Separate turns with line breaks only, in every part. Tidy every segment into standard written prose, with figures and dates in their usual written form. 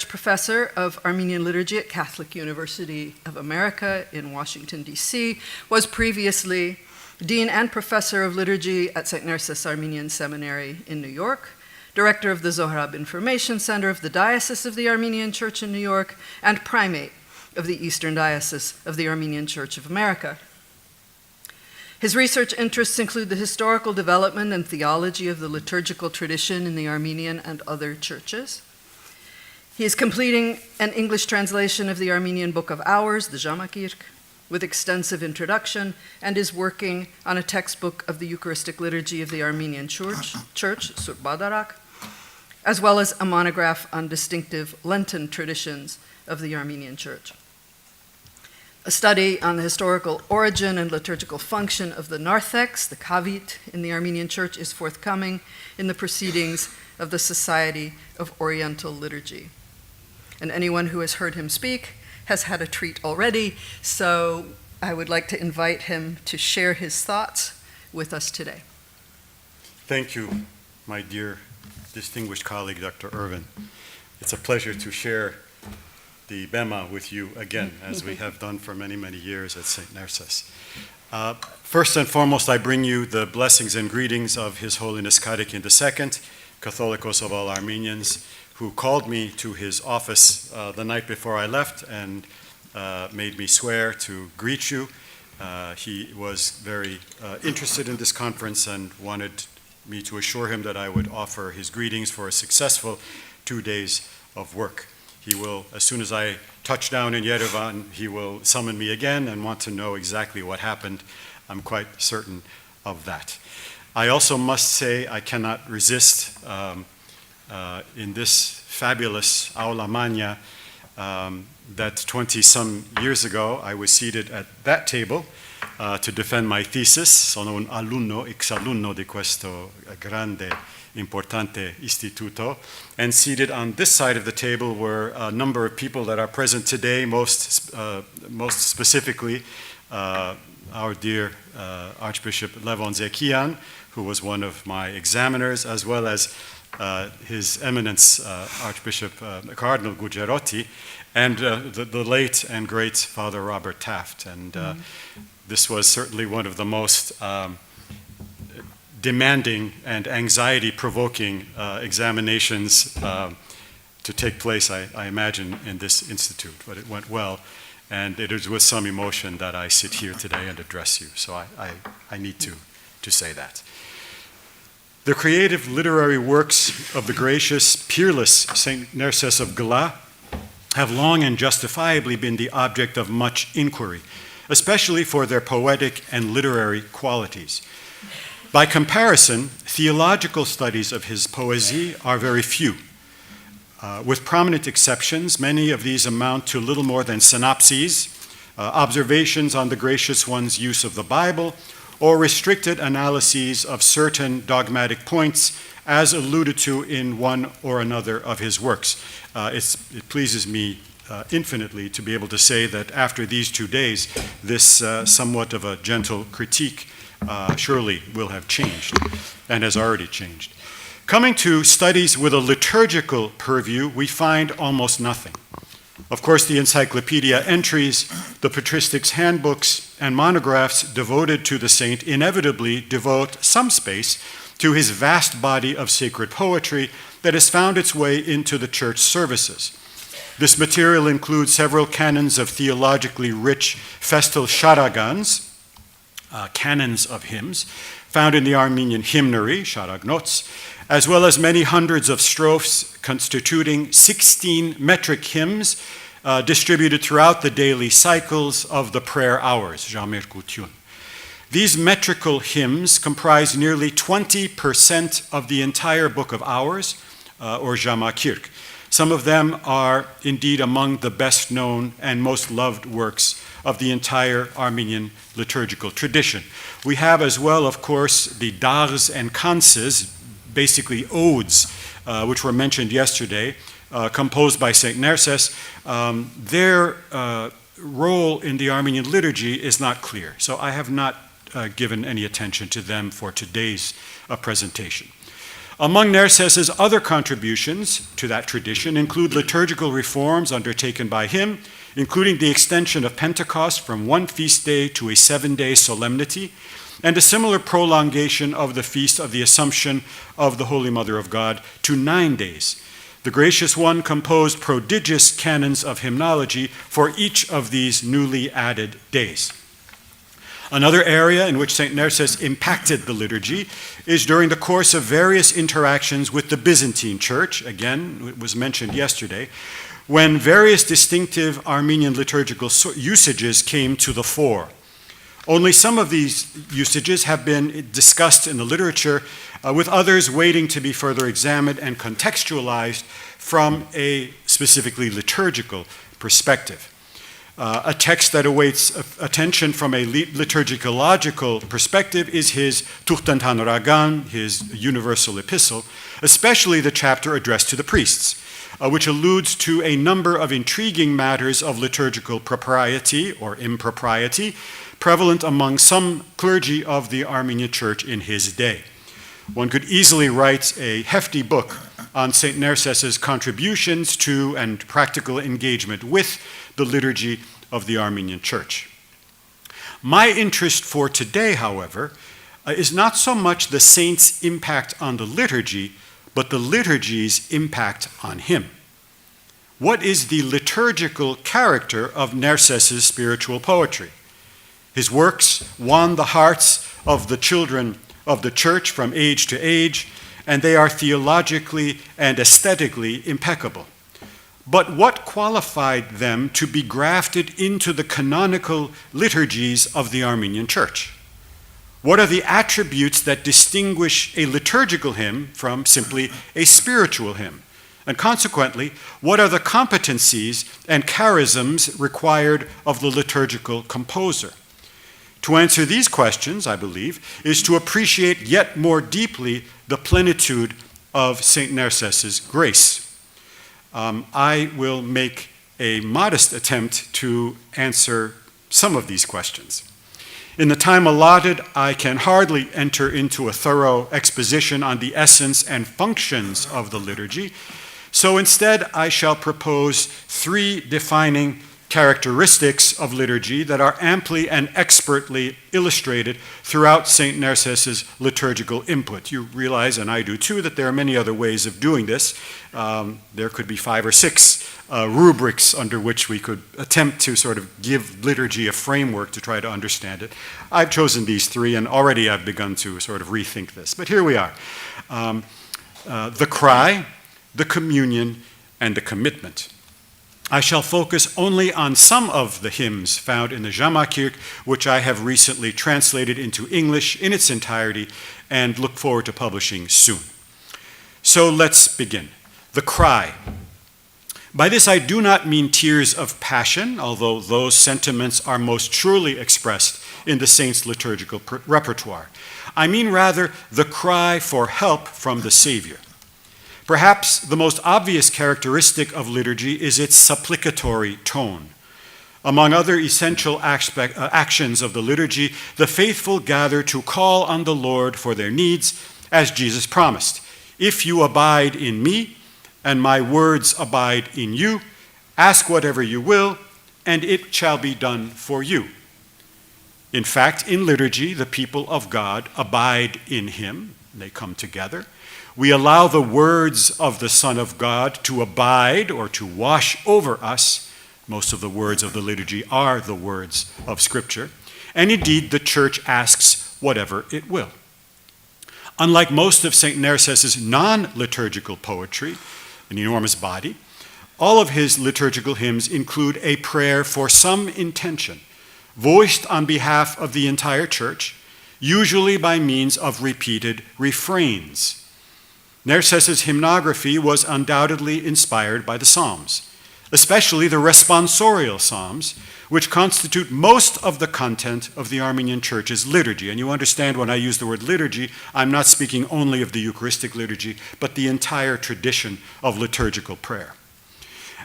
Research Professor of Armenian Liturgy at Catholic University of America in Washington, D.C., was previously Dean and Professor of Liturgy at St.Nerses Armenian Seminary in New York, Director of the Zohrab Information Center of the Diocese of the Armenian Church in New York, and Primate of the Eastern Diocese of the Armenian Church of America. His research interests include the historical development and theology of the liturgical tradition in the Armenian and other churches. He is completing an English translation of the Armenian Book of Hours, the Zhamakirk, with extensive introduction, and is working on a textbook of the Eucharistic Liturgy of the Armenian Church, Surp Badarak, as well as a monograph on distinctive Lenten traditions of the Armenian Church. A study on the historical origin and liturgical function of the narthex, the kavit, in the Armenian Church is forthcoming in the Proceedings of the Society of Oriental Liturgy. And anyone who has heard him speak has had a treat already, so I would like to invite him to share his thoughts with us today.
Thank you, my dear distinguished colleague, Dr. Irvin. It's a pleasure to share the Bema with you again, as we have done for many, many years at St. Nerses. First and foremost, I bring you the blessings and greetings of His Holiness Karakin II, Catholicos of all Armenians, who called me to his office the night before I left and made me swear to greet you. He was very interested in this conference and wanted me to assure him that I would offer his greetings for a successful 2 days of work. He will, as soon as I touch down in Yerevan, he will summon me again and want to know exactly what happened. I'm quite certain of that. I also must say I cannot resist in this fabulous aula magna that 20-some years ago I was seated at that table to defend my thesis. Sono un alunno, ex-alunno di questo grande, importante istituto. And seated on this side of the table were a number of people that are present today, most specifically our dear Archbishop Levon Zekian, who was one of my examiners, as well as His Eminence Archbishop Cardinal Gugerotti, and the late and great Father Robert Taft. And this was certainly one of the most demanding and anxiety-provoking examinations to take place, I imagine, in this institute. But it went well, and it is with some emotion that I sit here today and address you. So I need to say that. The creative literary works of the gracious, peerless St. Nerses of Gla have long and justifiably been the object of much inquiry, especially for their poetic and literary qualities. By comparison, theological studies of his poesy are very few. With prominent exceptions, many of these amount to little more than synopses, observations on the gracious one's use of the Bible, or restricted analyses of certain dogmatic points as alluded to in one or another of his works. It pleases me infinitely to be able to say that after these 2 days, this somewhat of a gentle critique surely will have changed and has already changed. Coming to studies with a liturgical purview, we find almost nothing. Of course, the encyclopedia entries, the patristics handbooks, and monographs devoted to the saint inevitably devote some space to his vast body of sacred poetry that has found its way into the church services. This material includes several canons of theologically rich festal sharagans, canons of hymns, found in the Armenian hymnary, sharagnots, as well as many hundreds of strophes constituting 16 metric hymns distributed throughout the daily cycles of the prayer hours, Jamerkutun. These metrical hymns comprise nearly 20% of the entire Book of Hours, or Jamakirk. Some of them are indeed among the best known and most loved works of the entire Armenian liturgical tradition. We have as well, of course, the dars and kanses, basically odes, which were mentioned yesterday, composed by St. Nerses. Their role in the Armenian liturgy is not clear, so I have not given any attention to them for today's presentation. Among Nerses's other contributions to that tradition include liturgical reforms undertaken by him, including the extension of Pentecost from one feast day to a 7-day solemnity, and a similar prolongation of the Feast of the Assumption of the Holy Mother of God to 9 days. The Gracious One composed prodigious canons of hymnology for each of these newly added days. Another area in which St. Nerses impacted the liturgy is during the course of various interactions with the Byzantine Church, again, it was mentioned yesterday, when various distinctive Armenian liturgical usages came to the fore. Only some of these usages have been discussed in the literature, with others waiting to be further examined and contextualized from a specifically liturgical perspective. A text that awaits attention from a liturgicological perspective is his Tuchtantan Ragan, his universal epistle, especially the chapter addressed to the priests, which alludes to a number of intriguing matters of liturgical propriety or impropriety prevalent among some clergy of the Armenian Church in his day. One could easily write a hefty book on St. Nerses's contributions to and practical engagement with the liturgy of the Armenian Church. My interest for today, however, is not so much the saint's impact on the liturgy, but the liturgy's impact on him. What is the liturgical character of Nerses's spiritual poetry? His works won the hearts of the children of the church from age to age, and they are theologically and aesthetically impeccable. But what qualified them to be grafted into the canonical liturgies of the Armenian Church? What are the attributes that distinguish a liturgical hymn from simply a spiritual hymn? And consequently, what are the competencies and charisms required of the liturgical composer? To answer these questions, I believe, is to appreciate yet more deeply the plenitude of St. Nerses's grace. I will make a modest attempt to answer some of these questions. In the time allotted, I can hardly enter into a thorough exposition on the essence and functions of the liturgy, so instead I shall propose 3 defining characteristics of liturgy that are amply and expertly illustrated throughout St. Nerses's liturgical input. You realize, and I do too, that there are many other ways of doing this. There could be 5 or 6 rubrics under which we could attempt to sort of give liturgy a framework to try to understand it. I've chosen these 3, and already I've begun to sort of rethink this. But here we are. The cry, the communion, and the commitment. I shall focus only on some of the hymns found in the Jammerkirche, which I have recently translated into English in its entirety and look forward to publishing soon. So let's begin. The cry. By this I do not mean tears of passion, although those sentiments are most truly expressed in the saint's liturgical repertoire. I mean rather the cry for help from the Savior. Perhaps the most obvious characteristic of liturgy is its supplicatory tone. Among other essential actions of the liturgy, the faithful gather to call on the Lord for their needs, as Jesus promised. If you abide in me, and my words abide in you, ask whatever you will, and it shall be done for you. In fact, in liturgy, the people of God abide in him. They come together. We allow the words of the Son of God to abide or to wash over us. Most of the words of the liturgy are the words of Scripture. And indeed, the Church asks whatever it will. Unlike most of St. Nerses's non-liturgical poetry, an enormous body, all of his liturgical hymns include a prayer for some intention, voiced on behalf of the entire Church, usually by means of repeated refrains. Nerses's hymnography was undoubtedly inspired by the Psalms, especially the responsorial Psalms, which constitute most of the content of the Armenian Church's liturgy. And you understand when I use the word liturgy, I'm not speaking only of the Eucharistic liturgy, but the entire tradition of liturgical prayer.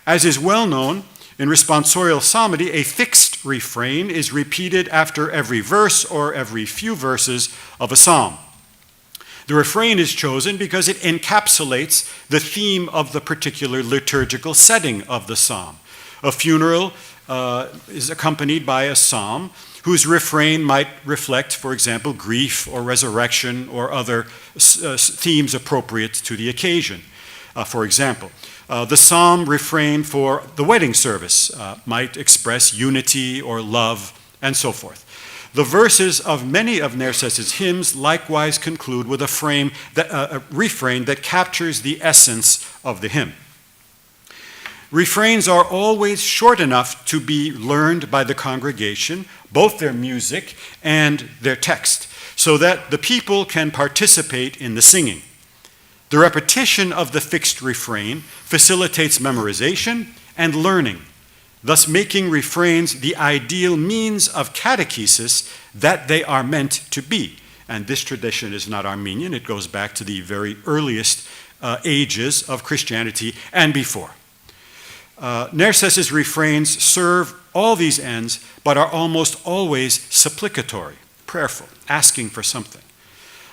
As is well known, in responsorial psalmody, a fixed refrain is repeated after every verse or every few verses of a psalm. The refrain is chosen because it encapsulates the theme of the particular liturgical setting of the psalm. A funeral is accompanied by a psalm whose refrain might reflect, for example, grief or resurrection or other themes appropriate to the occasion. For example, the psalm refrain for the wedding service might express unity or love and so forth. The verses of many of Nerses' hymns likewise conclude with a refrain that captures the essence of the hymn. Refrains are always short enough to be learned by the congregation, both their music and their text, so that the people can participate in the singing. The repetition of the fixed refrain facilitates memorization and learning, thus making refrains the ideal means of catechesis that they are meant to be. And this tradition is not Armenian. It goes back to the very earliest ages of Christianity and before. Nerses' refrains serve all these ends, but are almost always supplicatory, prayerful, asking for something.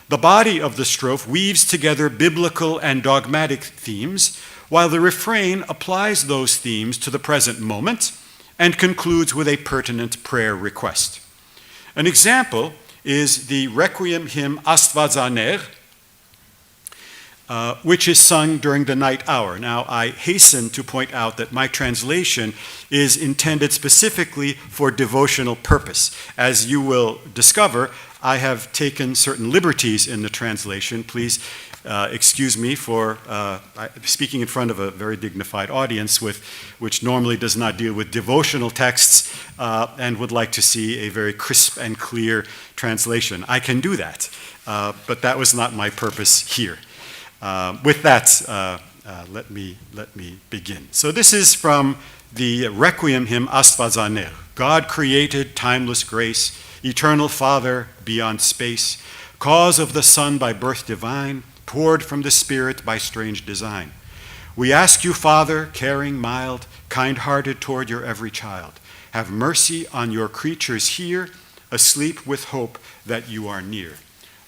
The body of the strophe weaves together biblical and dogmatic themes, while the refrain applies those themes to the present moment and concludes with a pertinent prayer request. An example is the Requiem hymn Astvadzaner, which is sung during the night hour. Now, I hasten to point out that my translation is intended specifically for devotional purpose. As you will discover, I have taken certain liberties in the translation. Please excuse me for speaking in front of a very dignified audience which normally does not deal with devotional texts and would like to see a very crisp and clear translation. I can do that, but that was not my purpose here. With that, let me begin. So this is from the Requiem hymn Astvadzaner. God created timeless grace, eternal Father beyond space, cause of the Son by birth divine, poured from the Spirit by strange design. We ask you, Father, caring, mild, kind-hearted toward your every child, have mercy on your creatures here, asleep with hope that you are near.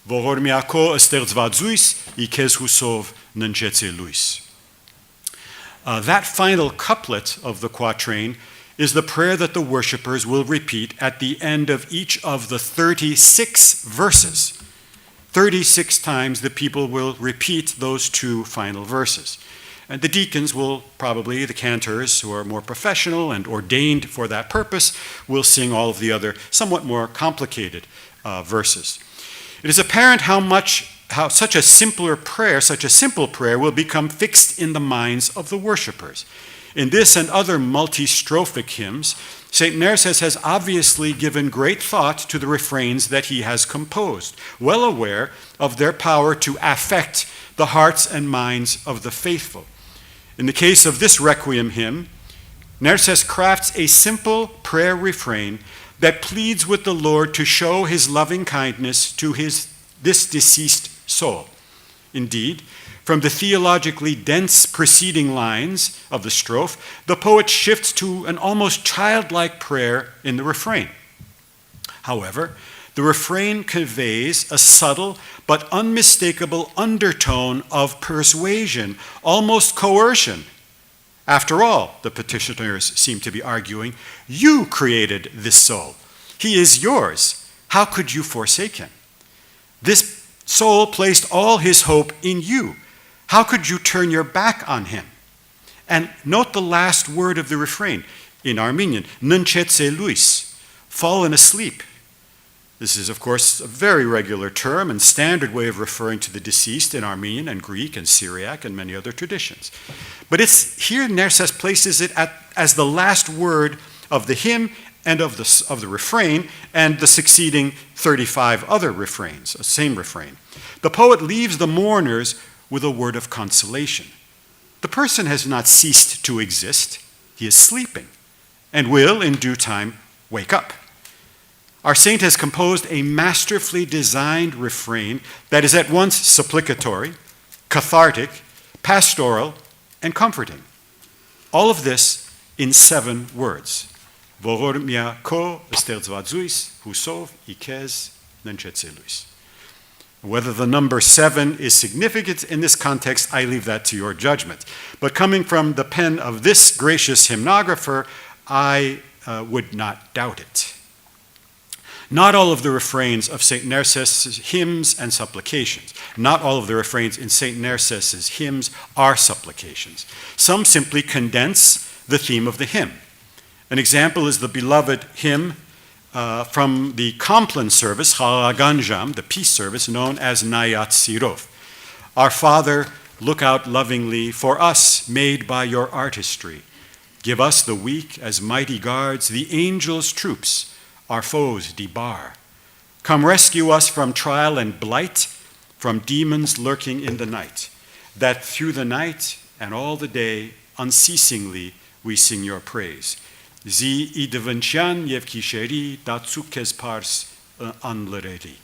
That final couplet of the quatrain is the prayer that the worshipers will repeat at the end of each of the 36 verses. 36 times the people will repeat those two final verses. And the deacons will probably, the cantors who are more professional and ordained for that purpose, will sing all of the other somewhat more complicated verses. It is apparent how such a simple prayer will become fixed in the minds of the worshipers. In this and other multi-strophic hymns, St.Nerses has obviously given great thought to the refrains that he has composed, well aware of their power to affect the hearts and minds of the faithful. In the case of this Requiem hymn, Nerses crafts a simple prayer refrain that pleads with the Lord to show his loving kindness to this deceased soul. Indeed, from the theologically dense preceding lines of the strophe, the poet shifts to an almost childlike prayer in the refrain. However, the refrain conveys a subtle but unmistakable undertone of persuasion, almost coercion. After all, the petitioners seem to be arguing, you created this soul. He is yours. How could you forsake him? This soul placed all his hope in you. How could you turn your back on him? And note the last word of the refrain in Armenian, Nncetse luis, fallen asleep. This is, of course, a very regular term and standard way of referring to the deceased in Armenian and Greek and Syriac and many other traditions. But it's here Nerses places it as the last word of the hymn and of the refrain and the succeeding 35 other refrains, the same refrain. The poet leaves the mourners with a word of consolation. The person has not ceased to exist. He is sleeping and will, in due time, wake up. Our saint has composed a masterfully designed refrain that is at once supplicatory, cathartic, pastoral, and comforting. All of this in 7 words. Voror mia ko sterdzvadzuis, husov ikez nncetse luis. Whether the number 7 is significant in this context, I leave that to your judgment. But coming from the pen of this gracious hymnographer, I would not doubt it. Not all of the refrains of St.Nerses' hymns and supplications, not all of the refrains in St.Nerses' hymns are supplications. Some simply condense the theme of the hymn. An example is the beloved hymn from the Compline service, Haraganjam, the peace service, known as Nayat Sirov. Our Father, look out lovingly for us, made by your artistry. Give us the weak as mighty guards, the angels' troops, our foes debar. Come rescue us from trial and blight, from demons lurking in the night, that through the night and all the day, unceasingly we sing your praise. Zi idvanshan yevkisheri datsukes pars anlereri.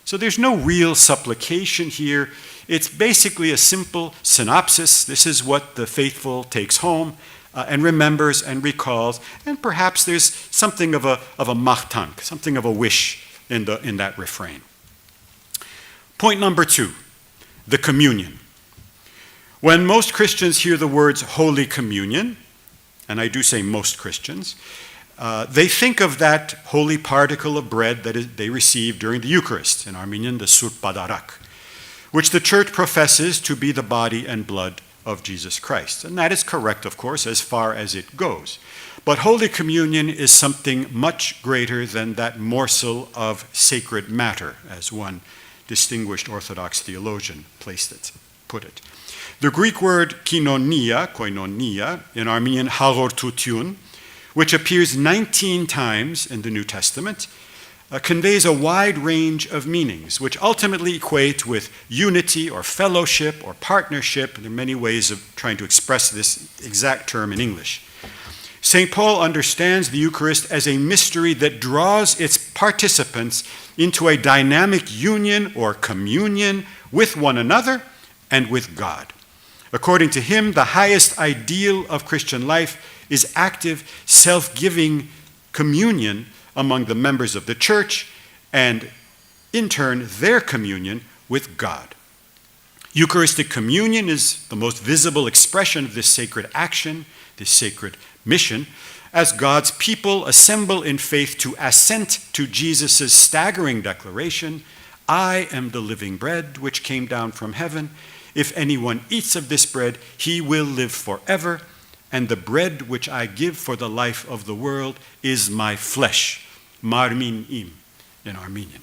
So there's no real supplication here. It's basically a simple synopsis. This is what the faithful takes home and remembers and recalls, and perhaps there's something of a machtank, something of a wish in that refrain. Point number 2, the communion. When most Christians hear the words Holy Communion, and I do say most Christians, they think of that holy particle of bread that they receive during the Eucharist, in Armenian the Surp Badarak, which the Church professes to be the body and blood of Jesus Christ. And that is correct, of course, as far as it goes. But Holy Communion is something much greater than that morsel of sacred matter, as one distinguished Orthodox theologian put it. The Greek word koinonia, in Armenian hagortutiun, which appears 19 times in the New Testament, conveys a wide range of meanings, which ultimately equate with unity or fellowship or partnership. There are many ways of trying to express this exact term in English. St. Paul understands the Eucharist as a mystery that draws its participants into a dynamic union or communion with one another and with God. According to him, the highest ideal of Christian life is active, self-giving communion among the members of the church, and in turn, their communion with God. Eucharistic communion is the most visible expression of this sacred action, this sacred mission, as God's people assemble in faith to assent to Jesus' staggering declaration, I am the living bread which came down from heaven. If anyone eats of this bread, he will live forever, and the bread which I give for the life of the world is my flesh. Marmin im in Armenian.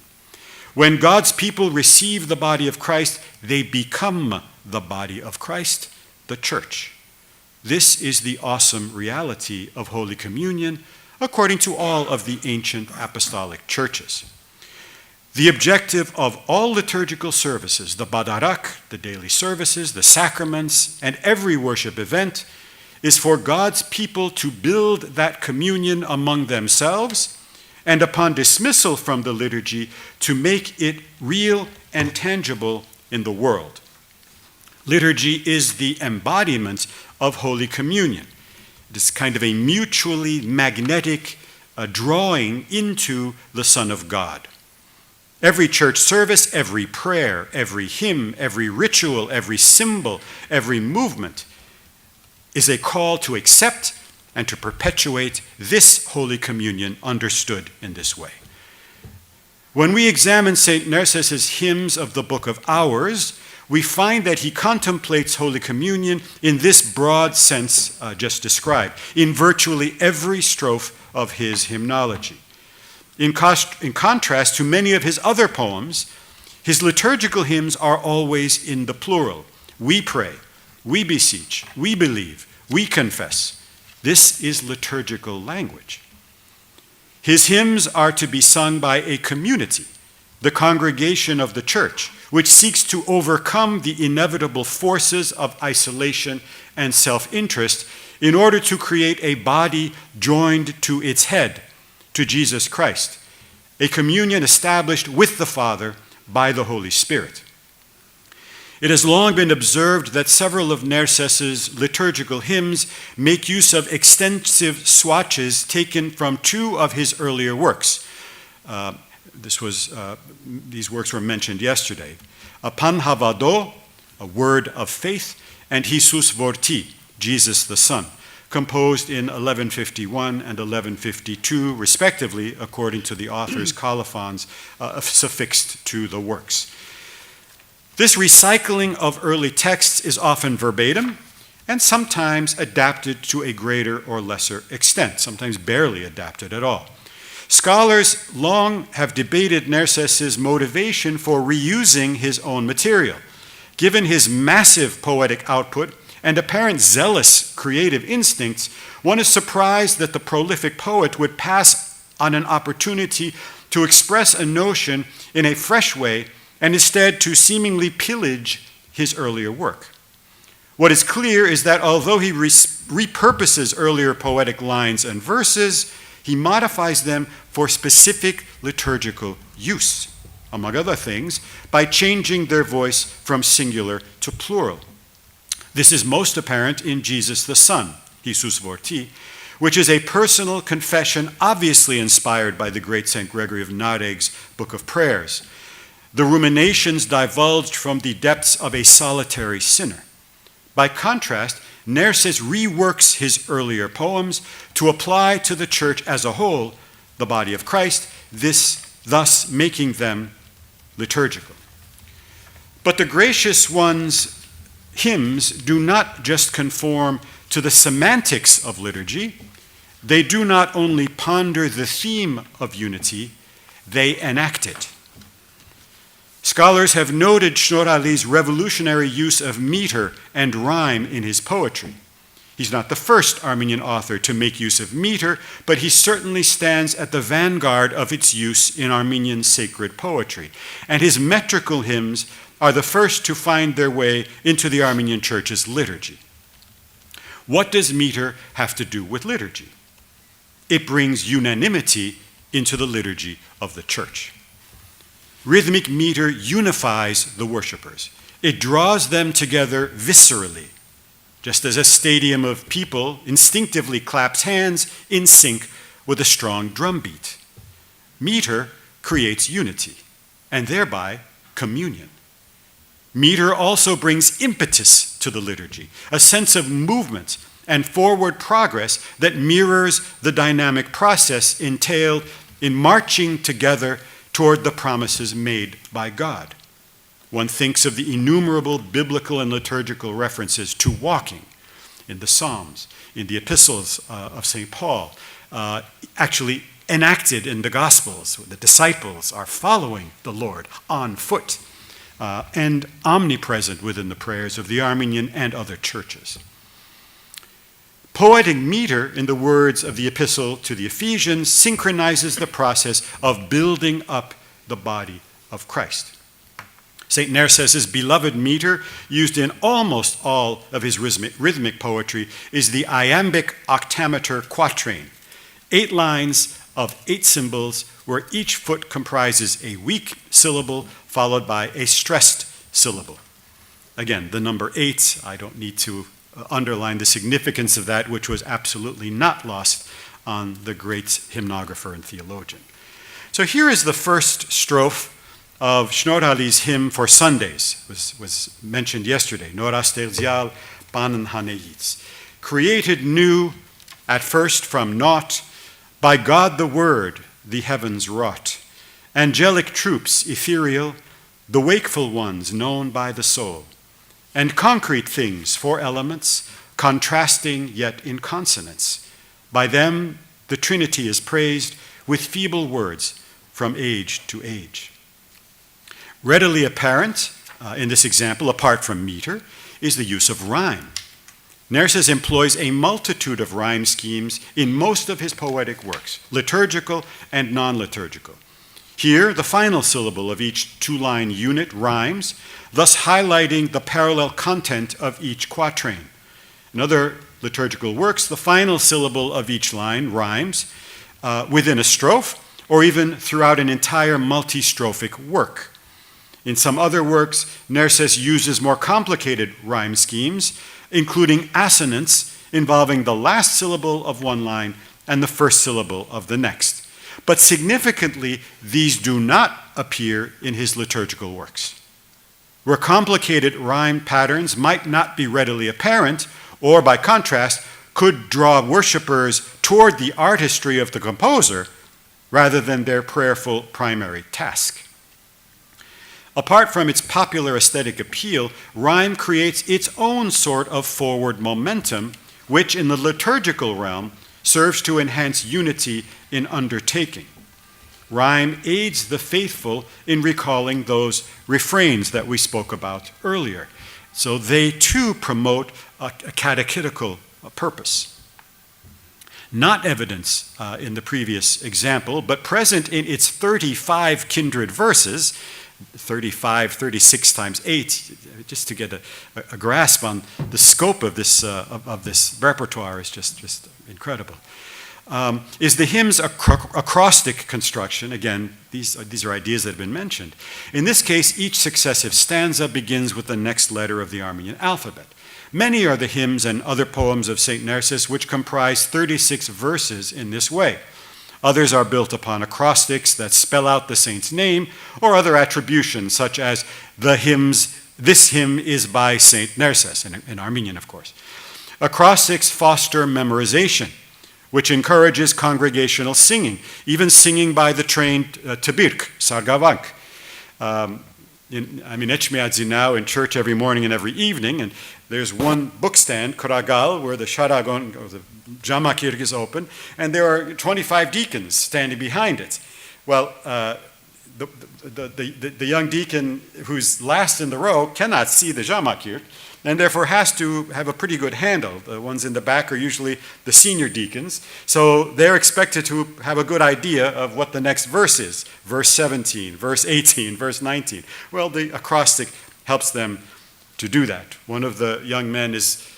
When God's people receive the body of Christ, they become the body of Christ, the church. This is the awesome reality of Holy Communion, according to all of the ancient apostolic churches. The objective of all liturgical services, the Badarak, the daily services, the sacraments, and every worship event, is for God's people to build that communion among themselves, and upon dismissal from the liturgy, to make it real and tangible in the world. Liturgy is the embodiment of Holy Communion. It is kind of a mutually magnetic drawing into the Son of God. Every church service, every prayer, every hymn, every ritual, every symbol, every movement is a call to accept and to perpetuate this Holy Communion understood in this way. When we examine St.Nerses' hymns of the Book of Hours, we find that he contemplates Holy Communion in this broad sense just described, in virtually every strophe of his hymnology. In contrast to many of his other poems, his liturgical hymns are always in the plural. We pray, we beseech, we believe, we confess. This is liturgical language. His hymns are to be sung by a community, the congregation of the church, which seeks to overcome the inevitable forces of isolation and self-interest in order to create a body joined to its head, to Jesus Christ, a communion established with the Father by the Holy Spirit. It has long been observed that several of Nerses' liturgical hymns make use of extensive swatches taken from two of his earlier works, These works were mentioned yesterday. Pan Havado, a word of faith, and Jesus Vorti, Jesus the Son, composed in 1151 and 1152, respectively, according to the author's colophons suffixed to the works. This recycling of early texts is often verbatim and sometimes adapted to a greater or lesser extent, sometimes barely adapted at all. Scholars long have debated Nerses' motivation for reusing his own material. Given his massive poetic output and apparent zealous creative instincts, one is surprised that the prolific poet would pass on an opportunity to express a notion in a fresh way and instead to seemingly pillage his earlier work. What is clear is that although he repurposes earlier poetic lines and verses, he modifies them for specific liturgical use, among other things, by changing their voice from singular to plural. This is most apparent in Jesus the Son, Jesus Vorti, which is a personal confession obviously inspired by the great St. Gregory of Nareg's Book of Prayers. The ruminations divulged from the depths of a solitary sinner. By contrast, Nerses reworks his earlier poems to apply to the church as a whole, the body of Christ, thus making them liturgical. But the Gracious One's hymns do not just conform to the semantics of liturgy. They do not only ponder the theme of unity, they enact it. Scholars have noted Shnorhali's revolutionary use of meter and rhyme in his poetry. He's not the first Armenian author to make use of meter, but he certainly stands at the vanguard of its use in Armenian sacred poetry. And his metrical hymns are the first to find their way into the Armenian Church's liturgy. What does meter have to do with liturgy? It brings unanimity into the liturgy of the Church. Rhythmic meter unifies the worshipers. It draws them together viscerally, just as a stadium of people instinctively claps hands in sync with a strong drum beat. Meter creates unity, and thereby communion. Meter also brings impetus to the liturgy, a sense of movement and forward progress that mirrors the dynamic process entailed in marching together toward the promises made by God. One thinks of the innumerable biblical and liturgical references to walking in the Psalms, in the epistles of St. Paul, actually enacted in the Gospels. The disciples are following the Lord on foot, and omnipresent within the prayers of the Armenian and other churches. Poetic meter, in the words of the epistle to the Ephesians, synchronizes the process of building up the body of Christ. St. Nerses' beloved meter, used in almost all of his rhythmic poetry, is the iambic octameter quatrain, 8 lines of 8 syllables, where each foot comprises a weak syllable followed by a stressed syllable. Again, the number 8, I don't need to underline the significance of that, which was absolutely not lost on the great hymnographer and theologian. So here is the first strophe of Shnorhali's hymn for Sundays, was mentioned yesterday, Norastelzial Panen Haneitz. Created new, at first from naught, by God the Word the heavens wrought. Angelic troops ethereal, the wakeful ones known by the soul. And concrete things, 4 elements, contrasting yet in consonance. By them the Trinity is praised with feeble words from age to age. Readily apparent in this example, apart from meter, is the use of rhyme. Nerses employs a multitude of rhyme schemes in most of his poetic works, liturgical and non-liturgical. Here, the final syllable of each 2-line unit rhymes, thus highlighting the parallel content of each quatrain. In other liturgical works, the final syllable of each line rhymes within a strophe or even throughout an entire multi-strophic work. In some other works, Nerses uses more complicated rhyme schemes, including assonance involving the last syllable of one line and the first syllable of the next. But significantly, these do not appear in his liturgical works. Where complicated rhyme patterns might not be readily apparent, or by contrast, could draw worshippers toward the artistry of the composer rather than their prayerful primary task. Apart from its popular aesthetic appeal, rhyme creates its own sort of forward momentum, which in the liturgical realm serves to enhance unity in undertaking. Rhyme aids the faithful in recalling those refrains that we spoke about earlier. So they too promote a catechetical purpose. Not evidence in the previous example, but present in its 35 kindred verses, 36 times 8, just to get a grasp on the scope of this repertoire is just incredible. Is the hymn's acrostic construction. Again, these are ideas that have been mentioned. In this case, each successive stanza begins with the next letter of the Armenian alphabet. Many are the hymns and other poems of St. Nerses which comprise 36 verses in this way. Others are built upon acrostics that spell out the saint's name or other attributions, such as this hymn is by St. Nerses, in Armenian, of course. Acrostics foster memorization, which encourages congregational singing, even singing by the trained tabirk, sargavank. I'm in Echmiadzi now in church every morning and every evening, and there's one bookstand, Koragal, where the Sharagon, or the Jamakirk is open, and there are 25 deacons standing behind it. Well, the young deacon who's last in the row cannot see the Jamakirk, and therefore has to have a pretty good handle. The ones in the back are usually the senior deacons, so they're expected to have a good idea of what the next verse is, verse 17, verse 18, verse 19. Well, the acrostic helps them to do that. One of the young men is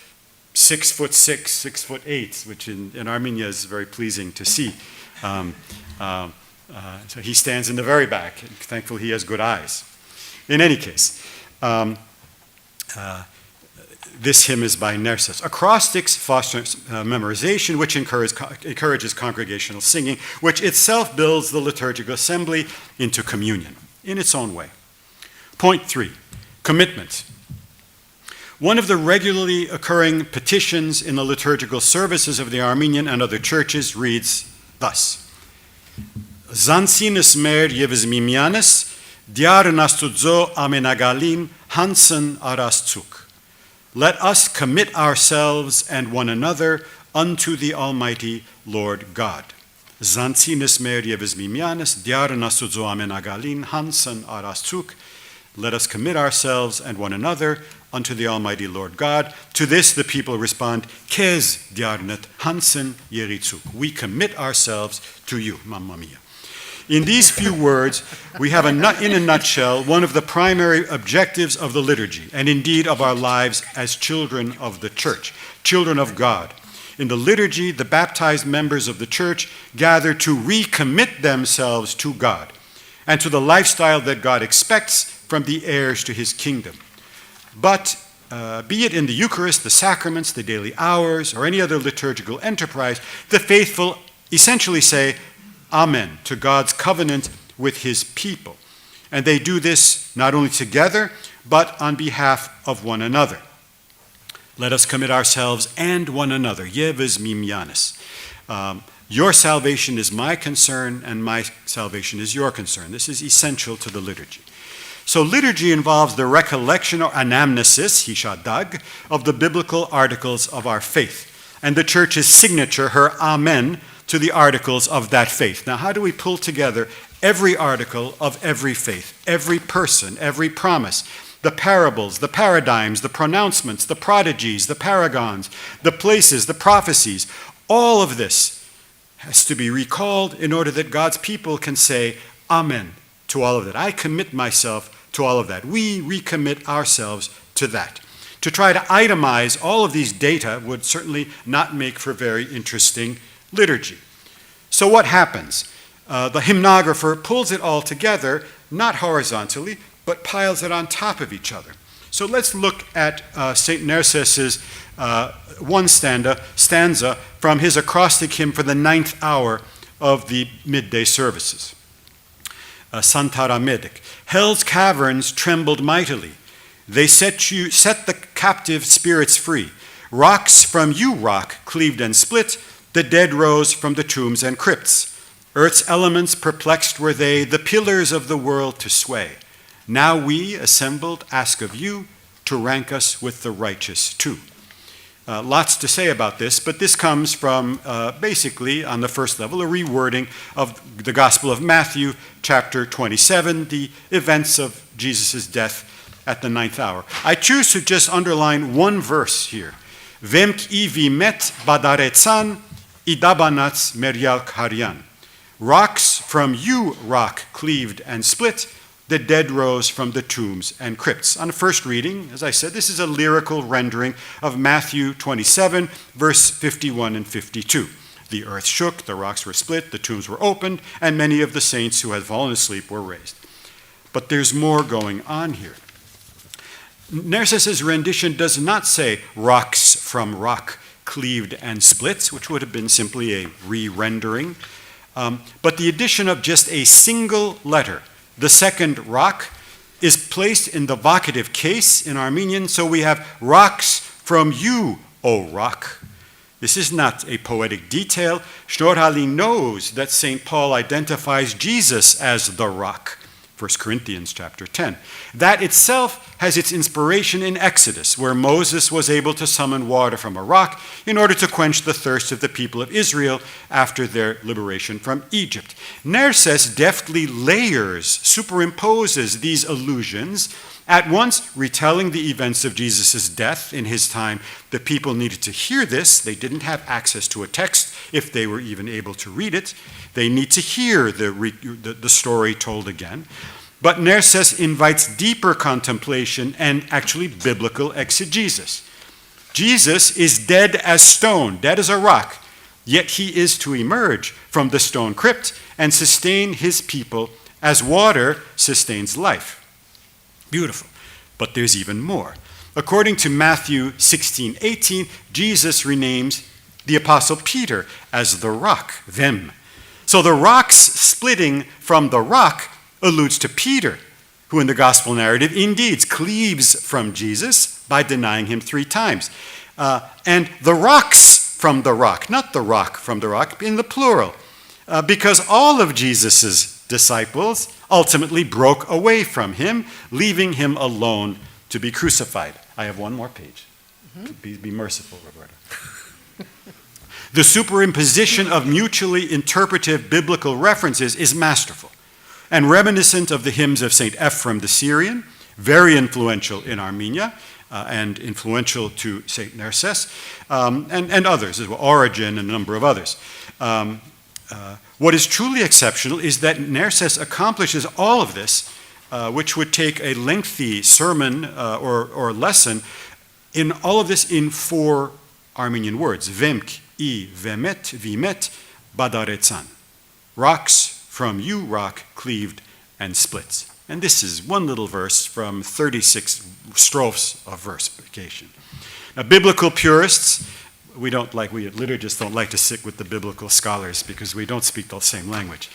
6'6", 6'8", which in Armenia is very pleasing to see. So he stands in the very back, and thankfully he has good eyes. In any case, this hymn is by Nerses. Acrostics foster memorization, which encourages congregational singing, which itself builds the liturgical assembly into communion in its own way. Point 3, commitment. One of the regularly occurring petitions in the liturgical services of the Armenian and other churches reads thus: Zansinus mer yevz mimianes, diarn astudzo amenagalim hansen arastsuk. Let us commit ourselves and one another unto the Almighty Lord God. Zansinus mer yevz mimianes, diarn astudzo amenagalim hansen arastsuk. Let us commit ourselves and one another unto the Almighty Lord God. To this the people respond, Kez diarnet hansen yeritzuk. We commit ourselves to you, Mamma Mia. In these few words, we have in a nutshell one of the primary objectives of the liturgy, and indeed of our lives as children of the church, children of God. In the liturgy, the baptized members of the church gather to recommit themselves to God and to the lifestyle that God expects from the heirs to his kingdom. But be it in the Eucharist, the sacraments, the daily hours, or any other liturgical enterprise, the faithful essentially say Amen to God's covenant with his people. And they do this not only together, but on behalf of one another. Let us commit ourselves and one another. Yevez mimianis. Your salvation is my concern, and my salvation is your concern. This is essential to the liturgy. So liturgy involves the recollection or anamnesis, hishadag, of the biblical articles of our faith, and the church's signature, her amen, to the articles of that faith. Now, how do we pull together every article of every faith, every person, every promise, the parables, the paradigms, the pronouncements, the prodigies, the paragons, the places, the prophecies? All of this has to be recalled in order that God's people can say amen to all of that. I commit myself to all of that. We recommit ourselves to that. To try to itemize all of these data would certainly not make for very interesting liturgy. So what happens? The hymnographer pulls it all together, not horizontally, but piles it on top of each other. So let's look at St.Nerses' one stanza from his acrostic hymn for the 9th hour of the midday services. Santaramedic. Hell's caverns trembled mightily. They set the captive spirits free. Rocks from you rock cleaved and split. The dead rose from the tombs and crypts. Earth's elements perplexed were they, the pillars of the world to sway. Now we, assembled, ask of you to rank us with the righteous too. Lots to say about this, but this comes from basically, on the first level, a rewording of the Gospel of Matthew, chapter 27, the events of Jesus' death at the 9th hour. I choose to just underline one verse here. Vemk ivi met badaretsan idabanats meryalk haryan. Rocks from you rock cleaved and split. The dead rose from the tombs and crypts. On the first reading, as I said, this is a lyrical rendering of Matthew 27, verse 51 and 52. The earth shook, the rocks were split, the tombs were opened, and many of the saints who had fallen asleep were raised. But there's more going on here. Nerses' rendition does not say rocks from rock cleaved and split, which would have been simply a re-rendering, but the addition of just a single letter, the second rock, is placed in the vocative case in Armenian, so we have rocks from you, O rock. This is not a poetic detail. Shnorhali knows that St. Paul identifies Jesus as the rock, 1 Corinthians chapter 10. That itself has its inspiration in Exodus, where Moses was able to summon water from a rock in order to quench the thirst of the people of Israel after their liberation from Egypt. Nerses deftly superimposes these allusions, at once retelling the events of Jesus' death in his time. The people needed to hear this. They didn't have access to a text if they were even able to read it. They need to hear the story told again. But Nerses invites deeper contemplation and actually biblical exegesis. Jesus is dead as stone, dead as a rock, yet he is to emerge from the stone crypt and sustain his people as water sustains life. Beautiful. But there's even more. According to Matthew 16:18, Jesus renames the apostle Peter as the rock, them. So the rocks splitting from the rock alludes to Peter, who in the gospel narrative indeed cleaves from Jesus by denying him 3 times. And the rocks from the rock, not the rock from the rock, in the plural, because all of Jesus' disciples ultimately broke away from him, leaving him alone to be crucified. I have one more page. Be merciful, Roberta. The superimposition of mutually interpretive biblical references is masterful and reminiscent of the hymns of St. Ephrem the Syrian, very influential in Armenia and influential to St. Nerses, and others as well, Origen and a number of others. What is truly exceptional is that Nerses accomplishes all of this, which would take a lengthy sermon or lesson, in all of this in 4 Armenian words: Vemk, I, Vemet, Vimet, Badaretsan. Rocks from you rock cleaved and splits. And this is one little verse from 36 strophes of versification. Now, biblical purists, we liturgists don't like to sit with the biblical scholars because we don't speak the same language.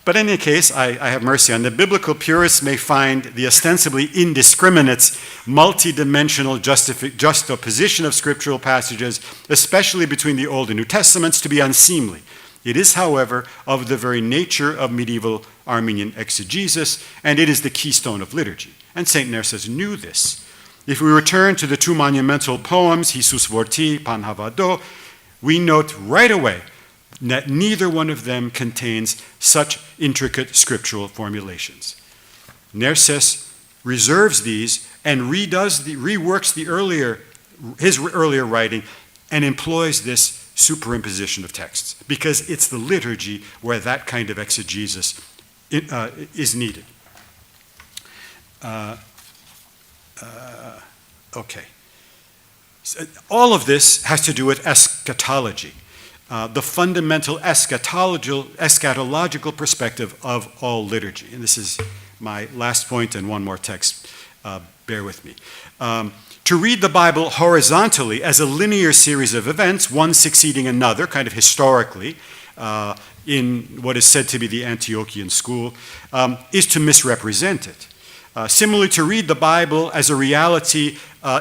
But in any case, I have mercy on the biblical purists may find the ostensibly indiscriminate, multi-dimensional juxtaposition of scriptural passages, especially between the Old and New Testaments, to be unseemly. It is, however, of the very nature of medieval Armenian exegesis, and it is the keystone of liturgy. And St. Nerses knew this. If we return to the 2 monumental poems, Hisus Vorti, Pan Havado, we note right away that neither one of them contains such intricate scriptural formulations. Nerses reserves these and reworks his earlier writing and employs this superimposition of texts, because it's the liturgy where that kind of exegesis is needed. Okay. So all of this has to do with eschatology, the fundamental eschatological perspective of all liturgy. And this is my last point and one more text. Bear with me. To read the Bible horizontally as a linear series of events, one succeeding another, kind of historically, in what is said to be the Antiochian school, is to misrepresent it. Similarly, to read the Bible as a reality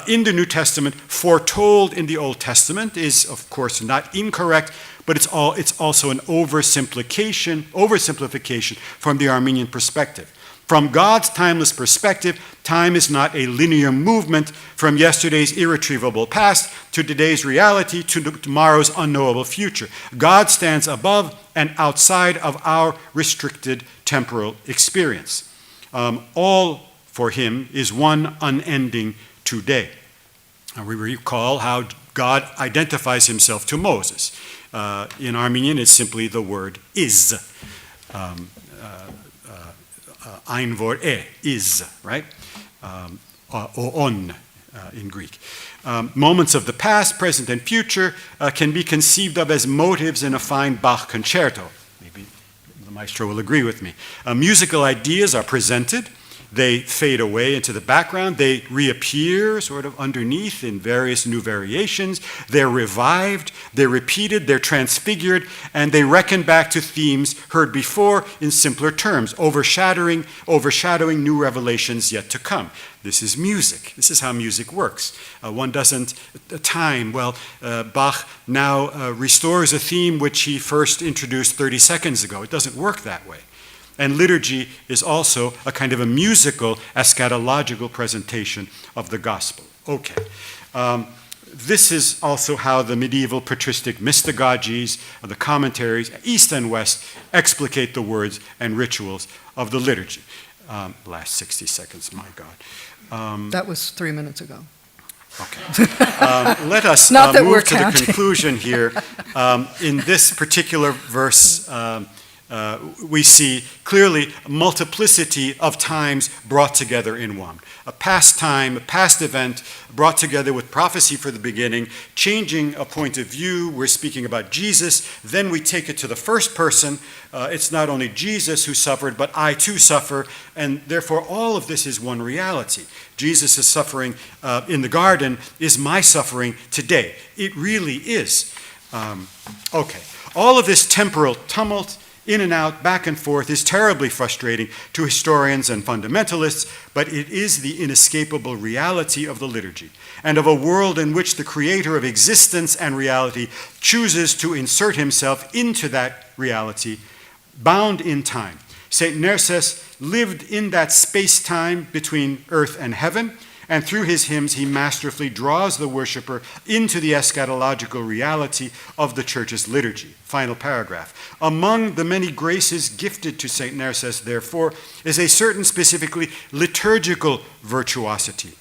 in the New Testament foretold in the Old Testament is, of course, not incorrect, but it's also an oversimplification from the Armenian perspective. From God's timeless perspective, time is not a linear movement from yesterday's irretrievable past to today's reality to tomorrow's unknowable future. God stands above and outside of our restricted temporal experience. All for him is one unending today. And we recall how God identifies himself to Moses. In Armenian, it's simply the word is. Ein vor is, right? On in Greek. Moments of the past, present, and future can be conceived of as motives in a fine Bach concerto. Maybe the maestro will agree with me. Musical ideas are presented. They fade away into the background. They reappear sort of underneath in various new variations. They're revived, they're repeated, they're transfigured, and they reckon back to themes heard before in simpler terms, overshadowing new revelations yet to come. This is music. This is how music works. One doesn't time. Bach now restores a theme which he first introduced 30 seconds ago. It doesn't work that way. And liturgy is also a kind of a musical, eschatological presentation of the gospel. Okay. This is also how the medieval patristic mystagogies, the commentaries, East and West, explicate the words and rituals of the liturgy. Last 60 seconds, my God.
That was 3 minutes ago.
Okay. Let us move to the conclusion here. In this particular verse, we see clearly a multiplicity of times brought together in one. A past time, a past event brought together with prophecy for the beginning, changing a point of view. We're speaking about Jesus. Then we take it to the first person. It's not only Jesus who suffered, but I too suffer. And therefore, all of this is one reality. Jesus' suffering in the garden is my suffering today. It really is. Okay. All of this temporal tumult, in and out, back and forth, is terribly frustrating to historians and fundamentalists, but it is the inescapable reality of the liturgy and of a world in which the creator of existence and reality chooses to insert himself into that reality, bound in time. St.Nerses lived in that space-time between earth and heaven, and through his hymns he masterfully draws the worshiper into the eschatological reality of the Church's liturgy. Final paragraph. Among the many graces gifted to St. Nerses, therefore, is a certain specifically liturgical virtuosity,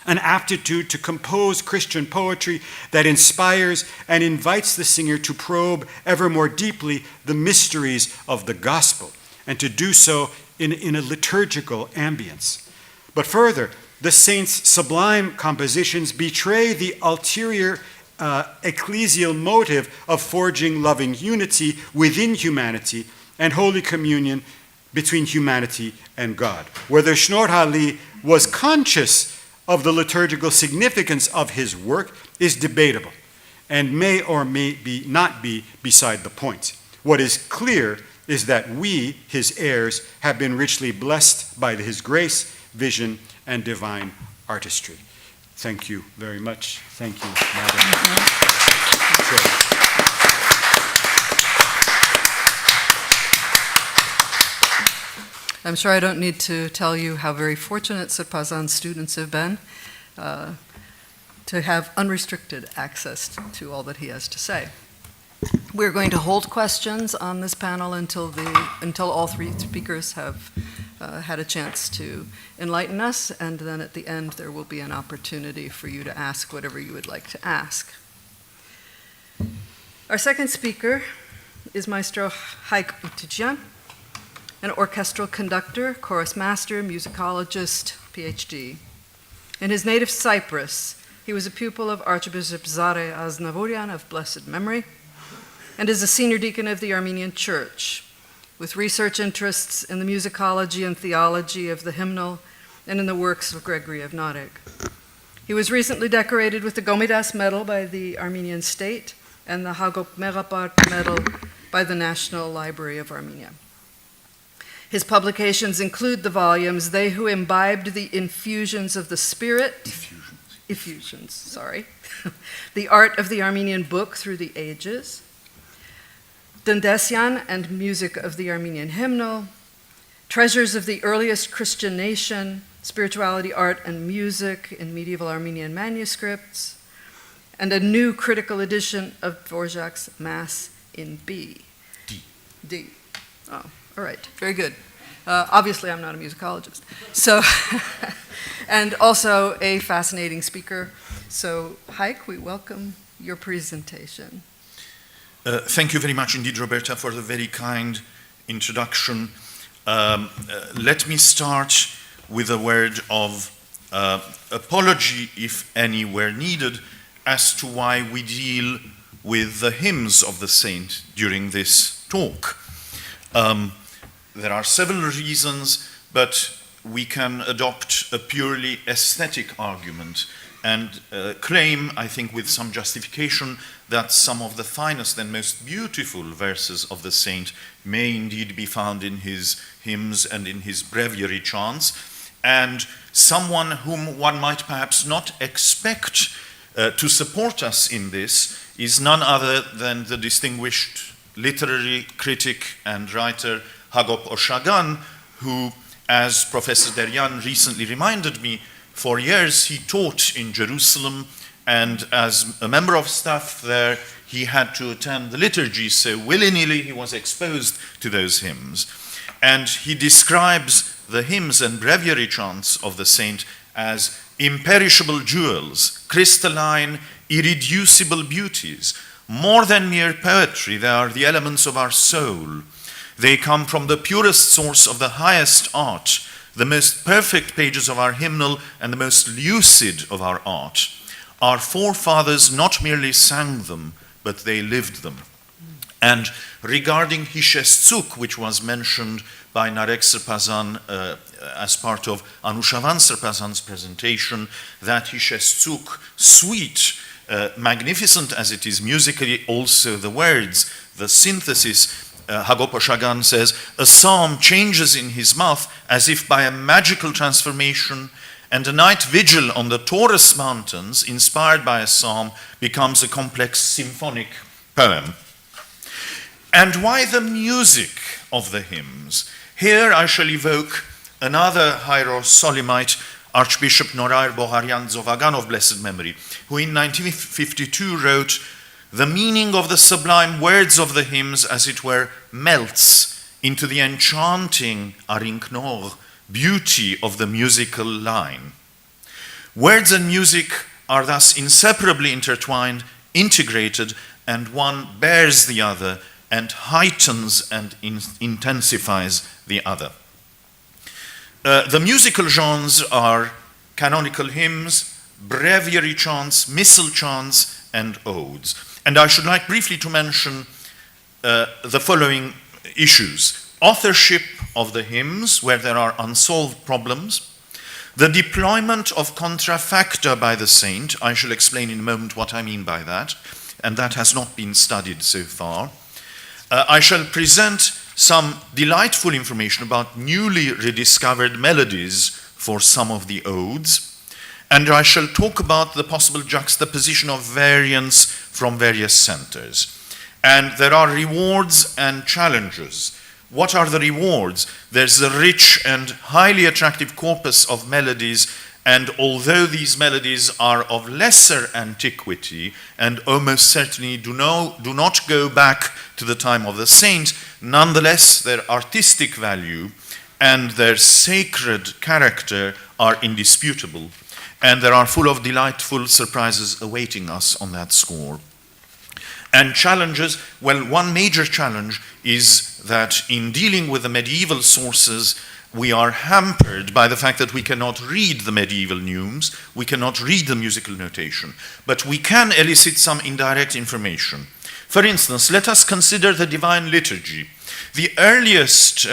an aptitude to compose Christian poetry that inspires and invites the singer to probe ever more deeply the mysteries of the gospel, and to do so in a liturgical ambience. But further, the saints' sublime compositions betray the ulterior ecclesial motive of forging loving unity within humanity and holy communion between humanity and God. Whether Shnorhali was conscious of the liturgical significance of his work is debatable and may or may not be beside the point. What is clear is that we, his heirs, have been richly blessed by his grace, vision, and divine artistry. Thank you very much. Thank you, Madam Chair.
I'm sure I don't need to tell you how very fortunate Sirpazan's students have been to have unrestricted access to all that he has to say. We're going to hold questions on this panel until all three speakers have had a chance to enlighten us, and then at the end there will be an opportunity for you to ask whatever you would like to ask. Our second speaker is Maestro Haik Utijian, an orchestral conductor, chorus master, musicologist, PhD. In his native Cyprus, he was a pupil of Archbishop Zare Aznavourian of blessed memory, and is a senior deacon of the Armenian Church, with research interests in the musicology and theology of the hymnal and in the works of Gregory of Narek. He was recently decorated with the Gomidas Medal by the Armenian state and the Hagop Merapart Medal by the National Library of Armenia. His publications include the volumes They Who Imbibed the Infusions of the Spirit, The Art of the Armenian Book Through the Ages, Dendesyan and Music of the Armenian Hymnal, Treasures of the Earliest Christian Nation, Spirituality, Art, and Music in Medieval Armenian Manuscripts, and a new critical edition of Dvorak's Mass in B. D. Oh, all right, very good. Obviously, I'm not a musicologist. So, and also a fascinating speaker. So, Heike, we welcome your presentation.
Thank you very much indeed, Roberta, for the very kind introduction. Let me start with a word of apology, if any were needed, as to why we deal with the hymns of the saint during this talk. There are several reasons, but we can adopt a purely aesthetic argument and claim, I think with some justification, that some of the finest and most beautiful verses of the saint may indeed be found in his hymns and in his breviary chants, and someone whom one might perhaps not expect to support us in this is none other than the distinguished literary critic and writer Hagop Oshagan, who, as Professor Deryan recently reminded me, for years he taught in Jerusalem, and as a member of staff there, he had to attend the liturgy, so willy-nilly he was exposed to those hymns. And he describes the hymns and breviary chants of the saint as imperishable jewels, crystalline, irreducible beauties. More than mere poetry, they are the elements of our soul. They come from the purest source of the highest art, the most perfect pages of our hymnal and the most lucid of our art. Our forefathers not merely sang them, but they lived them. And regarding Hishestsuk, which was mentioned by Narek Srpazan as part of Anushavan Srpazan's presentation, that Hishestsuk, sweet, magnificent as it is musically, also the words, the synthesis, Hagop Oshagan says, a psalm changes in his mouth as if by a magical transformation, and a night vigil on the Taurus Mountains, inspired by a psalm, becomes a complex symphonic poem. And why the music of the hymns? Here I shall evoke another Hierosolimite, Archbishop Norair Boharian Zovagan of blessed memory, who in 1952 wrote, "The meaning of the sublime words of the hymns, as it were, melts into the enchanting arinknor, beauty of the musical line. Words and music are thus inseparably intertwined, integrated, and one bears the other and heightens and intensifies the other." The musical genres are canonical hymns, breviary chants, missal chants, and odes. And I should like briefly to mention the following issues. Authorship of the hymns, where there are unsolved problems. The deployment of contrafacta by the saint. I shall explain in a moment what I mean by that, and that has not been studied so far. I shall present some delightful information about newly rediscovered melodies for some of the odes. And I shall talk about the possible juxtaposition of variants from various centers. And there are rewards and challenges. What are the rewards? There's a rich and highly attractive corpus of melodies, and although these melodies are of lesser antiquity and almost certainly do not go back to the time of the saint, nonetheless their artistic value and their sacred character are indisputable. And they are full of delightful surprises awaiting us on that score. And challenges, well, one major challenge is that in dealing with the medieval sources, we are hampered by the fact that we cannot read the medieval neumes, we cannot read the musical notation, but we can elicit some indirect information. For instance, let us consider the Divine Liturgy. The earliest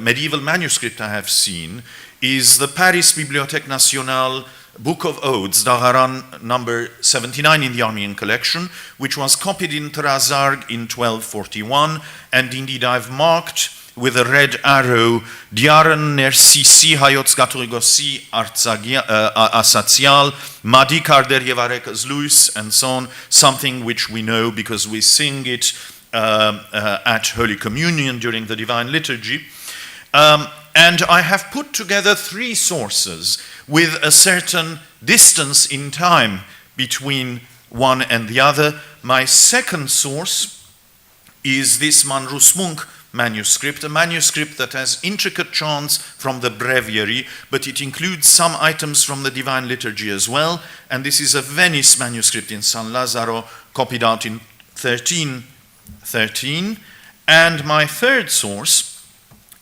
medieval manuscript I have seen is the Paris Bibliothèque Nationale Book of Odes, Dagharan number 79 in the Armenian collection, which was copied in Trazarg in 1241, and indeed I've marked with a red arrow Diaren Nersisi Hayotz Gaturgosi Asatial, Madi Karder Yevarek Zluis, and so on, something which we know because we sing it at Holy Communion during the Divine Liturgy. And I have put together three sources with a certain distance in time between one and the other. My second source is this Manrus Munk manuscript, a manuscript that has intricate chants from the breviary, but it includes some items from the Divine Liturgy as well. And this is a Venice manuscript in San Lazzaro, copied out in 1313. And my third source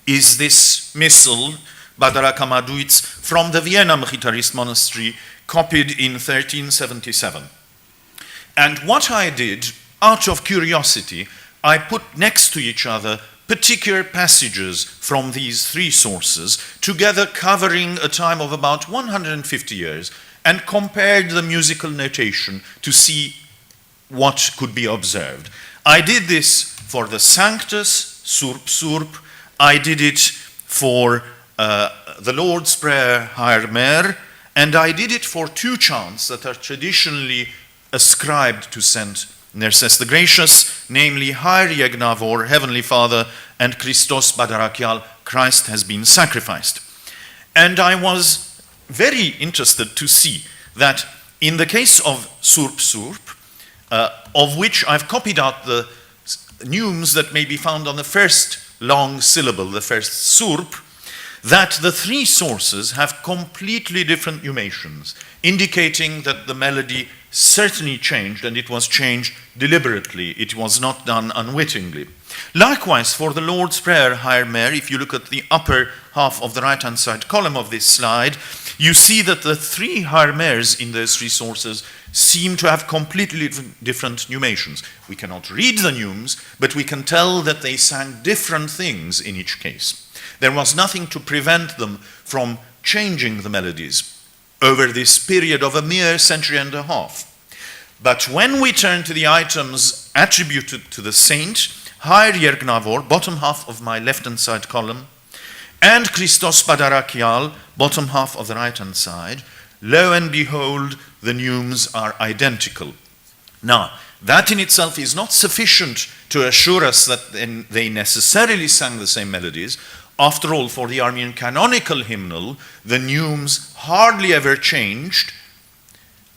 is this missal, Badara Kamaduits, from the Vienna Mchitarist monastery, copied in 1377. And what I did, out of curiosity, I put next to each other particular passages from these three sources, together covering a time of about 150 years, and compared the musical notation to see what could be observed. I did this for the Sanctus, Surp Surp. I did it for the Lord's Prayer, Haer Mer, and I did it for two chants that are traditionally ascribed to St.Nerses the Gracious, namely Haer Yegnavor, Heavenly Father, and Christos Badarakial, Christ has been sacrificed. And I was very interested to see that in the case of Surp Surp, of which I've copied out the neumes that may be found on the first long syllable, the first surp, that the three sources have completely different numerations, indicating that the melody certainly changed, and it was changed deliberately. It was not done unwittingly. Likewise, for the Lord's Prayer, Haer Mer, if you look at the upper half of the right-hand side column of this slide, you see that the three Haer Mers in those three sources seem to have completely different numerations. We cannot read the neumes, but we can tell that they sang different things in each case. There was nothing to prevent them from changing the melodies over this period of a mere century and a half. But when we turn to the items attributed to the saint, Haer Yergnavor, bottom half of my left-hand side column, and Christos Badarakial, bottom half of the right-hand side, lo and behold, the neumes are identical. Now, that in itself is not sufficient to assure us that they necessarily sang the same melodies. After all, for the Armenian canonical hymnal, the neumes hardly ever changed,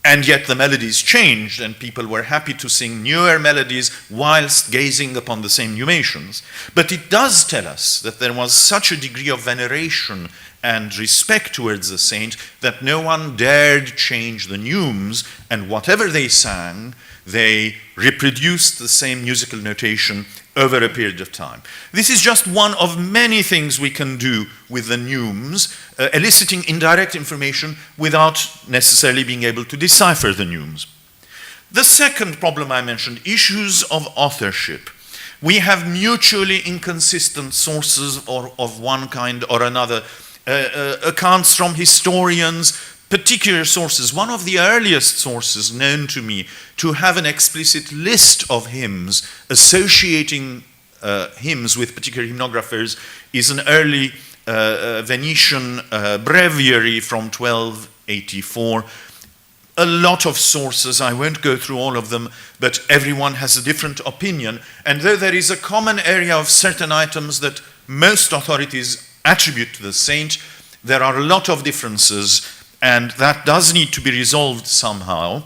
and yet the melodies changed, and people were happy to sing newer melodies whilst gazing upon the same numerations. But it does tell us that there was such a degree of veneration and respect towards the saint that no one dared change the neumes, and whatever they sang, they reproduced the same musical notation over a period of time. This is just one of many things we can do with the neumes, eliciting indirect information without necessarily being able to decipher the neumes. The second problem I mentioned, issues of authorship. We have mutually inconsistent sources of one kind or another, accounts from historians, particular sources. One of the earliest sources known to me to have an explicit list of hymns associating hymns with particular hymnographers is an early Venetian breviary from 1284. A lot of sources, I won't go through all of them, but everyone has a different opinion. And though there is a common area of certain items that most authorities attribute to the saint, there are a lot of differences, and that does need to be resolved somehow.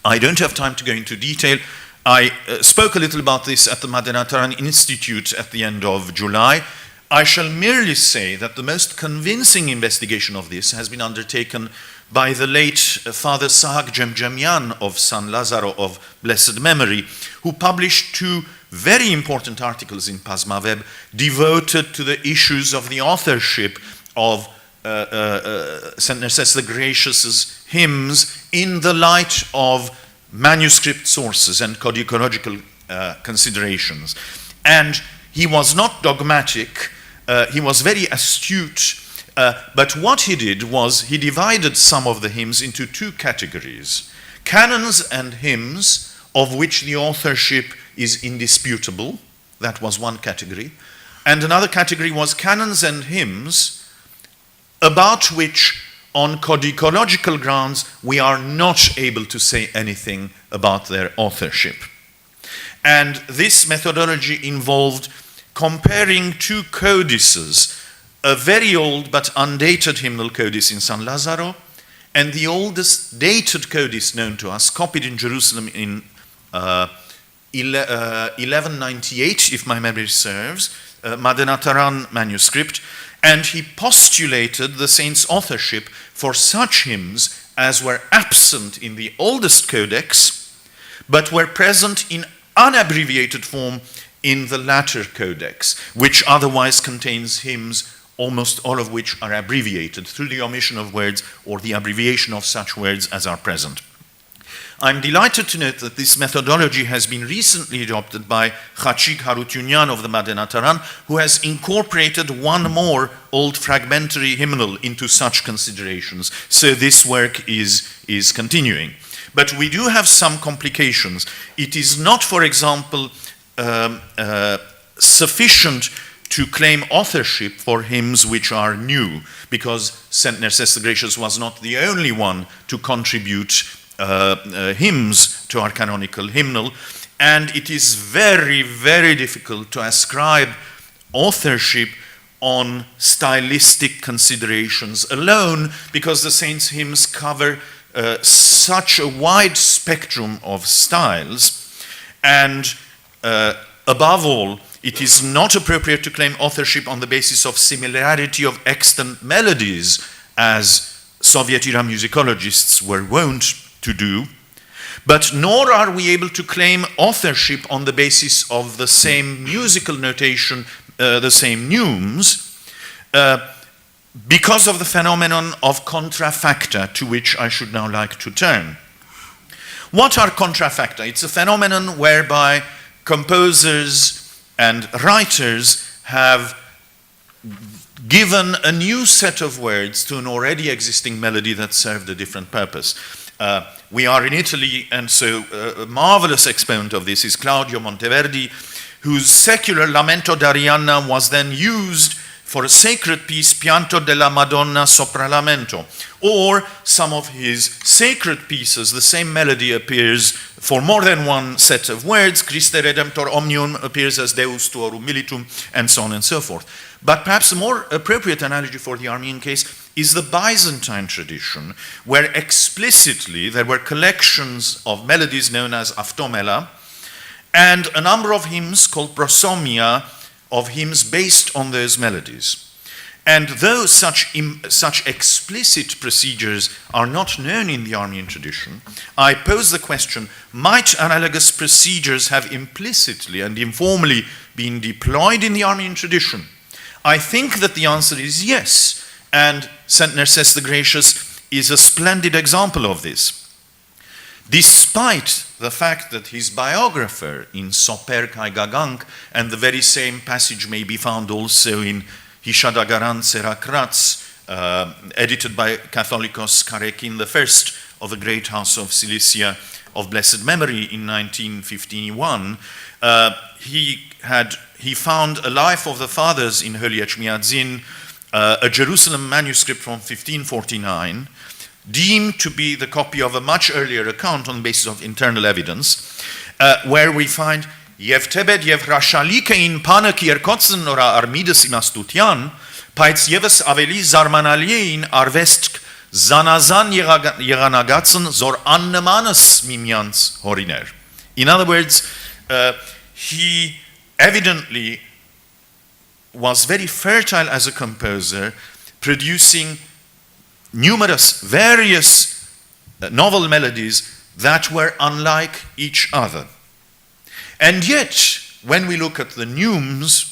I don't have time to go into detail. I spoke a little about this at the Madenataran Institute at the end of July. I shall merely say that the most convincing investigation of this has been undertaken by the late Father Sahak Jemjemian of San Lazzaro of blessed memory, who published two very important articles in Pasmaweb devoted to the issues of the authorship of St.Nerses the Gracious's hymns in the light of manuscript sources and codicological considerations. And he was not dogmatic, he was very astute, But what he did was he divided some of the hymns into two categories. Canons and hymns of which the authorship is indisputable. That was one category. And another category was canons and hymns about which, on codicological grounds, we are not able to say anything about their authorship. And this methodology involved comparing two codices, a very old but undated hymnal codice in San Lazzaro, and the oldest dated codice known to us, copied in Jerusalem in 1198, if my memory serves, Madenataran manuscript, and he postulated the saint's authorship for such hymns as were absent in the oldest codex, but were present in unabbreviated form in the latter codex, which otherwise contains hymns, almost all of which are abbreviated through the omission of words or the abbreviation of such words as are present. I'm delighted to note that this methodology has been recently adopted by Khachik Harutyunyan of the Madenataran, who has incorporated one more old fragmentary hymnal into such considerations. So this work is continuing. But we do have some complications. It is not, for example, sufficient to claim authorship for hymns which are new, because St.Nerses the Gracious was not the only one to contribute hymns to our canonical hymnal, and it is very, very difficult to ascribe authorship on stylistic considerations alone, because the saint's hymns cover such a wide spectrum of styles, and above all, it is not appropriate to claim authorship on the basis of similarity of extant melodies, as Soviet-era musicologists were wont to do, but nor are we able to claim authorship on the basis of the same musical notation, the same neumes, because of the phenomenon of contrafacta, to which I should now like to turn. What are contrafacta? It's a phenomenon whereby composers and writers have given a new set of words to an already existing melody that served a different purpose. We are in Italy, and so a marvelous exponent of this is Claudio Monteverdi, whose secular Lamento d'Arianna was then used for a sacred piece, Pianto della Madonna sopra lamento. Or some of his sacred pieces, the same melody appears for more than one set of words. Christe Redemptor Omnium appears as Deus tuorum militum, and so on and so forth. But perhaps a more appropriate analogy for the Armenian case is the Byzantine tradition, where explicitly there were collections of melodies known as Aftomela, and a number of hymns called prosomia, of hymns based on those melodies. And though such explicit procedures are not known in the Armenian tradition, I pose the question, might analogous procedures have implicitly and informally been deployed in the Armenian tradition? I think that the answer is yes, and St.Nerses the Gracious is a splendid example of this. Despite the fact that his biographer in Soper Kai Gagank, and the very same passage may be found also in Hishadagaran Serakrats, edited by Catholicos Karekin I of the great house of Cilicia of blessed memory in 1951, he found a life of the fathers in Holy Echmiadzin, a Jerusalem manuscript from 1549, deemed to be the copy of a much earlier account on the basis of internal evidence, where we find Yev tebed yev rashalike in pane kierkotsen ora armides imastutian, paits yeves aveli zarmanalie in arvestk zanazan yeganagatzen zor annemanes mimians horiner. In other words, he evidently was very fertile as a composer, producing numerous, various novel melodies that were unlike each other. And yet, when we look at the neumes,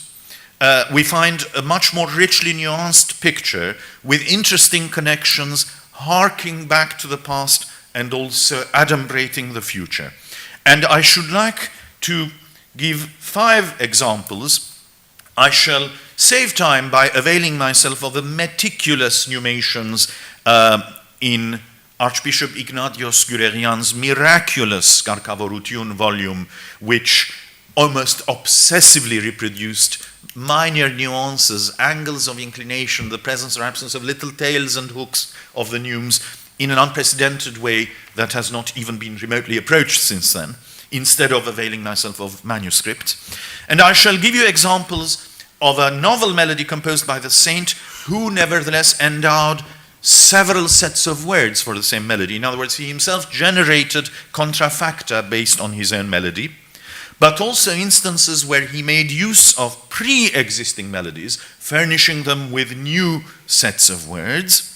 we find a much more richly nuanced picture with interesting connections, harking back to the past and also adumbrating the future. And I should like to give 5 examples I shall save time by availing myself of the meticulous nummations in Archbishop Ignatios Gurerian's miraculous Carcavorution volume, which almost obsessively reproduced minor nuances, angles of inclination, the presence or absence of little tails and hooks of the neumes in an unprecedented way that has not even been remotely approached since then, instead of availing myself of manuscript. And I shall give you examples of a novel melody composed by the saint who nevertheless endowed several sets of words for the same melody. In other words, he himself generated contrafacta based on his own melody, but also instances where he made use of pre-existing melodies, furnishing them with new sets of words.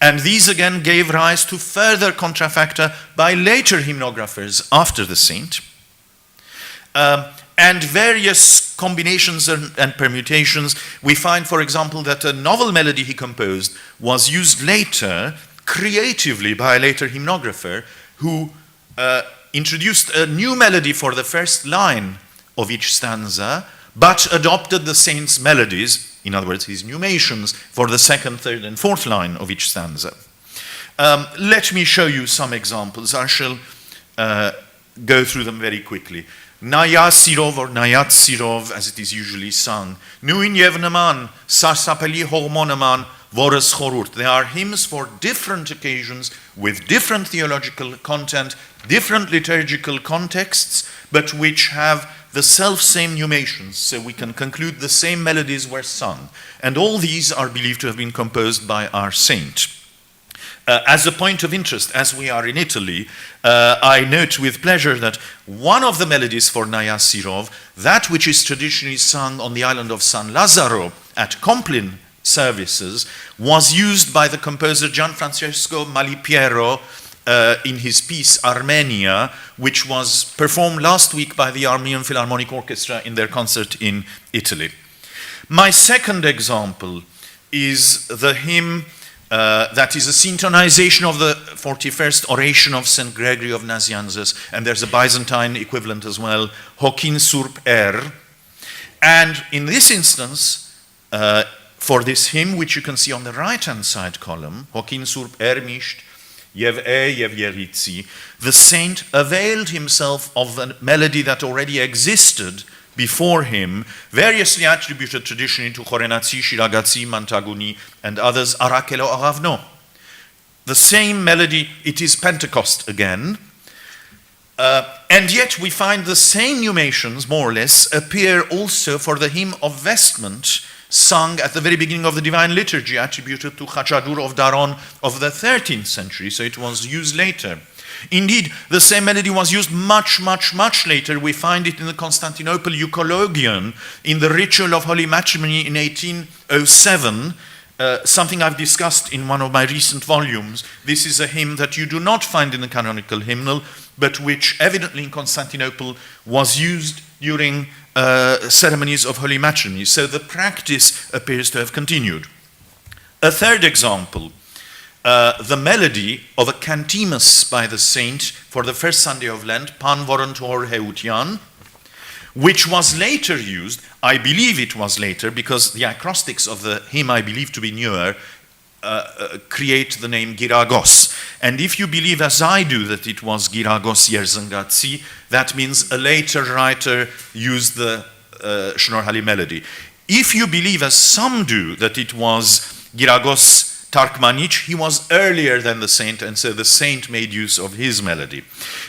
And these again gave rise to further contrafacta by later hymnographers after the saint. And various combinations and permutations. We find, for example, that a novel melody he composed was used later, creatively, by a later hymnographer who introduced a new melody for the first line of each stanza, but adopted the saint's melodies, in other words, his nummations, for the second, third, and fourth line of each stanza. Let me show you some examples. I shall go through them very quickly. Naya Sirov or Nayat Sirov, as it is usually sung. Nuin Yevnaman, Sarsapeli Hormonaman, Voras Chorurt. They are hymns for different occasions with different theological content, different liturgical contexts, but which have the self-same nummations, so we can conclude the same melodies were sung. And all these are believed to have been composed by our saint. As a point of interest, as we are in Italy, I note with pleasure that one of the melodies for Naya Sirov, that which is traditionally sung on the island of San Lazzaro at Complin services, was used by the composer Gianfrancesco Malipiero in his piece Armenia, which was performed last week by the Armenian Philharmonic Orchestra in their concert in Italy. My second example is the hymn that is a synchronization of the 41st oration of St. Gregory of Nazianzus, and there's a Byzantine equivalent as well, Hokin Surp Er. And in this instance, for this hymn, which you can see on the right-hand side column, Hokin Surp Er Misht, Yev E, Yev Yeritzi, the saint availed himself of a melody that already existed before him, variously attributed traditionally to Chorenatsi, Shiragatsi, Mantaguni, and others, Arakelo Aravno. The same melody, it is Pentecost again, and yet we find the same nummations, more or less, appear also for the hymn of vestment, sung at the very beginning of the Divine Liturgy, attributed to Khachadur of Daron of the 13th century, so it was used later. Indeed, the same melody was used much, much, much later. We find it in the Constantinople Euchologion, in the Ritual of Holy Matrimony in 1807, something I've discussed in one of my recent volumes. This is a hymn that you do not find in the canonical hymnal, but which evidently in Constantinople was used during ceremonies of Holy Matrimony. So the practice appears to have continued. A third example, the melody of a cantimus by the saint for the first Sunday of Lent, Pan Vorontor Heutian, which was later used, I believe it was later, because the acrostics of the hymn I believe to be newer, create the name Giragos. And if you believe, as I do, that it was Giragos Yerzangatsi, that means a later writer used the Shnorhali melody. If you believe, as some do, that it was Giragos Tarkmanich, he was earlier than the saint, and so the saint made use of his melody.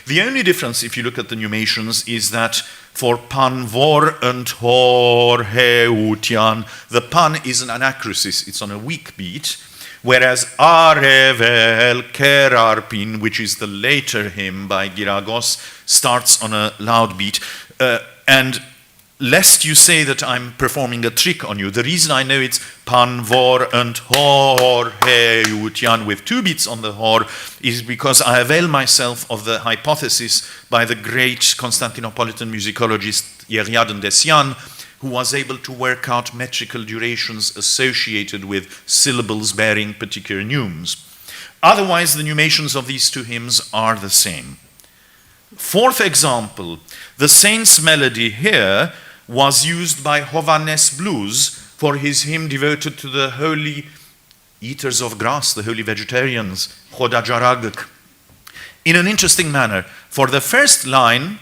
The only difference, if you look at the nummations, is that for pan vor and hor heutian, the pan is an anacrusis, it's on a weak beat, whereas arevel kerarpin, which is the later hymn by Giragos, starts on a loud beat. And lest you say that I'm performing a trick on you, the reason I know it's pan, vor, and hor, heutian with two beats on the hor is because I avail myself of the hypothesis by the great Constantinopolitan musicologist Yeriaden Desian, who was able to work out metrical durations associated with syllables bearing particular neumes. Otherwise, the nummations of these two hymns are the same. Fourth example, the saint's melody here was used by Hovhannes Blues for his hymn devoted to the holy eaters of grass, the holy vegetarians, Khoda Jaragk, in an interesting manner. For the first line,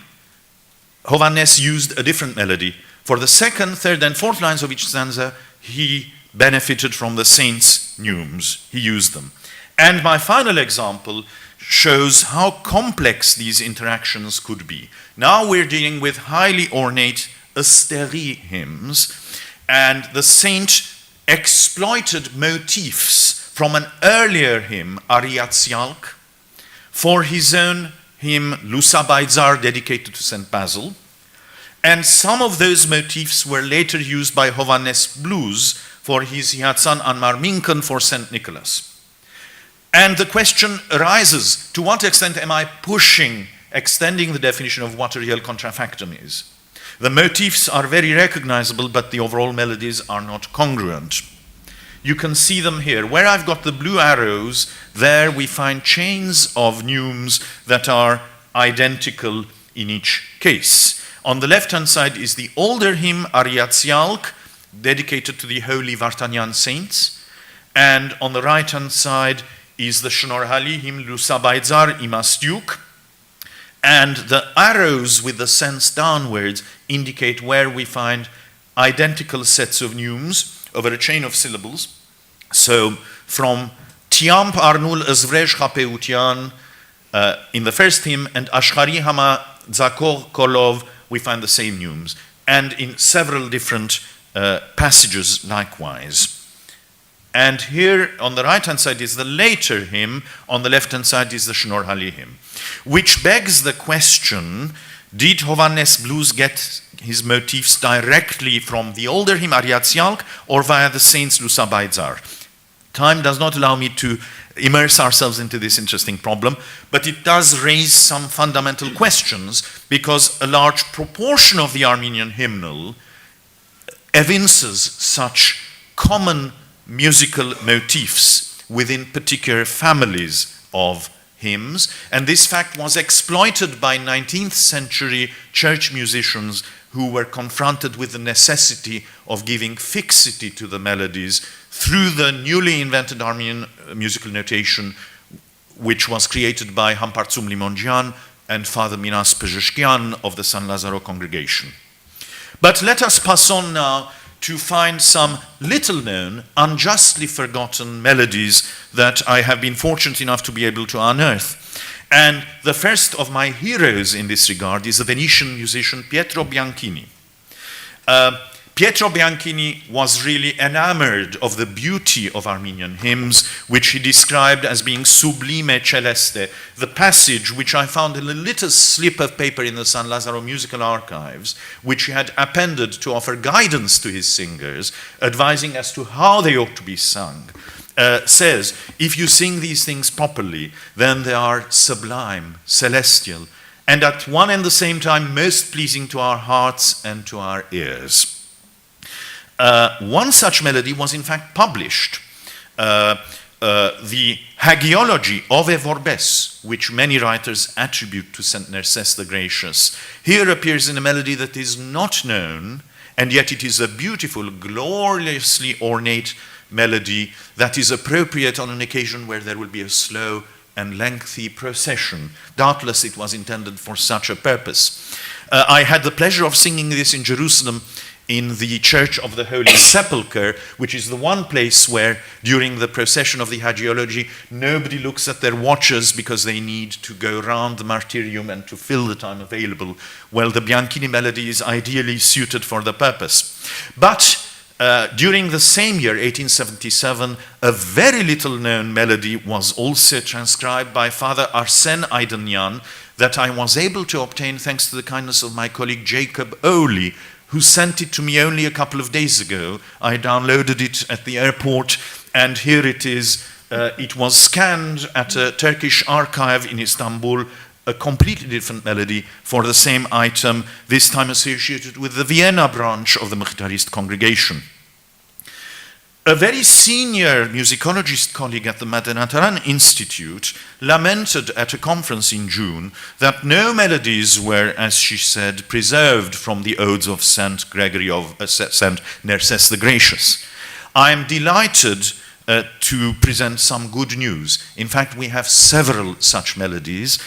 Hovhannes used a different melody. For the second, third, and fourth lines of each stanza, he benefited from the saints' neumes. He used them. And my final example shows how complex these interactions could be. Now we're dealing with highly ornate Asterie hymns, and the saint exploited motifs from an earlier hymn, Ariatsialk, for his own hymn, Lusa Baidzar, dedicated to St. Basil. And some of those motifs were later used by Hovhannes Blues for his Hiatsan an Marminken for St. Nicholas. And the question arises, to what extent am I extending the definition of what a real contrafactum is? The motifs are very recognizable, but the overall melodies are not congruent. You can see them here. Where I've got the blue arrows, there we find chains of neumes that are identical in each case. On the left-hand side is the older hymn, Ariatsialk, dedicated to the holy Vartanian saints. And on the right-hand side is the Shnorhali hymn, Lusa Baidzar Imastyuk. And the arrows with the sense downwards indicate where we find identical sets of neumes over a chain of syllables. So from Tiamp Arnul Zvrej Chapeutian in the first hymn and Ashkari Hama Zakor Kolov, we find the same neumes. And in several different passages likewise. And here on the right-hand side is the later hymn, on the left-hand side is the Shnorhali hymn, which begs the question, did Hovhannes Blues get his motifs directly from the older hymn, Ariatsialk, or via the saints Lusa Baidzar? Time does not allow me to immerse ourselves into this interesting problem, but it does raise some fundamental questions, because a large proportion of the Armenian hymnal evinces such common musical motifs within particular families of hymns, and this fact was exploited by 19th century church musicians who were confronted with the necessity of giving fixity to the melodies through the newly invented Armenian musical notation, which was created by Hampartsum Limonjian and Father Minas Pezhishkian of the San Lazaro congregation. But let us pass on now to find some little-known, unjustly forgotten melodies that I have been fortunate enough to be able to unearth. And the first of my heroes in this regard is the Venetian musician Pietro Bianchini. Pietro Bianchini was really enamored of the beauty of Armenian hymns, which he described as being sublime celeste, the passage which I found in a little slip of paper in the San Lazaro Musical Archives, which he had appended to offer guidance to his singers, advising as to how they ought to be sung, says, if you sing these things properly, then they are sublime, celestial, and at one and the same time most pleasing to our hearts and to our ears. One such melody was in fact published, the Hagiology of Evorbes, which many writers attribute to St.Nerses the Gracious. Here appears in a melody that is not known, and yet it is a beautiful, gloriously ornate melody that is appropriate on an occasion where there will be a slow and lengthy procession. Doubtless it was intended for such a purpose. I had the pleasure of singing this in Jerusalem in the Church of the Holy Sepulchre, which is the one place where, during the procession of the Hagiology, nobody looks at their watches because they need to go around the martyrium and to fill the time available. Well, the Bianchini melody is ideally suited for the purpose. But during the same year, 1877, a very little-known melody was also transcribed by Father Arsène Aidenyan that I was able to obtain thanks to the kindness of my colleague Jacob Oli, who sent it to me only a couple of days ago. I downloaded it at the airport, and here it is. It was scanned at a Turkish archive in Istanbul, a completely different melody for the same item, this time associated with the Vienna branch of the Mukhtarist congregation. A very senior musicologist colleague at the Madanataran Institute lamented at a conference in June that no melodies were, as she said, preserved from the odes of St. Gregory of St.Nerses the Gracious. I am delighted to present some good news. In fact, we have several such melodies,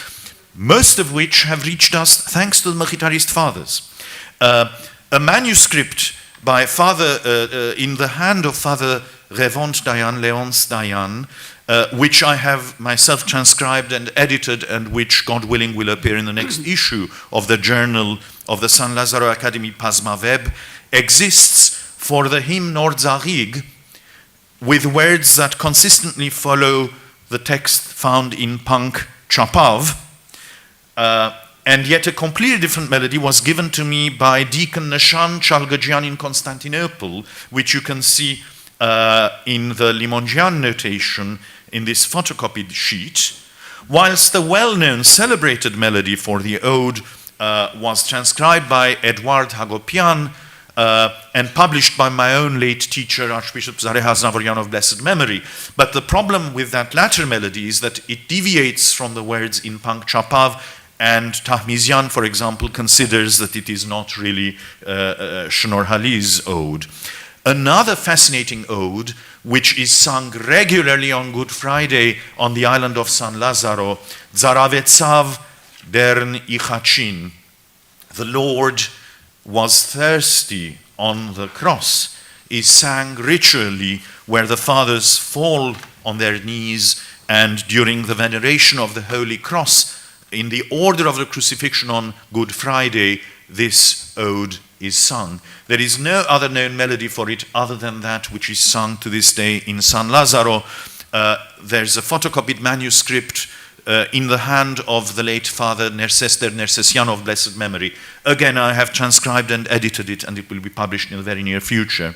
most of which have reached us thanks to the Mkhitarist fathers. A manuscript by in the hand of Father Revont Dayan, Leonce Dayan, which I have myself transcribed and edited, and which, God willing, will appear in the next issue of the Journal of the San Lazaro Academy Pasma Web, exists for the hymn Nordzarig, with words that consistently follow the text found in Pank Chapav, and yet a completely different melody was given to me by Deacon Neshan Chalgajian in Constantinople, which you can see in the Limongian notation in this photocopied sheet, whilst the well-known celebrated melody for the ode was transcribed by Edouard Hagopian and published by my own late teacher, Archbishop Zarehas Navorian of blessed memory. But the problem with that latter melody is that it deviates from the words in Pank Chapav, and Tahmizian, for example, considers that it is not really Shnorhali's ode. Another fascinating ode, which is sung regularly on Good Friday on the island of San Lazaro, Zaravetsav Dern Ichachin. The Lord was thirsty on the cross, is sang ritually where the fathers fall on their knees, and during the veneration of the Holy Cross, in the order of the crucifixion on Good Friday, this ode is sung. There is no other known melody for it other than that which is sung to this day in San Lazaro. There's a photocopied manuscript in the hand of the late Father Nerses der Nersesian of blessed memory. Again, I have transcribed and edited it, and it will be published in the very near future.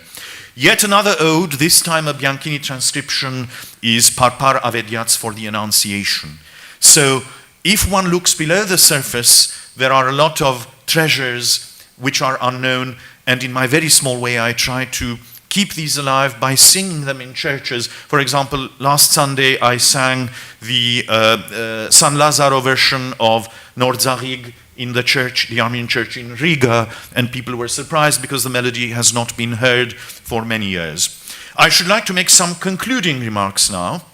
Yet another ode, this time a Bianchini transcription, is Parpar Avediats for the Annunciation. So, if one looks below the surface, there are a lot of treasures which are unknown, and in my very small way I try to keep these alive by singing them in churches. For example, last Sunday I sang the San Lazaro version of Nordzarig in the church, the Armenian church in Riga, and people were surprised because the melody has not been heard for many years. I should like to make some concluding remarks now.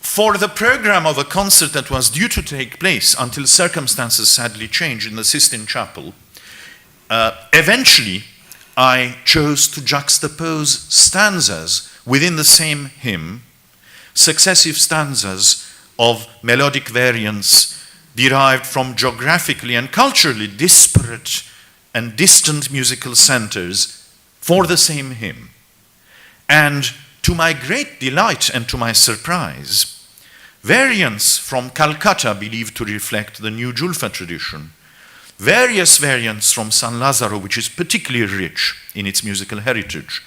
For the program of a concert that was due to take place until circumstances sadly changed in the Sistine Chapel, eventually I chose to juxtapose stanzas within the same hymn, successive stanzas of melodic variants derived from geographically and culturally disparate and distant musical centers for the same hymn. And to my great delight and to my surprise, variants from Calcutta believed to reflect the New Julfa tradition, various variants from San Lazaro, which is particularly rich in its musical heritage,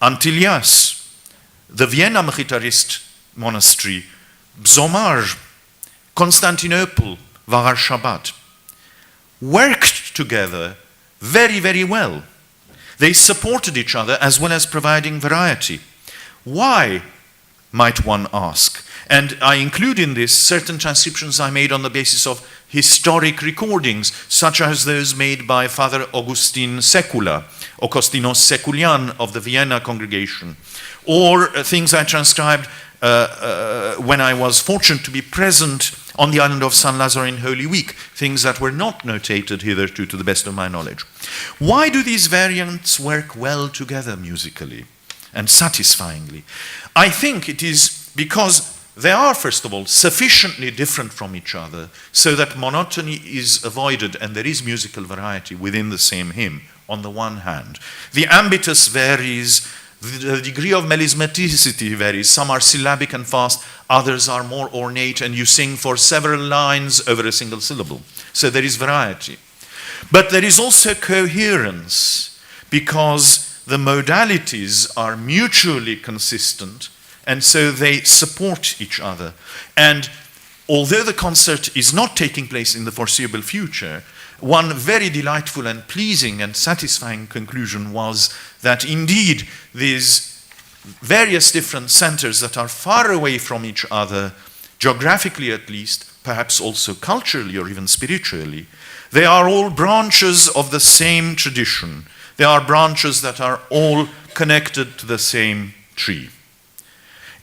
Antilias, the Vienna Mkhitarist monastery, Bzomar, Constantinople, Varar Shabbat, worked together very, very well. They supported each other as well as providing variety. Why, might one ask? And I include in this certain transcriptions I made on the basis of historic recordings, such as those made by Father Augustin Secula, Augustinos Seculian of the Vienna congregation, or things I transcribed when I was fortunate to be present on the island of San Lazaro in Holy Week, things that were not notated hitherto to the best of my knowledge. Why do these variants work well together musically and satisfyingly? I think it is because they are, first of all, sufficiently different from each other so that monotony is avoided and there is musical variety within the same hymn, on the one hand. The ambitus varies, the degree of melismaticity varies. Some are syllabic and fast, others are more ornate, and you sing for several lines over a single syllable. So there is variety. But there is also coherence, because the modalities are mutually consistent, and so they support each other. And although the concert is not taking place in the foreseeable future, one very delightful and pleasing and satisfying conclusion was that indeed these various different centers that are far away from each other, geographically at least, perhaps also culturally or even spiritually, they are all branches of the same tradition. They are branches that are all connected to the same tree.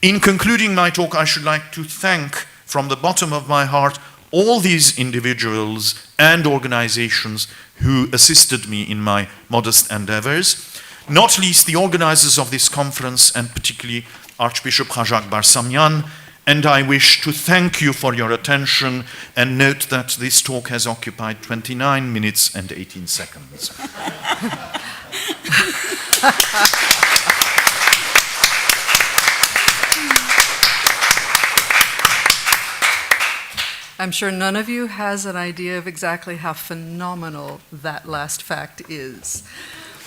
In concluding my talk, I should like to thank from the bottom of my heart all these individuals and organizations who assisted me in my modest endeavors, not least the organizers of this conference and particularly Archbishop Rajak Barsamyan. And I wish to thank you for your attention and note that this talk has occupied 29 minutes and 18 seconds.
I'm sure none of you has an idea of exactly how phenomenal that last fact is.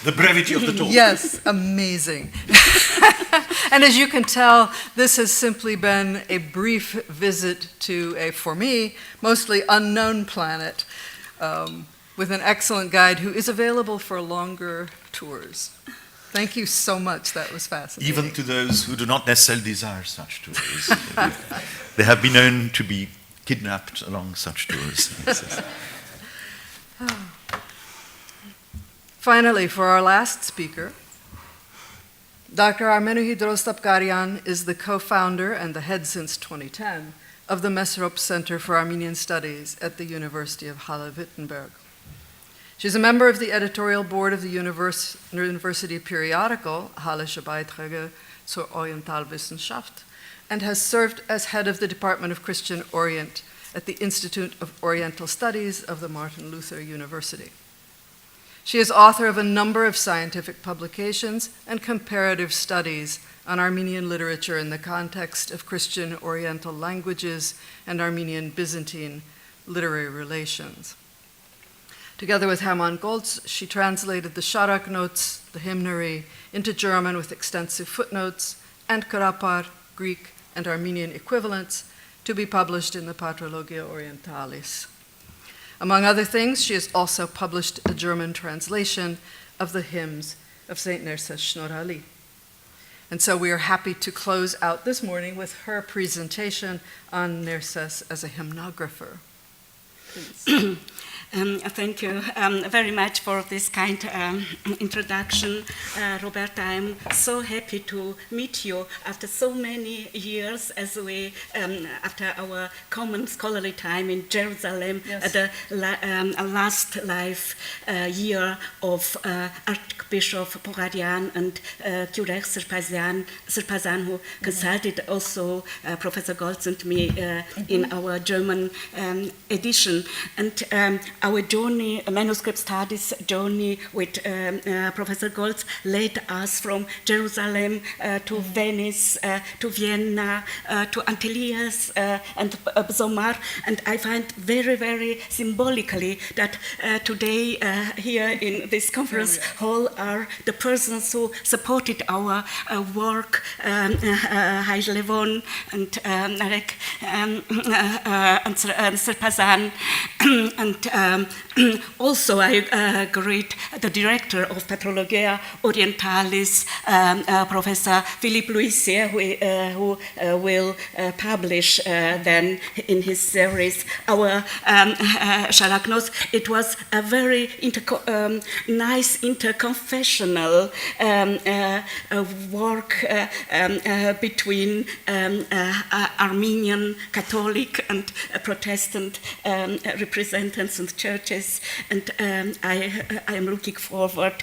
The brevity of the talk.
Yes, amazing. And as you can tell, this has simply been a brief visit to a, for me, mostly unknown planet with an excellent guide who is available for longer tours. Thank you so much. That was fascinating.
Even to those who do not necessarily desire such tours. They have been known to be kidnapped along such tours.
Finally, for our last speaker, Dr. Armenu Hidrostapkaryan is the co-founder and the head since 2010 of the Mesrop Center for Armenian Studies at the University of Halle-Wittenberg. She's a member of the editorial board of the university periodical Hallische Beiträge zur Orientalwissenschaft and has served as head of the Department of Christian Orient at the Institute of Oriental Studies of the Martin Luther University. She is author of a number of scientific publications and comparative studies on Armenian literature in the context of Christian Oriental languages and Armenian Byzantine literary relations. Together with Hermann Goltz, she translated the Sharak notes, the hymnary, into German with extensive footnotes, and Karapar, Greek, and Armenian equivalents to be published in the Patrologia Orientalis. Among other things, she has also published a German translation of the hymns of St.Nerses Shnorhali. And so we are happy to close out this morning with her presentation on Nerses as a hymnographer. Please.
Thank you very much for this kind introduction. Roberta, I'm so happy to meet you after so many years as we, after our common scholarly time in Jerusalem,
Yes.
the last life year of Archbishop Poradian and Curé Serpazan, who consulted also Professor Goltz and me in our German edition. And our journey, manuscript studies journey with Professor Goltz led us from Jerusalem to Venice, to Vienna, to Antilles and Zomar. And I find very, very symbolically that today here in this conference hall are the persons who supported our work, Haj Levon and Narek and Serpazan. And also I greet the director of Patrologia Orientalis, Professor Philippe Louisier, who will publish then in his series our Shalaknos. It was a very nice interconfessional work between Armenian Catholic and Protestant representatives and churches, and I am looking forward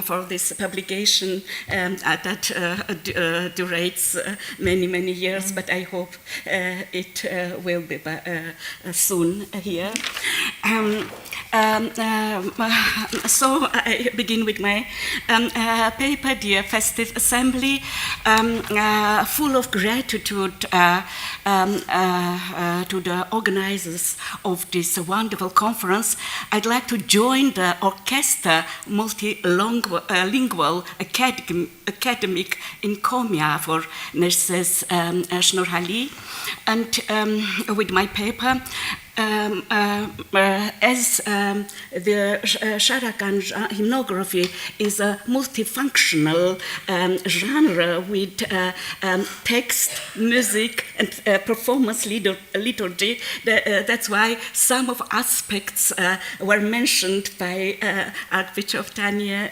for this publication that durates many years, but I hope it will be soon here. So I begin with my paper, Dear Festive Assembly, full of gratitude to the organizers of this wonderful conference. I'd like to join the orchestra multilingual academic encomium for St.Nerses Shnorhali, and with my paper, as the Sharakan hymnography is a multifunctional genre with text, music, and performance liturgy. That's why some of aspects were mentioned by Archbishop Tanya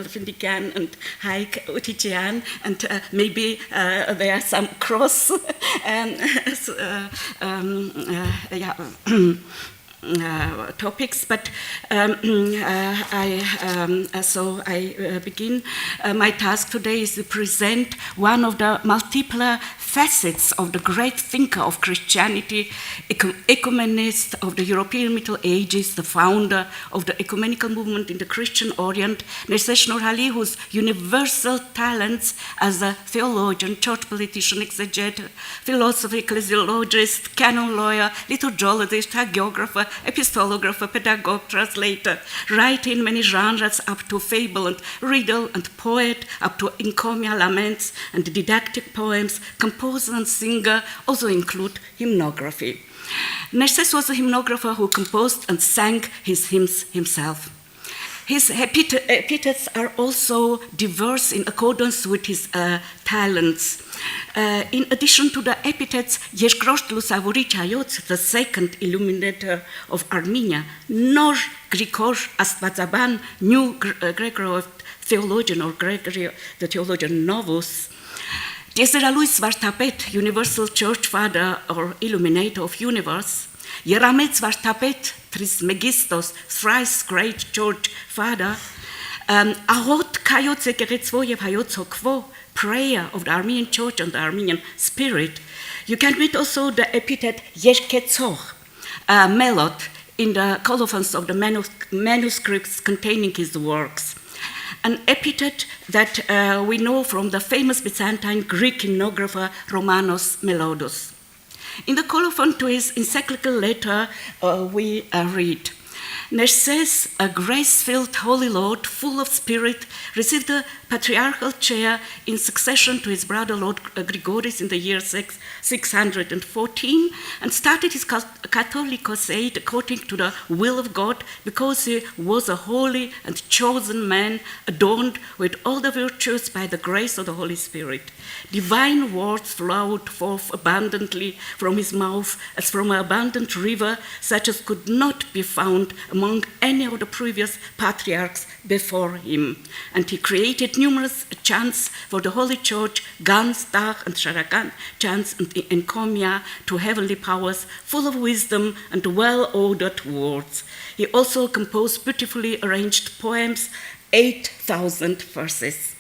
Findikan and Haik Utitian, and maybe there are some cross topics, but I begin. My task today is to present one of the multiple facets of the great thinker of Christianity, ecumenist of the European Middle Ages, the founder of the ecumenical movement in the Christian Orient, St.Nerses Shnorhali, whose universal talents as a theologian, church politician, exegete, philosopher, ecclesiologist, canon lawyer, liturgologist, hagiographer, epistolographer, pedagogue, translator, writing many genres up to fable and riddle and poet, up to encomium, laments, and didactic poems, composer and singer, also include hymnography. Nerses was a hymnographer who composed and sang his hymns himself. His epithets are also diverse in accordance with his talents. In addition to the epithets, Yeshgrostlu Savorichayot, the second illuminator of Armenia, nor Grigor Astvatzaban, new Gregor theologian, or Gregory the theologian Novus, Tieseraluis Vartapet, universal church father or illuminator of universe, Yeramets Vartapet, Trismegistos, thrice great church father, Ahot Kayotze Geretzvoyev Hayotzokvo, prayer of the Armenian church and the Armenian spirit. You can read also the epithet Yeshketzor, melod, in the colophons of the manuscripts containing his works. An epithet that we know from the famous Byzantine Greek hymnographer Romanos Melodus. In the colophon to his encyclical letter, we read, Nerses, a grace-filled holy lord, full of spirit, received the patriarchal chair in succession to his brother Lord Grigoris in the year 614, and started his Catholicosate according to the will of God, because he was a holy and chosen man, adorned with all the virtues by the grace of the Holy Spirit. Divine words flowed forth abundantly from his mouth as from an abundant river, such as could not be found among any of the previous patriarchs before him. And he created numerous chants for the Holy Church, Gans, Tach, and Sharakan, chants and encomia to heavenly powers, full of wisdom and well-ordered words. He also composed beautifully arranged poems, 8,000 verses.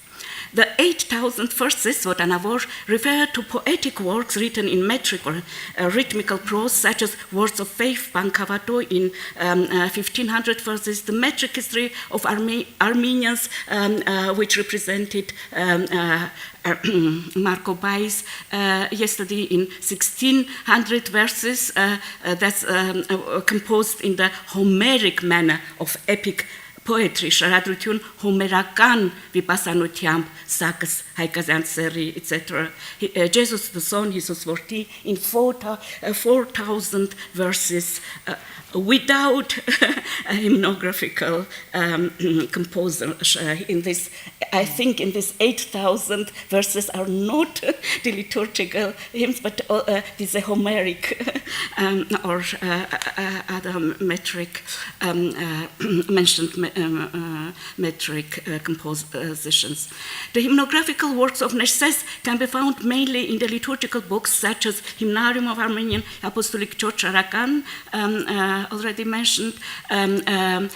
The 8,000 verses, what Anavor, refer to poetic works written in metric or rhythmical prose, such as Words of Faith, Pankavato, in 1,500 verses, the metric history of Armenians, which represented Marco Bais yesterday in 1,600 verses, that's composed in the Homeric manner of epic poetry, Sharadrutun, Homerakan, Vipassanutiam, Sakas, Haikazan Seri, etc. Jesus the Son, Jesus Vorti, in 4,000 verses, without a hymnographical composer. In this, I think in these 8,000 verses are not the liturgical hymns, but these Homeric or other metric mentioned metric compositions. The hymnographical works of Nerses can be found mainly in the liturgical books such as Hymnarium of Armenian Apostolic Church Arakan, already mentioned. By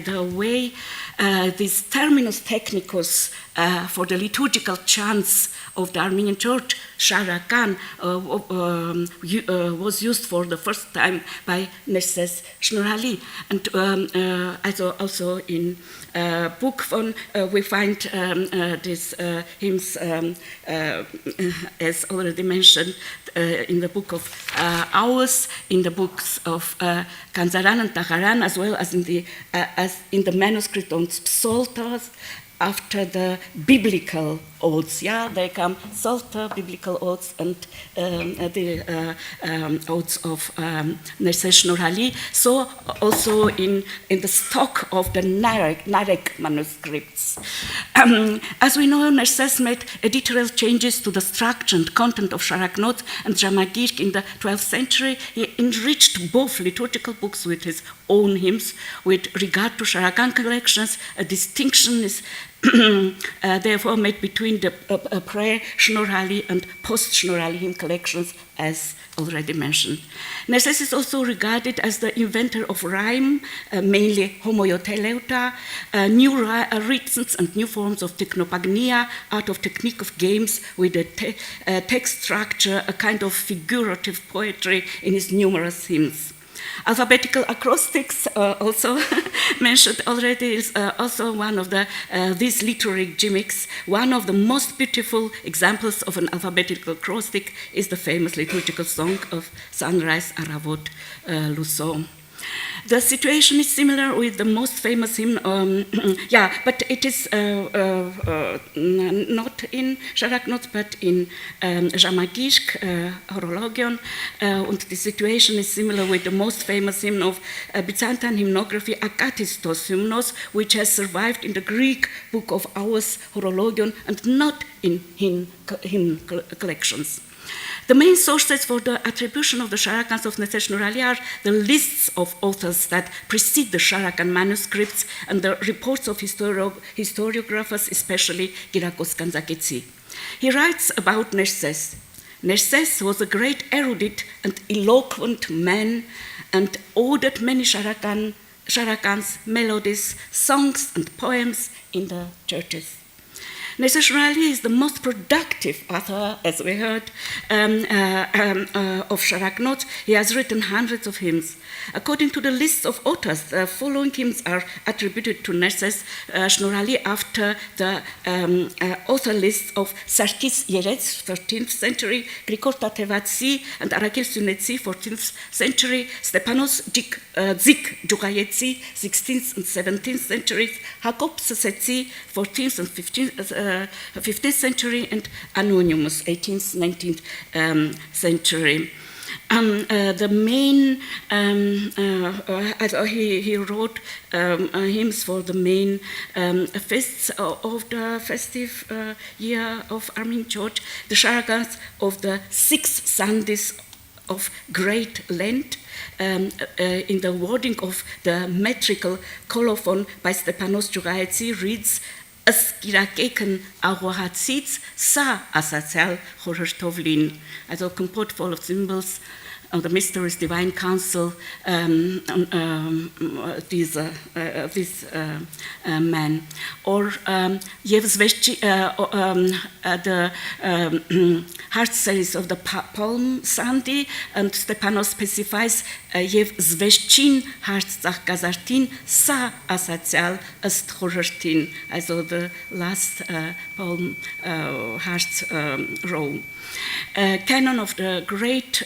the way, this terminus technicus for the liturgical chants of the Armenian Church, Sharakan, was used for the first time by St.Nerses Shnorhali. And also in book one, we find these hymns, as already mentioned, in the book of Hours, in the books of Kanzaran and Taharan, as well as in the manuscript on Psalters, after the biblical odes. Yeah, they come Psalter, biblical odes, and the odes of St.Nerses Shnorhali. So also in the stock of the Narek manuscripts. As we know, St.Nerses made editorial changes to the structure and content of Sharaknot and Jamagirk in the 12th century. He enriched both liturgical books with his own hymns. With regard to Sharakan collections, a distinction is therefore made between the pre-Shnorhali and post-Shnorhali hymn collections, as already mentioned. St.Nerses is also regarded as the inventor of rhyme, mainly homoioteleuta, new rhythms and new forms of technopagnia, art of technique of games with a text structure, a kind of figurative poetry in his numerous hymns. Alphabetical acrostics, also mentioned already, is also one of these literary gimmicks. One of the most beautiful examples of an alphabetical acrostic is the famous liturgical song of Sunrise, Aravot, Lusso. The situation is similar with the most famous hymn, but it is not in Sharaknot, but in Jamagirk, Horologion, and the situation is similar with the most famous hymn of Byzantine hymnography, Akatistos Hymnos, which has survived in the Greek book of Hours, Horologion, and not in hymn collections. The main sources for the attribution of the Sharakans of St.Nerses Shnorhali are the lists of authors that precede the Sharakan manuscripts and the reports of historiographers, especially Kyriakos Kanzaketsi. He writes about St.Nerses. St.Nerses was a great erudite and eloquent man and ordered many Sharakans, melodies, songs, and poems in the churches. St.Nerses Shnorhali is the most productive author, as we heard, of Sharaknot. He has written hundreds of hymns. According to the list of authors, the following hymns are attributed to St.Nerses Shnorhali after the author list of Sarkis Yerets, 13th century, Grigor Tatevatsi and Arakil Sunetsi, 14th century, Stepanos Zik Djugayetsi, 16th and 17th centuries, Jacob Sasetsi, 14th and 15th century, and Anonymous, 18th, 19th century. The main, he wrote hymns for the main feasts of the festive year of Armenian Church, the Sharakans of the 6 Sundays of Great Lent, in the wording of the metrical colophon by Stepanos Djugayetsi reads, Skirакեքն աղոհացից սա ասացյալ խորհրդովլին. Also composed full of symbols of the mysterious divine counsel, this man. Or the heart series of the Palm Sunday, and Stepanos specifies Եվ զվեշչին հարց ծաղկազարդին սա ասացյալ ըստ խորհրդին. Also the last Palm heart row. Canon of the Great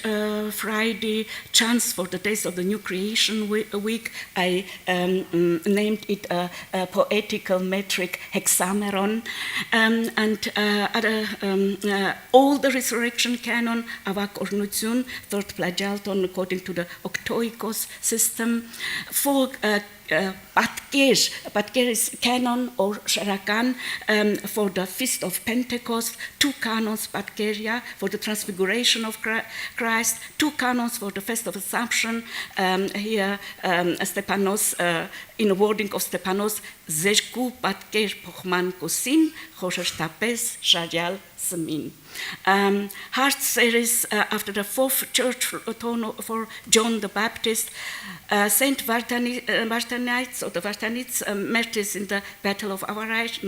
Friday, chants for the days of the New Creation Week. I named it a poetical metric hexameron, and all the resurrection canon, Avak Ornutsun, third Plagialton, according to the Octoikos system. For Patker is canon or Sharakan for the Feast of Pentecost, 2 canons Patkeria for the Transfiguration of Christ, 2 canons for the Feast of Assumption. Here Stepanos, in a wording of Stepanos, Zeshku Patker Pochman Kosin, Chosher Tapes, Shadial Semin. Hart series after the fourth church tone for John the Baptist, Saint Vartanits or the Vartanits martyrs in the Battle of Avarash,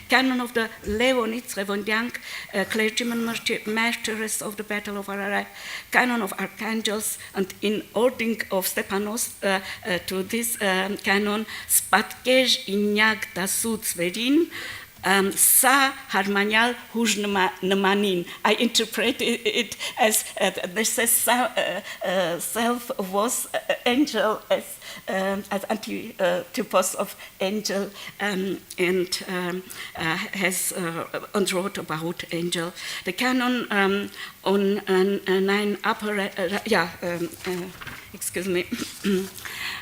canon of the Leonits, Revondiang, clergymen martyrs of the Battle of Avarash, canon of archangels, and in ordering of Stepanos to this canon, Spatkej Inyag da Sudsverin, Sa Harmanial Hujnemanin. I interpret it as Nerses self was angel as antitypos of angel and has wrote about angel. The canon on 9 upper excuse me.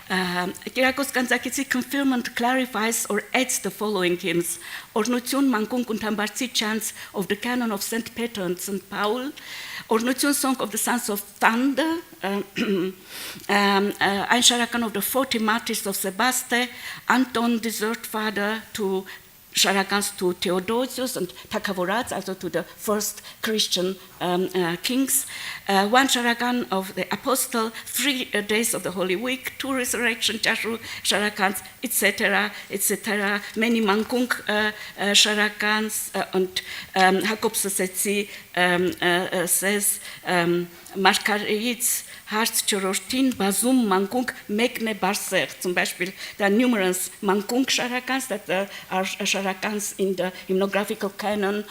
Kyriakos Kantzakidis confirms and clarifies or adds the following hymns. Ornutzion Mankung und Hambarzi chants of the canon of St. Peter and St. Paul. Ornutzion song of the Sons of Thunder. Ein Sharakan of the 40 martyrs of Sebaste. Anton, desert father, to Sharakans to Theodosius and Takavoraz, also to the first Christian kings. One Sharakan of the Apostle, 3 days of the Holy Week, 2 resurrection, Jashu Sharakans, etc., etc. Many Mankung Sharakans, and Jakob Sosetsi says, Markaritz, Harz, Chorostin, Basum, Mankung, Megne, Barser. Zum Beispiel, there are numerous Mankung Sharakans that are Sharakans in the hymnographical canon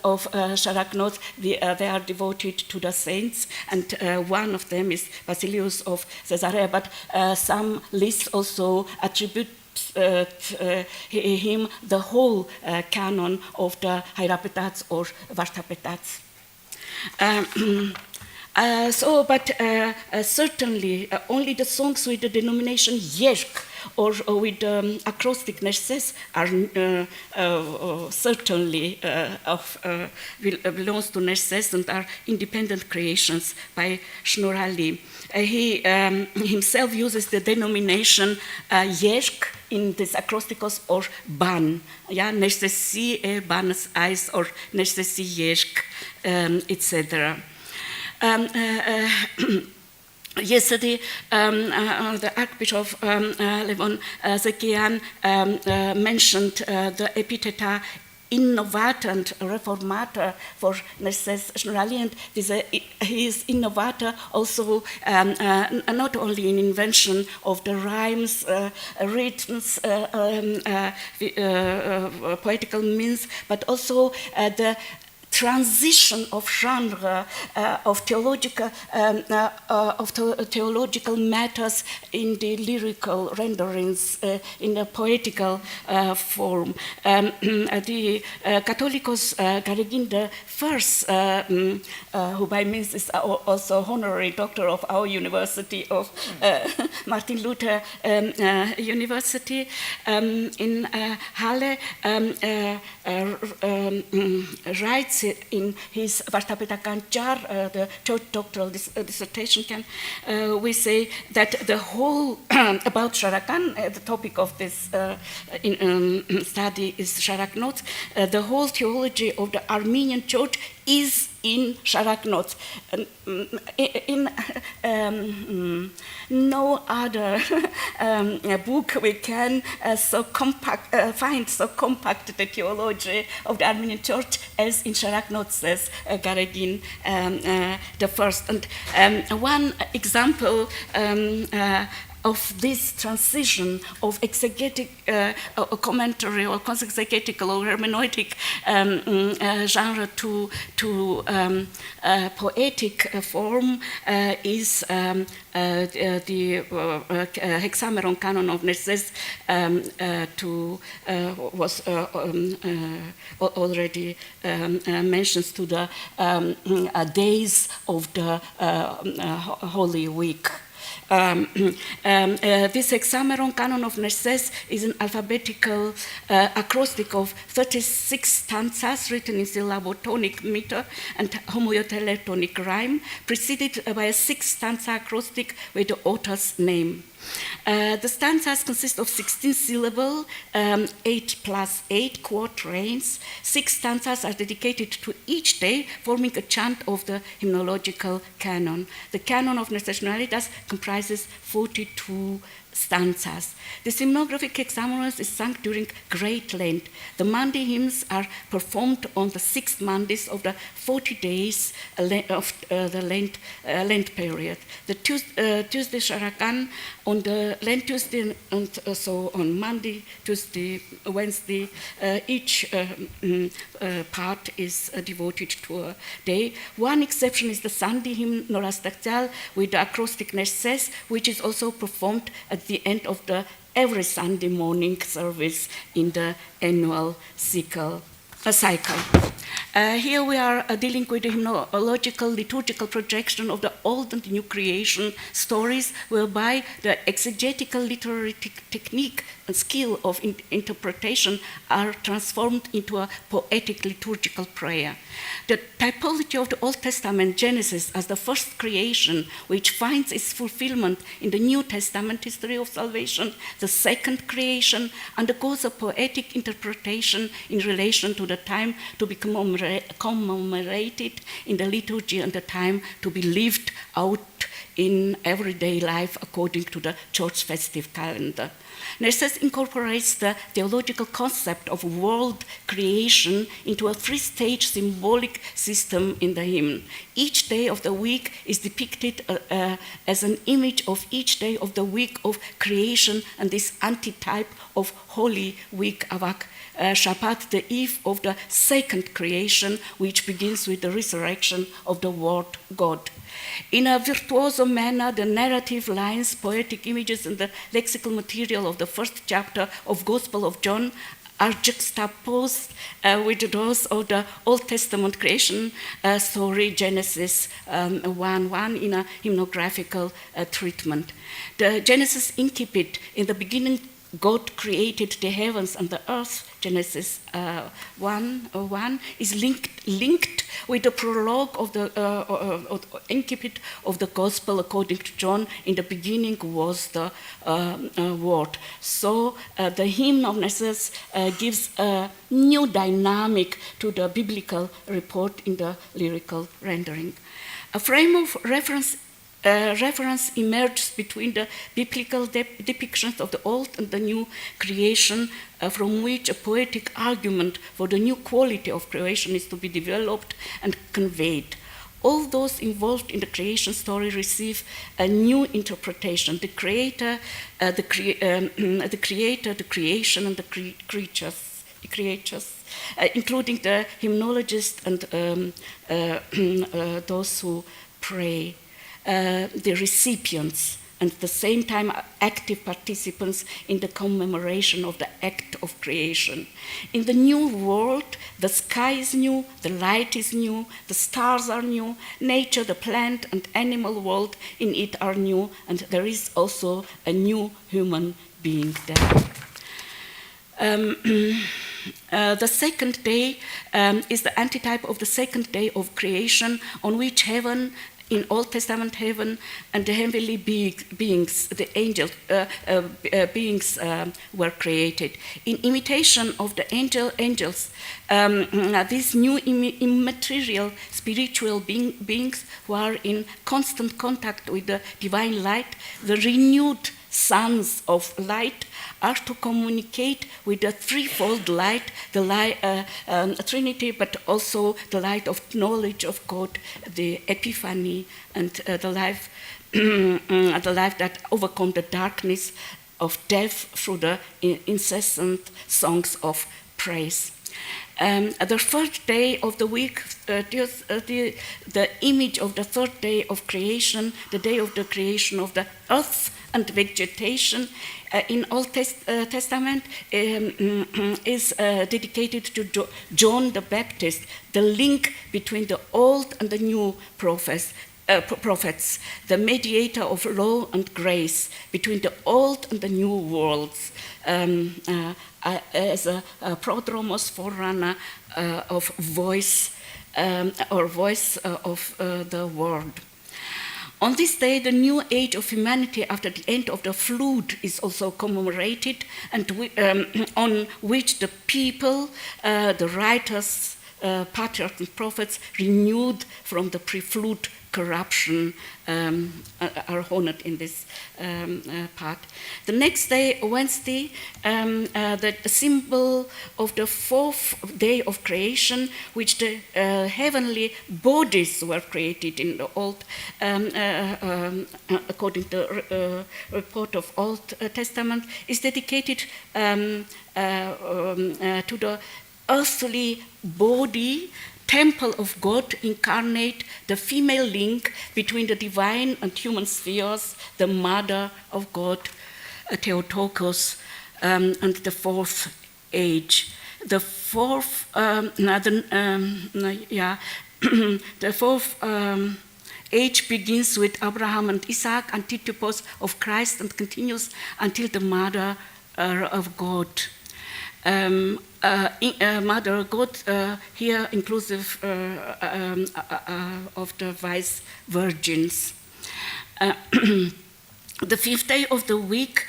of Sharaknot. They are devoted to the saints, and one of them is Basilius of Caesarea, but some lists also attribute him the whole canon of the Hierapetats or Vartapetats. Certainly only the songs with the denomination Yerk or with acrostic Nerses are certainly belongs to Nerses and are independent creations by Shnorhali. He himself uses the denomination Yerk in this acrosticos or ban, Nersesi Banas Eis or Nersesi Yerk, etc. Yesterday, the Archbishop Levon Zekian mentioned the epitheta innovator and reformator for Nerses Shnorhali, and he is innovator also not only in invention of the rhymes, rhythms, poetical means, but also the transition of genre of theological matters in the lyrical renderings in a poetical form. The Catholicos Garegin, the first, who by means is also honorary doctor of our university of Martin Luther University in Halle, writes in his Vartapetakanchar, the church doctoral dissertation, we say that the whole, about Sharakan, the topic of this study is Sharaknot, the whole theology of the Armenian church is in Sharaknot. In no other book we can find so compact the theology of the Armenian church as in Sharaknot, says Garegin the first. And one example of this transition of exegetic commentary or consexegetical or hermeneutic genre to poetic form is the Hexameron canon of Nerses, was already mentioned to the days of the Holy Week. This Hexameron canon of Nerses is an alphabetical acrostic of 36 stanzas written in syllabotonic meter and homoiotelic tonic rhyme, preceded by a 6 stanza acrostic with the author's name. The stanzas consist of 16 syllable, 8 plus 8 quatrains. 6 stanzas are dedicated to each day, forming a chant of the hymnological canon. The canon of Nerses Shnorhali thus comprises 42 stanzas. The hymnographic hexameron is sung during Great Lent. The Monday hymns are performed on the 6th Mondays of the 40 days of the Lent period. The Tuesday Sharakan on the Lent Tuesday, and so on Monday, Tuesday, Wednesday, each part is devoted to a day. One exception is the Sunday hymn Noras Dactyal with the acrostic Nerses, which is also performed at the end of the every Sunday morning service in the annual cycle. Here we are dealing with the hymnological, liturgical projection of the old and new creation stories, whereby the exegetical literary technique and skill of interpretation are transformed into a poetic liturgical prayer. The typology of the Old Testament Genesis as the first creation, which finds its fulfillment in the New Testament history of salvation, the second creation, undergoes a poetic interpretation in relation to the time to be commemorated in the liturgy and the time to be lived out in everyday life according to the church festive calendar. Nerses incorporates the theological concept of world creation into a three-stage symbolic system in the hymn. Each day of the week is depicted as an image of each day of the week of creation, and this antitype of Holy Week, Avak Shabbat, the eve of the second creation, which begins with the resurrection of the Word God. In a virtuoso manner, the narrative lines, poetic images, and the lexical material of the first chapter of Gospel of John are juxtaposed with those of the Old Testament creation story, Genesis 1:1, in a hymnographical treatment. The Genesis incipit, in the beginning God created the heavens and the earth, Genesis 1:1, is linked with the prologue of the incipit of the Gospel according to John. In the beginning was the Word. So the hymn of Nerses gives a new dynamic to the biblical report in the lyrical rendering. A frame of reference emerges between the biblical depictions of the old and the new creation, from which a poetic argument for the new quality of creation is to be developed and conveyed. All those involved in the creation story receive a new interpretation: the creator, the creation, and the creatures, including the hymnologists and those who pray. The recipients, and at the same time active participants in the commemoration of the act of creation. In the new world, the sky is new, the light is new, the stars are new, nature, the plant and animal world in it are new, and there is also a new human being there. The second day is the antitype of the second day of creation, on which heaven, in Old Testament heaven, and the heavenly beings, the angels, beings were created. In imitation of the angels, these new immaterial spiritual beings who are in constant contact with the divine light, the renewed sons of light, are to communicate with the threefold light, the Trinity, but also the light of knowledge of God, the Epiphany, and the life that overcomes the darkness of death through the incessant songs of praise. The third day of the week, the image of the third day of creation, the day of the creation of the earth and vegetation, in Old Testament is dedicated to John the Baptist, the link between the old and the new prophets, the mediator of law and grace between the old and the new worlds, as a prodromos, forerunner of voice, or voice of the word. On this day, the new age of humanity after the end of the flood is also commemorated, and on which the people, the writers, patriarchs and prophets renewed from the pre-flood corruption are honored in this part. The next day, Wednesday, the symbol of the fourth day of creation, which the heavenly bodies were created in the Old, according to the report of Old Testament, is dedicated to the earthly body, temple of God incarnate, the female link between the divine and human spheres, the mother of God, Theotokos, and the fourth age. The fourth, the fourth age begins with Abraham and Isaac, antitypos of Christ, and continues until the mother of God. Mother God, here inclusive of the wise virgins. The fifth day of the week,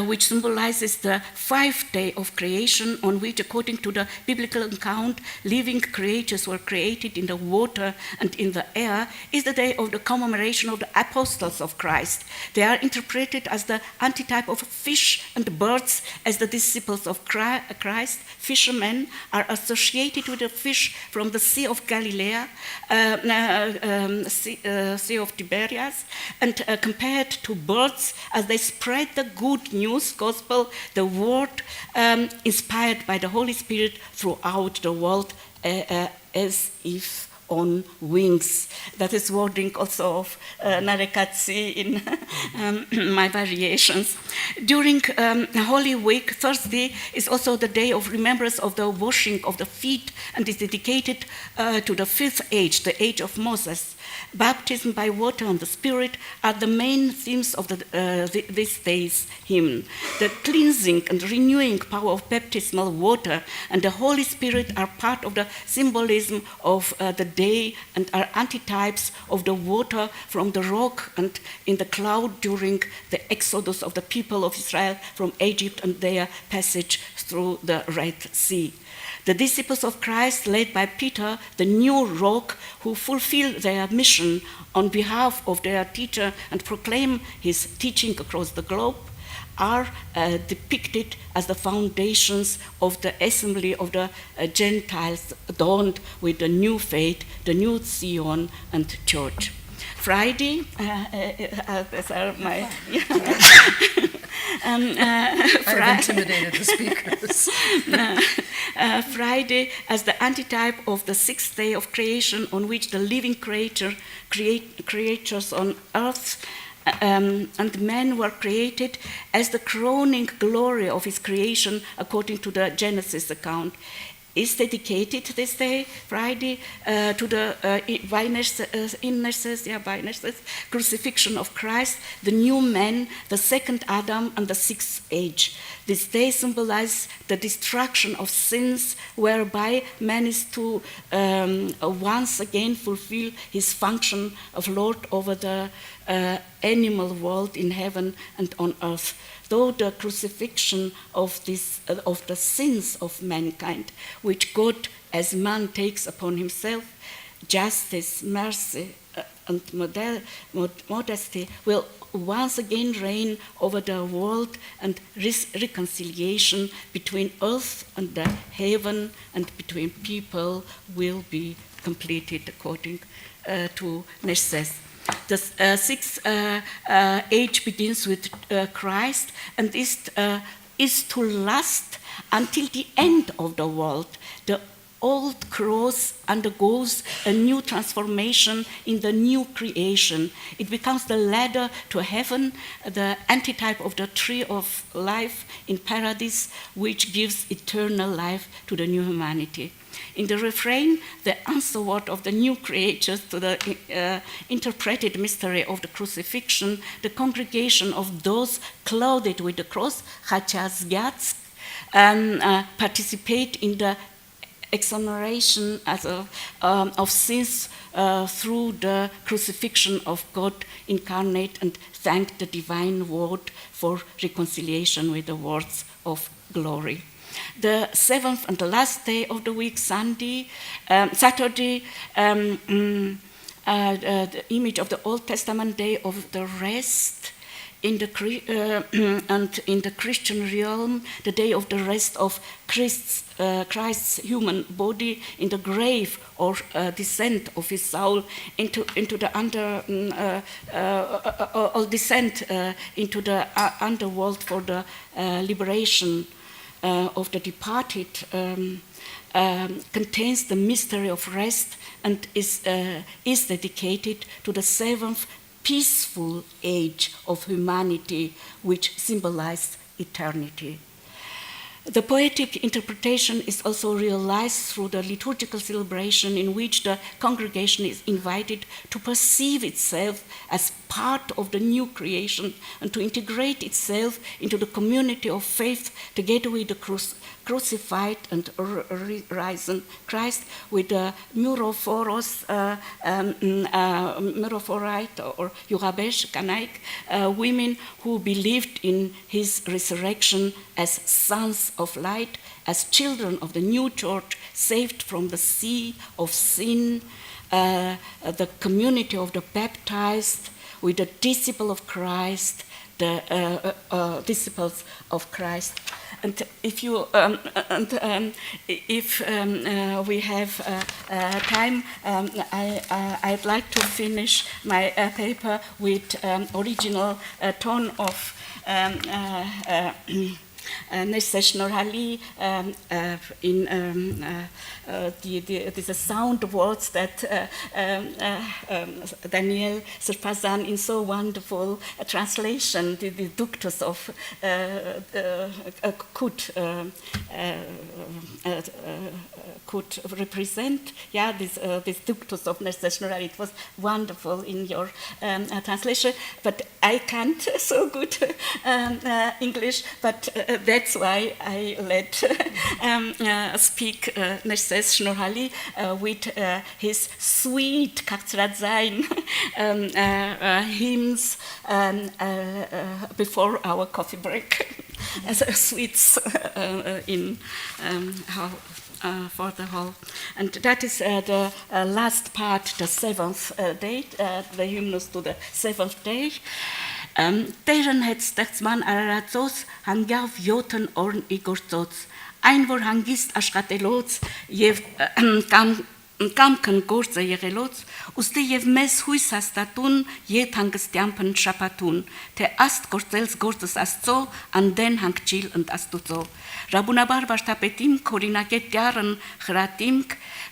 which symbolizes the fifth day of creation, on which, according to the biblical account, living creatures were created in the water and in the air, is the day of the commemoration of the apostles of Christ. They are interpreted as the antitype of fish and birds, as the disciples of Christ. Fishermen are associated with the fish from the Sea of Galilee, Sea of Tiberias, and compared to birds as they spread the good news, gospel, the word inspired by the Holy Spirit throughout the world as if on wings. That is wording also of Narekatsi in my variations. During Holy Week, Thursday is also the day of remembrance of the washing of the feet, and is dedicated to the fifth age, the age of Moses. Baptism by water and the Spirit are the main themes of this day's hymn. The cleansing and renewing power of baptismal water and the Holy Spirit are part of the symbolism of the day, and are antitypes of the water from the rock and in the cloud during the exodus of the people of Israel from Egypt and their passage through the Red Sea. The disciples of Christ, led by Peter, the new rock, who fulfill their mission on behalf of their teacher and proclaim his teaching across the globe, are depicted as the foundations of the assembly of the Gentiles, adorned with the new faith, the new Zion and church. Friday, these are my...
I've intimidated the speakers.
Friday as the antitype of the sixth day of creation, on which the living creatures on earth and men were created as the crowning glory of his creation, according to the Genesis account. Is dedicated this day, Friday, to the St.Nerses crucifixion of Christ, the new man, the second Adam, and the sixth age. This day symbolizes the destruction of sins, whereby man is to once again fulfill his function of Lord over the animal world in heaven and on earth. Though the crucifixion of the sins of mankind, which God as man takes upon himself, justice, mercy, and modesty will once again reign over the world, and reconciliation between earth and the heaven and between people will be completed according to Nerses. The sixth age begins with Christ, and is to last until the end of the world. The old cross undergoes a new transformation in the new creation. It becomes the ladder to heaven, the antitype of the tree of life in paradise, which gives eternal life to the new humanity. In the refrain, the answer word of the new creatures to the interpreted mystery of the crucifixion, the congregation of those clothed with the cross, Chachazgyatsk, participate in the exoneration of sins through the crucifixion of God incarnate and thank the divine word for reconciliation with the words of glory. The seventh and the last day of the week, Saturday, the image of the Old Testament day of the rest, and in the Christian realm, the day of the rest of Christ's human body in the grave, or descent of his soul into the or descent into the underworld for the liberation of the departed, contains the mystery of rest and is dedicated to the seventh peaceful age of humanity, which symbolized eternity. The poetic interpretation is also realized through the liturgical celebration, in which the congregation is invited to perceive itself as part of the new creation and to integrate itself into the community of faith together with the crucified and risen Christ, with the Murophorite or Yurabesh Kanaik women who believed in his resurrection as sons of light, as children of the new church saved from the sea of sin, the community of the baptized with the disciples of Christ, disciples of Christ. And if you if we have time, I'd like to finish my paper with original tone of St.Nerses Shnorhali in the sound words that Daniel Serpazan, in so wonderful translation, the ductus of could represent, this ductus of Nerses Shnorhali. It was wonderful in your translation, but I can't so good English, but that's why I let speak Nerses Shnorhali with his sweet Kartzratzain hymns before our coffee break. As sweets in for the whole. And that is the last part, the seventh day, the hymnus to the seventh day. Տերն հետ ստեղծման արարածոց հանգավ 7 օրն իգործոց, այն որ հանգիստ աշխատելոց եւ կամքն գործը եղելոց, ուստի եւ մեզ հույս հաստատուն ետ հանգստյամփն շապատուն, թե աստ գործելս գործս Աստծո, անդեն հանգչիլ ընդ Աստուծո։ Ռաբունաբար վարդապետիմ քորինակետ դյարն խրատիմք,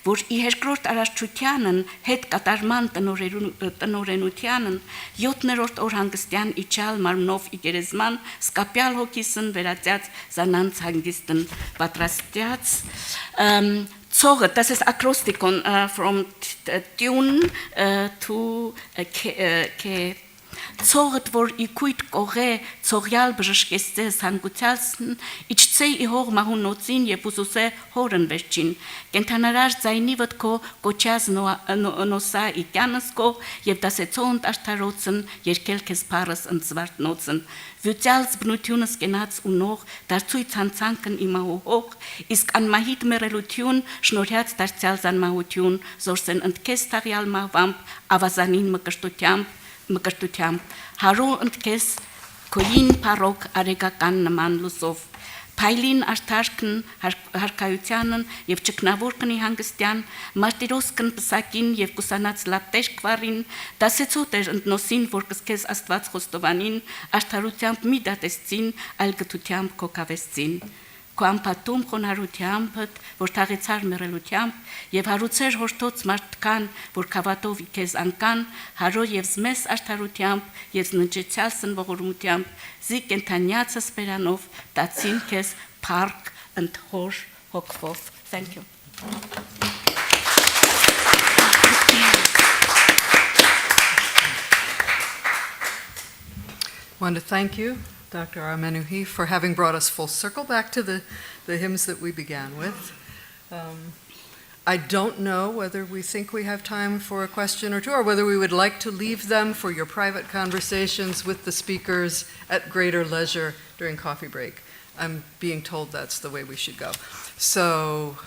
որ ի երկրորդ արարչությանն հետ կատարման տնորենությանն 7-րդ օր հանգստյան իջալ մարմնով իգերեզման սկապյալ հոգիսն վերածած զանանց հանգիստն պատրաստյաց Zoget, das ist Akrostikon from tune to Zoget, որ իքույտ կողե ծողյալ բժշկեսցես հանգուցյալսն, իչցե իհող մահունոցին և ուզուսե հորն վերջին, կենթանարար ձայնի վտքո կոչյազ նոսա իկյանս կո և դասեցոնտ աշթարոցն երկել կեզ պարս ընծվարտնոցն, վյուցյալց բնությունս կենաց ունող դարձույց հանցանքն իմահուհող, իսկ անմահիտ մերելություն շնորհյաց դարձյալ զանմահություն, զորսեն ընդքես թաղյալ մահվամբ, ավազանին մկրտությամբ, հարո ընդքես քոյին պարոք արեգական նման լուսով, Փայլին արտարկն հարկայությանն և ճկնավորքնի հանգստյան, մարտիրոսկն պսակին և կուսանած լապտեր կվարին, դասեցոտ էր ընդնոսին, որ կսկես աստված խոստովանին, արդարությամբ մի դատեսցին, այլ գտությամբ կոկավեսցին, քո ամպատում խոնարհությամբ, որ թաղեցար մեռելությամբ, և հարուցեր հորտոց մարդկան, որ քավատով իքեզ անկան, հարո և զմես արդարությամբ, և ննջեցյալ սնվողորմությամբ, զի կենթանյացս բերանով, տացին քեզ փառք ընդ հոր հոգվով. Thank you.
I want to thank you, Dr. Armenuhi, for having brought us full circle back to the hymns that we began with. I don't know whether we think we have time for a question or two, or whether we would like to leave them for your private conversations with the speakers at greater leisure during coffee break. I'm being told that's the way we should go. So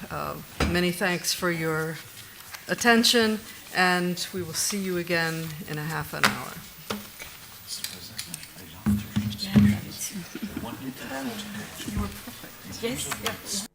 many thanks for your attention, and we will see you again in a half an hour.
Yes.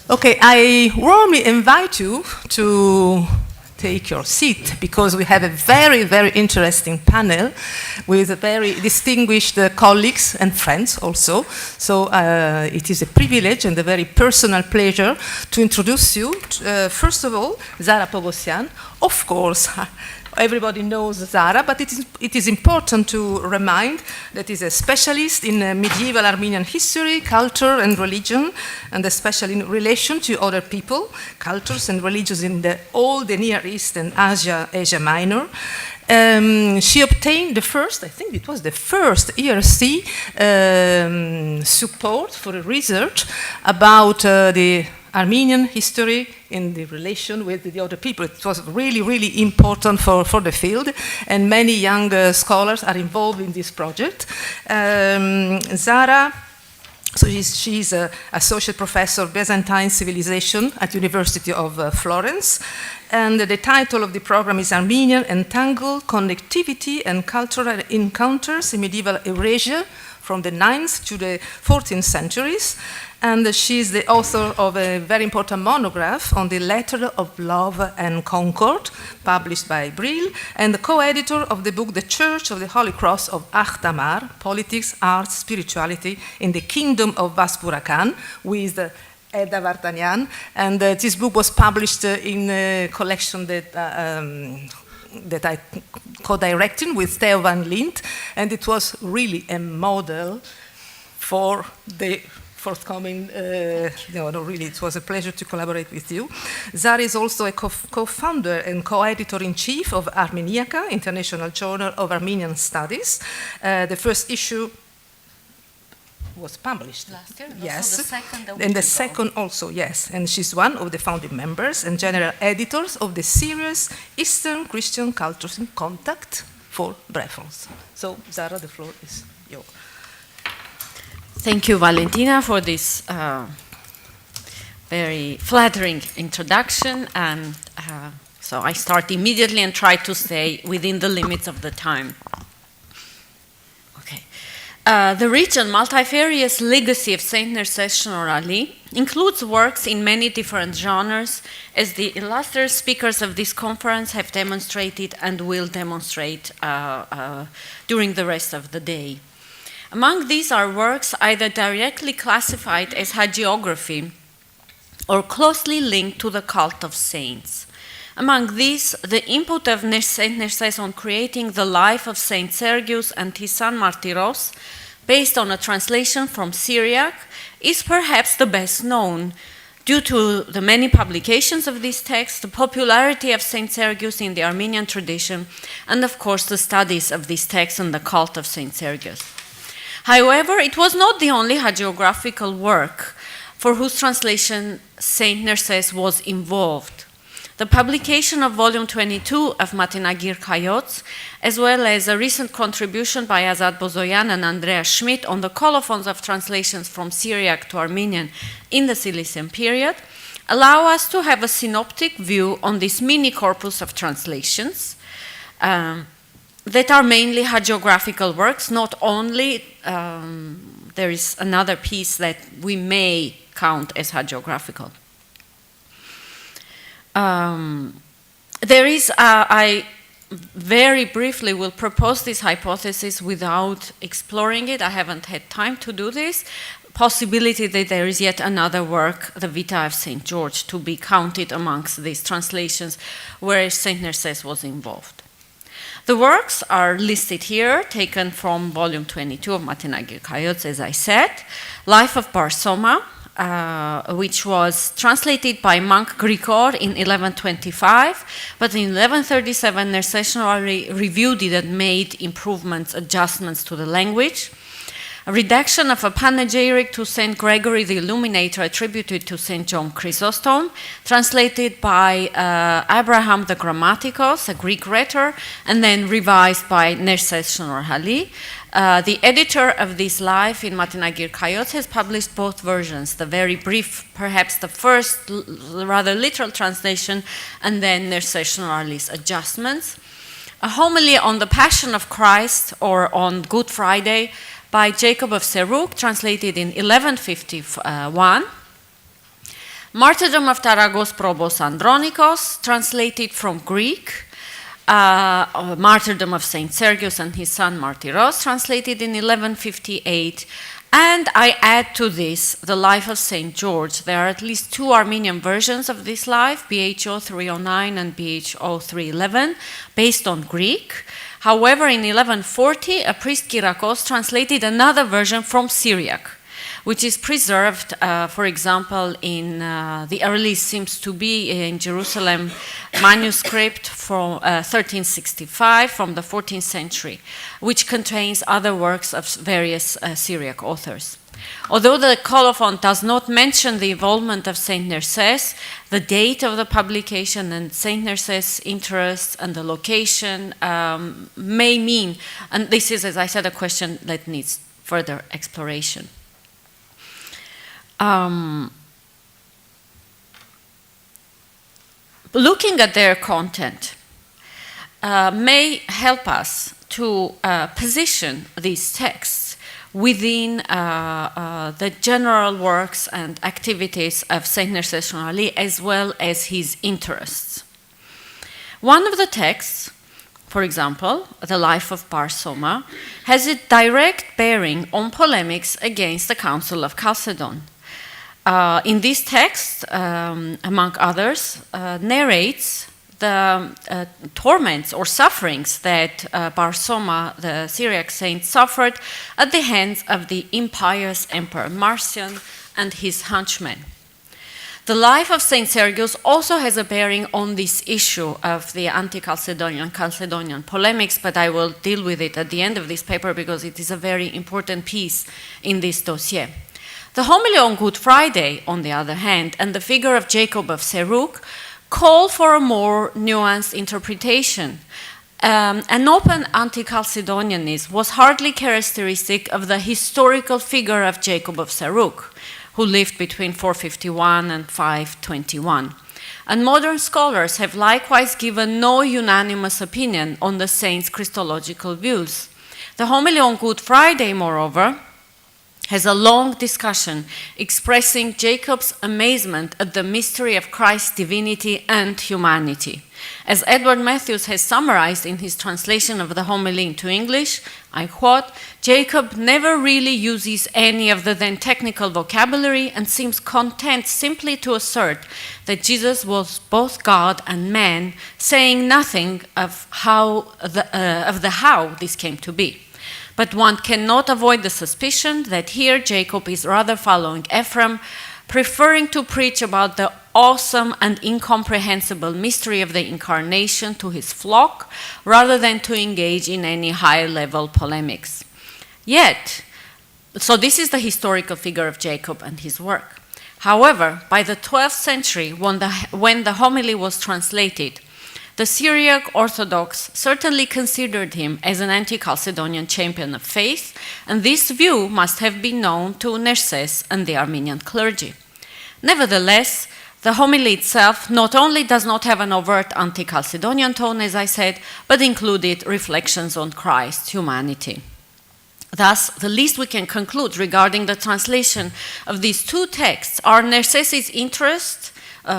Okay, I warmly invite you to take your seat because we have a very, very interesting panel with very distinguished colleagues and friends also. So it is a privilege and a very personal pleasure to introduce you. First of all, Zara Pogosyan. Of course, everybody knows Zara, but it is important to remind that is a specialist in medieval Armenian history, culture, and religion, and especially in relation to other people, cultures, and religions in all the Near East and Asia Minor. She obtained the first, I think it was the first ERC support for research about the Armenian history in the relation with the other people. It was really, really important for the field, and many young scholars are involved in this project. Zara, so she's an associate professor of Byzantine civilization at University of Florence, and the title of the program is Armenian Entangled Connectivity and Cultural Encounters in Medieval Eurasia from the 9th to the 14th centuries. And she's the author of a very important monograph on the Letter of Love and Concord, published by Brill, and the co-editor of the book The Church of the Holy Cross of Akhtamar, Politics, Arts, Spirituality in the Kingdom of Vaspurakan, with Edda Vartanian. And this book was published in a collection that I co-directed with Theo van Lint, and it was really a model for the forthcoming, really, it was a pleasure to collaborate with you. Zara is also a co-founder and co-editor-in-chief of Armeniaca, International Journal of Armenian Studies. The first issue was published
last year.
Yes,
the second
and the second also, yes. And she's one of the founding members and general editors of the series Eastern Christian Cultures in Contact for Brussels. So, Zara, the floor is yours.
Thank you, Valentina, for this very flattering introduction. And so I start immediately and try to stay within the limits of the time. Okay. The rich and multifarious legacy of St.Nerses Shnorhali includes works in many different genres, as the illustrious speakers of this conference have demonstrated and will demonstrate during the rest of the day. Among these are works either directly classified as hagiography or closely linked to the cult of saints. Among these, the input of St. Nerses on creating the life of Saint Sergius and his son Martyros, based on a translation from Syriac, is perhaps the best known, due to the many publications of this text, the popularity of Saint Sergius in the Armenian tradition, and of course the studies of this text and the cult of Saint Sergius. However, it was not the only hagiographical work for whose translation St. Nerses was involved. The publication of volume 22 of Matenagir Kayots, as well as a recent contribution by Azad Bozoyan and Andrea Schmidt on the colophons of translations from Syriac to Armenian in the Cilician period, allow us to have a synoptic view on this mini corpus of translations that are mainly hagiographical works. Not only, there is another piece that we may count as hagiographical. There is, I very briefly will propose this hypothesis without exploring it. I haven't had time to do this. Possibility that there is yet another work, the Vita of St. George, to be counted amongst these translations where St. Nerses was involved. The works are listed here, taken from volume 22 of Matenagir Kayots, as I said. Life of Barsoma, which was translated by monk Grigor in 1125, but in 1137 Nerses Shnorhali reviewed it and made improvements, adjustments to the language. A redaction of a panegyric to St. Gregory the Illuminator attributed to St. John Chrysostom, translated by Abraham the Grammaticos, a Greek rhetor, and then revised by Nerses Shnorhali. The editor of this life in Matenagir Kayots has published both versions, the very brief, perhaps the first rather literal translation, and then Nerses Shnorhali's adjustments. A homily on the Passion of Christ, or on Good Friday, by Jacob of Seruk, translated in 1151. Martyrdom of Taragos Probos Andronikos, translated from Greek. Martyrdom of Saint Sergius and his son Martyros, translated in 1158. And I add to this the life of Saint George. There are at least two Armenian versions of this life, BHO 309 and BHO 311, based on Greek. However, in 1140, a priest Kyrakos translated another version from Syriac, which is preserved, for example, in the earliest seems to be in Jerusalem manuscript from 1365 from the 14th century, which contains other works of various Syriac authors. Although the colophon does not mention the involvement of St.Nerses, the date of the publication and St.Nerses' interests and the location may mean, and this is, as I said, a question that needs further exploration. Looking at their content may help us to position these texts within the general works and activities of St.Nerses Shnorhali as well as his interests. One of the texts, for example, the life of Bar Soma, has a direct bearing on polemics against the Council of Chalcedon. In this text, among others, narrates the torments or sufferings that Bar Soma, the Syriac saint, suffered at the hands of the impious Emperor Marcion and his henchmen. The life of Saint Sergius also has a bearing on this issue of the anti-Chalcedonian polemics, but I will deal with it at the end of this paper because it is a very important piece in this dossier. The homily on Good Friday, on the other hand, and the figure of Jacob of Seruk call for a more nuanced interpretation. An open anti-Chalcedonianism was hardly characteristic of the historical figure of Jacob of Seruk, who lived between 451 and 521. And modern scholars have likewise given no unanimous opinion on the saint's Christological views. The homily on Good Friday, moreover, has a long discussion expressing Jacob's amazement at the mystery of Christ's divinity and humanity. As Edward Matthews has summarized in his translation of the homily into English, I quote, Jacob never really uses any of the then technical vocabulary and seems content simply to assert that Jesus was both God and man, saying nothing of how this came to be. But one cannot avoid the suspicion that here Jacob is rather following Ephraim, preferring to preach about the awesome and incomprehensible mystery of the incarnation to his flock, rather than to engage in any high-level polemics. Yet, so this is the historical figure of Jacob and his work. However, by the 12th century, when the homily was translated, the Syriac Orthodox certainly considered him as an anti-Chalcedonian champion of faith, and this view must have been known to Nerses and the Armenian clergy. Nevertheless, the homily itself not only does not have an overt anti-Chalcedonian tone, as I said, but included reflections on Christ's humanity. Thus, the least we can conclude regarding the translation of these two texts are Nerses' interest,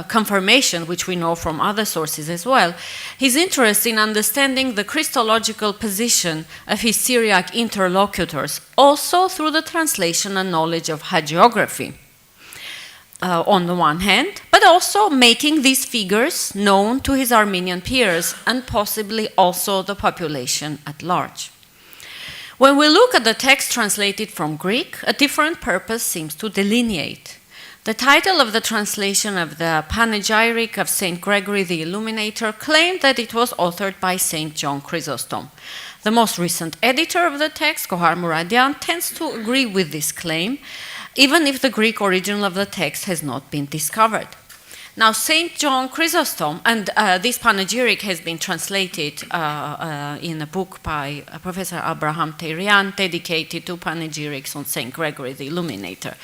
confirmation, which we know from other sources as well, his interest in understanding the Christological position of his Syriac interlocutors, also through the translation and knowledge of hagiography, on the one hand, but also making these figures known to his Armenian peers and possibly also the population at large. When we look at the text translated from Greek, a different purpose seems to delineate. The title of the translation of the Panegyric of St. Gregory the Illuminator claimed that it was authored by St. John Chrysostom. The most recent editor of the text, Gohar Muradian, tends to agree with this claim, even if the Greek original of the text has not been discovered. Now, St. John Chrysostom, and this panegyric has been translated in a book by Professor Abraham Teirian dedicated to panegyrics on St. Gregory the Illuminator.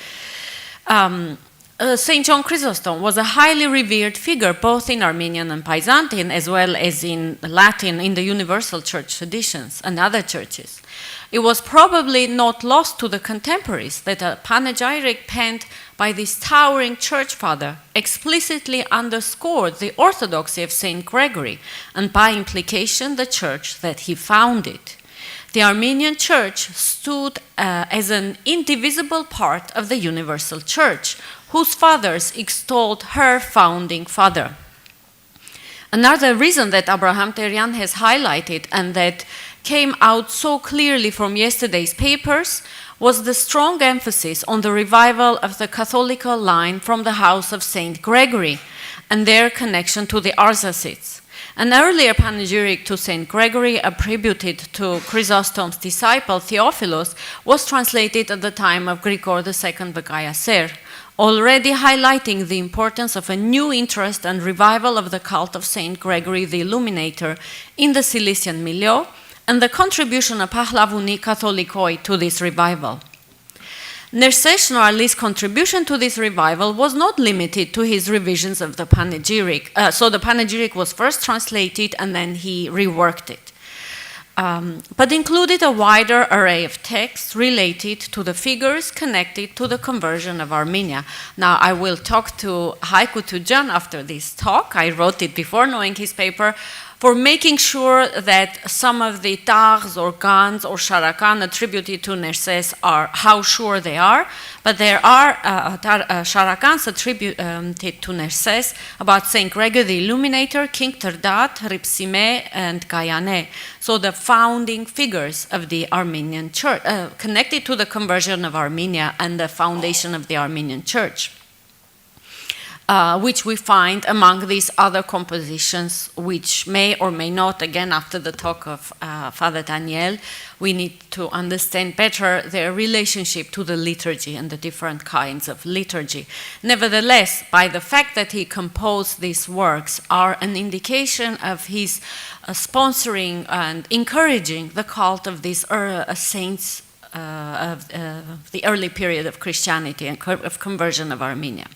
St. John Chrysostom was a highly revered figure both in Armenian and Byzantine as well as in Latin in the Universal Church traditions and other churches. It was probably not lost to the contemporaries that a panegyric penned by this towering church father explicitly underscored the orthodoxy of St. Gregory, and by implication the church that he founded. The Armenian Church stood as an indivisible part of the universal church, whose fathers extolled her founding father. Another reason that Abraham Terian has highlighted and that came out so clearly from yesterday's papers was the strong emphasis on the revival of the Catholical line from the house of St. Gregory and their connection to the Arsacids. An earlier panegyric to St. Gregory, attributed to Chrysostom's disciple Theophilus, was translated at the time of Grigor II Vegaiaser, already highlighting the importance of a new interest and revival of the cult of St. Gregory the Illuminator in the Cilician milieu, and the contribution of Pahlavuni Catholicoi to this revival. Nerses Shnorhali's contribution to this revival was not limited to his revisions of the panegyric. So the panegyric was first translated and then he reworked it. But included a wider array of texts related to the figures connected to the conversion of Armenia. Now, I will talk to Haiku Tujan after this talk. I wrote it before knowing his paper, for making sure that some of the tars or gans or sharakan attributed to Nerses are how sure they are, but there are sharakans attributed to Nerses about St. Gregory the Illuminator, King Terdat, Ripsime, and Gayane. So the founding figures of the Armenian church, connected to the conversion of Armenia and the foundation of the Armenian church. Which we find among these other compositions, which may or may not, again, after the talk of Father Daniel, we need to understand better their relationship to the liturgy and the different kinds of liturgy. Nevertheless, by the fact that he composed these works are an indication of his sponsoring and encouraging the cult of these saints of the early period of Christianity and of conversion of Armenia.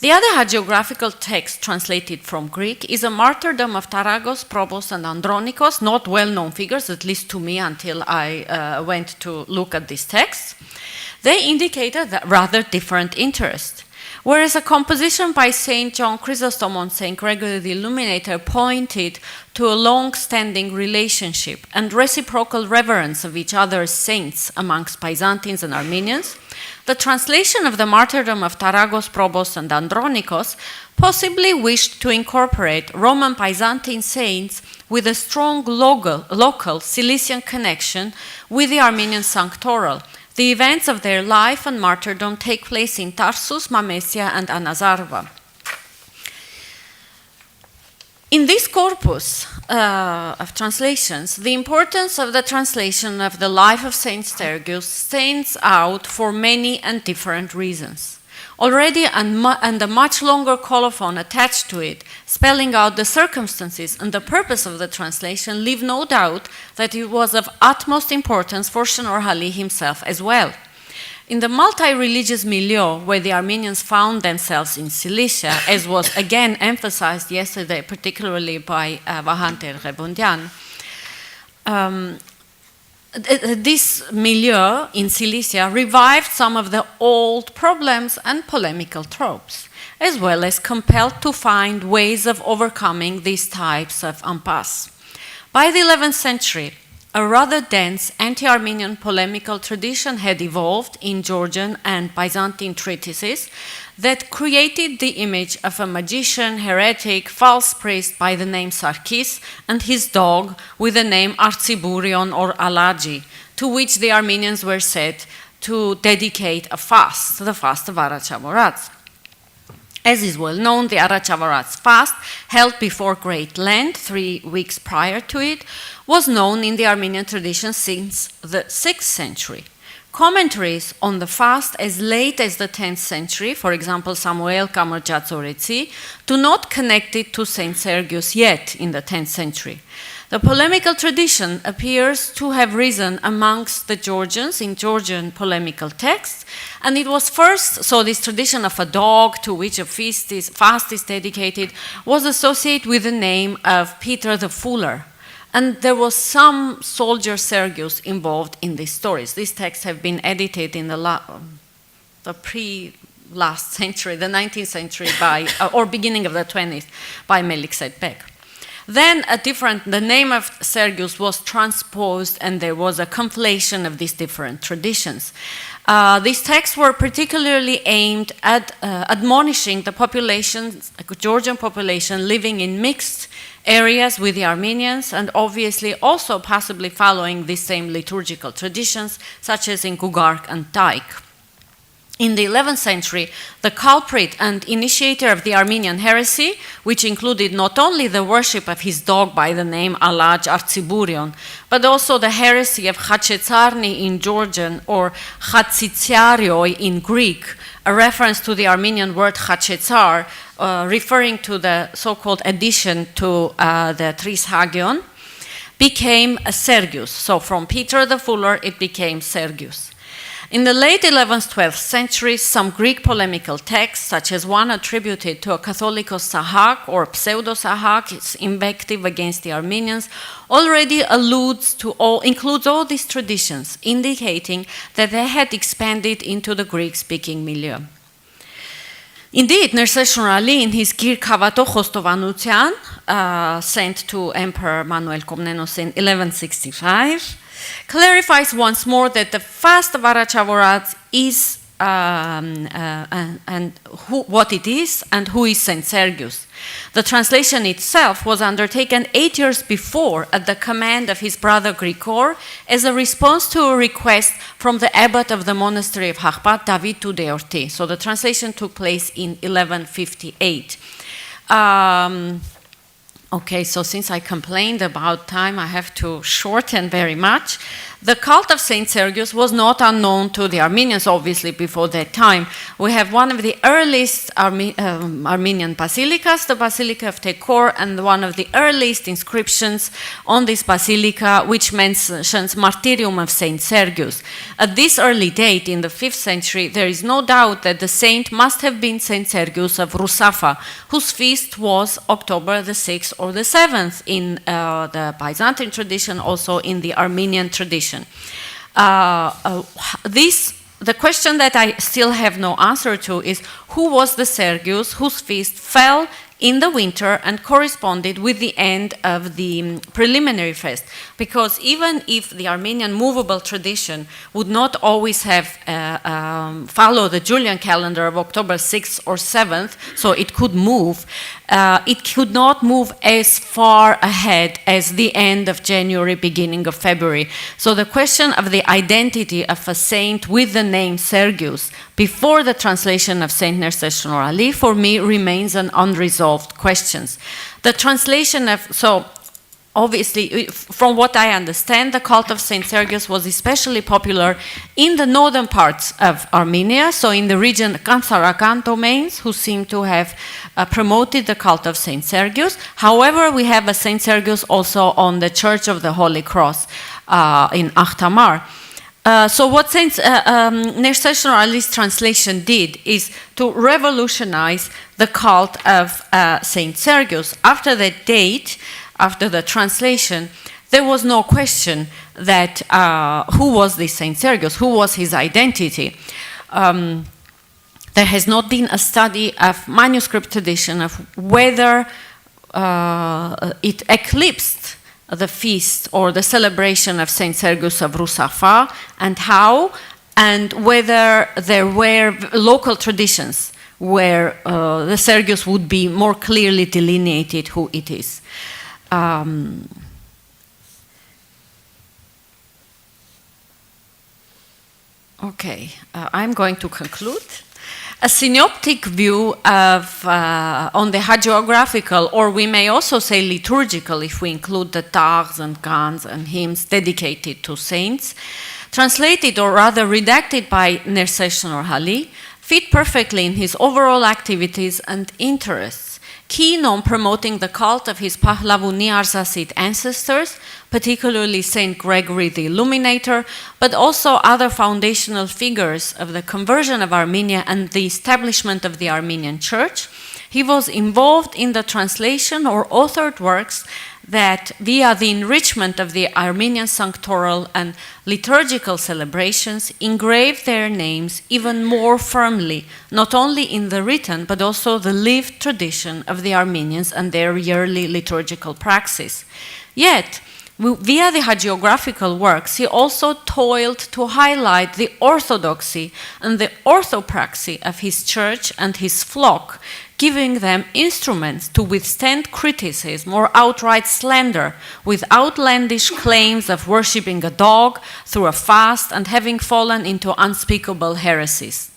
The other hagiographical text translated from Greek is a martyrdom of Taragos, Probos, and Andronikos, not well-known figures, at least to me until I went to look at these texts. They indicated a rather different interest. Whereas a composition by St. John Chrysostom on St. Gregory the Illuminator pointed to a long-standing relationship and reciprocal reverence of each other's saints amongst Byzantines and Armenians, the translation of the martyrdom of Taragos, Probos, and Andronikos possibly wished to incorporate Roman Byzantine saints with a strong local Cilician connection with the Armenian Sanctoral. The events of their life and martyrdom take place in Tarsus, Mamesia, and Anazarva. In this corpus of translations, the importance of the translation of the life of Saint Stergius stands out for many and different reasons. Already and a much longer colophon attached to it, spelling out the circumstances and the purpose of the translation, leave no doubt that it was of utmost importance for Shnorhali himself as well. In the multi-religious milieu where the Armenians found themselves in Cilicia, as was again emphasized yesterday, particularly by Vahan Terrebondian, this milieu in Cilicia revived some of the old problems and polemical tropes, as well as compelled to find ways of overcoming these types of impasse. By the 11th century, a rather dense anti-Armenian polemical tradition had evolved in Georgian and Byzantine treatises that created the image of a magician, heretic, false priest by the name Sarkis and his dog with the name Artsiburion or Alagi, to which the Armenians were said to dedicate a fast, the fast of Arachavorats. As is well known, the Arachavorats fast, held before Great Lent, 3 weeks prior to it, was known in the Armenian tradition since the 6th century. Commentaries on the fast as late as the 10th century, for example, Samuel Kamarjatzoretsi, do not connect it to St. Sergius yet in the 10th century. The polemical tradition appears to have risen amongst the Georgians in Georgian polemical texts, and it was first, so this tradition of a dog to which a fast is dedicated was associated with the name of Peter the Fuller. And there was some soldier Sergius involved in these stories. These texts have been edited in the the pre-last century, the 19th century, by or beginning of the 20th, by Melikset Bek. Then the name of Sergius was transposed, and there was a conflation of these different traditions. These texts were particularly aimed at admonishing the Georgian population living in mixed areas with the Armenians, and obviously also possibly following the same liturgical traditions, such as in Gugark and Taik. In the 11th century, the culprit and initiator of the Armenian heresy, which included not only the worship of his dog by the name Alaj Artsiburion, but also the heresy of Chachetsarni in Georgian or Chatsitsiarioi in Greek, a reference to the Armenian word Chachetsar, referring to the so-called addition to the Tris Hagion, became a Sergius. So from Peter the Fuller, it became Sergius. In the late 11th, 12th centuries, some Greek polemical texts, such as one attributed to a Catholicos Sahak or Pseudo-Sahak, its invective against the Armenians, already includes all these traditions, indicating that they had expanded into the Greek-speaking milieu. Indeed, Nerses Shnorhali, in his Gir Kavato Khostovanutian, sent to Emperor Manuel Komnenos in 1165, clarifies once more that the fast of Arachavorats is what it is and who is Saint Sergius. The translation itself was undertaken 8 years before at the command of his brother Grigor as a response to a request from the abbot of the monastery of Hachbat, David Tudeorti. So the translation took place in 1158. Okay, so since I complained about time, I have to shorten very much. The cult of Saint Sergius was not unknown to the Armenians, obviously, before that time. We have one of the earliest Armenian basilicas, the Basilica of Tekor, and one of the earliest inscriptions on this basilica, which mentions Martyrium of Saint Sergius. At this early date, in the 5th century, there is no doubt that the saint must have been Saint Sergius of Rusafa, whose feast was October the 6th or the 7th in the Byzantine tradition, also in the Armenian tradition. The question that I still have no answer to is who was the Sergius whose feast fell in the winter and corresponded with the end of the preliminary fest, because even if the Armenian movable tradition would not always have follow the Julian calendar of October 6th or 7th, so it could move, it could not move as far ahead as the end of January, beginning of February. So the question of the identity of a saint with the name Sergius before the translation of St.Nerses Shnorhali, for me, remains an unresolved question. The translation of, so obviously, from what I understand, the cult of Saint Sergius was especially popular in the northern parts of Armenia, so in the region Kamsarakan domains, who seem to have promoted the cult of Saint Sergius. However, we have a Saint Sergius also on the Church of the Holy Cross in Akhtamar. So what Saint Nerses Shnorhali's translation did is to revolutionize the cult of Saint Sergius. After that date, after the translation, there was no question that who was this Saint Sergius, who was his identity. There has not been a study of manuscript tradition of whether it eclipsed the feast or the celebration of Saint Sergius of Rusafa, and how, and whether there were local traditions where the Sergius would be more clearly delineated who it is. Okay, I'm going to conclude. A synoptic view of, on the hagiographical, or we may also say liturgical, if we include the tars and gans and hymns dedicated to saints, translated or rather redacted by Nerses Shnorhali, fit perfectly in his overall activities and interests, keen on promoting the cult of his Pahlavuni Arsacid ancestors, particularly Saint Gregory the Illuminator, but also other foundational figures of the conversion of Armenia and the establishment of the Armenian Church. He was involved in the translation or authored works that, via the enrichment of the Armenian sanctoral and liturgical celebrations, engrave their names even more firmly, not only in the written, but also the lived tradition of the Armenians and their yearly liturgical praxis. Yet, via the hagiographical works, he also toiled to highlight the orthodoxy and the orthopraxy of his church and his flock, giving them instruments to withstand criticism or outright slander, with outlandish claims of worshipping a dog through a fast and having fallen into unspeakable heresies.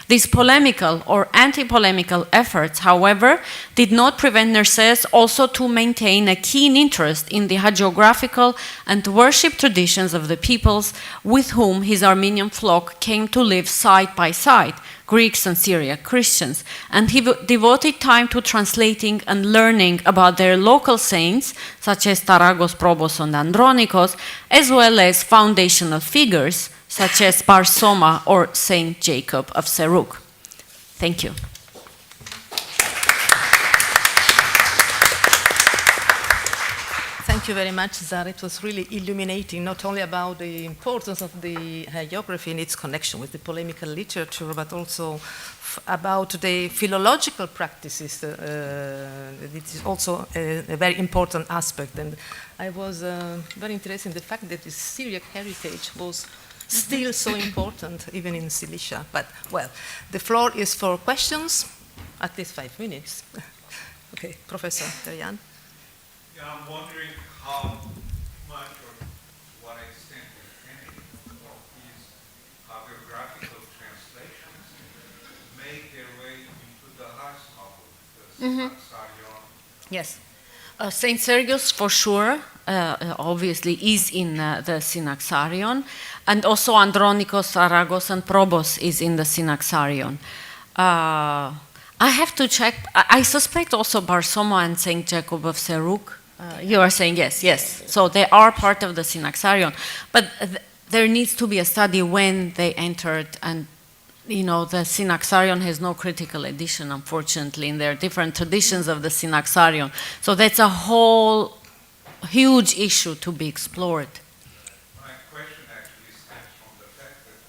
These polemical or anti-polemical efforts, however, did not prevent Nerses also to maintain a keen interest in the hagiographical and worship traditions of the peoples with whom his Armenian flock came to live side by side, Greeks and Syriac Christians, and he devoted time to translating and learning about their local saints, such as Taragos, Probos, and Andronikos, as well as foundational figures, such as Barsoma or Saint Jacob of Serug. Thank you.
Thank you very much, Zara. It was really illuminating, not only about the importance of the hagiography and its connection with the polemical literature, but also about the philological practices. It is also a very important aspect. And I was very interested in the fact that the Syriac heritage was still so important, even in Cilicia. But, well, the floor is for questions, at least 5 minutes. Okay, Professor Terian.
Yeah, I'm wondering how much or to what extent, if any, of these hagiographical translations make their way into the last novel, the Synaxarion.
Yes. Saint Sergius, for sure, obviously, is in the Synaxarion, and also Andronikos, Aragos, and Probos is in the Synaxarion. I have to check. I suspect also Barsoma and Saint Jacob of Serug. You are saying yes, yes. So they are part of the Synaxarion, but there needs to be a study when they entered, and you know, the Synaxarion has no critical edition, unfortunately, and there are different traditions of the Synaxarion. So that's a whole huge issue to be explored.
My question actually stems from the fact that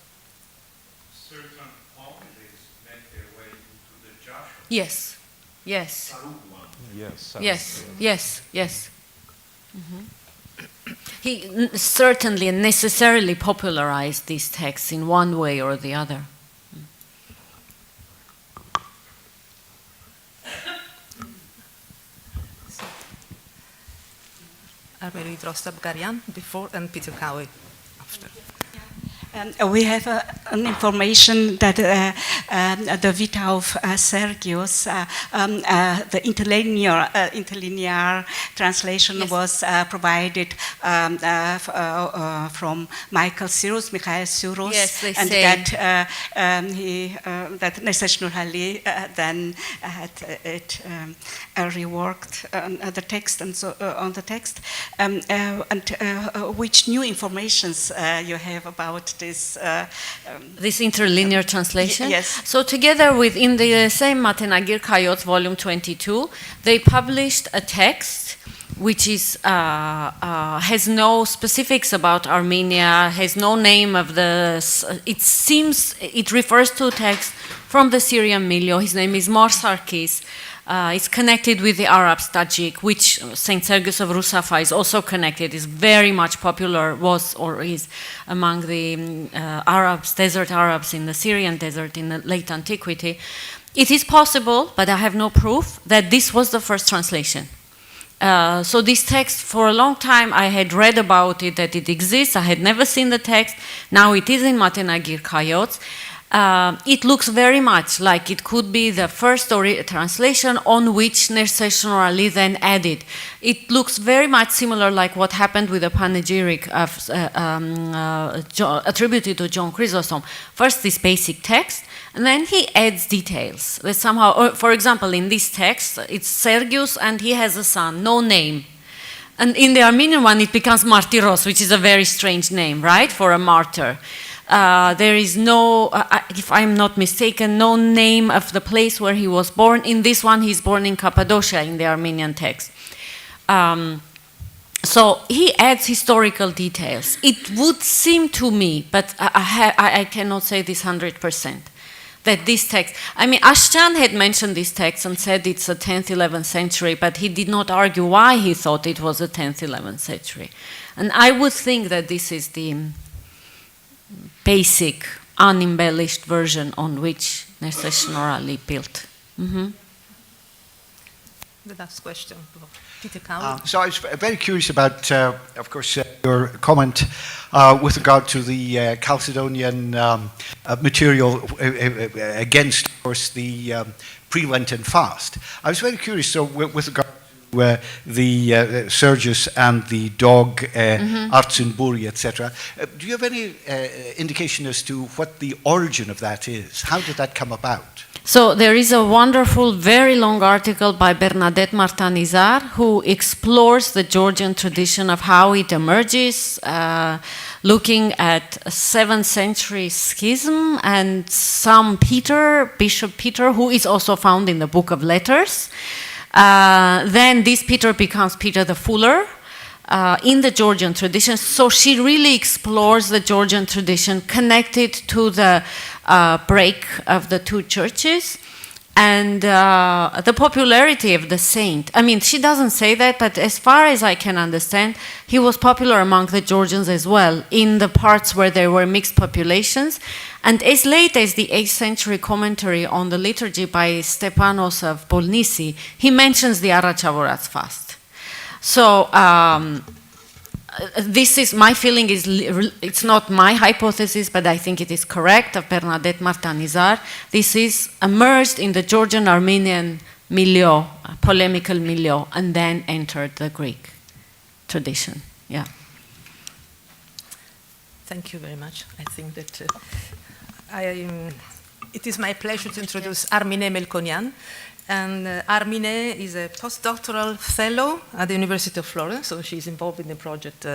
certain homilies make their way into the Joshua.
Yes, yes.
Yes.
Yes, yes, yes. He certainly and necessarily popularized these texts in one way or the other.
Armeli Drostab-Garian before and Peter Cowie after.
We have an information that the Vita of Sergius, the interlinear translation
yes.
was provided from Michael Cyrus,
yes, they
and
say.
that Nerses Shnorhali then had it reworked the text and so on the text. Which new informations you have about
this interlinear translation?
Yes.
So together with, in the same Matenagir Kayot, volume 22, they published a text which is, has no specifics about Armenia, has no name of the, it seems, it refers to a text from the Syrian milieu. His name is Morsarkis. It's connected with the Arabs, Tajik, which St. Sergius of Rusafa is also connected, is very much popular, was or is among the Arabs, desert Arabs in the Syrian desert in the late antiquity. It is possible, but I have no proof, that this was the first translation. So this text, for a long time, I had read about it, that it exists. I had never seen the text. Now it is in Matenagir Kayot. It looks very much like it could be the first translation on which Nerses Shnorhali then added. It looks very much similar like what happened with the panegyric of, attributed to John Chrysostom. First this basic text, and then he adds details. That somehow, for example, in this text, it's Sergius and he has a son, no name. And in the Armenian one, it becomes Martyros, which is a very strange name, right, for a martyr. There is no, if I'm not mistaken, no name of the place where he was born. In this one, he's born in Cappadocia in the Armenian text. So he adds historical details. It would seem to me, but I cannot say this 100%, that this text, I mean, Ashtian had mentioned this text and said it's a 10th, 11th century, but he did not argue why he thought it was a 10th, 11th century. And I would think that this is the basic, unembellished version on which Nerses Shnorhali built. Mm-hmm.
The last question.
So I was very curious about, of course, your comment with regard to the Chalcedonian material against, of course, the pre-Lenten fast. I was very curious, so with regard to the Sergius and the dog, Artsunburi, etc. Do you have any indication as to what the origin of that is? How did that come about?
So there is a wonderful, very long article by Bernadette Martinizar who explores the Georgian tradition of how it emerges, looking at a 7th century schism and some Peter, Bishop Peter, who is also found in the Book of Letters. Then this Peter becomes Peter the Fuller in the Georgian tradition. So she really explores the Georgian tradition connected to the break of the two churches and the popularity of the saint. I mean, she doesn't say that, but as far as I can understand, he was popular among the Georgians as well in the parts where there were mixed populations. And as late as the 8th century commentary on the liturgy by Stepanos of Bolnisi, he mentions the Arachavoras fast. So this is, my feeling is, it's not my hypothesis, but I think it is correct, of Bernadette Martinizar. This is immersed in the Georgian-Armenian milieu, polemical milieu, and then entered the Greek tradition. Yeah.
Thank you very much. I think that it is my pleasure to introduce Armine Melkonian. And Armine is a postdoctoral fellow at the University of Florence, so she's involved in the project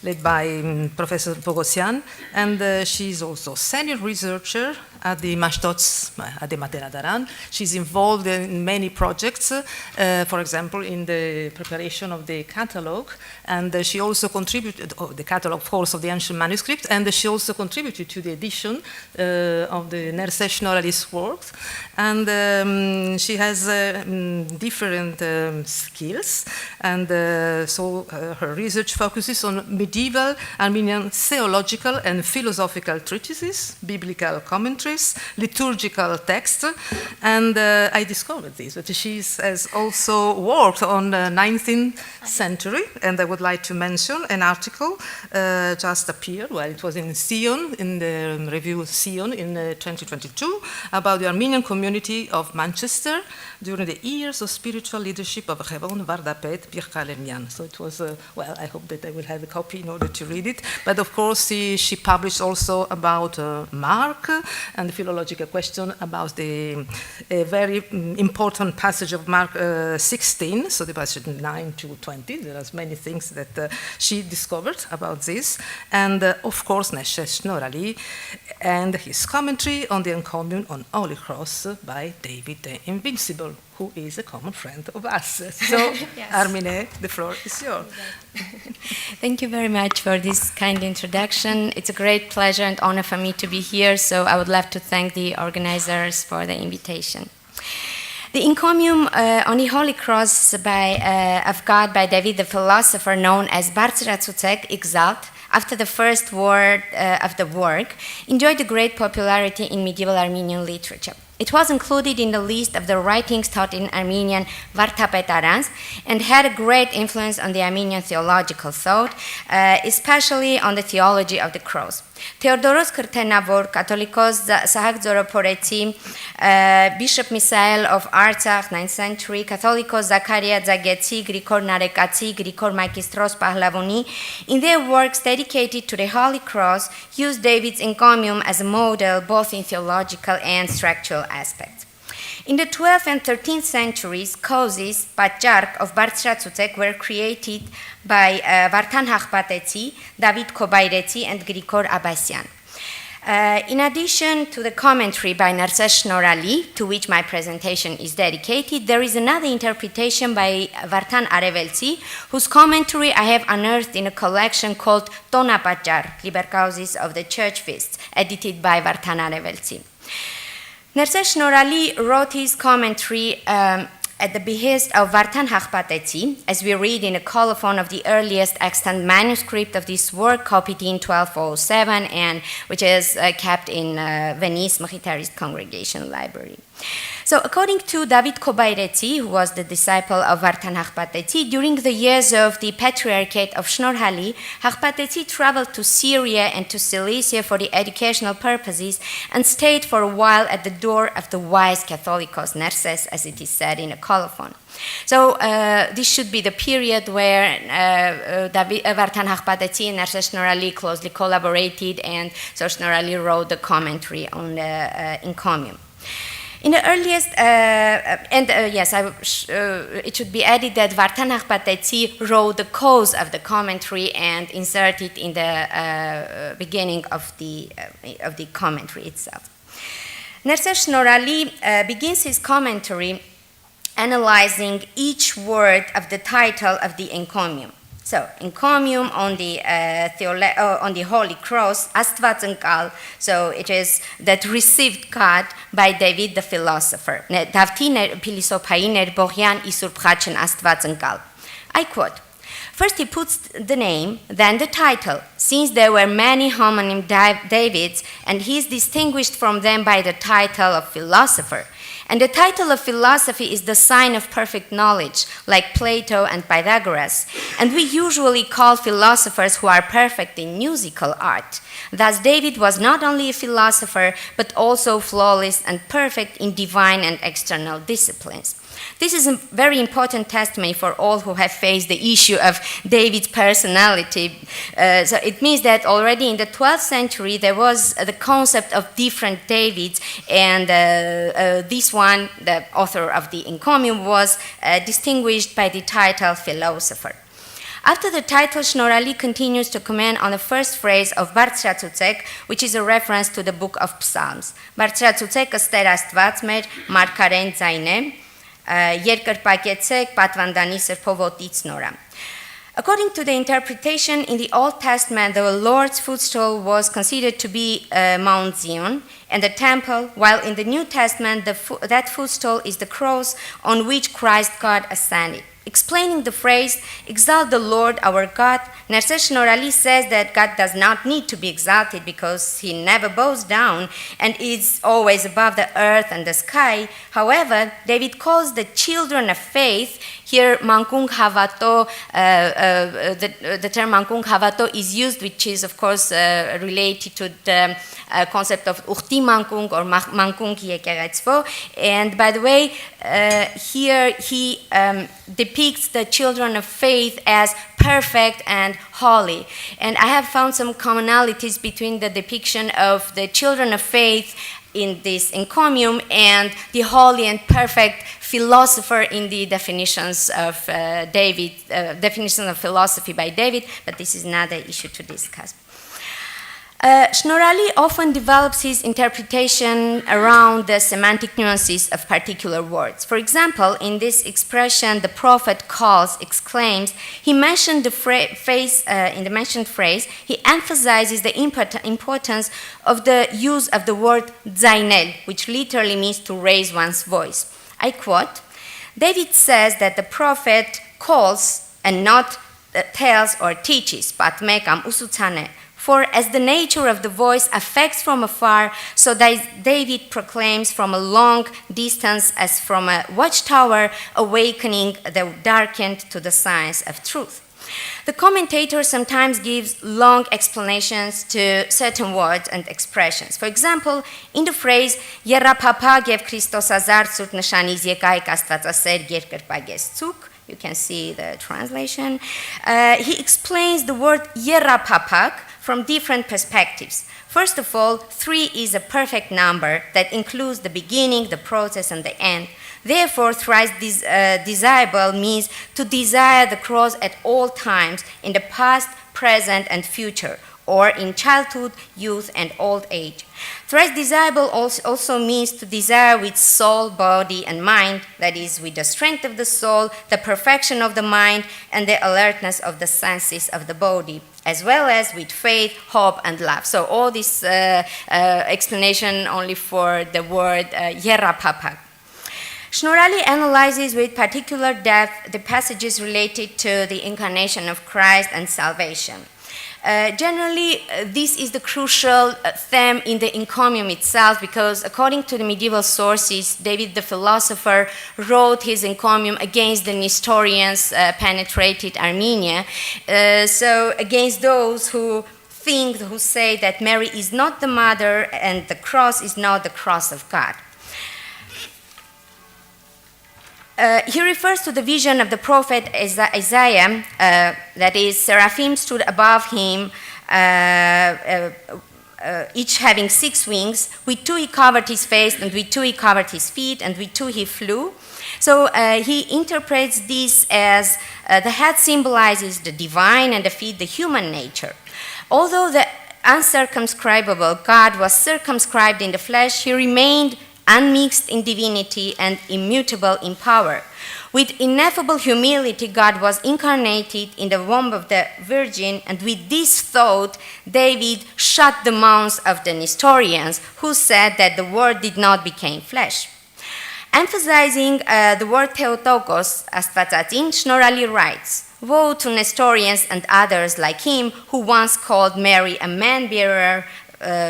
led by Professor Bogosian, and she's also senior researcher at the Mashtots, at the Matera Daran. She's involved in many projects, for example, in the preparation of the catalog, and she also contributed, the catalog, of course, of the ancient manuscript, and she also contributed to the edition of the Nerses Shnorhali's works, and she has different skills, and so her research focuses on medieval Armenian theological and philosophical treatises, biblical commentaries, liturgical texts, and I discovered this, but she has also worked on the 19th century, and I would like to mention an article just appeared, well, it was in Sion, in the review Sion in 2022, about the Armenian community of Manchester during the years of spiritual leadership of Chevon Vardapet Birkhalermian. So it was, well, I hope that I will have a copy in order to read it. But of course, she published also about Mark and the philological question about the very important passage of Mark 16, so the passage 9 to 20. There are many things that she discovered about this. And of course, Nerses Shnorhali and his commentary on the encomium on Holy Cross by David the Invincible, who is a common friend of us. So, yes. Armine, the floor is yours.
Thank you very much for this kind introduction. It's a great pleasure and honor for me to be here, so I would love to thank the organizers for the invitation. The encomium on the Holy Cross of God by David the philosopher, known as Bartsiratsutek, Exalt, after the first word of the work, enjoyed a great popularity in medieval Armenian literature. It was included in the list of the writings taught in Armenian Vartapetarans and had a great influence on the Armenian theological thought, especially on the theology of the cross. Theodoros Kırtenavor, Catholicos Sahak Zoroporeti, Bishop Misael of Artsakh, 9th century, Catholicos Zakaria Zagetsi, Grigor Narekatsi, Grigor Makistros Pahlavoni, in their works dedicated to the Holy Cross, used David's encomium as a model both in theological and structural aspects. In the 12th and 13th centuries, causes, պատճառ of Բարձրացուցեք were created by Վարդան Հաղպատեցի, David Քոբայրեցի, and Grigor Abbasyan. In addition to the commentary by St.Nerses Shnorhali, to which my presentation is dedicated, there is another interpretation by Վարդան Արևելցի, whose commentary I have unearthed in a collection called Տոնապատճառ, Liber Causes of the Church Feasts, edited by Վարդան Արևելցի. St.Nerses Shnorhali wrote his commentary at the behest of Վարդան Հաղպատեցի, as we read in a colophon of the earliest extant manuscript of this work, copied in 1207, and which is kept in Venice Mkhitarist Congregation Library. So, according to David Khobairetsi, who was the disciple of Vardhan Haqpatetsi, during the years of the Patriarchate of Shnorhali, Haqpatetsi traveled to Syria and to Cilicia for the educational purposes and stayed for a while at the door of the wise Catholicos Nerses, as it is said in a colophon. So this should be the period where Vardhan Haqpatetsi and Nerses Shnorhali closely collaborated, and so Shnorhali wrote the commentary on the encomium. In the earliest, it should be added that Vardhan Haqpatetsi wrote the cause of the commentary and inserted in the beginning of the commentary itself. Nerses Shnorhali begins his commentary analyzing each word of the title of the encomium. So, encomium on the Holy Cross, Astված ընկալ, so it is that received God by David the philosopher. Davti փիլիսոփայի ներբողյան Իսուրբ խաչն Աստված ընկալ. I quote, first he puts the name, then the title, since there were many homonym Davids, and he is distinguished from them by the title of philosopher. And the title of philosophy is the sign of perfect knowledge, like Plato and Pythagoras. And we usually call philosophers who are perfect in musical art. Thus, David was not only a philosopher, but also flawless and perfect in divine and external disciplines. This is a very important testimony for all who have faced the issue of David's personality. So it means that already in the 12th century there was the concept of different Davids, and this one, the author of the encomium, was distinguished by the title philosopher. After the title, Shnorhali continues to comment on the first phrase of Բարձրացուցեք, which is a reference to the book of Psalms. Բարձրացուցեք ըստեր Աստված մեր, մարգարեն ձայն է, երկրպագեցեք պատվանդանի սրբովոտից նորա. According to the interpretation, in the Old Testament, the Lord's footstool was considered to be Mount Zion and the temple, while in the New Testament, that footstool is the cross on which Christ God ascended. Explaining the phrase, exalt the Lord our God, Nerses Shnorhali says that God does not need to be exalted because he never bows down and is always above the earth and the sky. However, David calls the children of faith, here Mankung Havato, the term Mankung Havato is used, which is of course related to the concept of Uchti Mankung or Mankung Yekeretzvo. And by the way, here he depicts the children of faith as perfect and holy. And I have found some commonalities between the depiction of the children of faith in this encomium and the holy and perfect philosopher in the definitions of David, definition of philosophy by David, but this is another issue to discuss. Shnorhali often develops his interpretation around the semantic nuances of particular words. For example, in this expression, the prophet calls, exclaims, he mentioned the phrase, in the mentioned phrase, he emphasizes the importance of the use of the word zainel, which literally means to raise one's voice. I quote, David says that the prophet calls and not tells or teaches, but mekam usutsane. For as the nature of the voice affects from afar, so that David proclaims from a long distance as from a watchtower, awakening the darkened to the science of truth. The commentator sometimes gives long explanations to certain words and expressions. For example, in the phrase «Երապապագ և Քրիստոսազարդ Սուրբ նշանից եկայք Աստվածասեր երկրպագեսցուկ», you can see the translation, he explains the word «Երապապագ» from different perspectives. First of all, 3 is a perfect number that includes the beginning, the process, and the end. Therefore, thrice desirable means to desire the cross at all times, in the past, present, and future, or in childhood, youth, and old age. Thrice desirable also means to desire with soul, body, and mind, that is, with the strength of the soul, the perfection of the mind, and the alertness of the senses of the body, as well as with faith, hope, and love. So all this explanation only for the word Yerra Papa. Shnorhali analyzes with particular depth the passages related to the incarnation of Christ and salvation. Generally, this is the crucial theme in the encomium itself, because according to the medieval sources, David the philosopher wrote his encomium against the Nestorians penetrated Armenia, so against those who say that Mary is not the mother and the cross is not the cross of God. He refers to the vision of the prophet Isaiah, that is, seraphim stood above him, each having 6 wings. With 2 he covered his face, and with 2 he covered his feet, and with 2 he flew. So he interprets this as the head symbolizes the divine and the feet the human nature. Although the uncircumscribable God was circumscribed in the flesh, he remained unmixed in divinity and immutable in power. With ineffable humility, God was incarnated in the womb of the Virgin, and with this thought, David shut the mouths of the Nestorians, who said that the Word did not become flesh. Emphasizing the word Theotokos, Astvatzatin, Shnorhali writes, "Woe to Nestorians and others like him who once called Mary a man-bearer,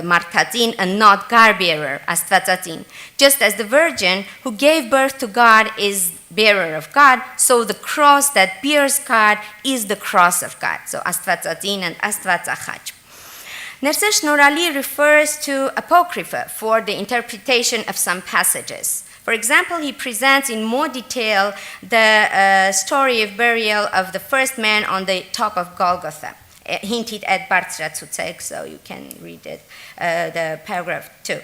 Martatin, and not gar-bearer, Astvatzatin. Just as the Virgin who gave birth to God is bearer of God, so the cross that bears God is the cross of God." So Astvatzatin and Astvatzachach. Nerses Shnorhali refers to Apocrypha for the interpretation of some passages. For example, he presents in more detail the story of burial of the first man on the top of Golgotha, hinted at Bartra Tzutzek, so you can read it, the paragraph 2.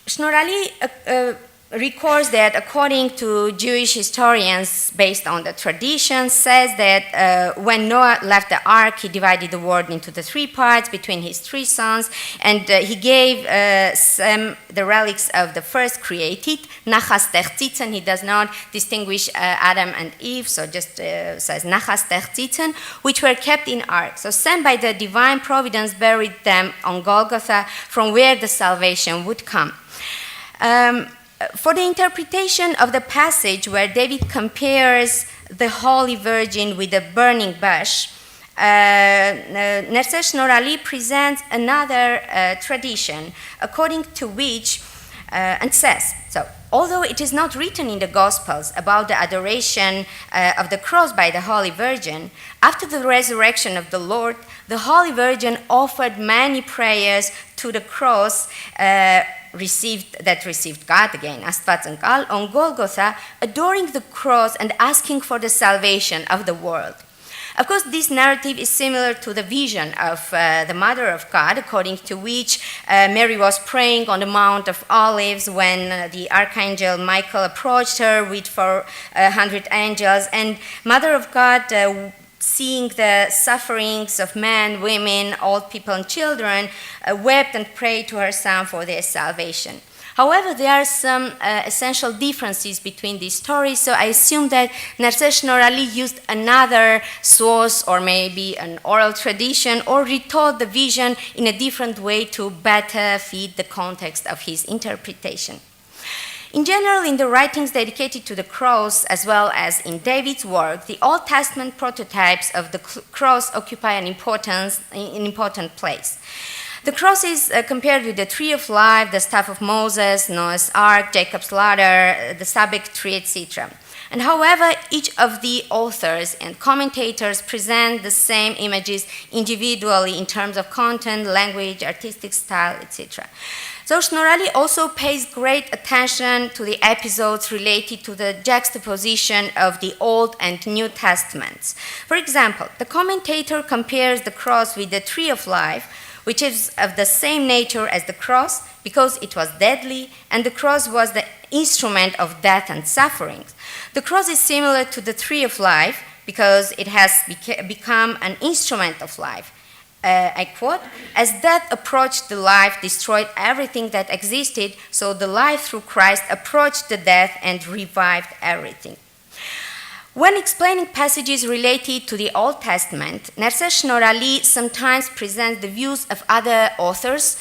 Shnorhali records that, according to Jewish historians, based on the tradition, says that when Noah left the ark, he divided the world into the 3 parts between his 3 sons, and he gave Sem the relics of the first created, Nachas Terzitzen. He does not distinguish Adam and Eve, so just says Nachas Terzitzen, which were kept in ark. So Sem, by the divine providence, buried them on Golgotha, from where the salvation would come. For the interpretation of the passage where David compares the Holy Virgin with a burning bush, Nerses Shnorhali presents another tradition, according to which, and says, so, although it is not written in the Gospels about the adoration of the cross by the Holy Virgin, after the resurrection of the Lord, the Holy Virgin offered many prayers to the cross received God again, Astvatzankal, on Golgotha, adoring the cross and asking for the salvation of the world. Of course, this narrative is similar to the vision of the Mother of God, according to which Mary was praying on the Mount of Olives when the Archangel Michael approached her with 400 angels, and Mother of God, seeing the sufferings of men, women, old people, and children, wept and prayed to her Son for their salvation. However, there are some essential differences between these stories, so I assume that Nerses Shnorhali used another source, or maybe an oral tradition, or retold the vision in a different way to better fit the context of his interpretation. In general, in the writings dedicated to the cross, as well as in David's work, the Old Testament prototypes of the cross occupy an important place. The cross is compared with the tree of life, the staff of Moses, Noah's ark, Jacob's ladder, the Sabbath tree, etc. And however, each of the authors and commentators present the same images individually in terms of content, language, artistic style, etc. So Shnorhali also pays great attention to the episodes related to the juxtaposition of the Old and New Testaments. For example, the commentator compares the cross with the tree of life, which is of the same nature as the cross, because it was deadly, and the cross was the instrument of death and suffering. The cross is similar to the tree of life, because it has become an instrument of life. I quote, "As death approached the life, destroyed everything that existed, so the life through Christ approached the death and revived everything." When explaining passages related to the Old Testament, Nerses Shnorhali sometimes presents the views of other authors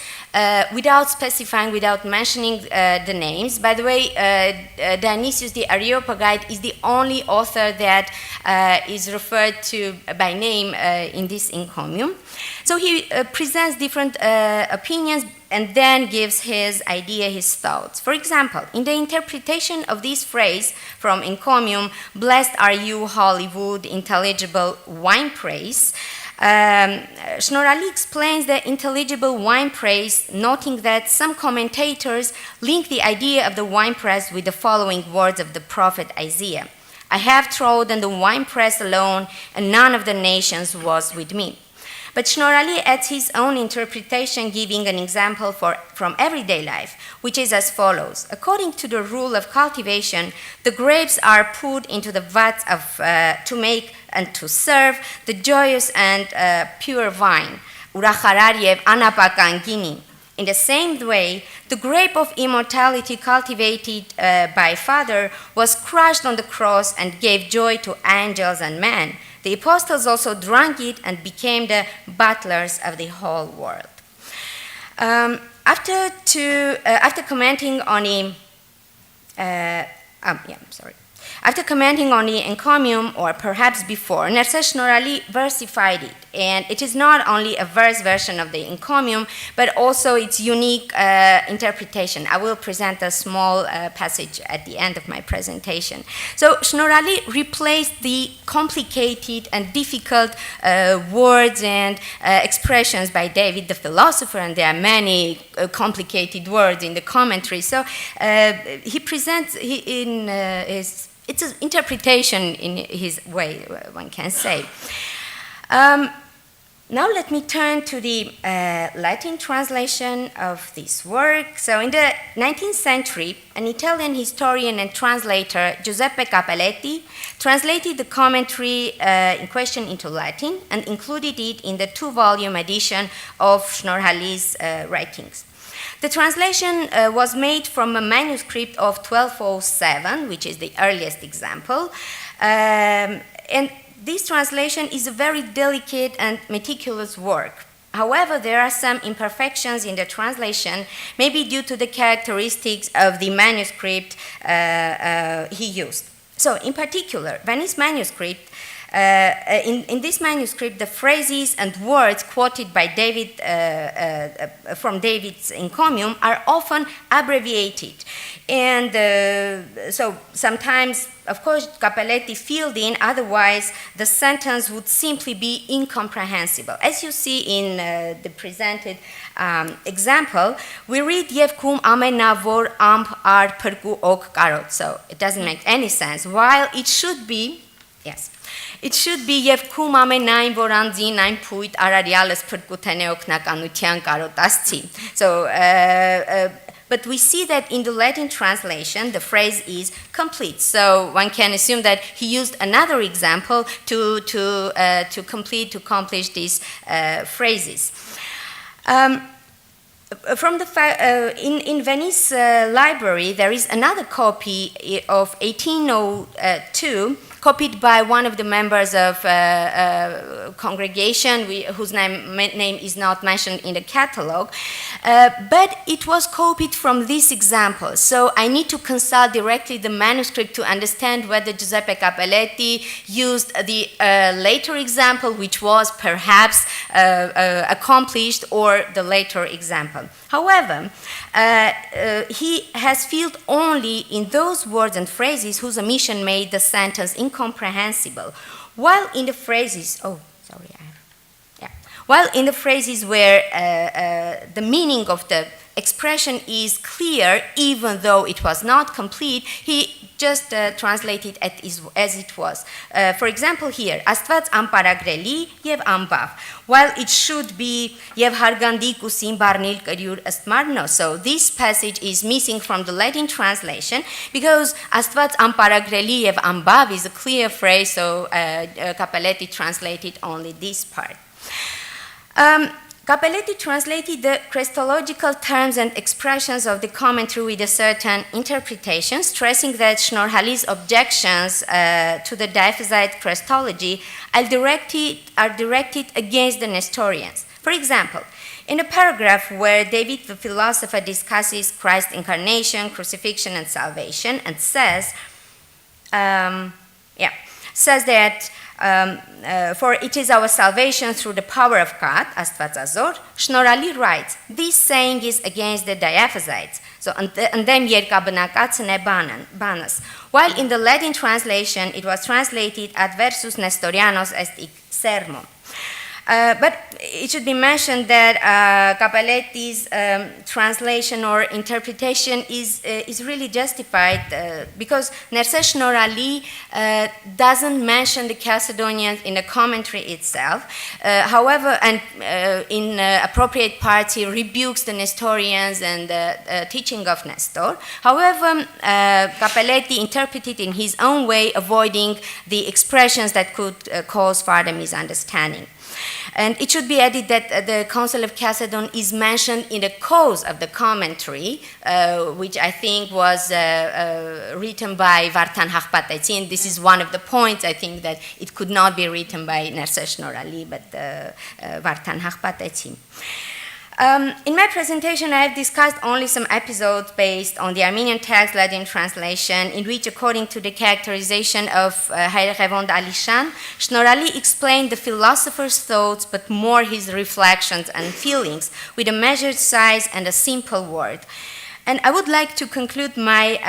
without specifying, without mentioning the names. By the way, Dionysius the Areopagite is the only author that is referred to by name in this encomium. So he presents different opinions and then gives his idea, his thoughts. For example, in the interpretation of this phrase from encomium, "Blessed are you, Hollywood, intelligible wine praise," Shnorhali explains the intelligible wine praise, noting that some commentators link the idea of the wine press with the following words of the prophet Isaiah: "I have trodden the wine press alone, and none of the nations was with me." But Shnorhali adds his own interpretation, giving an example from everyday life, which is as follows. According to the rule of cultivation, the grapes are put into the vats to make and to serve the joyous and pure wine. In the same way, the grape of immortality cultivated by Father was crushed on the cross and gave joy to angels and men. The apostles also drank it and became the butlers of the whole world. After commenting on the encomium, or perhaps before, Nerses Shnorhali versified it. And it is not only a verse version of the encomium, but also its unique interpretation. I will present a small passage at the end of my presentation. So Shnorhali replaced the complicated and difficult words and expressions by David the philosopher, and there are many complicated words in the commentary. So he presents it's an interpretation in his way, one can say. Now let me turn to the Latin translation of this work. So in the 19th century, an Italian historian and translator, Giuseppe Cappelletti, translated the commentary in question into Latin and included it in the 2-volume edition of Shnorhali's writings. The translation was made from a manuscript of 1207, which is the earliest example, and this translation is a very delicate and meticulous work. However, there are some imperfections in the translation, maybe due to the characteristics of the manuscript he used. So, in particular, Venice manuscript, in this manuscript, the phrases and words quoted by David from David's encomium are often abbreviated. And so sometimes, of course, Cappelletti filled in, otherwise the sentence would simply be incomprehensible. As you see in the presented example, we read Yevkum amenavor amp ar pergu ok karot. So it doesn't make any sense, while it should be, yes, it should be Yevkum amenain voranzi nain puit arariales pergu teneoknakanutian karot asci. So but we see that in the Latin translation, the phrase is complete. So one can assume that he used another example to accomplish these phrases. In Venice library, there is another copy of 1802, copied by one of the members of congregation whose name is not mentioned in the catalog, but it was copied from this example. So I need to consult directly the manuscript to understand whether Giuseppe Cappelletti used the later example, which was perhaps accomplished, or the later example. However, he has filled only in those words and phrases whose omission made the sentence incomprehensible, while in the phrases, While in the phrases where the meaning of the expression is clear, even though it was not complete, he just translated as it was. For example, here, Աստված ամպարագրելի եւ ամբավ, while it should be եւ հարգանդիկ ու սիմբարնիլ կրյուր ըստ մարմնո. So this passage is missing from the Latin translation because Աստված ամպարագրելի եւ ամբավ is a clear phrase, so Cappelletti translated only this part. Cappelletti translated the Christological terms and expressions of the commentary with a certain interpretation, stressing that Shnorhali's objections to the Diaphysite Christology are directed against the Nestorians. For example, in a paragraph where David the philosopher discusses Christ's incarnation, crucifixion, and salvation, and says that for it is our salvation through the power of God, Աստվածազոր, Shnorhali writes, this saying is against the Diaphysites. So, ընդեմ երկաբնակացն է բանս. While in the Latin translation, it was translated adversus Nestorianos est sermo. But it should be mentioned that Cappelletti's translation or interpretation is really justified because Nerses Shnorhali doesn't mention the Chalcedonians in the commentary itself. However, and in appropriate parts, he rebukes the Nestorians and the teaching of Nestor. However, Cappelletti interpreted in his own way, avoiding the expressions that could cause further misunderstanding. And it should be added that the Council of Chalcedon is mentioned in the cause of the commentary, which I think was written by Vartan Hachpateci, and this is one of the points I think that it could not be written by Nerses Shnorhali, but Vartan Hachpateci. In my presentation, I have discussed only some episodes based on the Armenian text Latin translation, in which, according to the characterization of Hayr Revond Alishan, Shnorhali explained the philosopher's thoughts, but more his reflections and feelings, with a measured size and a simple word. And I would like to conclude my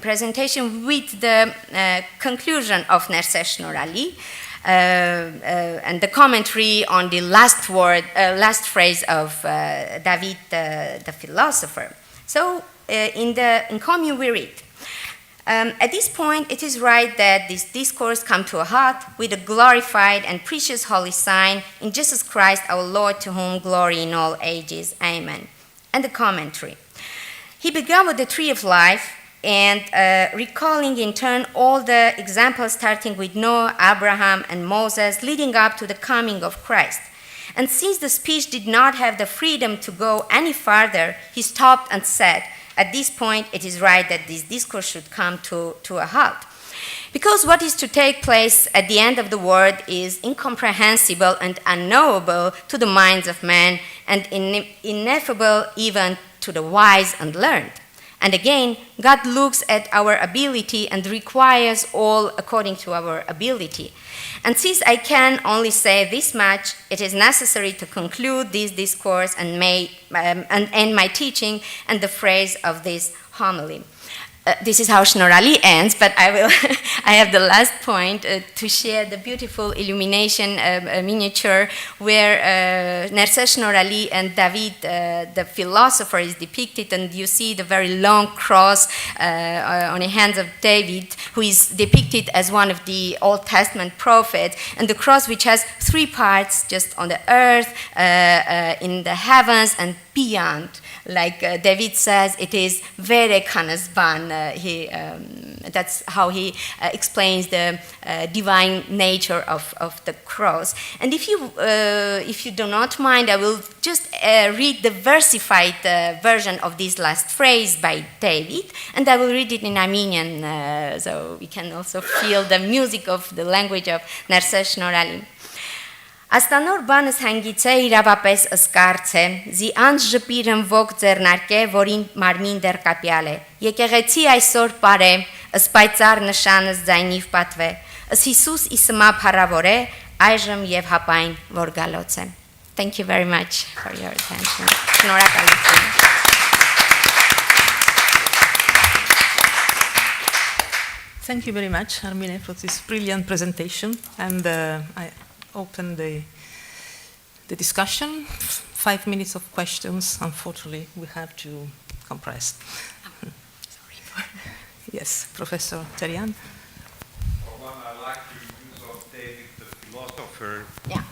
presentation with the conclusion of Nerses Shnorhali, and the commentary on the last phrase of David the philosopher. So in Commune we read, at this point it is right that this discourse come to a halt with a glorified and precious holy sign in Jesus Christ our Lord, to whom glory in all ages. Amen. And the commentary. He began with the tree of life, and recalling in turn all the examples starting with Noah, Abraham, and Moses, leading up to the coming of Christ. And since the speech did not have the freedom to go any farther, he stopped and said, at this point, it is right that this discourse should come to a halt. Because what is to take place at the end of the word is incomprehensible and unknowable to the minds of men, and ineffable even to the wise and learned. And again, God looks at our ability and requires all according to our ability. And since I can only say this much, it is necessary to conclude this discourse and end my teaching and the phrase of this homily. This is how Shnorhali ends, but I have the last point to share the beautiful illumination miniature where Nerses Shnorhali and David, the philosopher, is depicted, and you see the very long cross on the hands of David, who is depicted as one of the Old Testament prophets, and the cross which has three parts, just on the earth, in the heavens, and beyond. Like David says, it is vere kanasban. That's how he explains the divine nature of the cross. And if you do not mind, I will just read the versified version of this last phrase by David, and I will read it in Armenian, so we can also feel the music of the language of Nerses Shnorhali. Աստանոր բանս հանգից է իրավապես ըսկարց է, զի անց ժպիրն ոգ ձեռնարկե, որին մարմին դեռ կապյալ է, եկեղեցի այսօր պարե, ըսպայծար նշանս ձայնիվ պատվե, ըս Հիսուս իսմա փառավոր է, այժմ և հապայն որ գալոց է. Thank you very much for your attention. Շնորհակալություն.
Thank you very much, Armine, for this brilliant presentation, and I open the the discussion. 5 minutes of questions. Unfortunately, we have to compress. Yes, Professor Tarian.
For one, I like the use of David the philosopher
Yeah,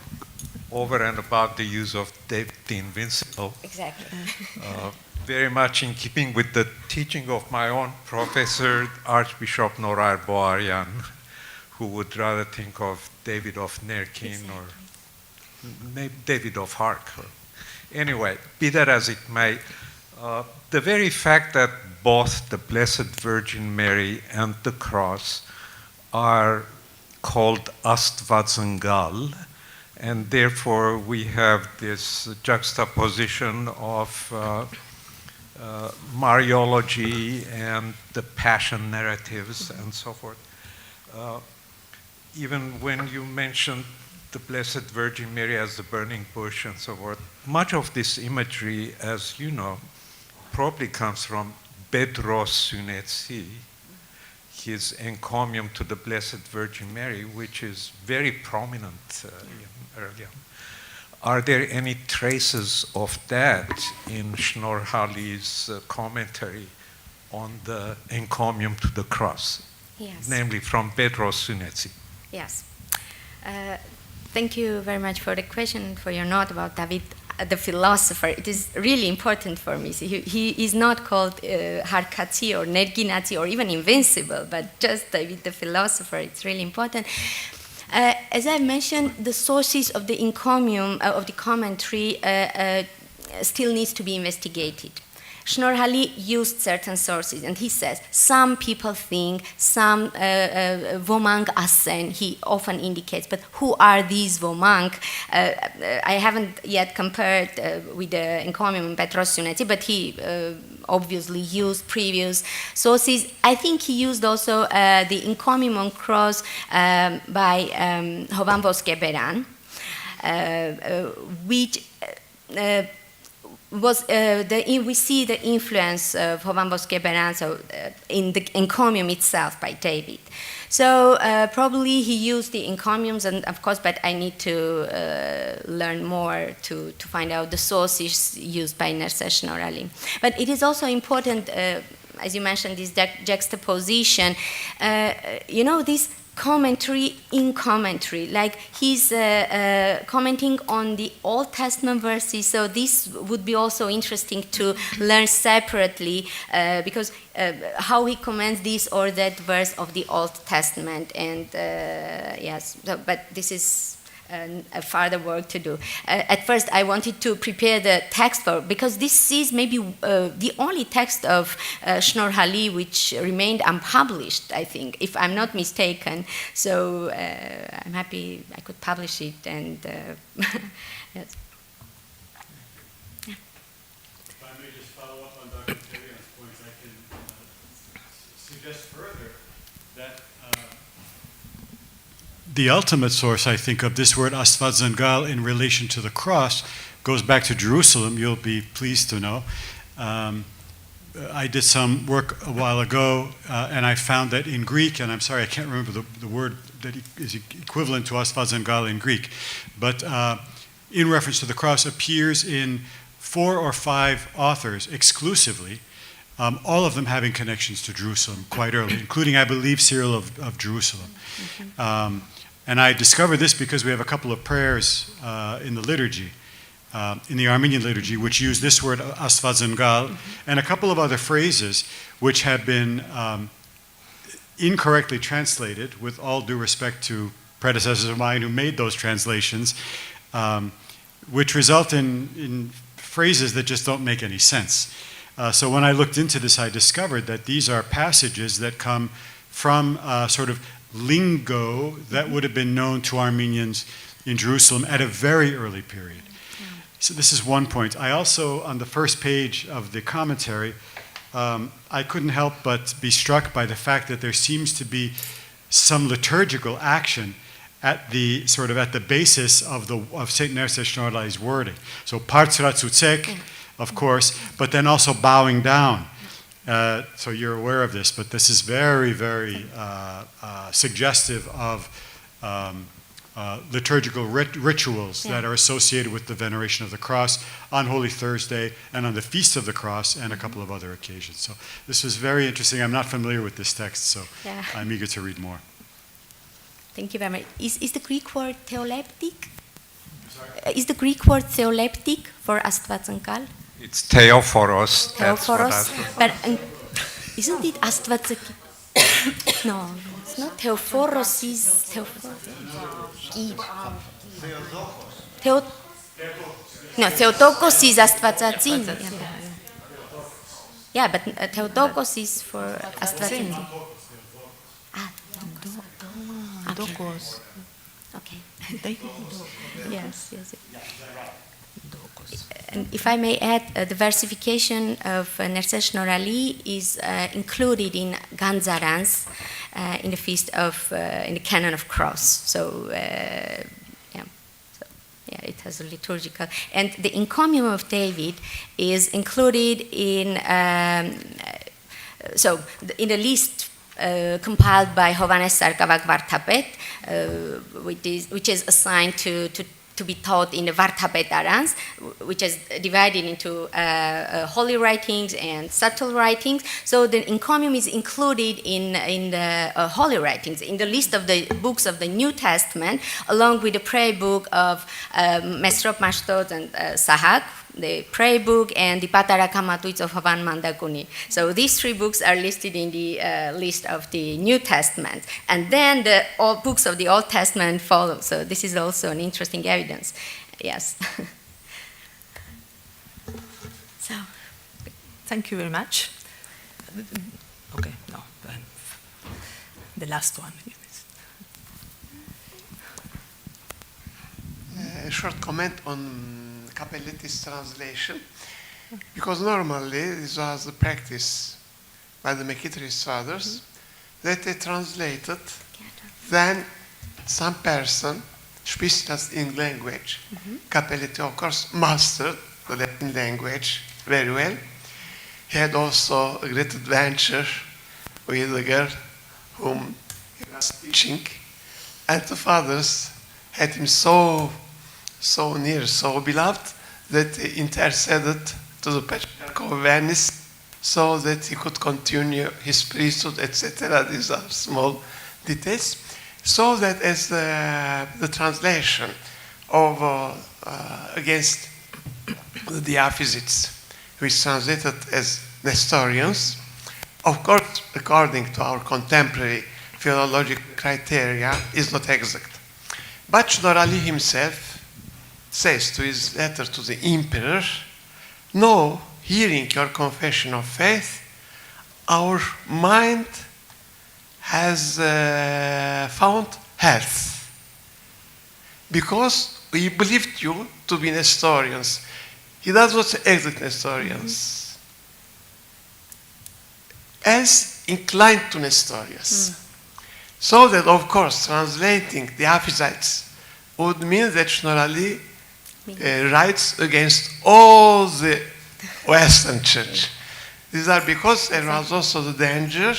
over and above the use of David the invincible.
exactly.
Very much in keeping with the teaching of my own professor, Archbishop Norar Boaryan, who would rather think of David of Nerkin or David of Hark. Anyway, be that as it may, the very fact that both the Blessed Virgin Mary and the cross are called Astvadzengal, and therefore we have this juxtaposition of Mariology and the Passion narratives and so forth. Even when you mentioned the Blessed Virgin Mary as the burning bush and so forth, much of this imagery, as you know, probably comes from Bedros Sunetsi, his encomium to the Blessed Virgin Mary, which is very prominent early on. Are there any traces of that in Shnorhali's commentary on the encomium to the cross,
Yes.
namely from Bedros Sunetsi?
Yes. Thank you very much for the question, for your note about David the philosopher. It is really important for me. See, he is not called Harkati or Nerginati or even invincible, but just David the philosopher. It's really important. As I mentioned, the sources of the encomium, of the commentary, still needs to be investigated. Shnorhali used certain sources, and he says some people think, some Vomang Asen, he often indicates, but who are these Vomang? I haven't yet compared with the encomium in Petros Sunetsi, but he obviously used previous sources. I think he used also the encomium on cross by Hovan Voskeberan, which we see the influence of Hovan Voskeberan in the encomium itself by David. So probably he used the encomiums, and of course, but I need to learn more to find out the sources used by Nerses Shnorhali. But it is also important, as you mentioned, this juxtaposition. This commentary in commentary, like he's commenting on the Old Testament verses, so this would be also interesting to learn separately because how he comments this or that verse of the Old Testament, and yes, but this is a further work to do. At first I wanted to prepare the text because this is maybe the only text of Shnorhali which remained unpublished, I think, if I'm not mistaken. So I'm happy I could publish it, and yes.
If I may just follow up on Dr. Tarian's points, I can suggest further that the ultimate source, I think, of this word Astvadzengal in relation to the cross goes back to Jerusalem, you'll be pleased to know. I did some work a while ago, and I found that in Greek, and I'm sorry, I can't remember the word that is equivalent to Astvadzengal in Greek, but in reference to the cross appears in 4 or 5 authors exclusively, all of them having connections to Jerusalem quite early, including, I believe, Cyril of Jerusalem. And I discovered this because we have a couple of prayers in the liturgy, in the Armenian liturgy, which use this word Astvadzengal, and a couple of other phrases which have been incorrectly translated, with all due respect to predecessors of mine who made those translations, which result in phrases that just don't make any sense. So when I looked into this, I discovered that these are passages that come from sort of lingo that would have been known to Armenians in Jerusalem at a very early period. So this is one point. I also, on the first page of the commentary, I couldn't help but be struck by the fact that there seems to be some liturgical action at the sort of at the basis of St.Nerses Shnorhali's wording. So partsra tzutzek, of course, but then also bowing down. So you're aware of this, but this is very, very suggestive of liturgical rituals that are associated with the veneration of the cross on Holy Thursday and on the Feast of the Cross and a couple of other occasions. So this was very interesting. I'm not familiar with this text, so I'm eager to read more.
Thank you very much. Is the Greek word theoleptic? Is the Greek word theoleptic for Astvatsankal?
It's Theophoros.
Theophoros. But isn't it Astvatsaki? No, it's not. Theophoros is No, Theotokos is Astvatsatsin. Yeah, but Theotokos is for Astvatsatsin.
Dokos.
Okay. Yes. And if I may add, the versification of Nerses Shnorhali is included in Ganzarans in the feast of in the canon of cross. So it has a liturgical, and the encomium of David is included in in the list compiled by Hovannes Sarkavag Vartapet, which is assigned to be taught in the Vartapet Arans, which is divided into holy writings and subtle writings. So the encomium is included in the holy writings, in the list of the books of the New Testament, along with the prayer book of Mesrop Mashtod and Sahak, the prayer book, and the Patarakhamatuits of Havan Mandakuni. So these three books are listed in the list of the New Testament. And then the books of the Old Testament follow. So this is also an interesting evidence. Yes. So.
Thank you very much. Okay, no. The last one.
A short comment on Capelletti's translation, because normally this was the practice by the Mekhitrist fathers, that they translated, then some person speaks just in language. Capelletti, of course, mastered the Latin language very well. He had also a great adventure with a girl whom he was teaching, and the fathers had him so near, so beloved, that he interceded to the Patriarch of Venice so that he could continue his priesthood, etc. These are small details. So that as the translation of against the Diaphysites, which translated as Nestorians, of course, according to our contemporary philological criteria, is not exact. But Shnorhali himself says to his letter to the emperor, "No, hearing your confession of faith, our mind has found health, because we believed you to be Nestorians." He does not say exact Nestorians, as inclined to Nestorius. So that, of course, translating the Aphysites would mean that Shnorhali writes against all the Western Church. These are because there was also the danger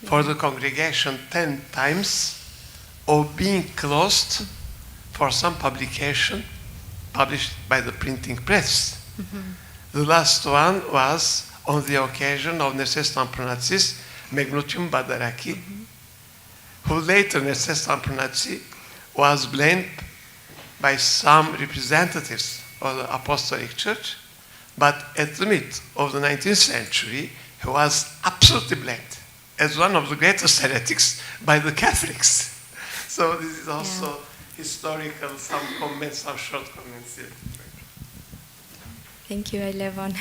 for the congregation 10 times of being closed for some publication published by the printing press. The last one was on the occasion of Nerses Tampronatsis Magnutium Badaraki, who later, Nerses Tampronatsi, was blamed by some representatives of the Apostolic Church, but at the mid of the 19th century, he was absolutely blamed as one of the greatest heretics by the Catholics. So this is also historical, some comments, some short comments here.
Thank you, Elevon.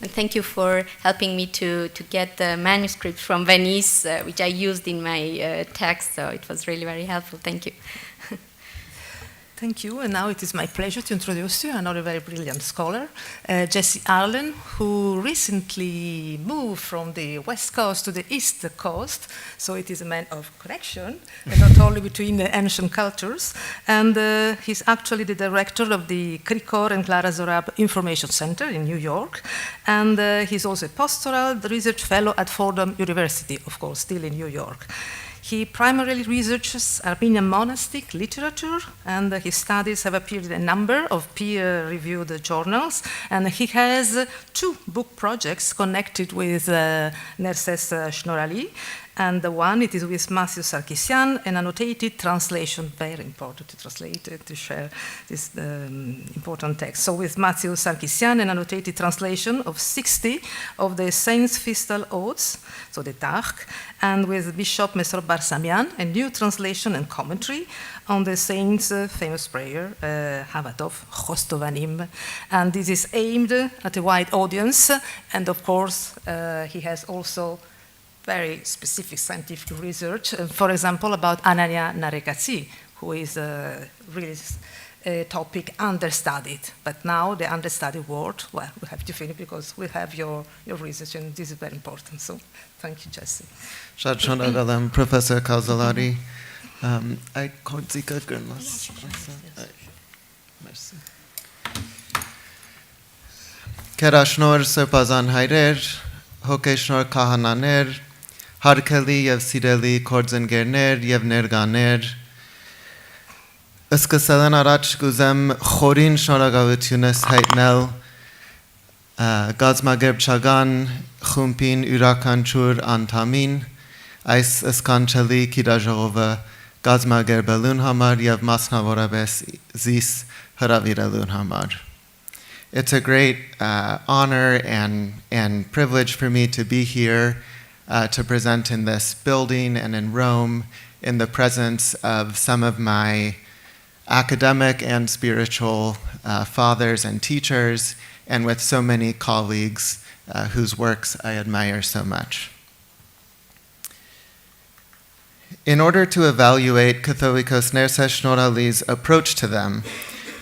And thank you for helping me to get the manuscript from Venice, which I used in my text, so it was really very helpful. Thank you.
Thank you, and now it is my pleasure to introduce you another very brilliant scholar, Jesse Arlen, who recently moved from the West Coast to the East Coast, so it is a man of connection, and not only between the ancient cultures, and he's actually the director of the Krikor and Clara Zorab Information Center in New York, and he's also a pastoral research fellow at Fordham University, of course, still in New York. He primarily researches Armenian monastic literature, and his studies have appeared in a number of peer-reviewed journals, and he has 2 book projects connected with Nerses Shnorhali. And the one, it is with Matthew Sarkisian, an annotated translation, very important to translate it, to share this important text. So with Matthew Sarkisian, an annotated translation of 60 of the Saints' Festal Odes, so the Tark, and with Bishop Mesrop Barsamian, a new translation and commentary on the Saints' famous prayer, Havatov Chostovanim. And this is aimed at a wide audience, and of course, he has also very specific scientific research, for example, about Anania Narekatsi, who is really a topic understudied. But now the understudied word, well, we have to finish because we have your research, and this is very important. So thank you, Jesse.
Shad Professor Kauzalari. I can't see good. Merci. Kerashnor Serpazan Hairer, Hokeshnor Kahananer, Harkeli Yev Sideli Korzengerner Yev Nerganer. Ըսկսելեն առաջ կուզեմ խորին շնորհակալությունս հայտնել գազագերբչական խումբին յուրաքանչյուր անդամին այս սքանչելի գիրաժողովը գազագերբելուն համար եւ մասնավորապես զիս հրավիրելուն համար. It's a great honor and privilege for me to be here to present in this building and in Rome in the presence of some of my academic and spiritual fathers and teachers, and with so many colleagues whose works I admire so much. In order to evaluate Catholicos Nerses Shnorhali's approach to them,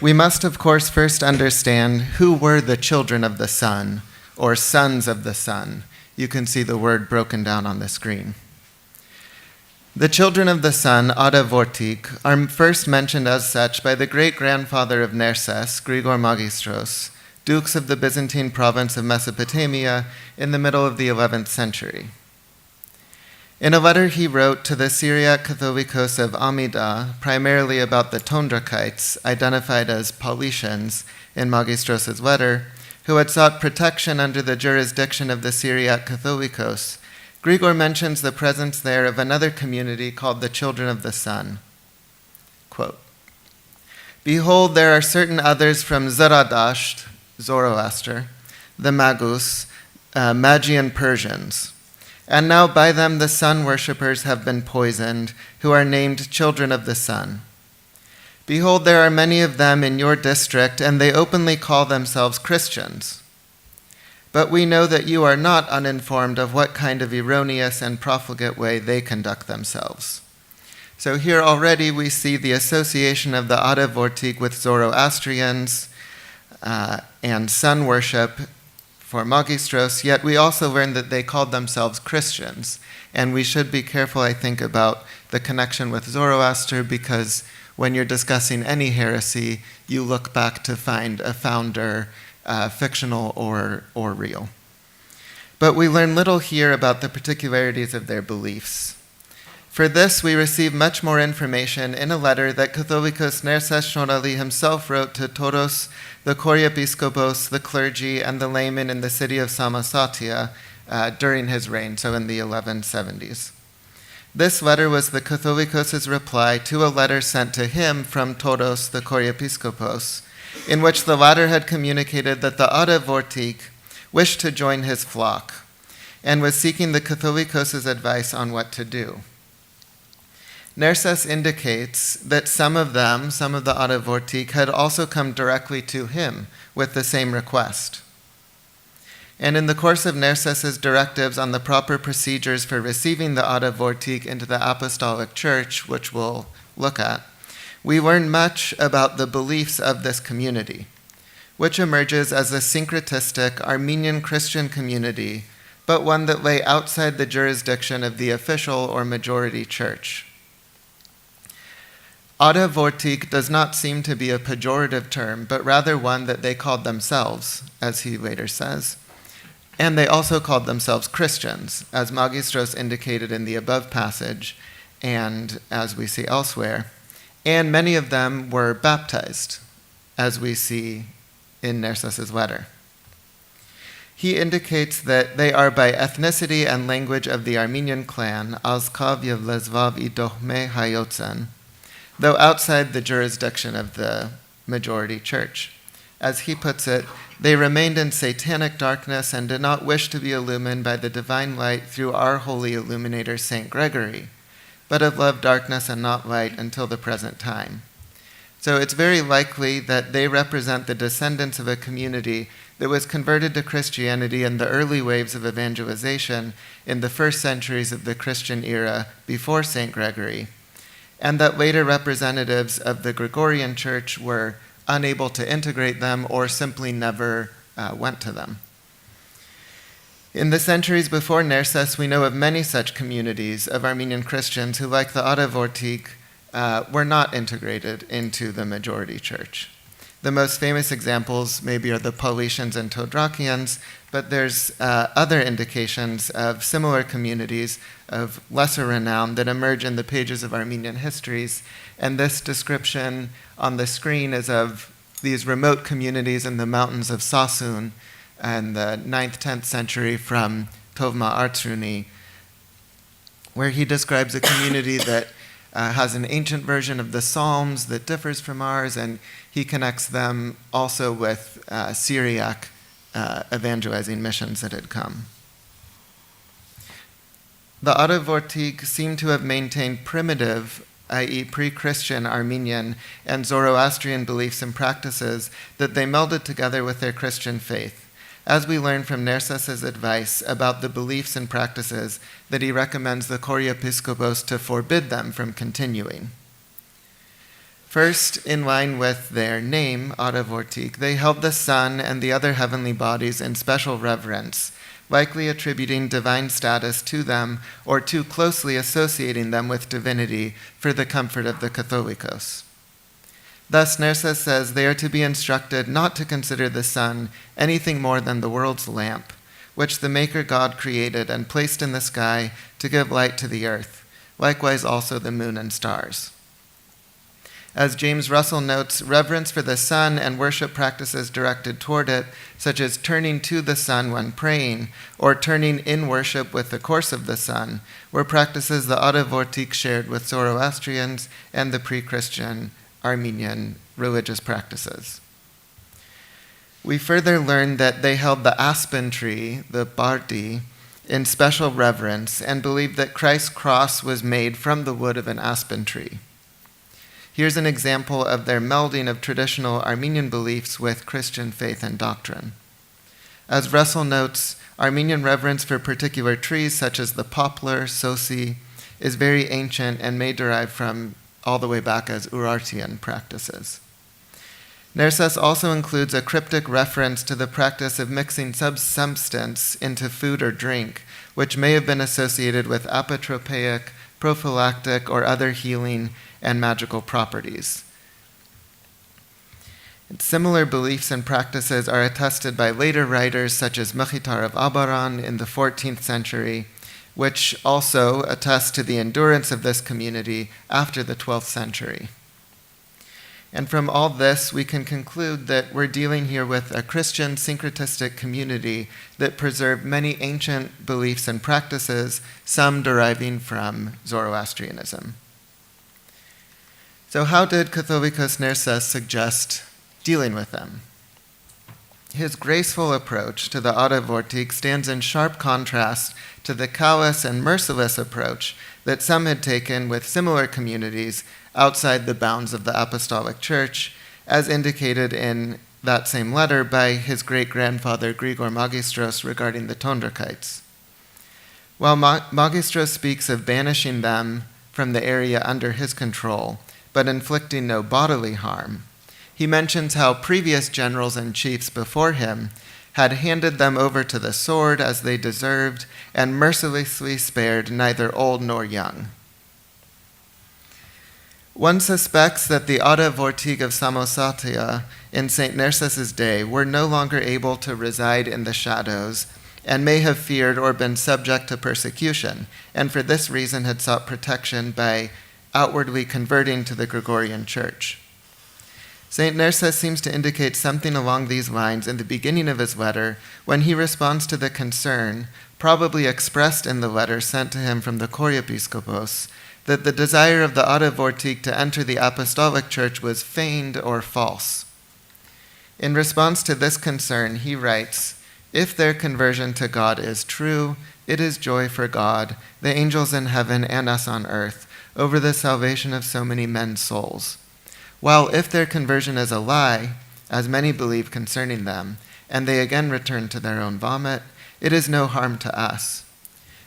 we must of course first understand who were the children of the sun, or sons of the sun. You can see the word broken down on the screen. The children of the sun, Ada Vortic, are first mentioned as such by the great-grandfather of Nerses, Grigor Magistros, dukes of the Byzantine province of Mesopotamia in the middle of the 11th century. In a letter he wrote to the Syriac Catholicos of Amida, primarily about the Tondrakites, identified as Paulicians in Magistros' letter, who had sought protection under the jurisdiction of the Syriac Catholicos, Grigor mentions the presence there of another community called the Children of the Sun. Quote, "Behold, there are certain others from Zaradasht, Zoroaster, the Magus, Magian Persians, and now by them the sun worshippers have been poisoned, who are named Children of the Sun. Behold, there are many of them in your district, and they openly call themselves Christians. But we know that you are not uninformed of what kind of erroneous and profligate way they conduct themselves." So here already we see the association of the Ada Vortic with Zoroastrians and sun worship for Magistros, yet we also learn that they called themselves Christians. And we should be careful, I think, about the connection with Zoroaster, because when you're discussing any heresy, you look back to find a founder, fictional or real. But we learn little here about the particularities of their beliefs. For this, we receive much more information in a letter that Catholicos Nerses Shnorhali himself wrote to Toros, the Koriepiskopos, the clergy, and the laymen in the city of Samasatia during his reign, so in the 1170s. This letter was the Catholicos' reply to a letter sent to him from Toros, the Koriepiskopos, in which the latter had communicated that the Ada Vortic wished to join his flock and was seeking the Catholicos' advice on what to do. Nerses indicates that some of the Ada Vortic, had also come directly to him with the same request. And in the course of Nerses' directives on the proper procedures for receiving the Ada Vortic into the Apostolic Church, which we'll look at, we learn much about the beliefs of this community, which emerges as a syncretistic Armenian Christian community, but one that lay outside the jurisdiction of the official or majority church. Ada Vortic does not seem to be a pejorative term, but rather one that they called themselves, as he later says. And they also called themselves Christians, as Magistros indicated in the above passage, and as we see elsewhere, and many of them were baptized, as we see in Nerses' letter. He indicates that they are by ethnicity and language of the Armenian clan, Azkav Yevlezvav Idohme Hayotzen, though outside the jurisdiction of the majority church. As he puts it, they remained in satanic darkness and did not wish to be illumined by the divine light through our holy illuminator, St. Gregory, but have loved darkness and not light until the present time. So it's very likely that they represent the descendants of a community that was converted to Christianity in the early waves of evangelization in the first centuries of the Christian era before St. Gregory, and that later representatives of the Gregorian Church were unable to integrate them or simply never went to them. In the centuries before Nerses, we know of many such communities of Armenian Christians who, like the Adavortig, were not integrated into the majority church. The most famous examples maybe are the Paulicians and Todrakians, but there's other indications of similar communities of lesser renown that emerge in the pages of Armenian histories. And this description on the screen is of these remote communities in the mountains of Sasun in the 9th, 10th century from Tovma Artsruni, where he describes a community that has an ancient version of the Psalms that differs from ours, and he connects them also with Syriac evangelizing missions that had come. The Adavortig seem to have maintained primitive, i.e. pre-Christian Armenian and Zoroastrian beliefs and practices that they melded together with their Christian faith, as we learn from Nerses' advice about the beliefs and practices that he recommends the Koriepiskopos to forbid them from continuing. First, in line with their name, Adavortig, they held the sun and the other heavenly bodies in special reverence, likely attributing divine status to them or too closely associating them with divinity for the comfort of the Catholicos. Thus, Nerses says they are to be instructed not to consider the sun anything more than the world's lamp, which the Maker God created and placed in the sky to give light to the earth, likewise also the moon and stars. As James Russell notes, reverence for the sun and worship practices directed toward it, such as turning to the sun when praying, or turning in worship with the course of the sun, were practices the Adavortig shared with Zoroastrians and the pre-Christian Armenian religious practices. We further learn that they held the aspen tree, the bardi, in special reverence and believed that Christ's cross was made from the wood of an aspen tree. Here's an example of their melding of traditional Armenian beliefs with Christian faith and doctrine. As Russell notes, Armenian reverence for particular trees such as the poplar, sosi, is very ancient and may derive from all the way back as Urartian practices. Nerses also includes a cryptic reference to the practice of mixing substance into food or drink, which may have been associated with apotropaic, prophylactic, or other healing and magical properties. And similar beliefs and practices are attested by later writers such as Mechitar of Abaran in the 14th century, which also attests to the endurance of this community after the 12th century. And from all this, we can conclude that we're dealing here with a Christian syncretistic community that preserved many ancient beliefs and practices, some deriving from Zoroastrianism. So how did Catholicos Nerses suggest dealing with them? His graceful approach to the Adavortig stands in sharp contrast to the callous and merciless approach that some had taken with similar communities outside the bounds of the Apostolic Church, as indicated in that same letter by his great-grandfather Grigor Magistros regarding the Tondrakites. While Magistros speaks of banishing them from the area under his control, but inflicting no bodily harm, he mentions how previous generals and chiefs before him had handed them over to the sword as they deserved and mercilessly spared neither old nor young. One suspects that the Adavortig of Samosatia in St. Nerses' day were no longer able to reside in the shadows and may have feared or been subject to persecution, and for this reason had sought protection by outwardly converting to the Gregorian Church. St.Nerses seems to indicate something along these lines in the beginning of his letter when he responds to the concern, probably expressed in the letter sent to him from the Choreopiscopos, that the desire of the Autovortique to enter the Apostolic Church was feigned or false. In response to this concern, he writes, "If their conversion to God is true, it is joy for God, the angels in heaven and us on earth, over the salvation of so many men's souls. While if their conversion is a lie, as many believe concerning them, and they again return to their own vomit, it is no harm to us.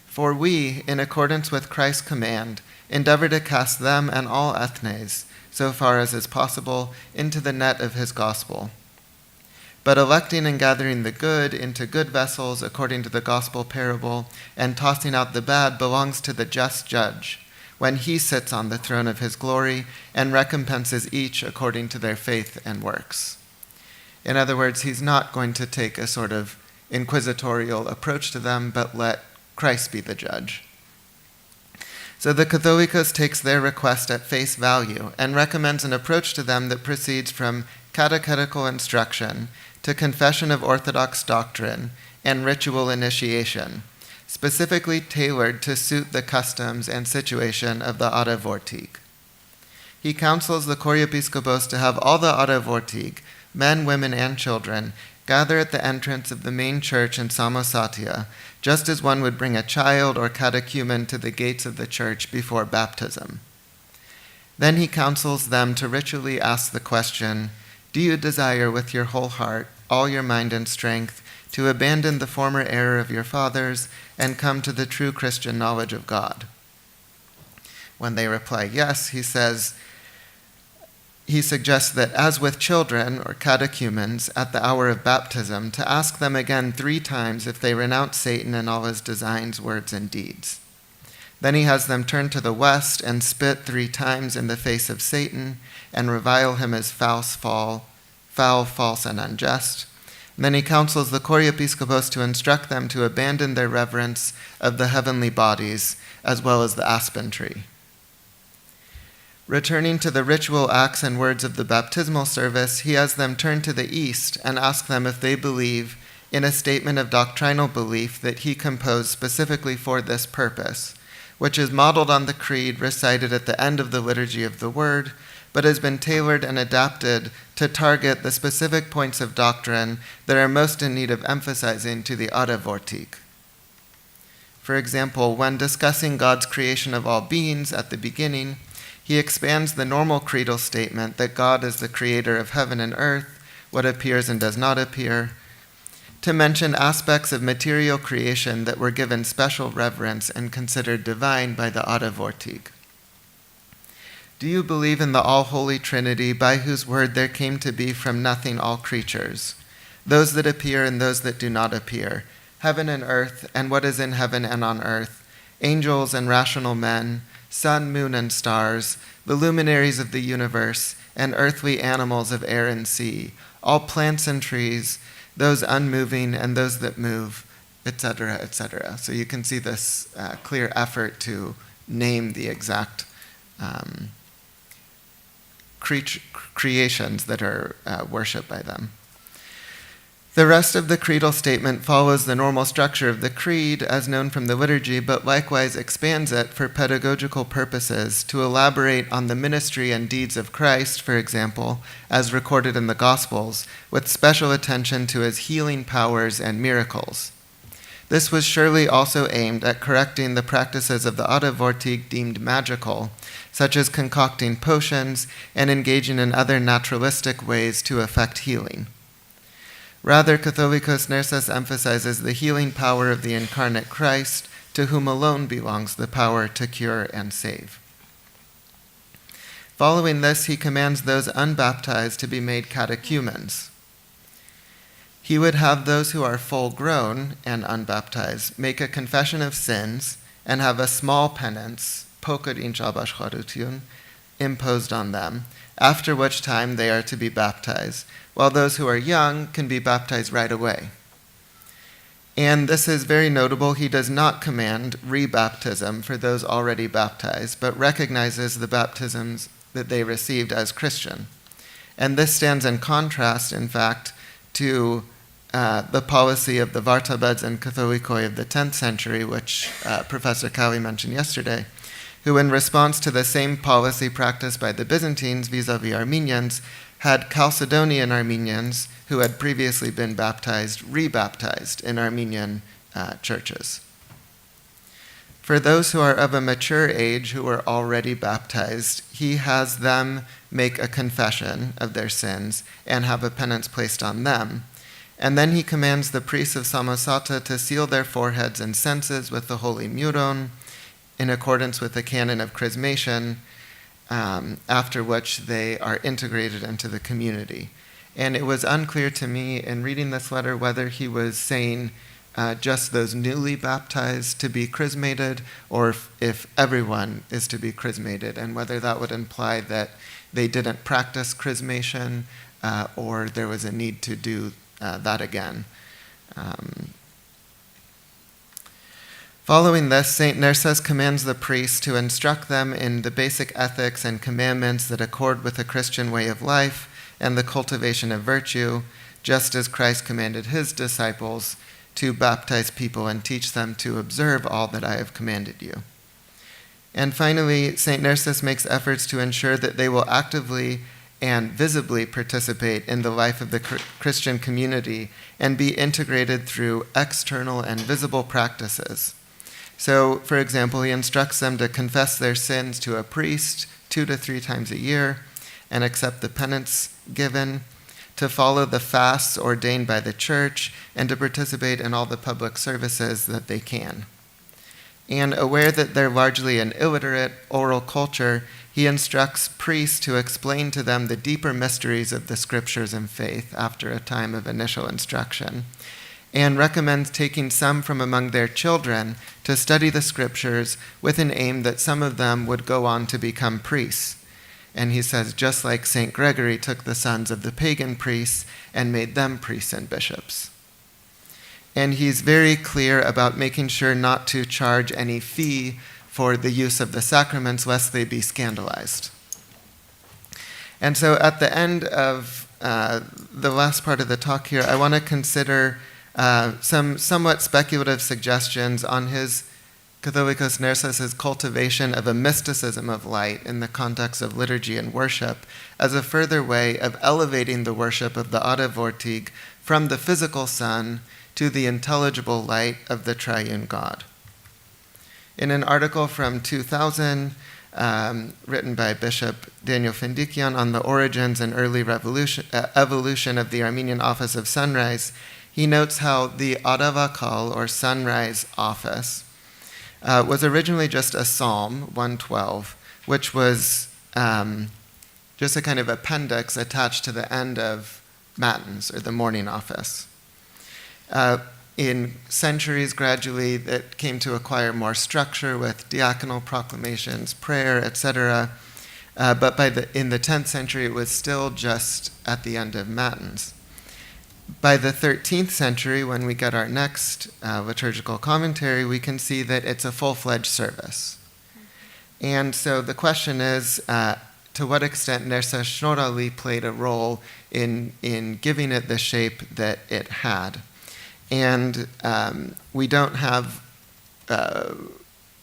For we, in accordance with Christ's command, endeavor to cast them and all ethnes, so far as is possible, into the net of his gospel. But electing and gathering the good into good vessels according to the gospel parable, and tossing out the bad belongs to the just judge, when he sits on the throne of his glory and recompenses each according to their faith and works." In other words, he's not going to take a sort of inquisitorial approach to them, but let Christ be the judge. So the Catholicos takes their request at face value and recommends an approach to them that proceeds from catechetical instruction to confession of orthodox doctrine and ritual initiation, specifically tailored to suit the customs and situation of the Autovortique. He counsels the Choreopiscopos to have all the Autovortique, men, women, and children, gather at the entrance of the main church in Samosatia, just as one would bring a child or catechumen to the gates of the church before baptism. Then he counsels them to ritually ask the question, "Do you desire with your whole heart, all your mind and strength, to abandon the former error of your fathers and come to the true Christian knowledge of God?" When they reply yes, he suggests that as with children or catechumens at the hour of baptism, to ask them again 3 times if they renounce Satan and all his designs, words, and deeds. Then he has them turn to the west and spit 3 times in the face of Satan and revile him as foul, false, and unjust. And then he counsels the Choreopiscopos to instruct them to abandon their reverence of the heavenly bodies as well as the aspen tree. Returning to the ritual acts and words of the baptismal service, he has them turn to the east and ask them if they believe in a statement of doctrinal belief that he composed specifically for this purpose, which is modeled on the creed recited at the end of the Liturgy of the Word, but has been tailored and adapted to target the specific points of doctrine that are most in need of emphasizing to the Autovortique. For example, when discussing God's creation of all beings at the beginning, he expands the normal creedal statement that God is the creator of heaven and earth, what appears and does not appear, to mention aspects of material creation that were given special reverence and considered divine by the Autovortique. "Do you believe in the all-holy Trinity, by whose word there came to be from nothing all creatures, those that appear and those that do not appear, heaven and earth, and what is in heaven and on earth, angels and rational men, sun, moon, and stars, the luminaries of the universe, and earthly animals of air and sea, all plants and trees, those unmoving and those that move, etc., etc." So you can see this clear effort to name the exact creations that are worshipped by them. The rest of the creedal statement follows the normal structure of the creed as known from the liturgy, but likewise expands it for pedagogical purposes to elaborate on the ministry and deeds of Christ, for example, as recorded in the Gospels, with special attention to his healing powers and miracles. This was surely also aimed at correcting the practices of the Autovortique deemed magical, such as concocting potions and engaging in other naturalistic ways to effect healing. Rather, Catholicos Nerses emphasizes the healing power of the incarnate Christ, to whom alone belongs the power to cure and save. Following this, he commands those unbaptized to be made catechumens. He would have those who are full-grown and unbaptized make a confession of sins and have a small penance, pokorin chabashcharutun, imposed on them, after which time they are to be baptized, while those who are young can be baptized right away. And this is very notable. He does not command rebaptism for those already baptized, but recognizes the baptisms that they received as Christian. And this stands in contrast, in fact, to the policy of the Vartabeds and Catholicoi of the 10th century, which Professor Cowie mentioned yesterday, who in response to the same policy practiced by the Byzantines vis-a-vis Armenians, had Chalcedonian Armenians who had previously been baptized, rebaptized in Armenian churches. For those who are of a mature age who were already baptized, he has them make a confession of their sins and have a penance placed on them. And then he commands the priests of Samosata to seal their foreheads and senses with the holy muron in accordance with the canon of chrismation, after which they are integrated into the community. And it was unclear to me in reading this letter whether he was saying just those newly baptized to be chrismated, or if everyone is to be chrismated, and whether that would imply that they didn't practice chrismation, or there was a need to do that again. Following this, St.Nerses commands the priests to instruct them in the basic ethics and commandments that accord with a Christian way of life and the cultivation of virtue, just as Christ commanded his disciples to baptize people and teach them to observe all that I have commanded you. And finally, St.Nerses makes efforts to ensure that they will actively and visibly participate in the life of the Christian community and be integrated through external and visible practices. So, for example, he instructs them to confess their sins to a priest 2 to 3 times a year and accept the penance given, to follow the fasts ordained by the church, and to participate in all the public services that they can. And aware that they're largely an illiterate oral culture, he instructs priests to explain to them the deeper mysteries of the scriptures and faith after a time of initial instruction, and recommends taking some from among their children to study the scriptures with an aim that some of them would go on to become priests. And he says, just like St. Gregory took the sons of the pagan priests and made them priests and bishops. And he's very clear about making sure not to charge any fee for the use of the sacraments, lest they be scandalized. And so at the end of the last part of the talk here, I want to consider some somewhat speculative suggestions on his Catholicos Nerses' cultivation of a mysticism of light in the context of liturgy and worship as a further way of elevating the worship of the Ade Vortig from the physical sun to the intelligible light of the triune God. In an article from 2000, written by Bishop Daniel Fendikian on the origins and early evolution of the Armenian office of sunrise, he notes how the Adavakal, or sunrise office, was originally just a psalm, 112, which was just a kind of appendix attached to the end of matins, or the morning office. In centuries, gradually, it came to acquire more structure with diaconal proclamations, prayer, etc. But in the 10th century, it was still just at the end of matins. By the 13th century, when we get our next liturgical commentary, we can see that it's a full-fledged service. And so the question is, to what extent Nerses Shnorhali played a role in giving it the shape that it had. And we don't have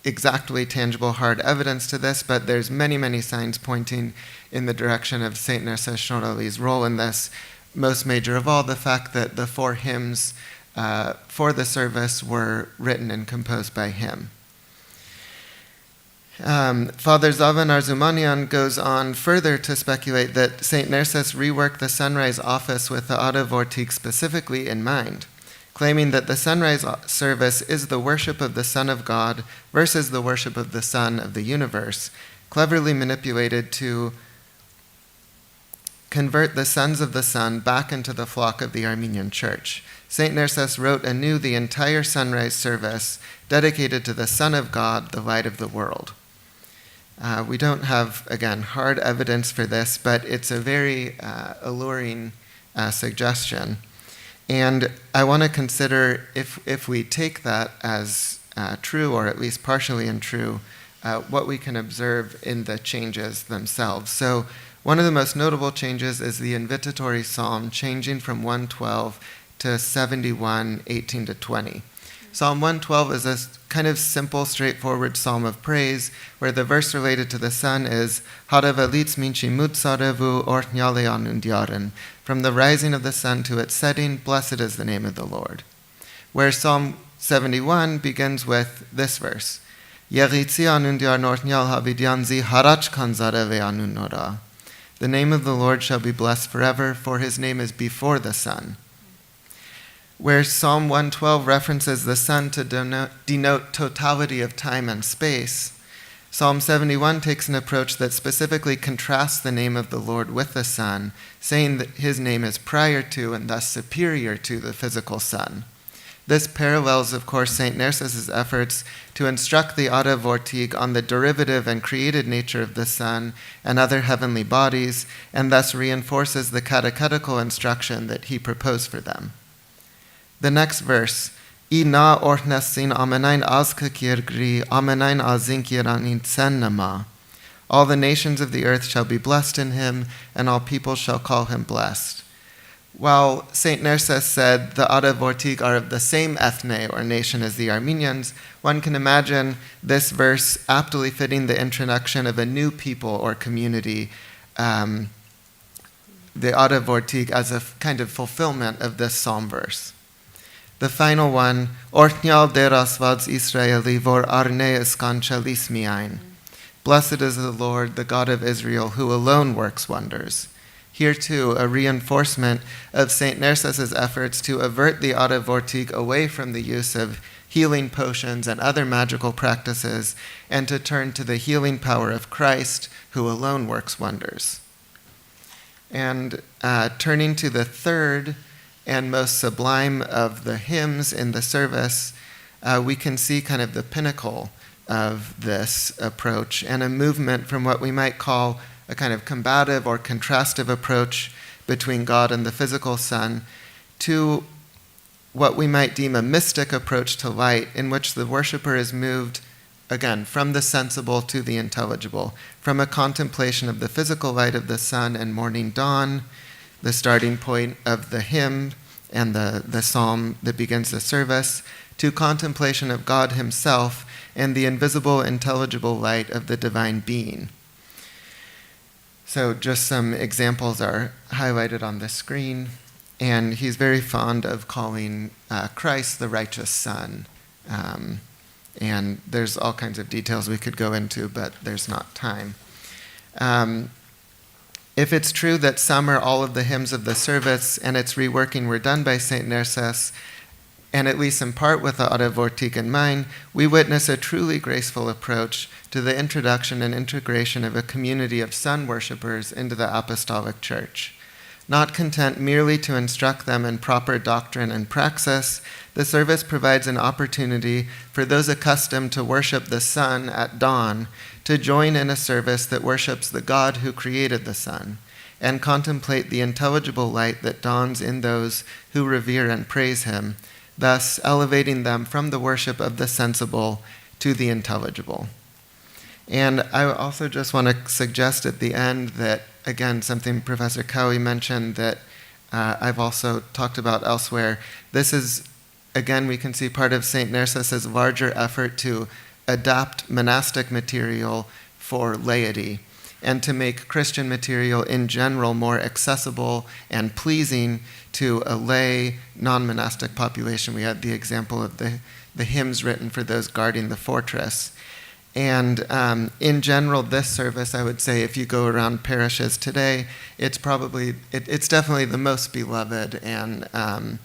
exactly tangible hard evidence to this, but there's many, many signs pointing in the direction of St.Nerses Shnorhali's role in this. Most major of all, the fact that the 4 hymns for the service were written and composed by him. Father Zavan Arzumanian goes on further to speculate that St. Nerses reworked the sunrise office with the Ade Vortig specifically in mind, claiming that the sunrise service is the worship of the Son of God versus the worship of the Son of the universe, cleverly manipulated to convert the sons of the sun back into the flock of the Armenian Church. St. Nerses wrote anew the entire sunrise service dedicated to the Son of God, the light of the world. We don't have, again, hard evidence for this, but it's a very alluring suggestion. And I want to consider if we take that as true, or at least partially untrue, what we can observe in the changes themselves. So one of the most notable changes is the invitatory psalm changing from 112 to 71, 18 to 20. Psalm 112 is a kind of simple, straightforward psalm of praise, where the verse related to the sun is Haravalitz minchi mutsarevu ortnyale anundyarin. From the rising of the sun to its setting, blessed is the name of the Lord. Where Psalm 71 begins with this verse, Yeritzi anundyar nortnyal havidyanzi harach kanzareve anunora. The name of the Lord shall be blessed forever, for his name is before the sun. Where Psalm 112 references the sun to denote totality of time and space, Psalm 71 takes an approach that specifically contrasts the name of the Lord with the sun, saying that his name is prior to and thus superior to the physical sun. This parallels, of course, St.Nerses' efforts to instruct the Ada Vortig on the derivative and created nature of the sun and other heavenly bodies, and thus reinforces the catechetical instruction that he proposed for them. The next verse, I na orhnasin amenain azkakirgri amenain azinkiranin tsennama. All the nations of the earth shall be blessed in him, and all people shall call him blessed. While St. Nerses said the Ada Vortig are of the same ethne or nation as the Armenians, one can imagine this verse aptly fitting the introduction of a new people or community, the Ada Vortig, as a kind of fulfillment of this psalm verse. The final one, Ortnyal derasvads Israeli vor arne eskanchalis miain. Blessed is the Lord, the God of Israel, who alone works wonders. Here too, a reinforcement of St. Nerses' efforts to avert the Ada Vortig away from the use of healing potions and other magical practices, and to turn to the healing power of Christ, who alone works wonders. And turning to the third and most sublime of the hymns in the service, we can see kind of the pinnacle of this approach and a movement from what we might call a kind of combative or contrastive approach between God and the physical sun to what we might deem a mystic approach to light, in which the worshiper is moved, again, from the sensible to the intelligible, from a contemplation of the physical light of the sun and morning dawn, the starting point of the hymn and the psalm that begins the service, to contemplation of God himself and the invisible, intelligible light of the divine being. So just some examples are highlighted on the screen, and he's very fond of calling Christ the righteous Son. And there's all kinds of details we could go into, but there's not time. If it's true that some or all of the hymns of the service and its reworking were done by St. Nerses, and at least in part with the Ada Vortig in mind, we witness a truly graceful approach to the introduction and integration of a community of sun worshippers into the Apostolic Church. Not content merely to instruct them in proper doctrine and praxis, the service provides an opportunity for those accustomed to worship the sun at dawn to join in a service that worships the God who created the sun and contemplate the intelligible light that dawns in those who revere and praise him, thus elevating them from the worship of the sensible to the intelligible. And I also just want to suggest at the end that, again, something Professor Cowie mentioned that I've also talked about elsewhere. This is, again, we can see part of St. Nerses' larger effort to adapt monastic material for laity and to make Christian material in general more accessible and pleasing to a lay, non-monastic population. We had the example of the hymns written for those guarding the fortress. And in general, this service, I would say, if you go around parishes today, it's definitely the most beloved and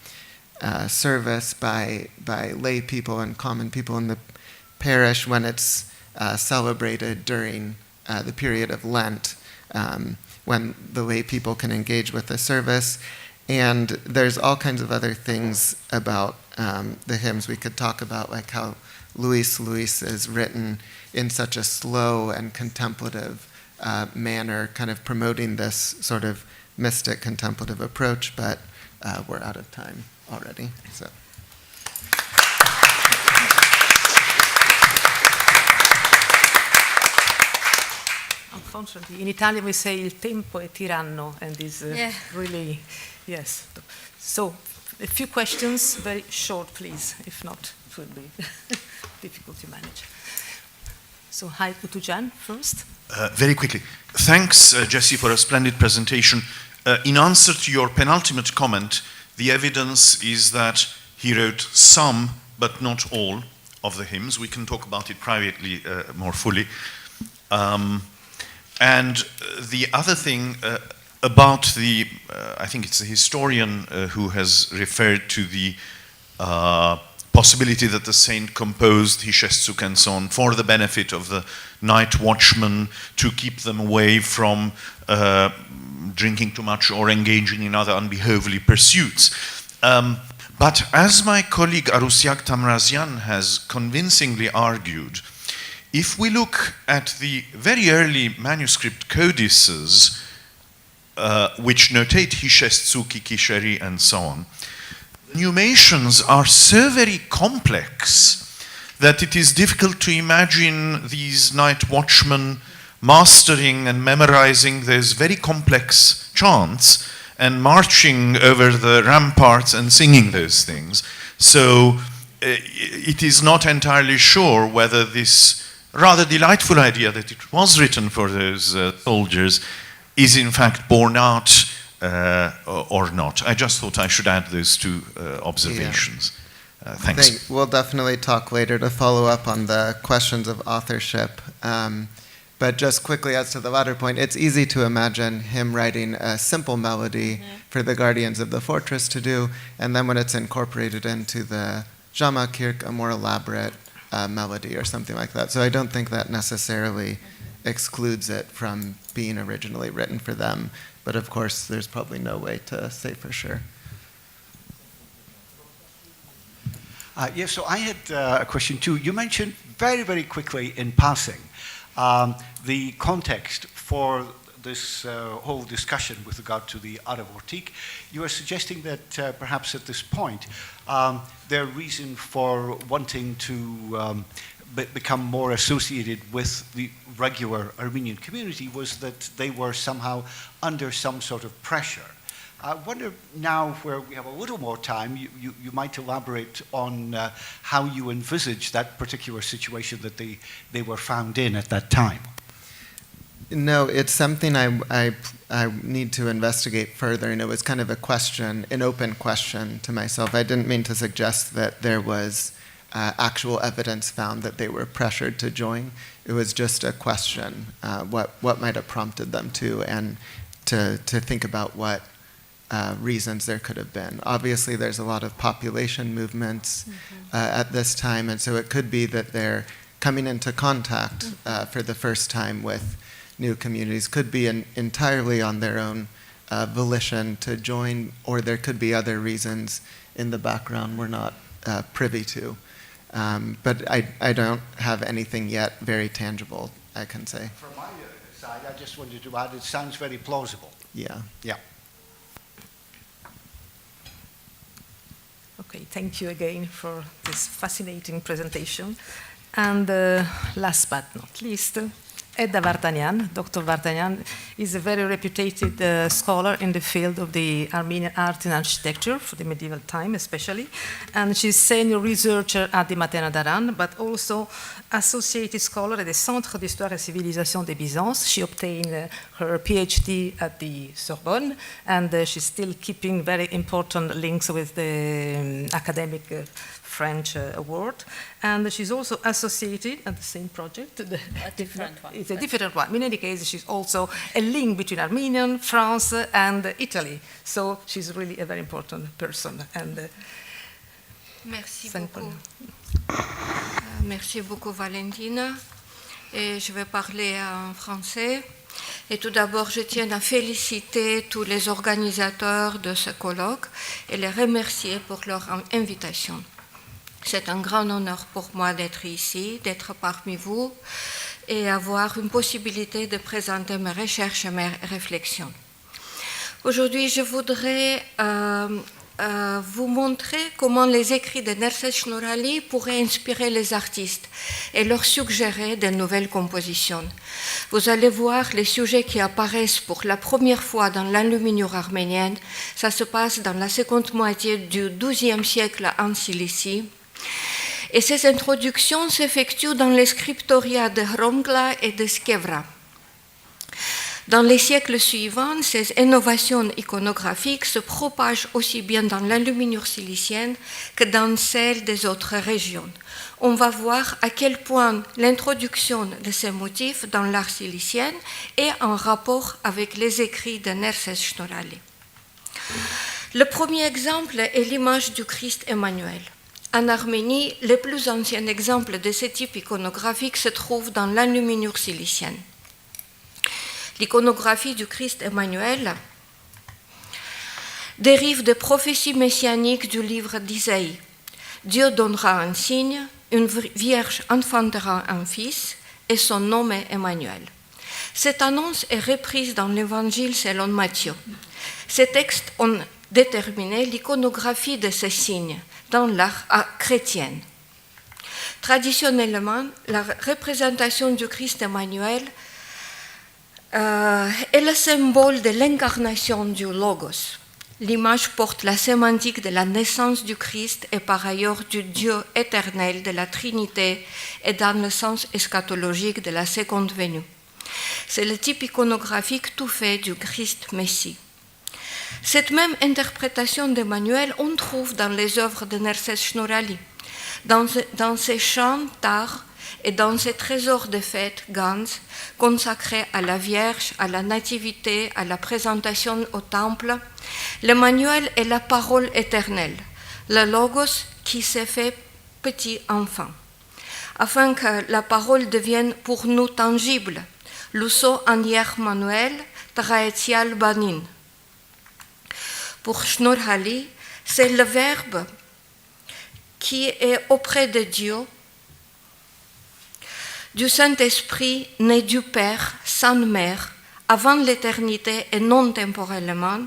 service by lay people and common people in the parish when it's celebrated during the period of Lent, when the lay people can engage with the service. And there's all kinds of other things about the hymns we could talk about, like how Luis is written in such a slow and contemplative manner, kind of promoting this sort of mystic contemplative approach, but we're out of time. already. So.
Unfortunately, in Italian we say il tempo è tiranno, and is really, yes. So, a few questions, very short, please. If not, it will be difficult to manage. So, hi to Jan first.
Very quickly. Thanks, Jessie, for a splendid presentation. In answer to your penultimate comment, the evidence is that he wrote some, but not all, of the hymns. We can talk about it privately more fully. And the other thing about the, I think it's a historian who has referred to the possibility that the saint composed Hishestsuk and so on for the benefit of the night watchmen to keep them away from drinking too much or engaging in other unbehovely pursuits. But as my colleague Arusiak Tamrazian has convincingly argued, if we look at the very early manuscript codices, which notate Hishestsuk, Kisheri, and so on, the numations are so very complex that it is difficult to imagine these night watchmen mastering and memorizing those very complex chants and marching over the ramparts and singing those things. So it is not entirely sure whether this rather delightful idea that it was written for those soldiers is in fact borne out or not. I just thought I should add those two observations. Thanks.
We'll definitely talk later to follow up on the questions of authorship. But just quickly as to the latter point, it's easy to imagine him writing a simple melody for the guardians of the fortress to do, and then when it's incorporated into the Jamakirk, a more elaborate melody or something like that. So I don't think that necessarily excludes it from being originally written for them. But of course, there's probably no way to say for sure.
Yes, so I had a question too. You mentioned very, very quickly in passing the context for this whole discussion with regard to the Aravortik. You are suggesting that perhaps at this point their reason for wanting to become more associated with the regular Armenian community was that they were somehow under some sort of pressure. I wonder now, where we have a little more time, you might elaborate on how you envisage that particular situation that they were found in at that time.
No, it's something I need to investigate further, and it was kind of a question, an open question to myself. I didn't mean to suggest that there was actual evidence found that they were pressured to join. It was just a question, what might have prompted them to, and to think about what reasons there could have been. Obviously, there's a lot of population movements at this time, and so it could be that they're coming into contact for the first time with new communities. Could be entirely on their own volition to join, or there could be other reasons in the background we're not privy to. But I don't have anything yet very tangible, I can say.
From my side, I just wanted to add, it sounds very plausible.
Yeah.
Yeah.
Okay, thank you again for this fascinating presentation. And last but not least, Edda Vartanian. Dr. Vartanian is a very reputed scholar in the field of the Armenian art and architecture for the medieval time especially, and she's senior researcher at the Matena Daran, but also associated scholar at the Centre d'Histoire et Civilisation de Byzance. She obtained her PhD at the Sorbonne, and she's still keeping very important links with the academic French award, and she's also associated at the same project.
A different one.
It's a different one. In any case, she's also a link between Armenian, France, and Italy. So she's really a very important person. And
merci beaucoup. Merci beaucoup, Valentina. Et je vais parler en français. Et tout d'abord, je tiens à féliciter tous les organisateurs de ce colloque et les remercier pour leur invitation. C'est un grand honneur pour moi d'être ici, d'être parmi vous et avoir une possibilité de présenter mes recherches et mes réflexions. Aujourd'hui, je voudrais vous montrer comment les écrits de Nerses Shnorhali pourraient inspirer les artistes et leur suggérer de nouvelles compositions. Vous allez voir les sujets qui apparaissent pour la première fois dans l'enluminure arménienne. Ça se passe dans la seconde moitié du XIIe siècle en Cilicie. Et ces introductions s'effectuent dans les scriptoria de Hromgla et de Skevra. Dans les siècles suivants, ces innovations iconographiques se propagent aussi bien dans l'enluminure cilicienne que dans celle des autres régions. On va voir à quel point l'introduction de ces motifs dans l'art cilicien est en rapport avec les écrits de Nerses Shnorhali. Le premier exemple est l'image du Christ Emmanuel. En Arménie, les plus anciens exemples de ce type iconographique se trouvent dans l'enluminure cilicienne. L'iconographie du Christ Emmanuel dérive des prophéties messianiques du livre d'Isaïe. Dieu donnera un signe, une vierge enfantera un fils, et son nom est Emmanuel. Cette annonce est reprise dans l'Évangile selon Matthieu. Ces textes ont déterminé l'iconographie de ces signes dans l'art chrétien. Traditionnellement, la représentation du Christ Emmanuel est le symbole de l'incarnation du Logos. L'image porte la sémantique de la naissance du Christ et par ailleurs du Dieu éternel de la Trinité et dans le sens eschatologique de la seconde venue. C'est le type iconographique tout fait du Christ Messie. Cette même interprétation d'Emmanuel, on trouve dans les œuvres de Nerses Shnorhali, dans ses chants d'art et dans ses trésors de fêtes, Gans, consacrés à la Vierge, à la Nativité, à la présentation au Temple, l'Emmanuel est la parole éternelle, le Logos qui s'est fait petit enfant, afin que la parole devienne pour nous tangible. Lusso anier Manuel, traetial banin. Pour Shnorhali, c'est le Verbe qui est auprès de Dieu, du Saint-Esprit né du Père, sans mère, avant l'éternité et non temporellement,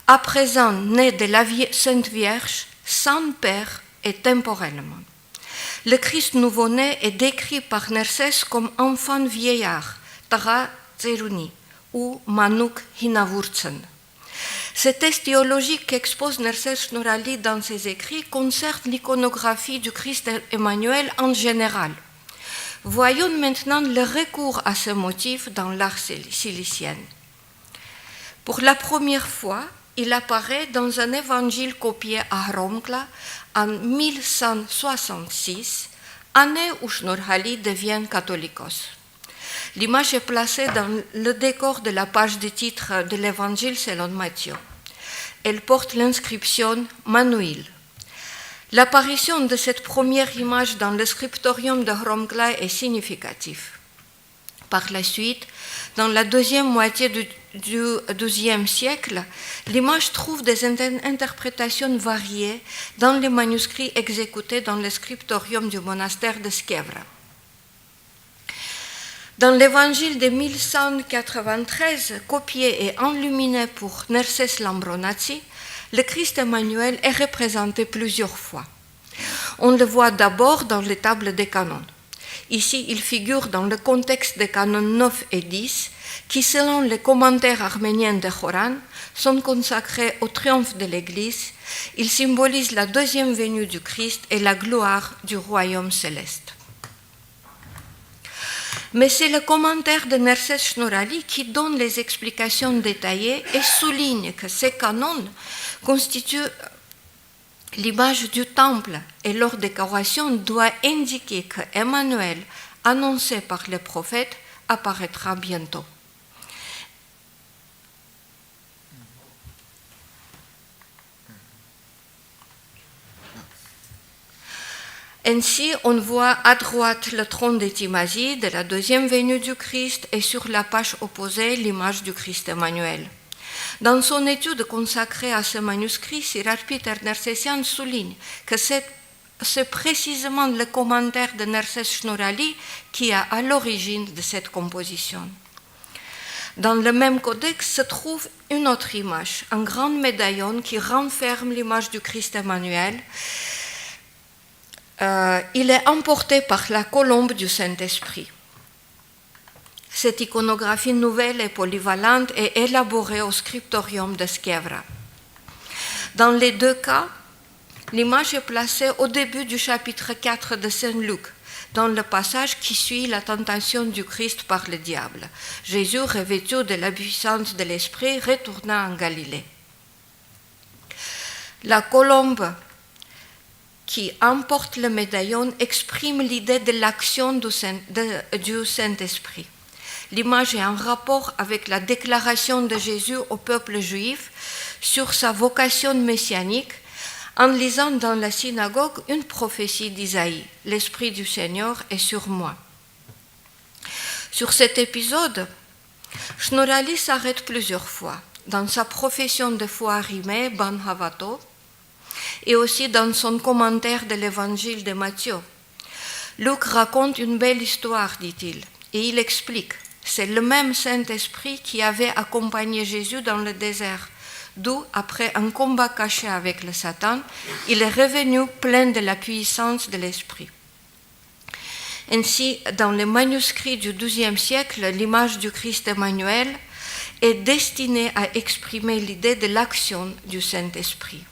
à présent né de la Sainte Vierge, sans Père et temporellement. Le Christ nouveau-né est décrit par Nerses comme enfant vieillard, Tara Tseruni, ou Manuk Hinavurtsen. Ce test théologique qu'expose Nerses Shnorhali dans ses écrits concerne l'iconographie du Christ Emmanuel en général. Voyons maintenant le recours à ce motif dans l'art cilicien. Pour la première fois, il apparaît dans un évangile copié à Hromgla en 1166, année où Shnorhali devient catholicos. L'image est placée dans le décor de la page de titre de l'évangile selon Matthieu. Elle porte l'inscription Manuel. L'apparition de cette première image dans le scriptorium de Hromgla est significative. Par la suite, dans la deuxième moitié du XIIe siècle, l'image trouve des interprétations variées dans les manuscrits exécutés dans le scriptorium du monastère de Skevra. Dans l'évangile de 1193, copié et enluminé pour Nerses Lambronazzi, le Christ Emmanuel est représenté plusieurs fois. On le voit d'abord dans les tables des canons. Ici, il figure dans le contexte des canons 9 et 10, qui, selon les commentaires arméniens de Horan, sont consacrés au triomphe de l'Église. Ils symbolisent la deuxième venue du Christ et la gloire du royaume céleste. Mais c'est le commentaire de Nerses Shnorhali qui donne les explications détaillées et souligne que ces canons constituent l'image du temple et leur décoration doit indiquer que Emmanuel, annoncé par les prophètes, apparaîtra bientôt. Ainsi, on voit à droite le trône de Timasie de la deuxième venue du Christ et sur la page opposée l'image du Christ Emmanuel. Dans son étude consacrée à ce manuscrit, Sir Peter Nersesian souligne que c'est précisément le commentaire de Nerses Shnorhali qui est à l'origine de cette composition. Dans le même codex se trouve une autre image, un grand médaillon qui renferme l'image du Christ Emmanuel. Il est emporté par la colombe du Saint-Esprit. Cette iconographie nouvelle et polyvalente est élaborée au scriptorium de Schiavra. Dans les deux cas, l'image est placée au début du chapitre 4 de Saint Luc, dans le passage qui suit la tentation du Christ par le diable. Jésus, revêtu de la puissance de l'Esprit, retourna en Galilée. La colombe qui emporte le médaillon exprime l'idée de l'action du Saint-Esprit. L'image est en rapport avec la déclaration de Jésus au peuple juif sur sa vocation messianique en lisant dans la synagogue une prophétie d'Isaïe. « L'Esprit du Seigneur est sur moi ». Sur cet épisode, Shnorhali s'arrête plusieurs fois dans sa profession de foi rimée, Ban Havato, et aussi dans son commentaire de l'évangile de Matthieu. Luc raconte une belle histoire, dit-il, et il explique. C'est le même Saint-Esprit qui avait accompagné Jésus dans le désert, d'où, après un combat caché avec le Satan, il est revenu plein de la puissance de l'Esprit. Ainsi, dans les manuscrits du XIIe siècle, l'image du Christ Emmanuel est destinée à exprimer l'idée de l'action du Saint-Esprit.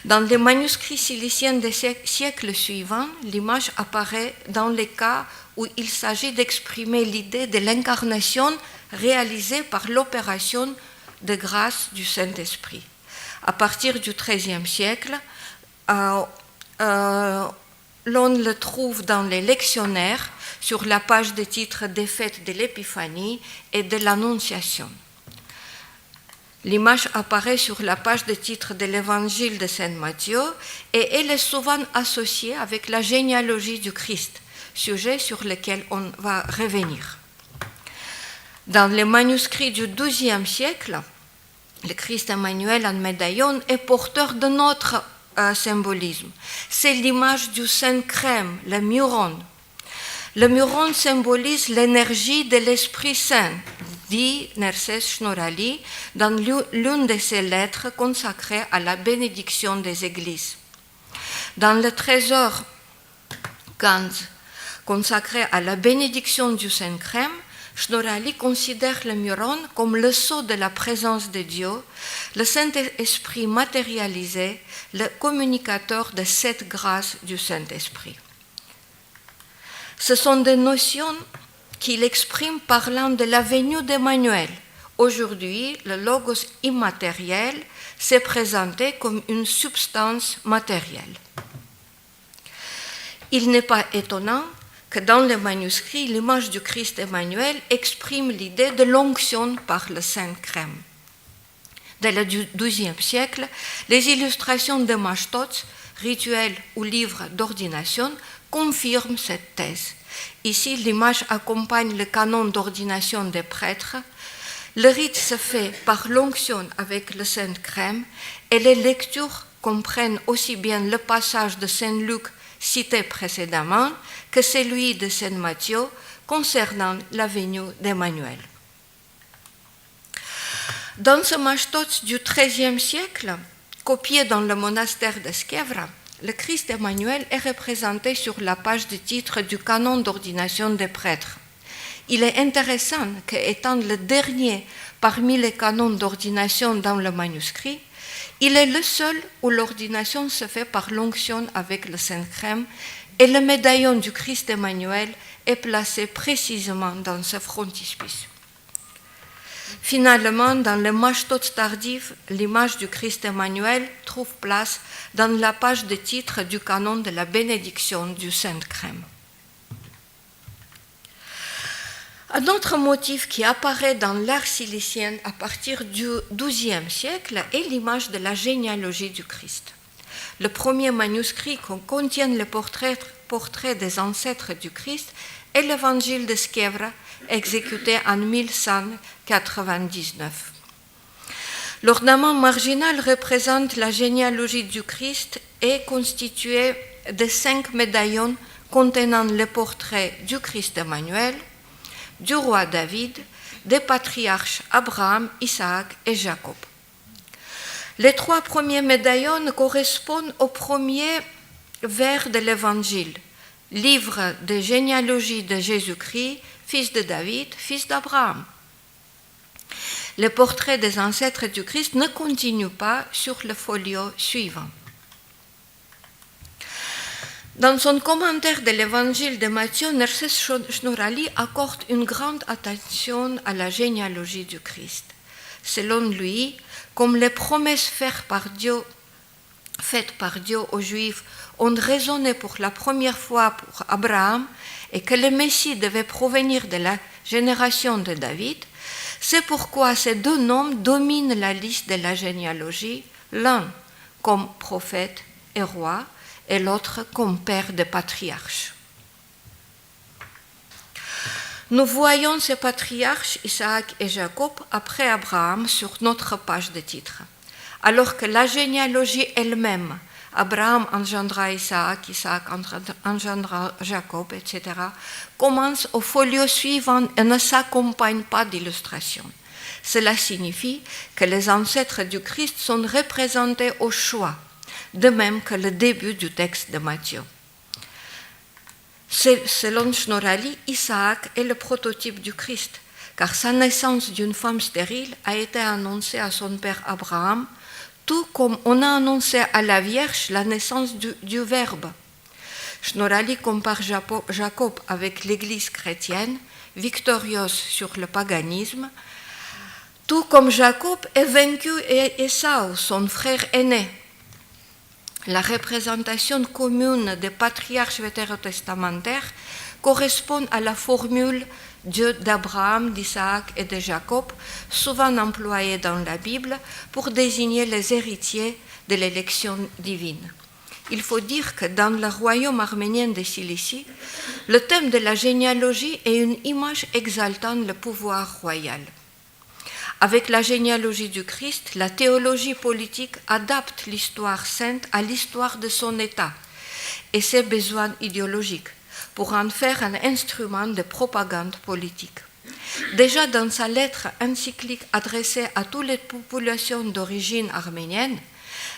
Dans les manuscrits ciliciens des siècles suivants, l'image apparaît dans les cas où il s'agit d'exprimer l'idée de l'incarnation réalisée par l'opération de grâce du Saint-Esprit. À partir du XIIIe siècle, l'on le trouve dans les lectionnaires sur la page des titres des fêtes de l'Épiphanie et de l'Annonciation. L'image apparaît sur la page de titre de l'Évangile de Saint Matthieu et elle est souvent associée avec la généalogie du Christ, sujet sur lequel on va revenir. Dans les manuscrits du XIIe siècle, le Christ Emmanuel en médaillon est porteur de notre symbolisme. C'est l'image du Saint Crème, le muron. Le muron symbolise l'énergie de l'Esprit Saint, dit St.Nerses Shnorhali dans l'une de ses lettres consacrée à la bénédiction des églises. Dans le trésor 15, consacré à la bénédiction du Saint-Crème, Shnorhali considère le muron comme le sceau de la présence de Dieu, le Saint-Esprit matérialisé, le communicateur de cette grâce du Saint-Esprit. Ce sont des notions qu'il exprime parlant de la venue d'Emmanuel. Aujourd'hui, le logos immatériel s'est présenté comme une substance matérielle. Il n'est pas étonnant que dans les manuscrits, l'image du Christ Emmanuel exprime l'idée de l'onction par le Saint-Crème. Dès le XIIe siècle, les illustrations de mashtots, rituels ou livres d'ordination, confirment cette thèse. Ici, l'image accompagne le canon d'ordination des prêtres. Le rite se fait par l'onction avec le Saint-Crème et les lectures comprennent aussi bien le passage de Saint Luc cité précédemment que celui de Saint Matthieu concernant la venue d'Emmanuel. Dans ce mashtots du XIIIe siècle, copié dans le monastère de Schiavra, le Christ Emmanuel est représenté sur la page de titre du canon d'ordination des prêtres. Il est intéressant qu'étant le dernier parmi les canons d'ordination dans le manuscrit, il est le seul où l'ordination se fait par l'onction avec le Saint-Crème et le médaillon du Christ Emmanuel est placé précisément dans ce frontispice. Finalement, dans le mashtots tardif, l'image du Christ Emmanuel trouve place dans la page de titre du canon de la bénédiction du Saint-Crème. Un autre motif qui apparaît dans l'art silicien à partir du XIIe siècle est l'image de la généalogie du Christ. Le premier manuscrit contient le portrait des ancêtres du Christ est l'évangile de Schiavra, exécuté en 1199. L'ornement marginal représente la généalogie du Christ et constitué de 5 médaillons contenant le portrait du Christ Emmanuel, du roi David, des patriarches Abraham, Isaac et Jacob. Les 3 premiers médaillons correspondent aux premiers vers de l'Évangile, livre de généalogie de Jésus-Christ, fils de David, fils d'Abraham. Le portrait des ancêtres du Christ ne continue pas sur le folio suivant. Dans son commentaire de l'évangile de Matthieu, Nerses Shnorhali accorde une grande attention à la généalogie du Christ. Selon lui, comme les promesses faites par Dieu aux Juifs ont résonné pour la première fois pour Abraham et que le Messie devait provenir de la génération de David, c'est pourquoi ces 2 noms dominent la liste de la généalogie, l'un comme prophète et roi, et l'autre comme père des patriarches. Nous voyons ces patriarches, Isaac et Jacob, après Abraham, sur notre page de titre. Alors que la généalogie elle-même, Abraham engendra Isaac, Isaac engendra Jacob, etc., commence au folio suivant et ne s'accompagne pas d'illustration. Cela signifie que les ancêtres du Christ sont représentés au choix, de même que le début du texte de Matthieu. Selon Shnorhali, Isaac est le prototype du Christ, car sa naissance d'une femme stérile a été annoncée à son père Abraham, tout comme on a annoncé à la Vierge la naissance du Verbe. Shnorhali compare Jacob avec l'Église chrétienne, victorieuse sur le paganisme, tout comme Jacob est vaincu et Ésaü, son frère aîné. La représentation commune des patriarches vétérotestamentaires correspond à la formule Dieu d'Abraham, d'Isaac et de Jacob, souvent employée dans la Bible pour désigner les héritiers de l'élection divine. Il faut dire que dans le royaume arménien de Cilicie, le thème de la généalogie est une image exaltant le pouvoir royal. Avec la généalogie du Christ, la théologie politique adapte l'histoire sainte à l'histoire de son État et ses besoins idéologiques pour en faire un instrument de propagande politique. Déjà dans sa lettre encyclique adressée à toutes les populations d'origine arménienne,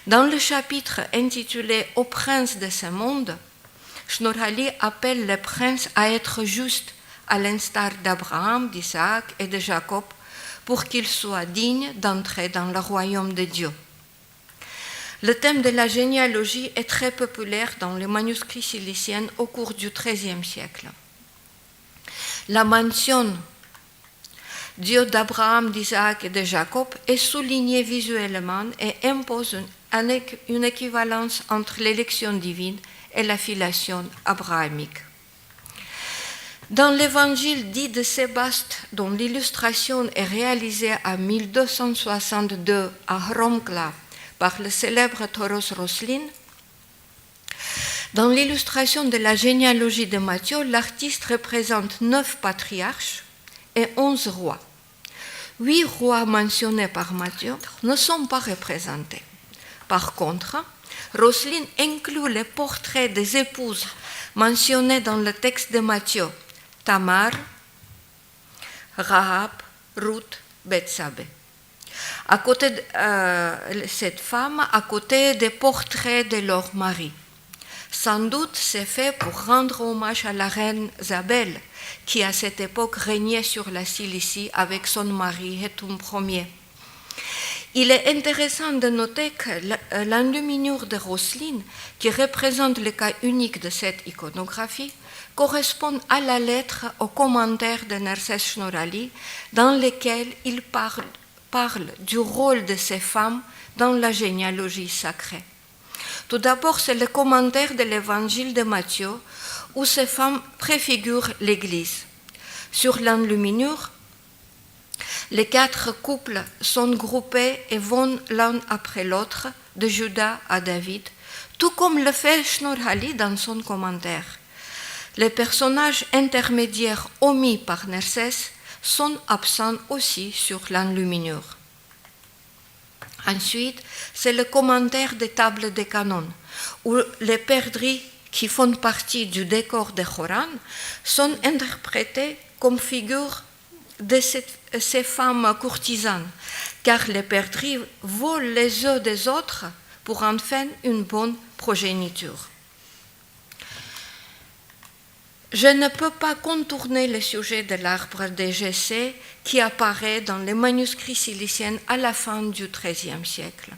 dans le chapitre intitulé « Aux princes de ce monde », Shnorhali appelle les princes à être justes, à l'instar d'Abraham, d'Isaac et de Jacob, pour qu'ils soient dignes d'entrer dans le royaume de Dieu. Le thème de la généalogie est très populaire dans les manuscrits ciliciens au cours du XIIIe siècle. La mention Dieu d'Abraham, d'Isaac et de Jacob est soulignée visuellement et impose une équivalence entre l'élection divine et la filiation abrahamique. Dans l'évangile dit de Sébaste, dont l'illustration est réalisée en 1262 à Hromkla par le célèbre Toros Roslin, dans l'illustration de la généalogie de Matthieu, l'artiste représente 9 patriarches et 11 rois. 8 rois mentionnés par Matthieu ne sont pas représentés. Par contre, Roslin inclut les portraits des épouses mentionnées dans le texte de Matthieu, Tamar, Rahab, Ruth, Bethsabée. À côté de cette femme, à côté des portraits de leur mari. Sans doute c'est fait pour rendre hommage à la reine Zabel, qui à cette époque régnait sur la Cilicie avec son mari Hétum Ier. Il est intéressant de noter que l'enluminure de Roslin, qui représente le cas unique de cette iconographie, correspond à la lettre au commentaire de Nerses Shnorhali, dans lequel il parle du rôle de ces femmes dans la généalogie sacrée. Tout d'abord, c'est le commentaire de l'évangile de Matthieu, où ces femmes préfigurent l'Église. Sur l'enluminure, les 4 couples sont groupés et vont l'un après l'autre, de Judas à David, tout comme le fait Shnorhali dans son commentaire. Les personnages intermédiaires omis par Nerses sont absents aussi sur l'enluminure. Ensuite, c'est le commentaire des tables des canons, où les perdrix qui font partie du décor de Horan sont interprétés comme figures de ces femmes courtisanes, car les perdrix volent les œufs des autres pour en faire une bonne progéniture. Je ne peux pas contourner le sujet de l'arbre des Jessé qui apparaît dans les manuscrits ciliciens à la fin du XIIIe siècle.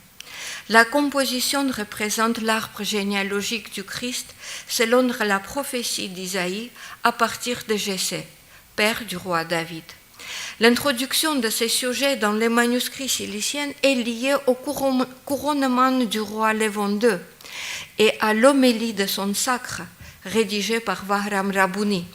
La composition représente l'arbre généalogique du Christ selon la prophétie d'Isaïe à partir de Jessé, père du roi David. L'introduction de ces sujets dans les manuscrits ciliciens est liée au couronnement du roi Léon II et à l'homélie de son sacre, rédigée par Bahram Rabouni,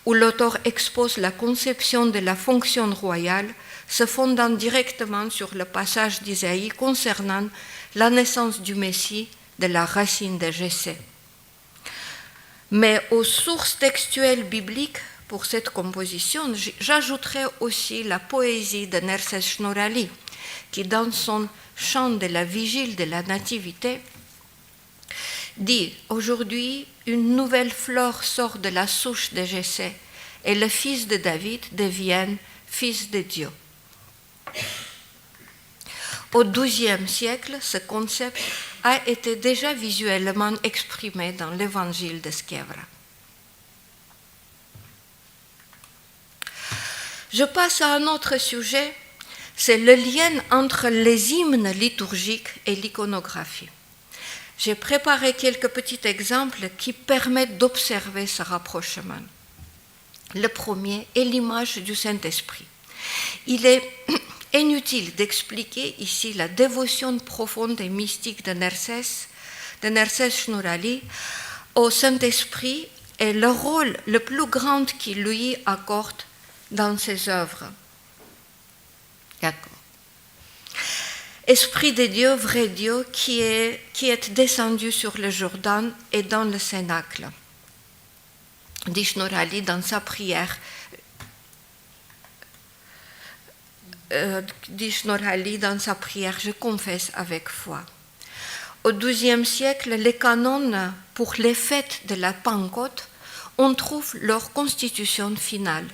où l'auteur expose la conception de la fonction royale, se fondant directement sur le passage d'Isaïe concernant la naissance du Messie de la racine de Jessé. Mais aux sources textuelles bibliques pour cette composition, j'ajouterai aussi la poésie de St.Nerses Shnorhali, qui dans son chant de la vigile de la Nativité, dit « Aujourd'hui, une nouvelle fleur sort de la souche de Jessé, et le fils de David devient fils de Dieu. » Au XIIe siècle, ce concept a été déjà visuellement exprimé dans l'évangile de Scièvre. Je passe à un autre sujet, c'est le lien entre les hymnes liturgiques et l'iconographie. J'ai préparé quelques petits exemples qui permettent d'observer ce rapprochement. Le premier est l'image du Saint-Esprit. Il est inutile d'expliquer ici la dévotion profonde et mystique de St.Nerses Shnorhali au Saint-Esprit et le rôle le plus grand qu'il lui accorde dans ses œuvres. D'accord. Esprit de Dieu, vrai Dieu, qui est descendu sur le Jourdain et dans le Cénacle, dit Shnorhali dans sa prière. Je confesse avec foi. Au XIIe siècle, les canons pour les fêtes de la Pentecôte, on trouve leur constitution finale.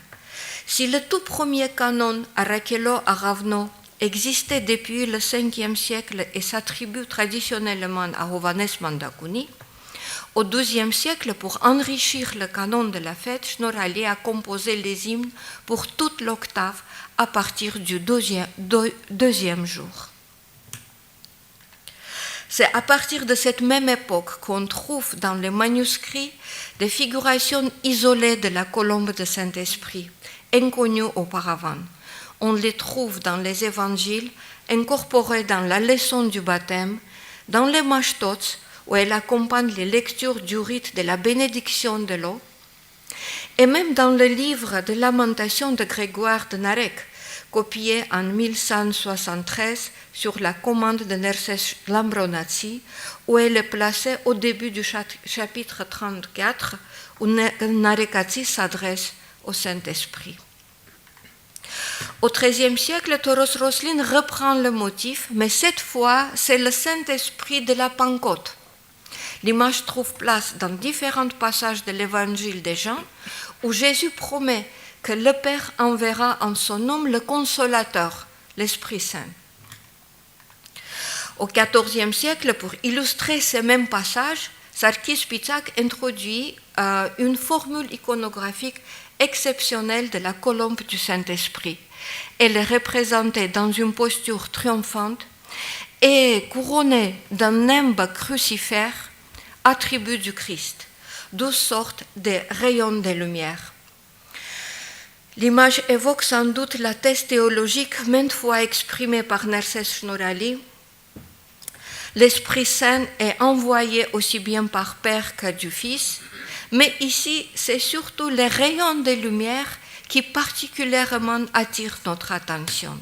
Si le tout premier canon Arakello à Ravno existait depuis le Ve siècle et s'attribue traditionnellement à Hovhannes Mandakuni, au XIIe siècle, pour enrichir le canon de la fête, Shnorhali a composé les hymnes pour toute l'octave à partir du deuxième jour. C'est à partir de cette même époque qu'on trouve dans les manuscrits des figurations isolées de la colombe de Saint-Esprit, inconnues auparavant. On les trouve dans les évangiles, incorporées dans la leçon du baptême, dans les mashtots, où elle accompagne les lectures du rite de la bénédiction de l'eau, et même dans le livre de lamentation de Grégoire de Narek, copié en 1173 sur la commande de Nerses Lambronazzi, où elle est placée au début du chapitre 34, où Narekazzi s'adresse au Saint-Esprit. Au XIIIe siècle, Toros Roslin reprend le motif, mais cette fois, c'est le Saint-Esprit de la Pentecôte. L'image trouve place dans différents passages de l'évangile de Jean, où Jésus promet que le Père enverra en son nom le Consolateur, l'Esprit Saint. Au XIVe siècle, pour illustrer ces mêmes passages, Sarkis Pitsak introduit une formule iconographique exceptionnelle de la colombe du Saint-Esprit. Elle est représentée dans une posture triomphante et couronnée d'un nimbe crucifère, attribut du Christ, d'où sortent des rayons de lumière. L'image évoque sans doute la thèse théologique maintes fois exprimée par St.Nerses Shnorhali. L'Esprit Saint est envoyé aussi bien par Père que du Fils, mais ici, c'est surtout les rayons de lumière qui particulièrement attirent notre attention.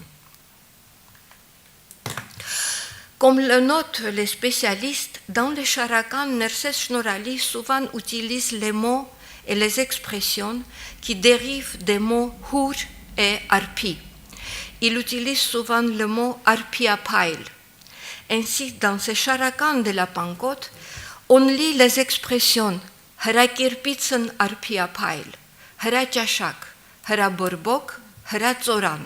Comme le notent les spécialistes, dans les Charakan, St.Nerses Shnorhali souvent utilise les mots et les expressions qui dérivent des mots hur et arpi. Il utilise souvent le mot arpiapail. Ainsi, dans ces Charakan de la Pentecôte, on lit les expressions Hara kirpitsen arpiapail, Hara chashak, Hara borbok, Hratzoran.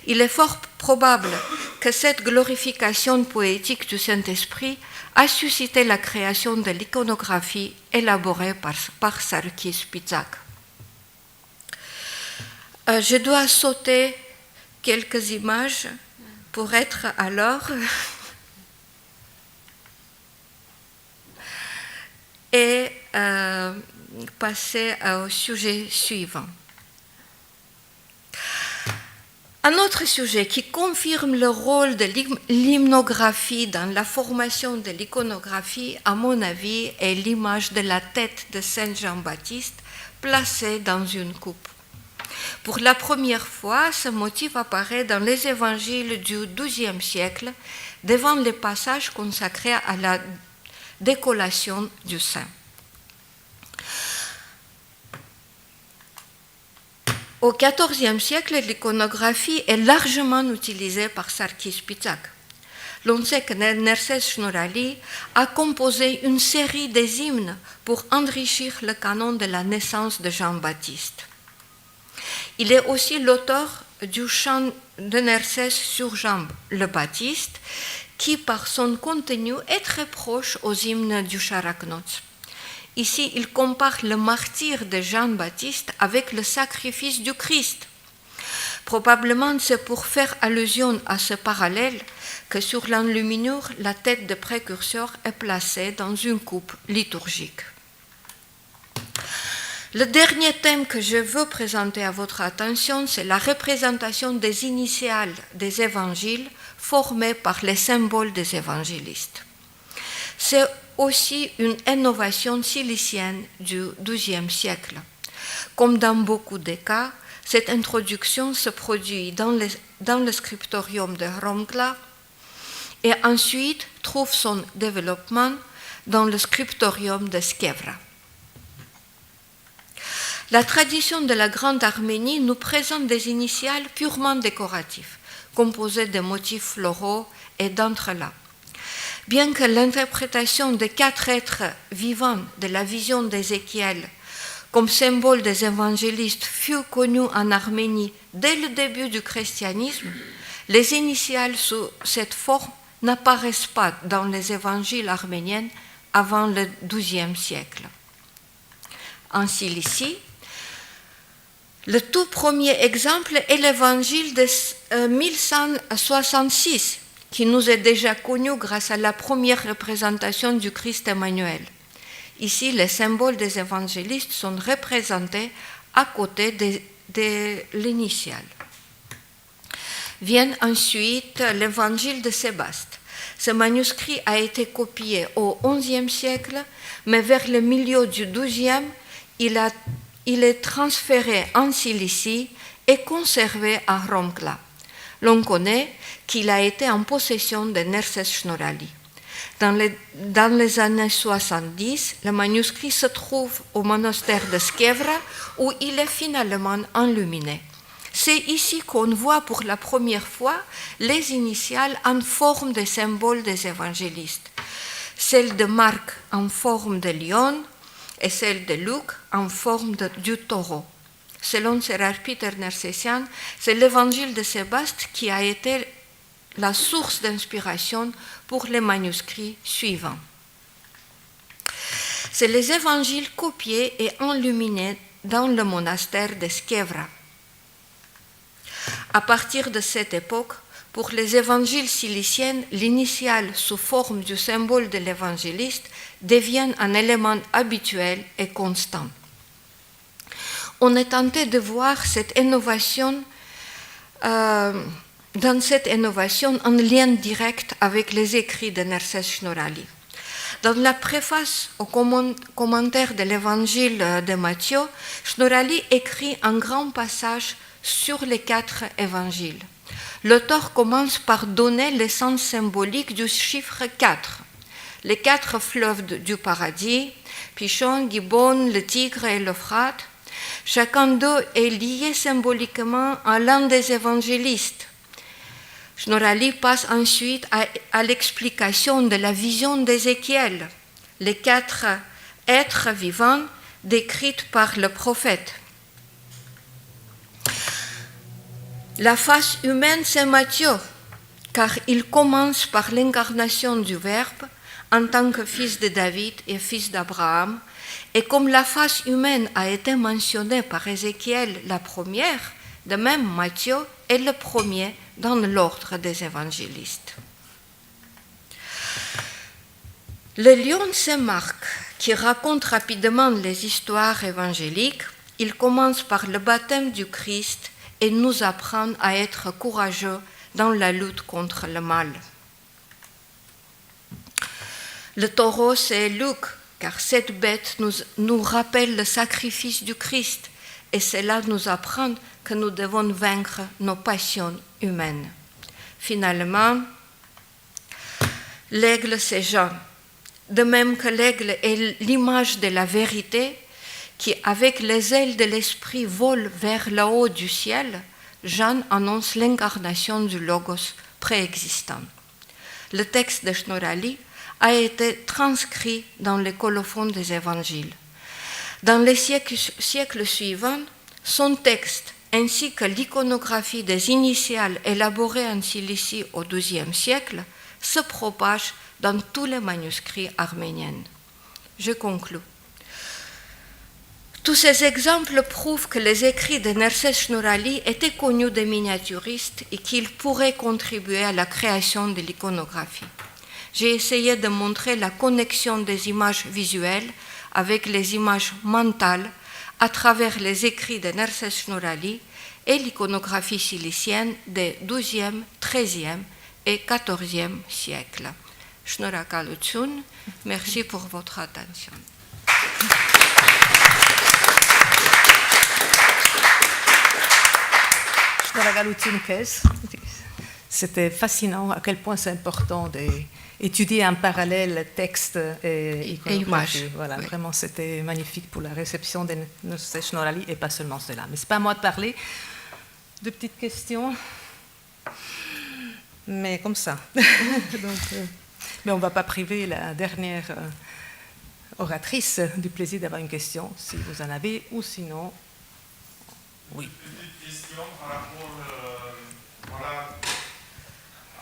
Il est fort probable que cette glorification poétique du Saint-Esprit a suscité la création de l'iconographie élaborée par Sarkis Pitzak. Je dois sauter quelques images pour être alors et passer au sujet suivant. Un autre sujet qui confirme le rôle de l'hymnographie dans la formation de l'iconographie, à mon avis, est l'image de la tête de Saint Jean-Baptiste placée dans une coupe. Pour la première fois, ce motif apparaît dans les évangiles du XIIe siècle, devant les passages consacrés à la décollation du saint. Au XIVe siècle, l'iconographie est largement utilisée par Sarkis Pitzak. L'on sait que St.Nerses Shnorhali a composé une série des hymnes pour enrichir le canon de la naissance de Jean-Baptiste. Il est aussi l'auteur du chant de Nerses sur Jean le Baptiste, qui par son contenu est très proche aux hymnes du Characnots. Ici, il compare le martyre de Jean-Baptiste avec le sacrifice du Christ. Probablement, c'est pour faire allusion à ce parallèle que sur l'enluminure, la tête de précurseur est placée dans une coupe liturgique. Le dernier thème que je veux présenter à votre attention, c'est la représentation des initiales des évangiles formées par les symboles des évangélistes. C'est aussi une innovation cilicienne du XIIe siècle. Comme dans beaucoup de cas, cette introduction se produit dans le scriptorium de Romkla et ensuite trouve son développement dans le scriptorium de Skevra. La tradition de la Grande Arménie nous présente des initiales purement décoratifs, composées de motifs floraux et d'entrelacs. Bien que l'interprétation des 4 êtres vivants de la vision d'Ézéchiel comme symbole des évangélistes fut connue en Arménie dès le début du christianisme, les initiales sous cette forme n'apparaissent pas dans les évangiles arméniens avant le XIIe siècle. En Cilicie, le tout premier exemple est l'évangile de 1166, qui nous est déjà connu grâce à la première représentation du Christ Emmanuel. Ici, les symboles des évangélistes sont représentés à côté de l'initiale. Vient ensuite l'évangile de Sébaste. Ce manuscrit a été copié au XIe siècle, mais vers le milieu du XIIe, il est transféré en Cilicie et conservé à Romkla. L'on connaît qu'il a été en possession de St.Nerses Shnorhali. Dans les années 70, le manuscrit se trouve au monastère de Skevra, où il est finalement enluminé. C'est ici qu'on voit pour la première fois les initiales en forme de symboles des évangélistes. Celle de Marc en forme de lion et celle de Luc en forme du taureau. Selon Sérère Peter Nersessian, c'est l'évangile de Sébaste qui a été la source d'inspiration pour les manuscrits suivants. C'est les évangiles copiés et enluminés dans le monastère de Skevra. À partir de cette époque, pour les évangiles ciliciens, l'initiale sous forme du symbole de l'évangéliste devient un élément habituel et constant. On est tenté de voir cette innovation, dans cette innovation un lien direct avec les écrits de St.Nerses Shnorhali. Dans la préface au commentaire de l'évangile de Matthieu, Shnorhali écrit un grand passage sur les 4 évangiles. L'auteur commence par donner le sens symbolique du chiffre 4. Les 4 fleuves du paradis, Pishon, Gibon, le Tigre et l'Euphrate, chacun d'eux est lié symboliquement à l'un des évangélistes. Shnorhali passe ensuite à l'explication de la vision d'Ézéchiel, les 4 êtres vivants décrits par le prophète. La face humaine, c'est Matthieu, car il commence par l'incarnation du Verbe en tant que fils de David et fils d'Abraham. Et comme la face humaine a été mentionnée par Ézéchiel la première, de même Matthieu est le premier dans l'ordre des évangélistes. Le lion, c'est Marc, qui raconte rapidement les histoires évangéliques. Il commence par le baptême du Christ et nous apprend à être courageux dans la lutte contre le mal. Le taureau, c'est Luc, car cette bête nous rappelle le sacrifice du Christ, et cela nous apprend que nous devons vaincre nos passions humaines. Finalement, l'aigle, c'est Jean. De même que l'aigle est l'image de la vérité, qui, avec les ailes de l'esprit, vole vers le haut du ciel, Jean annonce l'incarnation du Logos préexistant. Le texte de Shnorhali a été transcrit dans les colophons des évangiles. Dans les siècles suivants, son texte ainsi que l'iconographie des initiales élaborées en Cilicie au XIIe siècle se propagent dans tous les manuscrits arméniens. Je conclus. Tous ces exemples prouvent que les écrits de Nerses Shnorhali étaient connus des miniaturistes et qu'ils pourraient contribuer à la création de l'iconographie. J'ai essayé de montrer la connexion des images visuelles avec les images mentales à travers les écrits de Nerses Shnorhali et l'iconographie cilicienne des XIIe, XIIIe et XIVe siècles. Shnorakalutsun, merci pour votre attention.
C'était fascinant à quel point c'est important d'étudier en parallèle texte et images. Voilà, oui. Vraiment, c'était magnifique pour la réception de Nerses Shnorhali et pas seulement cela. Mais ce n'est pas à moi de parler. Deux petites questions, mais comme ça. Donc, mais on ne va pas priver la dernière oratrice du plaisir d'avoir une question, si vous en avez, ou sinon, oui.
Une question par rapport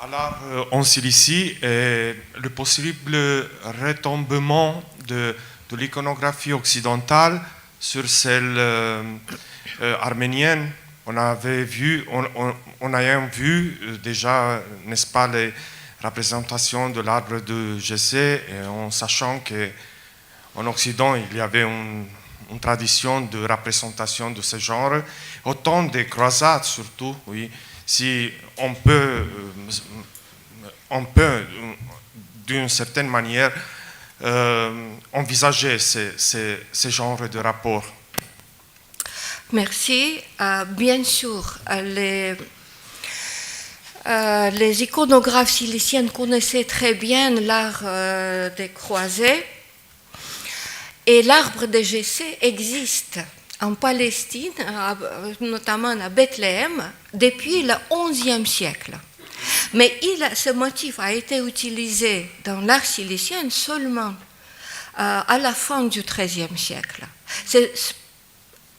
à l'art en Cilicie et le possible retombement de l'iconographie occidentale sur celle arménienne. On a vu déjà, n'est-ce pas, les représentations de l'arbre de Jessé, et en sachant qu'en Occident, il y avait une tradition de représentation de ce genre, autant des croisades surtout, oui. Si on peut d'une certaine manière, envisager ce genre de rapport.
Merci. Bien sûr, les iconographes ciliciennes connaissaient très bien l'art des croisés. Et l'arbre de Jessé existe en Palestine, notamment à Bethléem, depuis le XIe siècle. Mais ce motif a été utilisé dans l'art cilicien seulement à la fin du XIIIe siècle.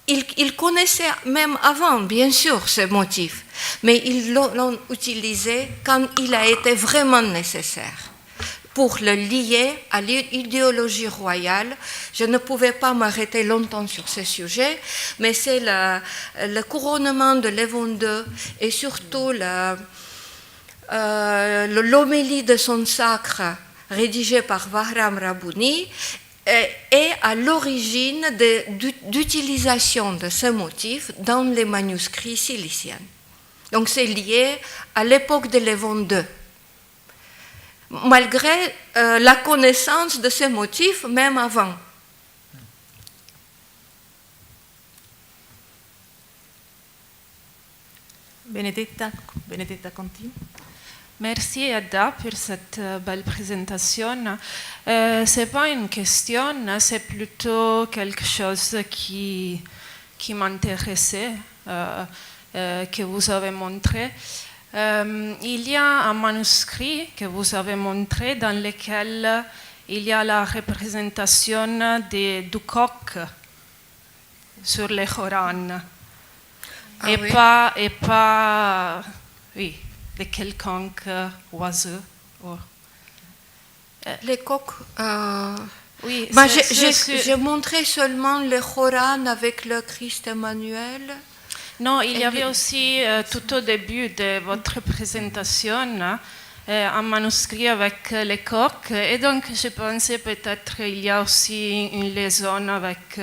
Ils connaissaient même avant, bien sûr, ce motif, mais ils l'ont utilisé quand il a été vraiment nécessaire. Pour le lier à l'idéologie royale, je ne pouvais pas m'arrêter longtemps sur ce sujet, mais c'est le couronnement de Léon II et surtout l'homélie de son sacre rédigée par Bahram Rabouni est à l'origine d'utilisation de ce motif dans les manuscrits ciliciens. Donc c'est lié à l'époque de Léon II. Malgré la connaissance de ces motifs, même avant.
Benedetta Conti.
Merci Ada pour cette belle présentation. Ce n'est pas une question, c'est plutôt quelque chose qui m'intéressait, que vous avez montré. Il y a un manuscrit que vous avez montré dans lequel il y a la représentation du coq sur le Coran.
Ah
et
oui.
pas oui, de quelconque oiseau.
Les coqs.
Oui,
Bah,
c'est-
j'ai montré seulement le Coran avec le Christ Emmanuel.
Non, il y
Et
avait
le-
aussi tout au début de votre présentation un manuscrit avec les coqs et donc je pensais peut-être il y a aussi une liaison avec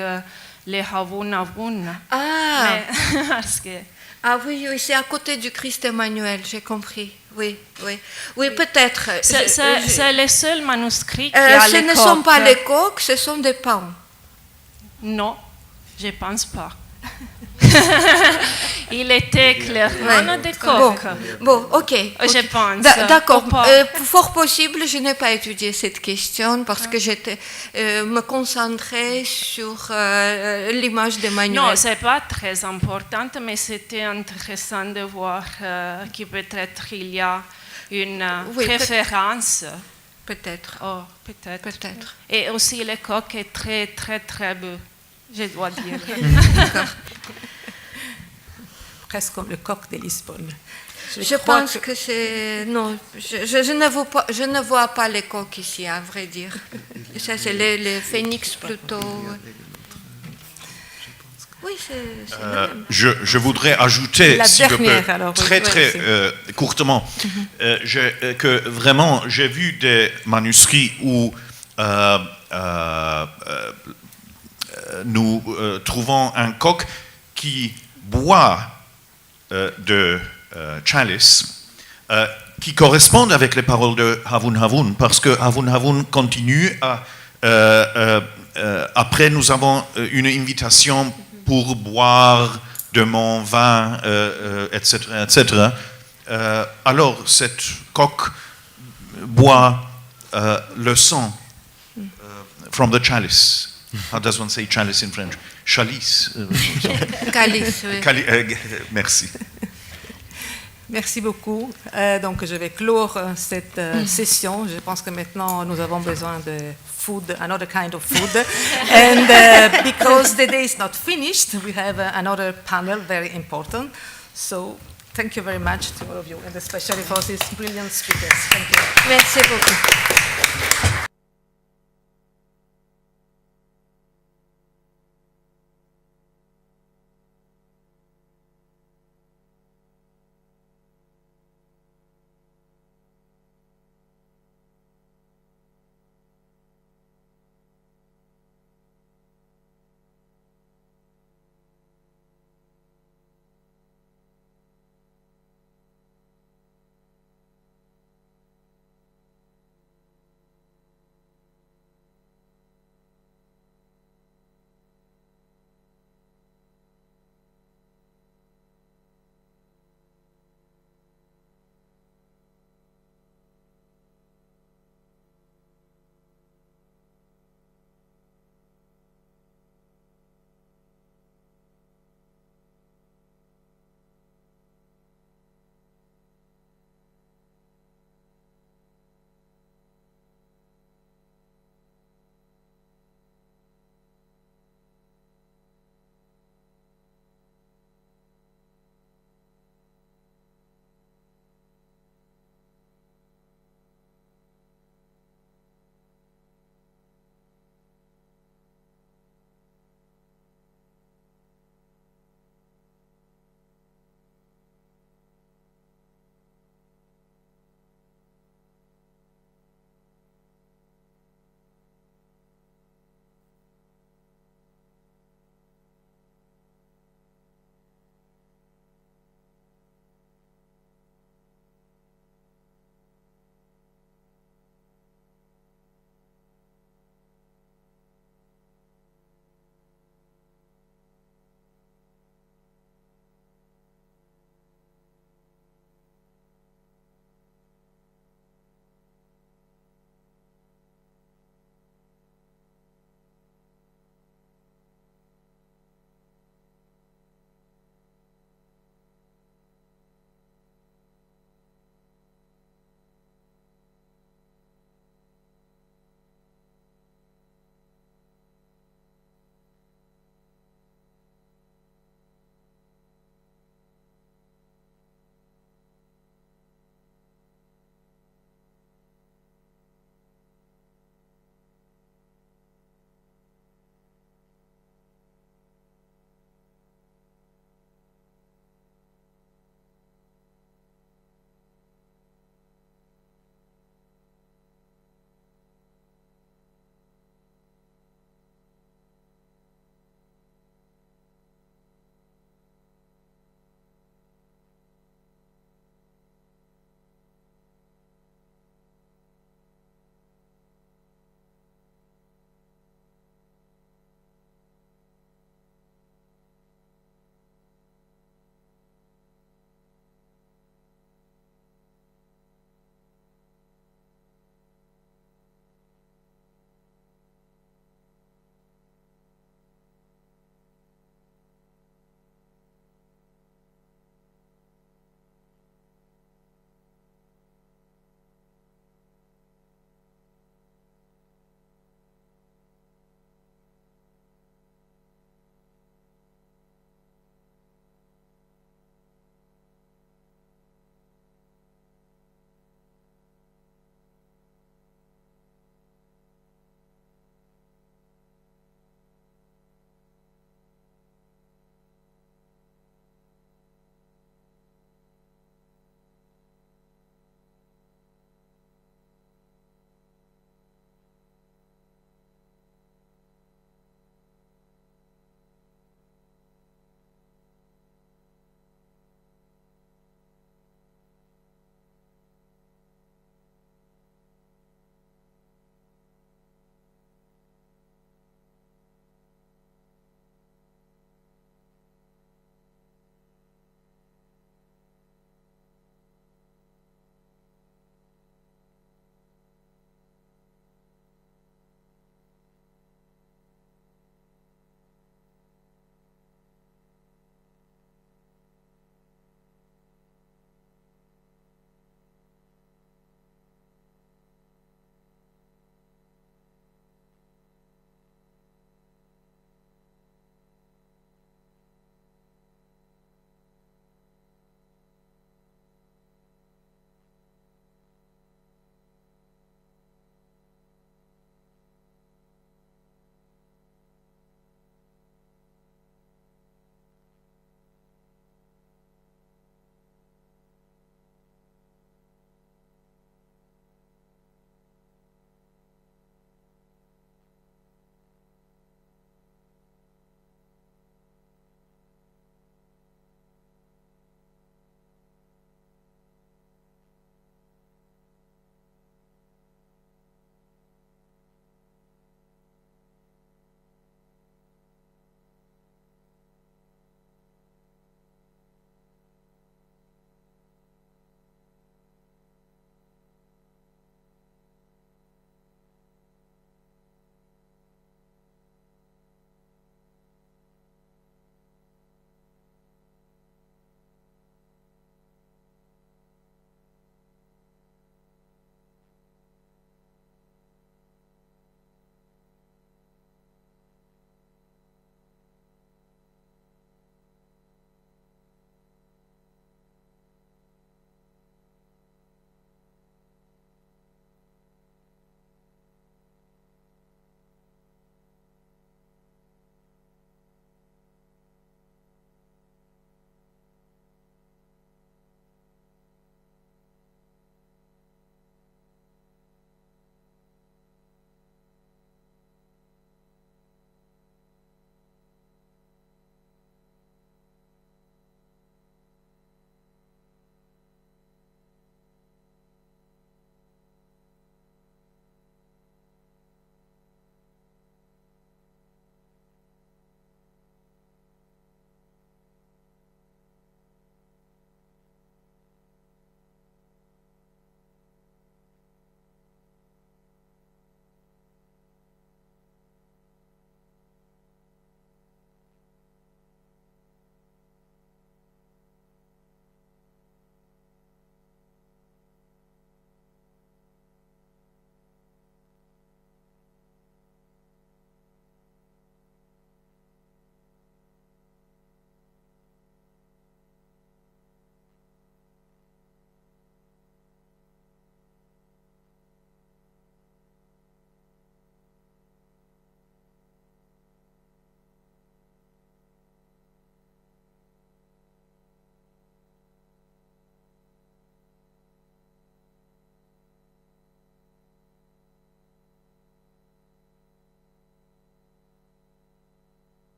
les Havun Havun.
Ah,
Mais, parce que,
ah oui, oui, c'est à côté du Christ Emmanuel, j'ai compris. Oui, oui. Oui, peut-être.
c'est le seul manuscrit qui
Ce
a les
ne
coqs.
sont pas les coqs, ce sont des paons.
Non, je ne pense pas. Il était clairement des coqs.
Bon, ok.
Je pense.
D'accord.
Ou pas.
Fort possible, je n'ai pas étudié cette question parce que j'étais me concentrais sur l'image d'Emmanuel.
Non, ce n'est pas très important, mais c'était intéressant de voir que peut-être il y a une
Oui,
préférence.
Peut-être.
Oh, peut-être.
Peut-être.
Et aussi le coq est très, très, très beau, je dois dire.
Presque comme le coq de Lisbonne.
Je
crois
pense que c'est... Non, je ne vois pas les coqs ici, à vrai dire. Ça, c'est les phénix plutôt. Oui, c'est le même.
Je voudrais ajouter,
La
si je peux,
dernière, alors, oui.
très
Oui,
très
c'est-
courtement, que vraiment j'ai vu des manuscrits où nous trouvons un coq qui boit de chalice, qui correspondent avec les paroles de Havun Havun, parce que Havun Havun continue à... après, nous avons une invitation pour boire de mon vin, etc. etc. Alors, cette coque boit le sang from the chalice. How does one say chalice in French? Chalice.
Calice, oui.
Merci.
Merci beaucoup. Donc, je vais clore cette session. Je pense que maintenant, nous avons besoin de food, another kind of food. And because the day is not finished, we have another panel, very important. So, thank you very much to all of you, and especially for these brilliant speakers. Thank you.
Merci beaucoup.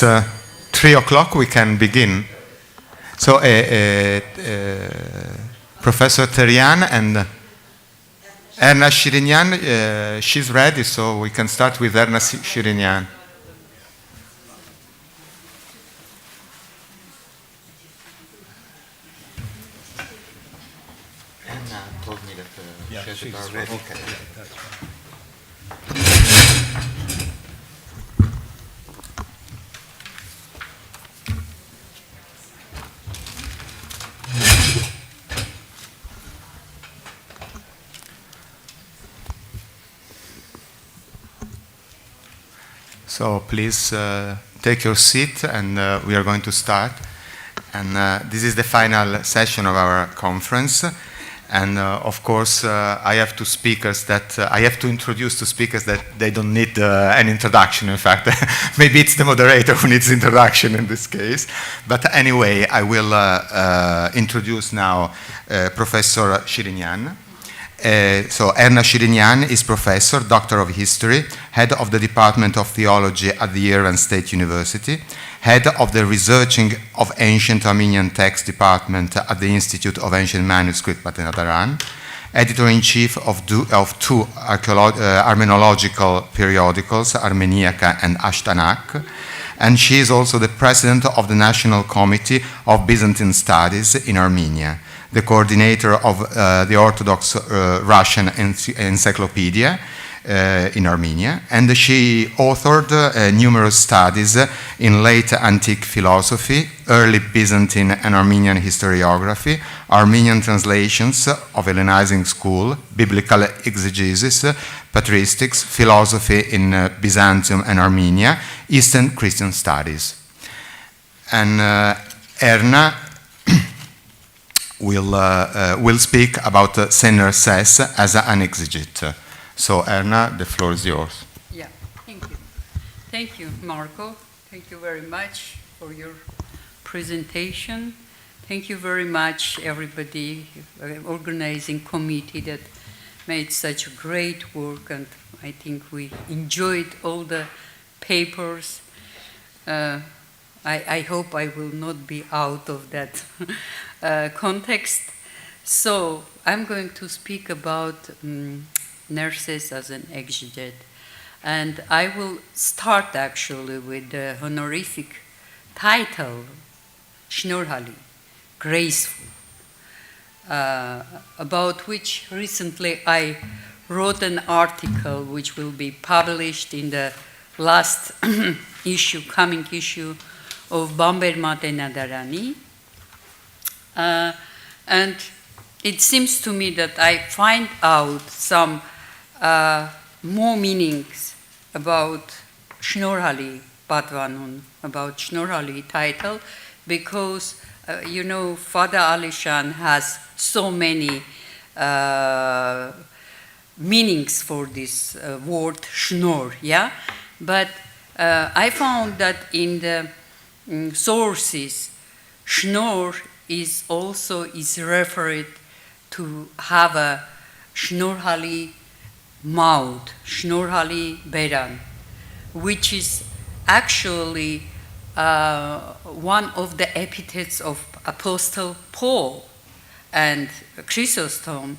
it's 3 o'clock, we can begin. So Professor Terian and Erna Shirinyan, she's ready, so we can start with Erna Shirinyan. Erna told me that she's already. Okay. So please take your seat, and we are going to start. And this is the final session of our conference. And of course, I have two speakers that I have to introduce two speakers that they don't need an introduction. In fact, maybe it's the moderator who needs introduction in this case. But anyway, I will introduce now Professor Shirinyan. So Erna Shirinyan is professor, doctor of history, head of the Department of Theology at the Yerevan State University, head of the Researching of Ancient Armenian Text Department at the Institute of Ancient Manuscript Batnadaran, editor-in-chief of two Armenological periodicals, Armeniaca and Ashtanak, and she is also the president of the National Committee of Byzantine Studies in Armenia, the coordinator of the Orthodox Russian Encyclopedia in Armenia, and she authored numerous studies in late antique philosophy, early Byzantine and Armenian historiography, Armenian translations of Hellenizing school, biblical exegesis, patristics, philosophy in Byzantium and Armenia, Eastern Christian studies. And Erna will speak about St.Nerses as an exegete. So Erna, the floor is yours.
Yeah, thank you. Thank you, Marco. Thank you very much for your presentation. Thank you very much, everybody, organizing committee that made such great work, and I think we enjoyed all the papers. I hope I will not be out of that context. So I'm going to speak about Nerses as an exegete. And I will start actually with the honorific title, Shnorhali, graceful, about which recently I wrote an article which will be published in the last coming issue of Bamber Matenadarani. And it seems to me that I find out some more meanings about Shnorhali Batvanun, about Shnorhali title, because, you know, Father Alishan has so many meanings for this word Shnor, yeah? But I found that in the sources, Shnor is referred to have a Shnorhali mouth, Shnorhali beran, which is actually one of the epithets of Apostle Paul. And Chrysostom,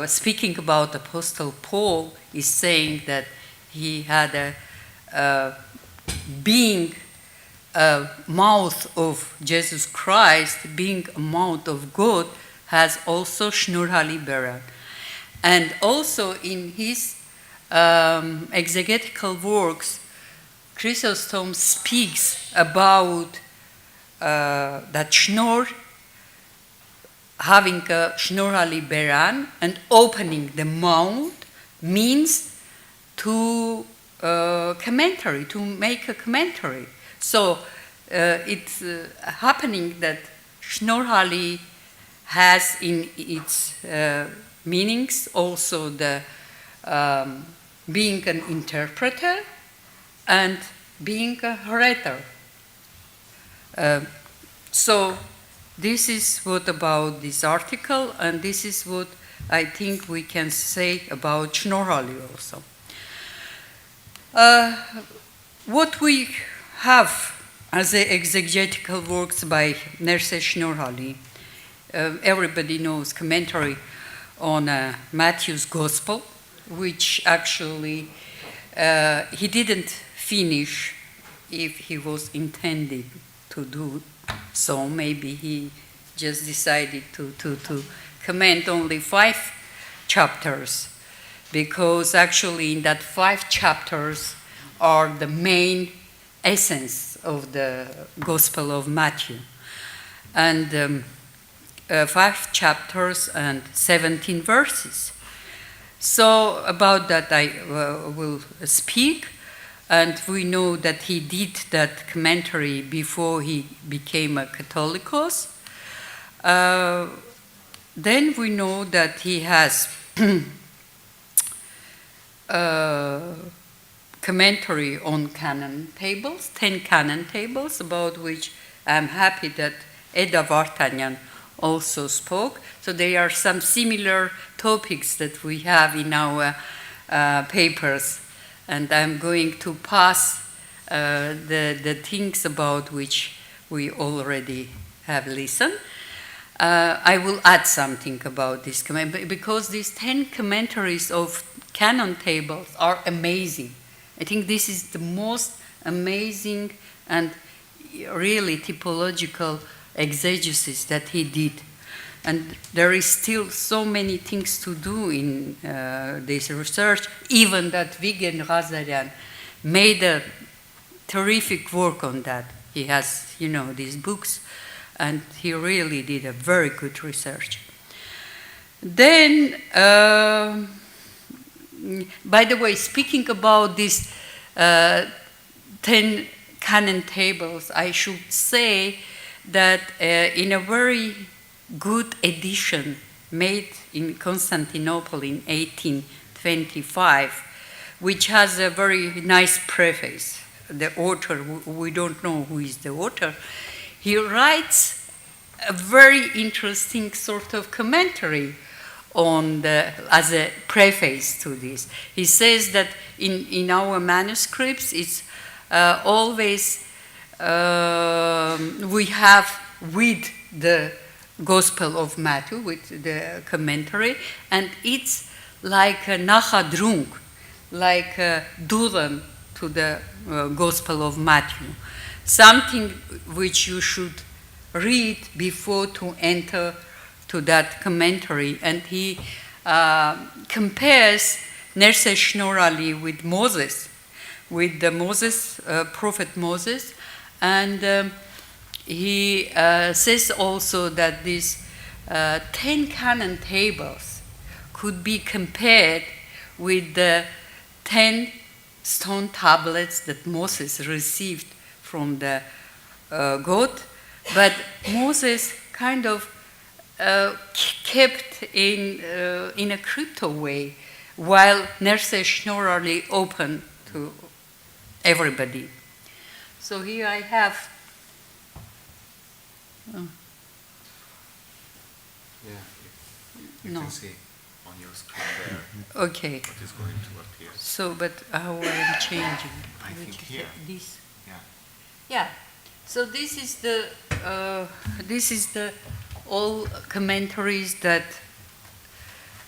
speaking about Apostle Paul, is saying that he had being a mouth of Jesus Christ, being a mouth of God, has also Shnorhali beran. And also in his exegetical works, Chrysostom speaks about that Shnor having a Shnorhali beran and opening the mouth means to commentary, to make a commentary. So it's happening that Shnorhali has in its meanings also the being an interpreter and being a orator. So this is what about this article, and this is what I think we can say about Shnorhali also. What we have as the exegetical works by Nerses Shnorhali. Everybody knows commentary on Matthew's Gospel, which actually he didn't finish if he was intended to do so. Maybe he just decided to comment only 5 chapters, because actually in that 5 chapters are the main essence of the Gospel of Matthew. And 5 chapters and 17 verses. So about that I will speak, and we know that he did that commentary before he became a Catholicos. Then we know that he has commentary on canon tables, 10 canon tables, about which I'm happy that Eda Vartanyan also spoke. So there are some similar topics that we have in our papers, and I'm going to pass the things about which we already have listened. I will add something about this because these 10 commentaries of canon tables are amazing. I think this is the most amazing and really typological exegesis that he did. And there is still so many things to do in this research, even that Vigen Razarian made a terrific work on that. He has, these books, and he really did a very good research. Then, by the way, speaking about these 10 canon tables, I should say that in a very good edition made in Constantinople in 1825, which has a very nice preface. The author, we don't know who is the author, he writes a very interesting sort of commentary on as a preface to this. He says that in our manuscripts, it's always we have with the Gospel of Matthew, with the commentary, and it's like a nachadrunk, like a durum to the Gospel of Matthew, something which you should read before to enter to that commentary. And he compares Nerses Shnorhali with Moses, with the prophet Moses, and he says also that these 10 canon tables could be compared with the 10 stone tablets that Moses received from the God, but Moses kind of kept in a crypto way, while Nerses Shnorhali opened to everybody. So here I have.
You can see on your screen there.
Okay.
What is going to appear?
So, but how I'm changing?
I think here.
This.
Yeah.
Yeah. So this is the all commentaries that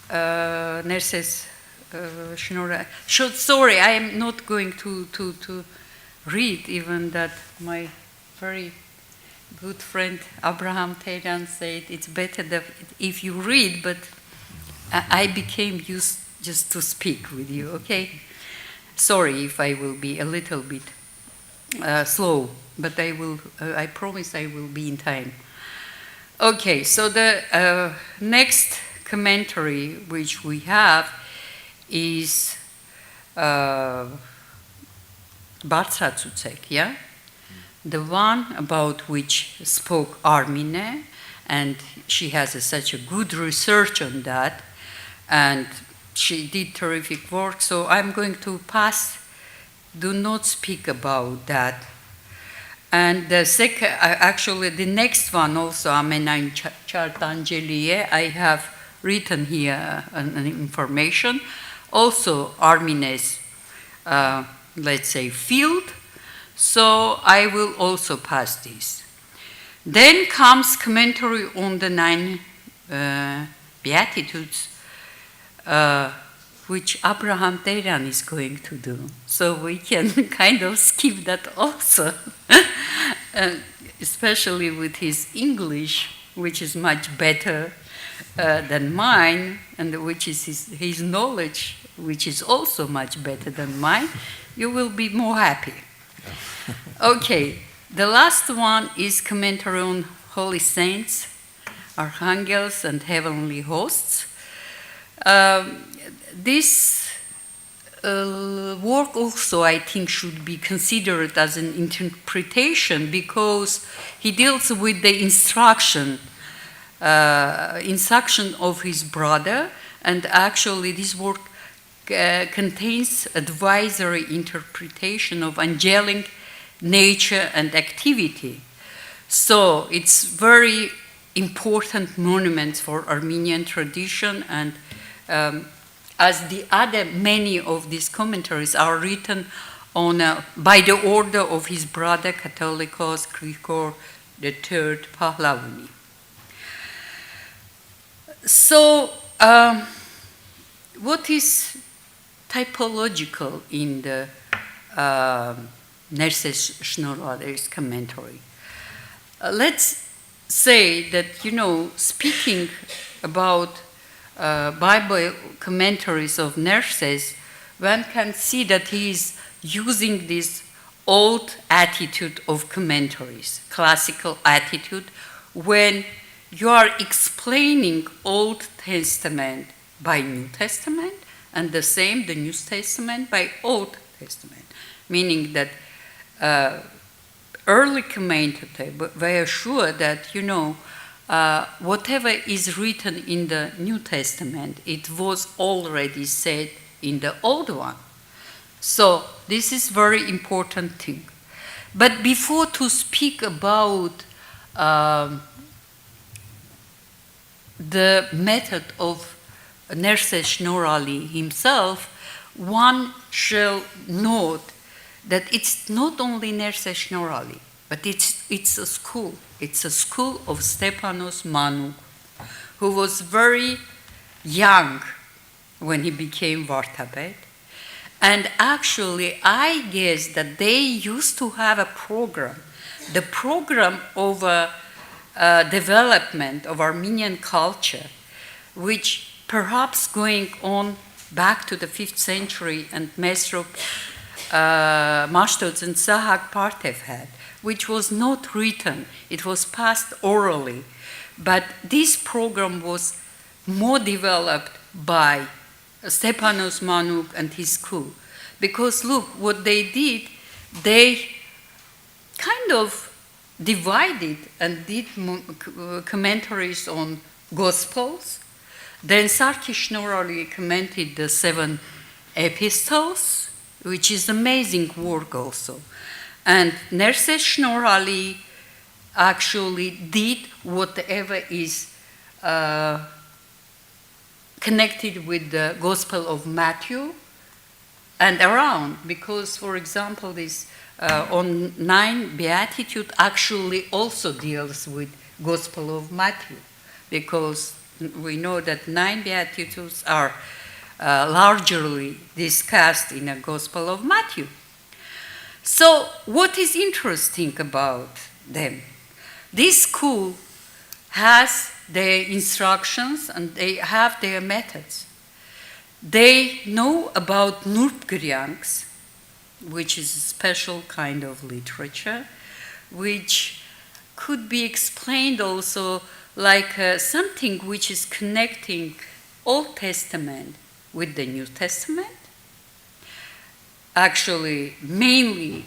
Nerses Shnorhali. Sorry, I am not going to read even that my very good friend Abraham Tejan said it's better that if you read, but I became used just to speak with you, okay? Sorry if I will be a little bit slow, but I promise I will be in time. Okay, so the next commentary which we have is Bartratsutsek, yeah? The one about which spoke Armine, and she has such a good research on that, and she did terrific work, so I'm going to do not speak about that. And the second, actually the next one also, Amenain Chartangelie, I have written here an information, also Armine's, let's say, field. So I will also pass this. Then comes commentary on the 9 Beatitudes, which Abraham Teiran is going to do. So we can kind of skip that also, especially with his English, which is much better than mine, and which is his knowledge, which is also much better than mine. You will be more happy. Okay, the last one is commentary on holy saints, archangels, and heavenly hosts. This work also, I think, should be considered as an interpretation because he deals with the instruction of his brother, and actually this work contains advisory interpretation of angelic nature and activity. So it's very important monument for Armenian tradition, and as the other many of these commentaries are written on by the order of his brother Catholicos Grigor III Pahlavani. So what is typological in the Nerses Shnorhali's commentary? Let's say that, speaking about Bible commentaries of Nerses, one can see that he is using this old attitude of commentaries, classical attitude, when you are explaining Old Testament by New Testament, and the same, the New Testament by Old Testament, meaning that early commentators were sure that, whatever is written in the New Testament, it was already said in the Old one. So this is very important thing. But before to speak about the method of Nerses Shnorhali himself, one shall note that it's not only Nerses Shnorhali, but it's a school. It's a school of Stepanos Manuk, who was very young when he became Vartabed. And actually, I guess that they used to have a program, the program of development of Armenian culture, which perhaps going on back to the 5th century, and Mesrop, Mashtots, and Sahak Partev had, which was not written, it was passed orally. But this program was more developed by Stepanos Manuk and his school. Because look, what they did, they kind of divided and did commentaries on Gospels. Then Sarkis Shnorhali commented the 7 epistles, which is amazing work also. And Nerses Shnorhali actually did whatever is connected with the Gospel of Matthew and around, because, for example, this on 9 Beatitude actually also deals with Gospel of Matthew, because we know that 9 Beatitudes are largely discussed in the Gospel of Matthew. So what is interesting about them? This school has their instructions and they have their methods. They know about Nurpgrianks, which is a special kind of literature, which could be explained also like something which is connecting Old Testament with the New Testament. Actually, mainly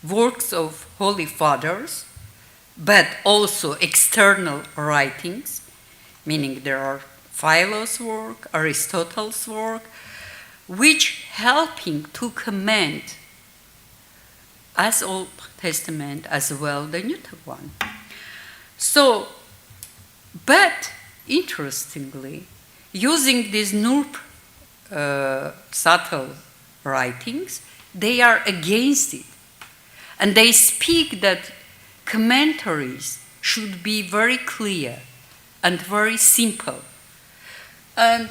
works of Holy Fathers, but also external writings, meaning there are Philo's work, Aristotle's work, which helping to comment as Old Testament as well the New one. So, but interestingly, using these Nurp subtle writings, they are against it. And they speak that commentaries should be very clear and very simple. And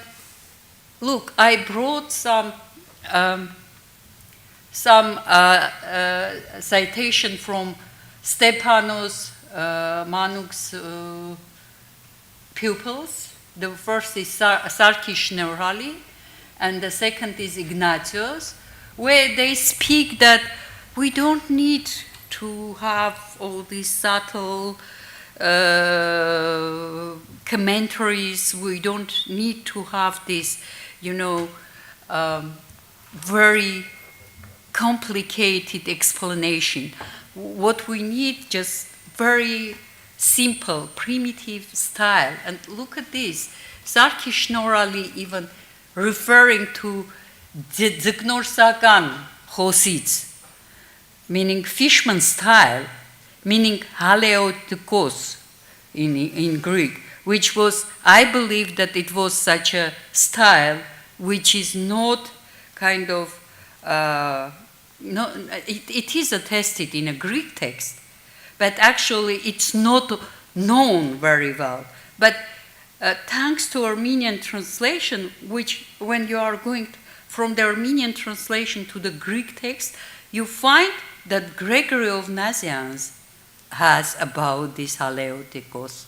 look, I brought some citation from Stepanos Manuk's pupils. The first is St.Nerses Shnorhali, and the second is Ignatius, where they speak that we don't need to have all these subtle commentaries. We don't need to have this, very complicated explanation. What we need, just very simple, primitive style. And look at this. St.Nerses Shnorhali even referring to St.Nerses Shnorhali, meaning fisherman style, meaning haleotikos in Greek, which was, I believe that it was such a style which is not kind of, it is attested in a Greek text, but actually it's not known very well. But thanks to Armenian translation, which when you are going from the Armenian translation to the Greek text, you find that Gregory of Nazianz has about this haleotikos.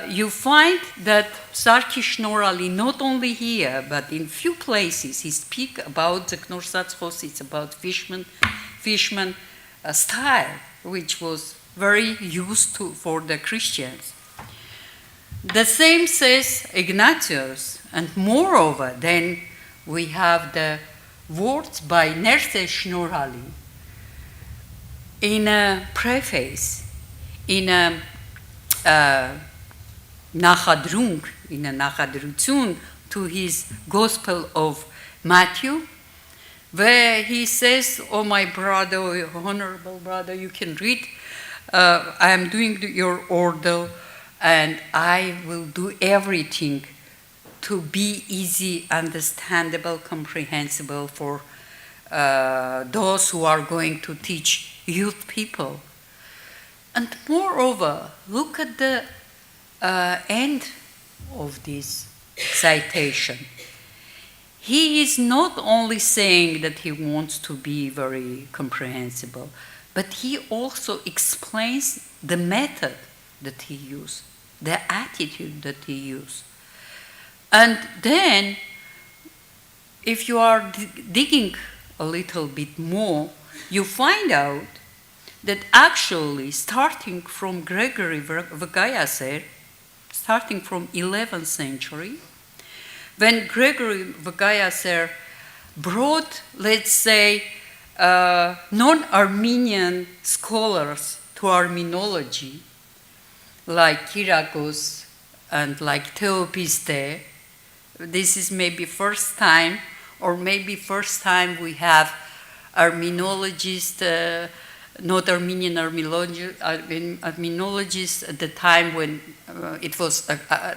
You find that St.Nerses Shnorhali, not only here, but in few places, he speaks about the St.Nerses Shnorhali, about fisherman style, which was very used for the Christians. The same says Ignatius, and moreover, then we have the words by Nerses Shnorhali in a preface, in a nachadrung, in a nachadrutun to his Gospel of Matthew, where he says, "Oh, my brother, oh, honorable brother, you can read. I am doing your order, and I will do everything to be easy, understandable, comprehensible for those who are going to teach youth people." And moreover, look at the end of this citation. He is not only saying that he wants to be very comprehensible, but he also explains the method that he used, the attitude that he used. And then, if you are digging a little bit more, you find out that actually, starting from Gregory Vagayaser, starting from 11th century, when Gregory Vagayaser brought, let's say, non-Armenian scholars to Armenology, like Kyriakos and like Theopiste, this is maybe first time, or maybe first time we have Armenologists, not Armenian Armenologists at the time when it was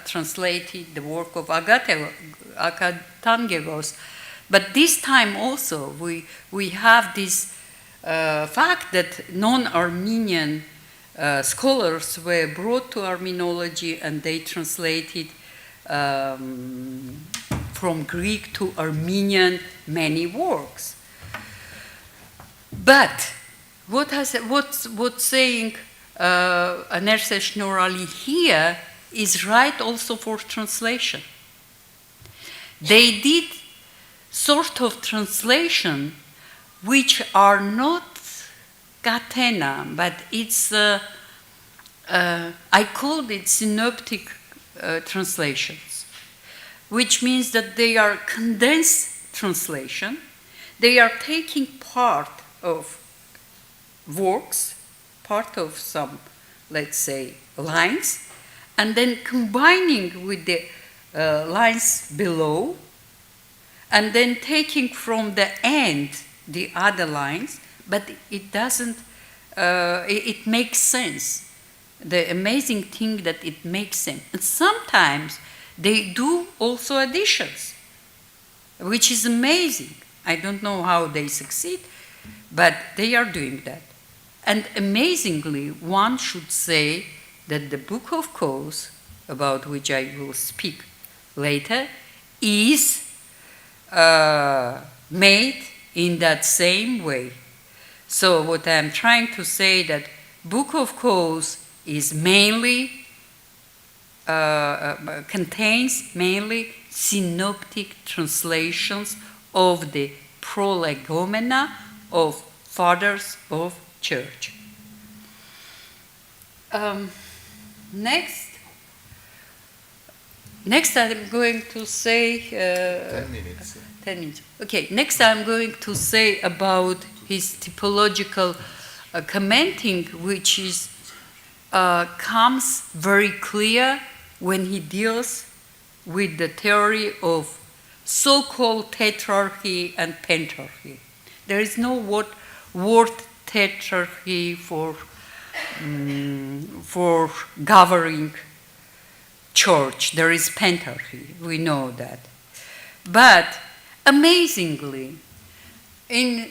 translated, the work of Agatangegos. But this time also we have this fact that non-Armenian scholars were brought to Armenology, and they translated from Greek to Armenian many works. But what's saying Nerses Shnorhali here is right also for translation. They did sort of translation which are not catena, but it's I called it synoptic translations, which means that they are condensed translation. They are taking part of works, part of some, let's say, lines, and then combining with the lines below, and then taking from the end the other lines, but it doesn't, it makes sense. The amazing thing that it makes sense. And sometimes they do also additions, which is amazing. I don't know how they succeed, but they are doing that. And amazingly, one should say that the Book of Codes, about which I will speak later, is made in that same way. So what I'm trying to say that Book of Codes is mainly contains mainly synoptic translations of the prolegomena of fathers of church. Next I'm going to say
10 minutes.
10 minutes. Okay, next I'm going to say about his typological commenting, which is comes very clear when he deals with the theory of so-called tetrarchy and pentarchy. There is no word tetrarchy for governing church. There is pentarchy. We know that. But amazingly, in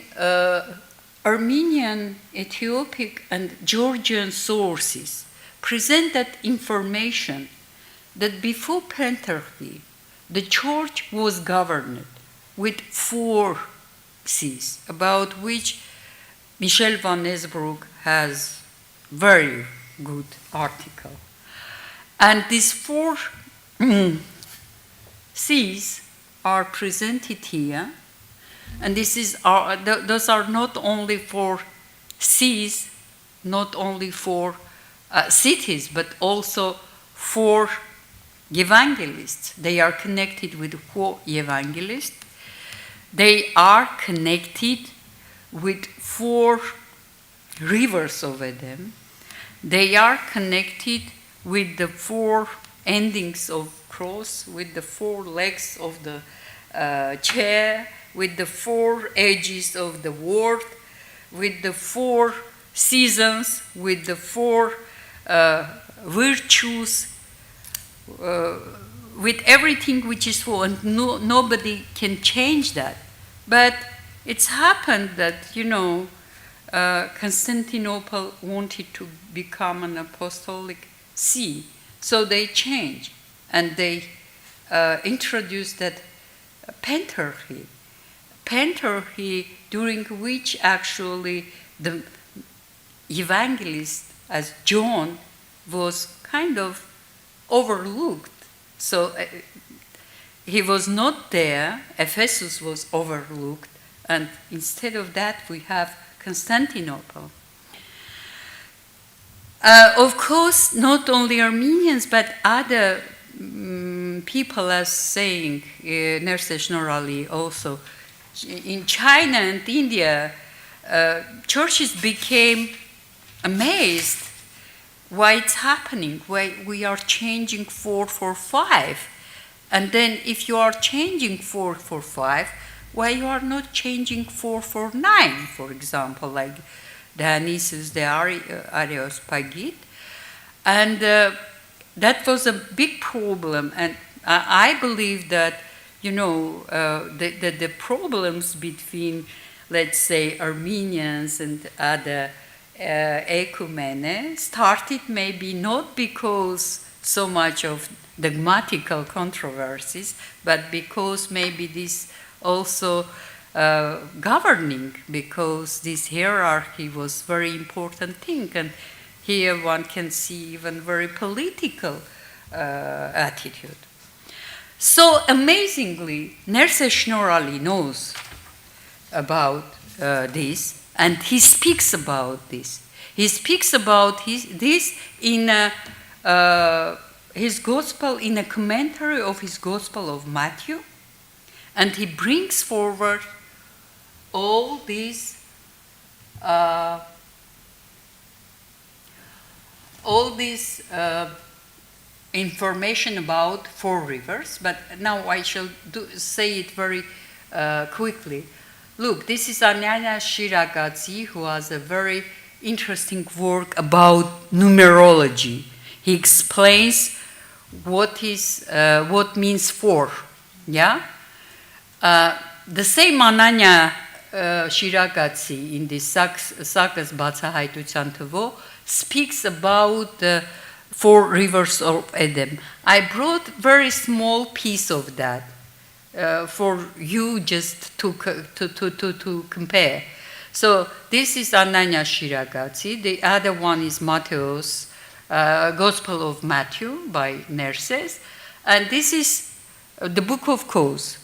Armenian, Ethiopic, and Georgian sources present that information that before pentarchy, the church was governed with 4 sees, about which Michel van Esbroek has very good article. And these 4 sees are presented here. And those are not only for sees, not only for cities, but also for evangelists. They are connected with 4 evangelists. They are connected with 4 rivers over them. They are connected with the 4 endings of cross, with the 4 legs of the chair, with the 4 edges of the word, with the 4 seasons, with the 4 virtues, with everything which is 4, and nobody can change that. But it's happened that, Constantinople wanted to become an apostolic see, so they changed, and they introduced that pentarchy, during which actually the evangelist, as John, was kind of overlooked. So he was not there, Ephesus was overlooked, and instead of that we have Constantinople. Of course, not only Armenians, but other people are saying, Nerses Shnorhali also, in China and India, churches became amazed why it's happening, why we are changing 4 for 5. And then if you are changing 4 for 5, why you are not changing 4 for 9, for example, like Dionysius the Areopagite? And that was a big problem. And I believe that, the problems between, let's say, Armenians and other ecumene started maybe not because so much of dogmatical controversies, but because maybe this also governing, because this hierarchy was very important thing. And here one can see even very political attitude. So amazingly, Nerses Shnorhali knows about this, and he speaks about this. He speaks about this in his gospel, in a commentary of his Gospel of Matthew, and he brings forward all these information about 4 rivers, but now I shall say it very quickly. Look, this is Anania Shiragadzi, who has a very interesting work about numerology. He explains what means 4, yeah? The same Ananya Shiragatsi in the Sagas Batsahaytuchan Tavo speaks about the 4 rivers of Edom. I brought very small piece of that for you just to compare. So this is Ananya Shiragatsi. The other one is Matthew's Gospel of Matthew by Nerses. And this is the Book of Coes.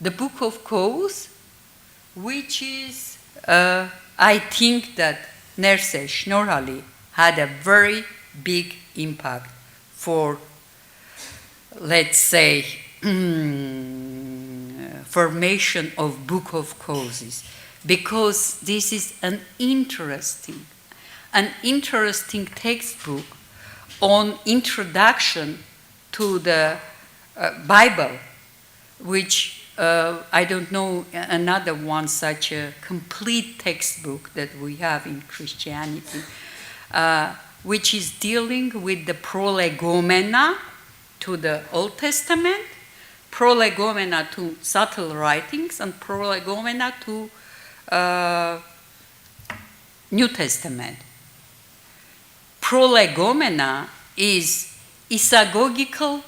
The Book of Coes, which is, I think that Nerses Shnorhali had a very big impact for, let's say, formation of Book of Causes, because this is an interesting textbook on introduction to the Bible, which I don't know another one such a complete textbook that we have in Christianity, which is dealing with the prolegomena to the Old Testament, prolegomena to subtle writings, and prolegomena to New Testament. Prolegomena is isagogical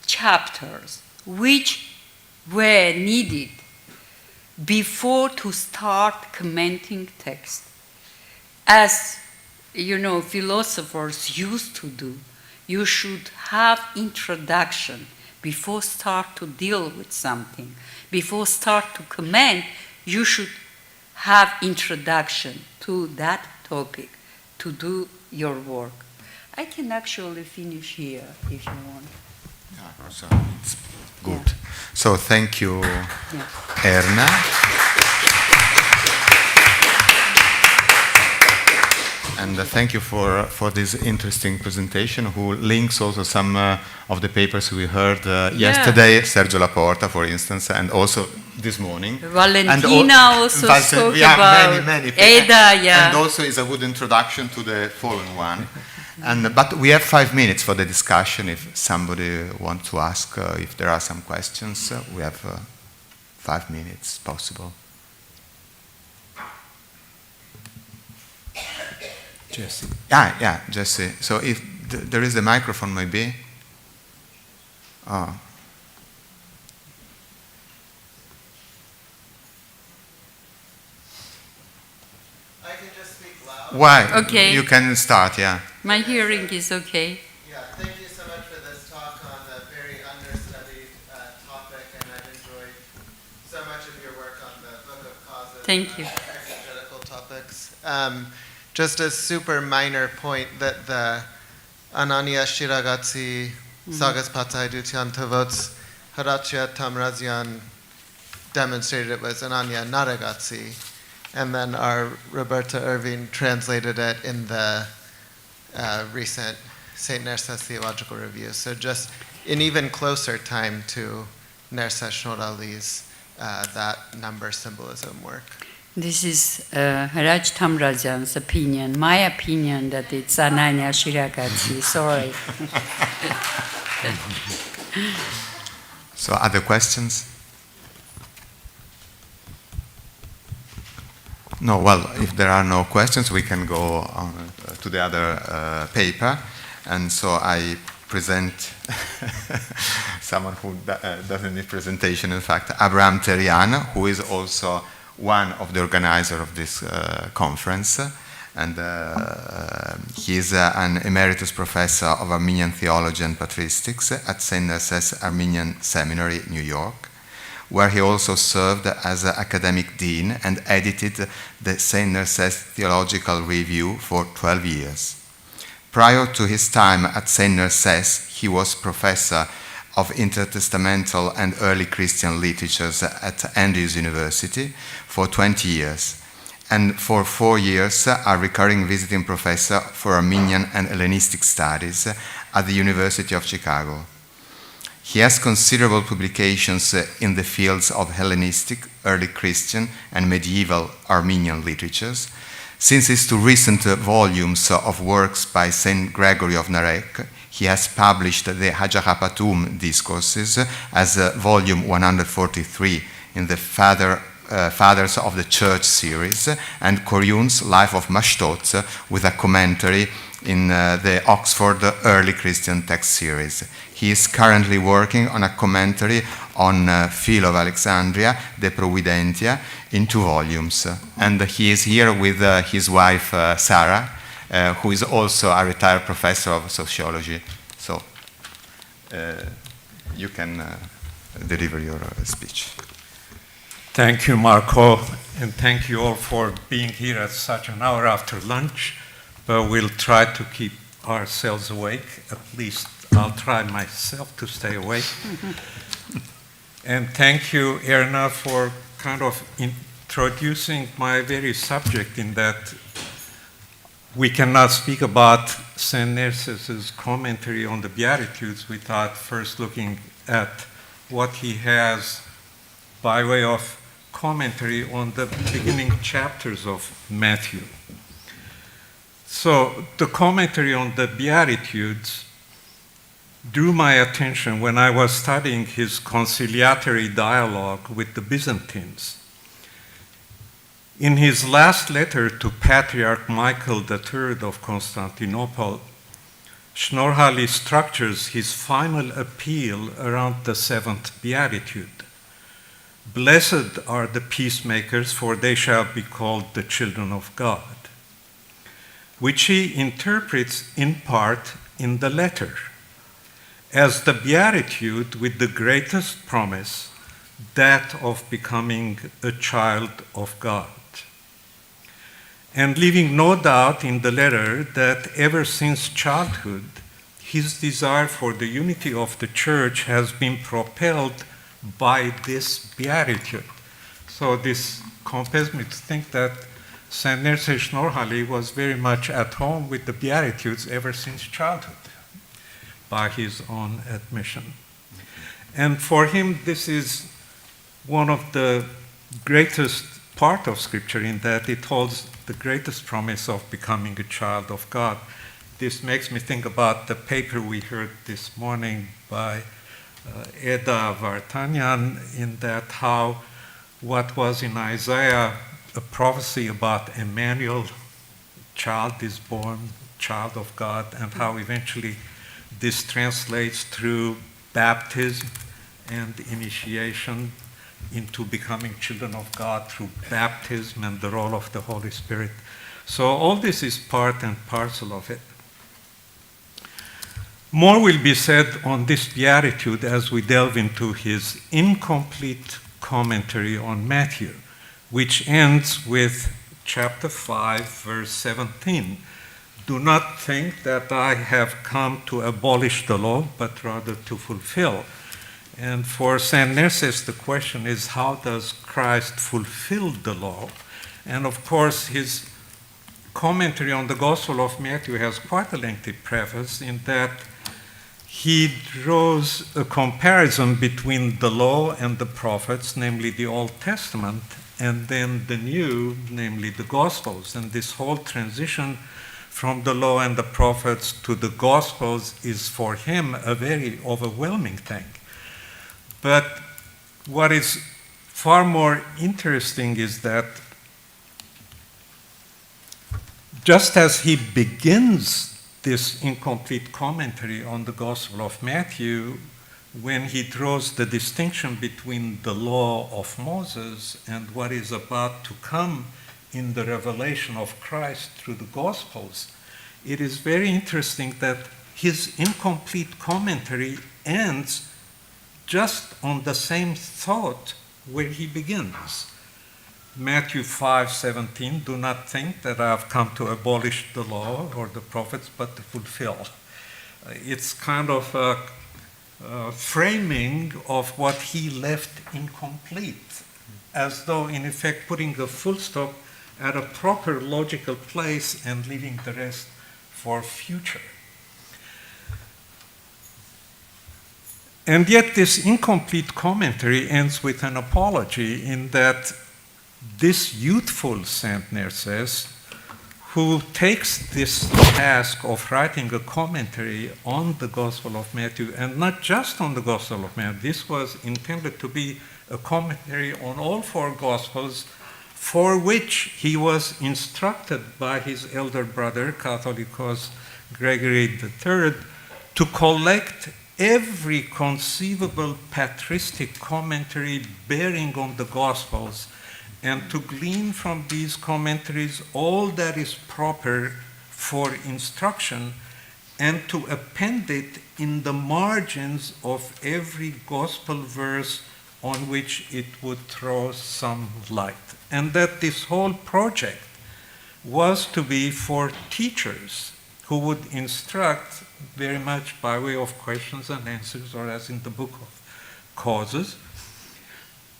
chapters which were needed before to start commenting text. As you know, philosophers used to do, you should have introduction before start to deal with something. Before start to comment, you should have introduction to that topic to do your work. I can actually finish here if you want.
Yeah, so it's good. Yeah. So thank you, Erna. And thank you for this interesting presentation, who links also some of the papers we heard yesterday, Sergio Laporta, for instance, and also this morning.
Valentina also spoke about
many
Ada,
and also is a good introduction to the following one. But we have 5 minutes for the discussion. If somebody wants to ask, if there are some questions, we have 5 minutes possible. Jesse. Yeah, Jesse. So if there is a microphone, maybe. Oh.
I can just speak loud.
Why?
Okay.
You can start, yeah.
My hearing is okay.
Yeah, thank you so much for this talk on a very understudied topic, and I've enjoyed so much of your work on the Book of Causes.
Thank you.
Exegetical topics. Just a super minor point that the Ananya Shiragatsi Sagas Patai Dutyan Tavots Harachya Tamrazian demonstrated it was Ananya Naragatsi, and then our Roberta Irving translated it in the recent St.Nerses Theological Review. So just in even closer time to Nerses Shnorhali's that number symbolism work.
This is Raj Tamrajan's opinion. My opinion that it's Ananya Shiragatsi. Sorry.
So other questions? No, well, if there are no questions, we can go on to the other paper. And so I present someone who doesn't need presentation, in fact, Abraham Terian, who is also one of the organizers of this conference. And he is an emeritus professor of Armenian theology and patristics at St.Nerses Armenian Seminary, New York, where he also served as academic dean and edited the St.Nerses Theological Review for 12 years. Prior to his time at St.Nerses, he was professor of intertestamental and early Christian literatures at Andrews University for 20 years, and for 4 years a recurring visiting professor for Armenian and Hellenistic studies at the University of Chicago. He has considerable publications in the fields of Hellenistic, early Christian, and medieval Armenian literatures. Since his 2 recent volumes of works by Saint Gregory of Narek, he has published the Hajjarapatum Discourses as volume 143 in the Fathers of the Church series, and Koryun's Life of Mashtot with a commentary in the Oxford Early Christian Text series. He is currently working on a commentary on Philo of Alexandria, De Providentia, in 2 volumes. And he is here with his wife, Sarah, who is also a retired professor of sociology. So you can deliver your speech.
Thank you, Marco, and thank you all for being here at such an hour after lunch. But we'll try to keep ourselves awake. At least I'll try myself to stay awake. And thank you, Erna, for kind of introducing my very subject, in that we cannot speak about St.Nerses' commentary on the Beatitudes without first looking at what he has by way of commentary on the beginning chapters of Matthew. So the commentary on the Beatitudes drew my attention when I was studying his conciliatory dialogue with the Byzantines. In his last letter to Patriarch Michael III of Constantinople, Shnorhali structures his final appeal around the 7th Beatitude. Blessed are the peacemakers, for they shall be called the children of God, which he interprets in part in the letter as the beatitude with the greatest promise, that of becoming a child of God. And leaving no doubt in the letter that ever since childhood, his desire for the unity of the church has been propelled by this beatitude. So this compels me to think that St.Nerses Shnorhali was very much at home with the Beatitudes ever since childhood, by his own admission. And for him, this is one of the greatest part of Scripture, in that it holds the greatest promise of becoming a child of God. This makes me think about the paper we heard this morning by Eda Vartanyan, in that how what was in Isaiah a prophecy about Emmanuel, child is born, child of God, and how eventually this translates through baptism and initiation into becoming children of God through baptism and the role of the Holy Spirit. So all this is part and parcel of it. More will be said on this beatitude as we delve into his incomplete commentary on Matthew, which ends with chapter 5, verse 17. Do not think that I have come to abolish the law, but rather to fulfill. And for St.Nerses, the question is, how does Christ fulfill the law? And of course, his commentary on the Gospel of Matthew has quite a lengthy preface, in that he draws a comparison between the law and the prophets, namely the Old Testament, and then the New, namely the Gospels. And this whole transition from the law and the prophets to the Gospels is for him a very overwhelming thing. But what is far more interesting is that just as he begins this incomplete commentary on the Gospel of Matthew, when he draws the distinction between the law of Moses and what is about to come in the revelation of Christ through the Gospels, it is very interesting that his incomplete commentary ends just on the same thought where he begins. Matthew 5:17, do not think that I have come to abolish the law or the prophets, but to fulfill. It's kind of a framing of what he left incomplete, as though in effect putting a full stop at a proper logical place and leaving the rest for future. And yet this incomplete commentary ends with an apology, in that this youthful St.Nerses, who takes this task of writing a commentary on the Gospel of Matthew, and not just on the Gospel of Matthew. This was intended to be a commentary on all four Gospels, for which he was instructed by his elder brother, Catholicos Gregory III, to collect every conceivable patristic commentary bearing on the Gospels, and to glean from these commentaries all that is proper for instruction, and to append it in the margins of every Gospel verse on which it would throw some light. And that this whole project was to be for teachers who would instruct very much by way of questions and answers, or as in the book of causes,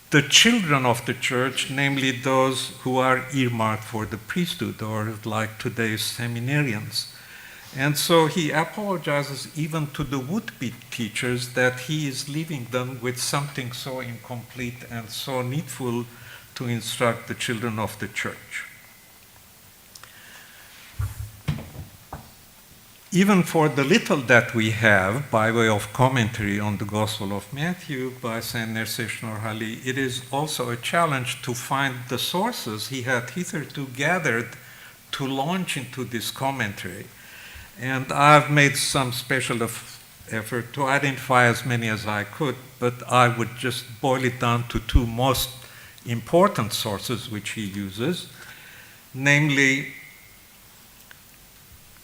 the children of the church, namely those who are earmarked for the priesthood, or like today's seminarians. And so he apologizes even to the would-be teachers that he is leaving them with something so incomplete and so needful to instruct the children of the church. Even for the little that we have by way of commentary on the Gospel of Matthew by St.Nerses Shnorhali, it is also a challenge to find the sources he had hitherto gathered to launch into this commentary. And I've made some special effort to identify as many as I could, but I would just boil it down to two most important sources which he uses, namely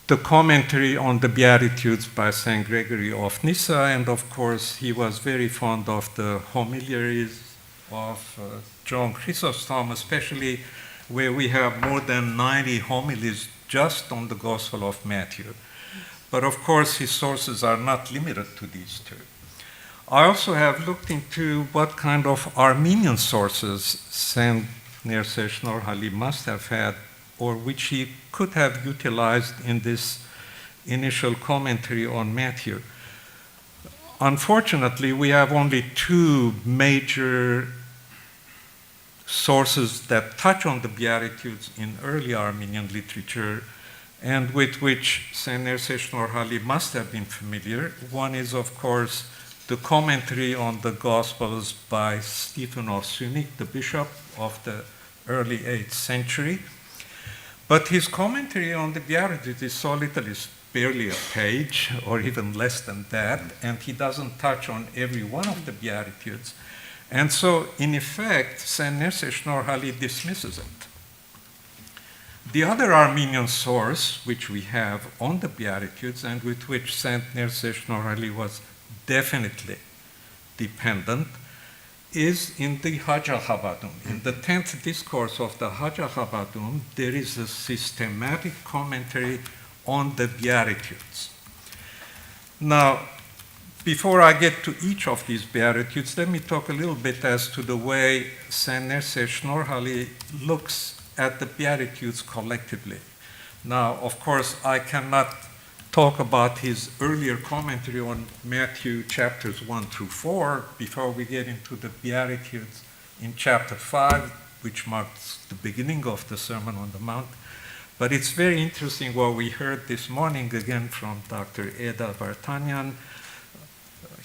the commentary on the Beatitudes by St. Gregory of Nyssa, and of course he was very fond of the homiliaries of John Chrysostom, especially where we have more than 90 homilies just on the Gospel of Matthew. But of course his sources are not limited to these two. I also have looked into what kind of Armenian sources St.Nerses Shnorhali must have had, or which he could have utilized in this initial commentary on Matthew. Unfortunately, we have only two major sources that touch on the Beatitudes in early Armenian literature, and with which St.Nerses Shnorhali must have been familiar. One is, of course, the commentary on the Gospels by Stephen of Synik, the bishop of the early 8th century. But his commentary on the Beatitudes is so little, it's barely a page, or even less than that, and he doesn't touch on every one of the Beatitudes. And so, in effect, St.Nerses Shnorhali dismisses it. The other Armenian source which we have on the Beatitudes, and with which St.Nerses Shnorhali was definitely dependent, is in the Haja Chabadum. In the 10th discourse of the Haja Chabadum, there is a systematic commentary on the Beatitudes. Now, before I get to each of these Beatitudes, let me talk a little bit as to the way St.Nerses Shnorhali looks at the Beatitudes collectively. Now, of course, I cannot talk about his earlier commentary on Matthew chapters 1 through 4 before we get into the Beatitudes in chapter 5, which marks the beginning of the Sermon on the Mount. But it's very interesting what we heard this morning again from Dr. Eda Vartanyan,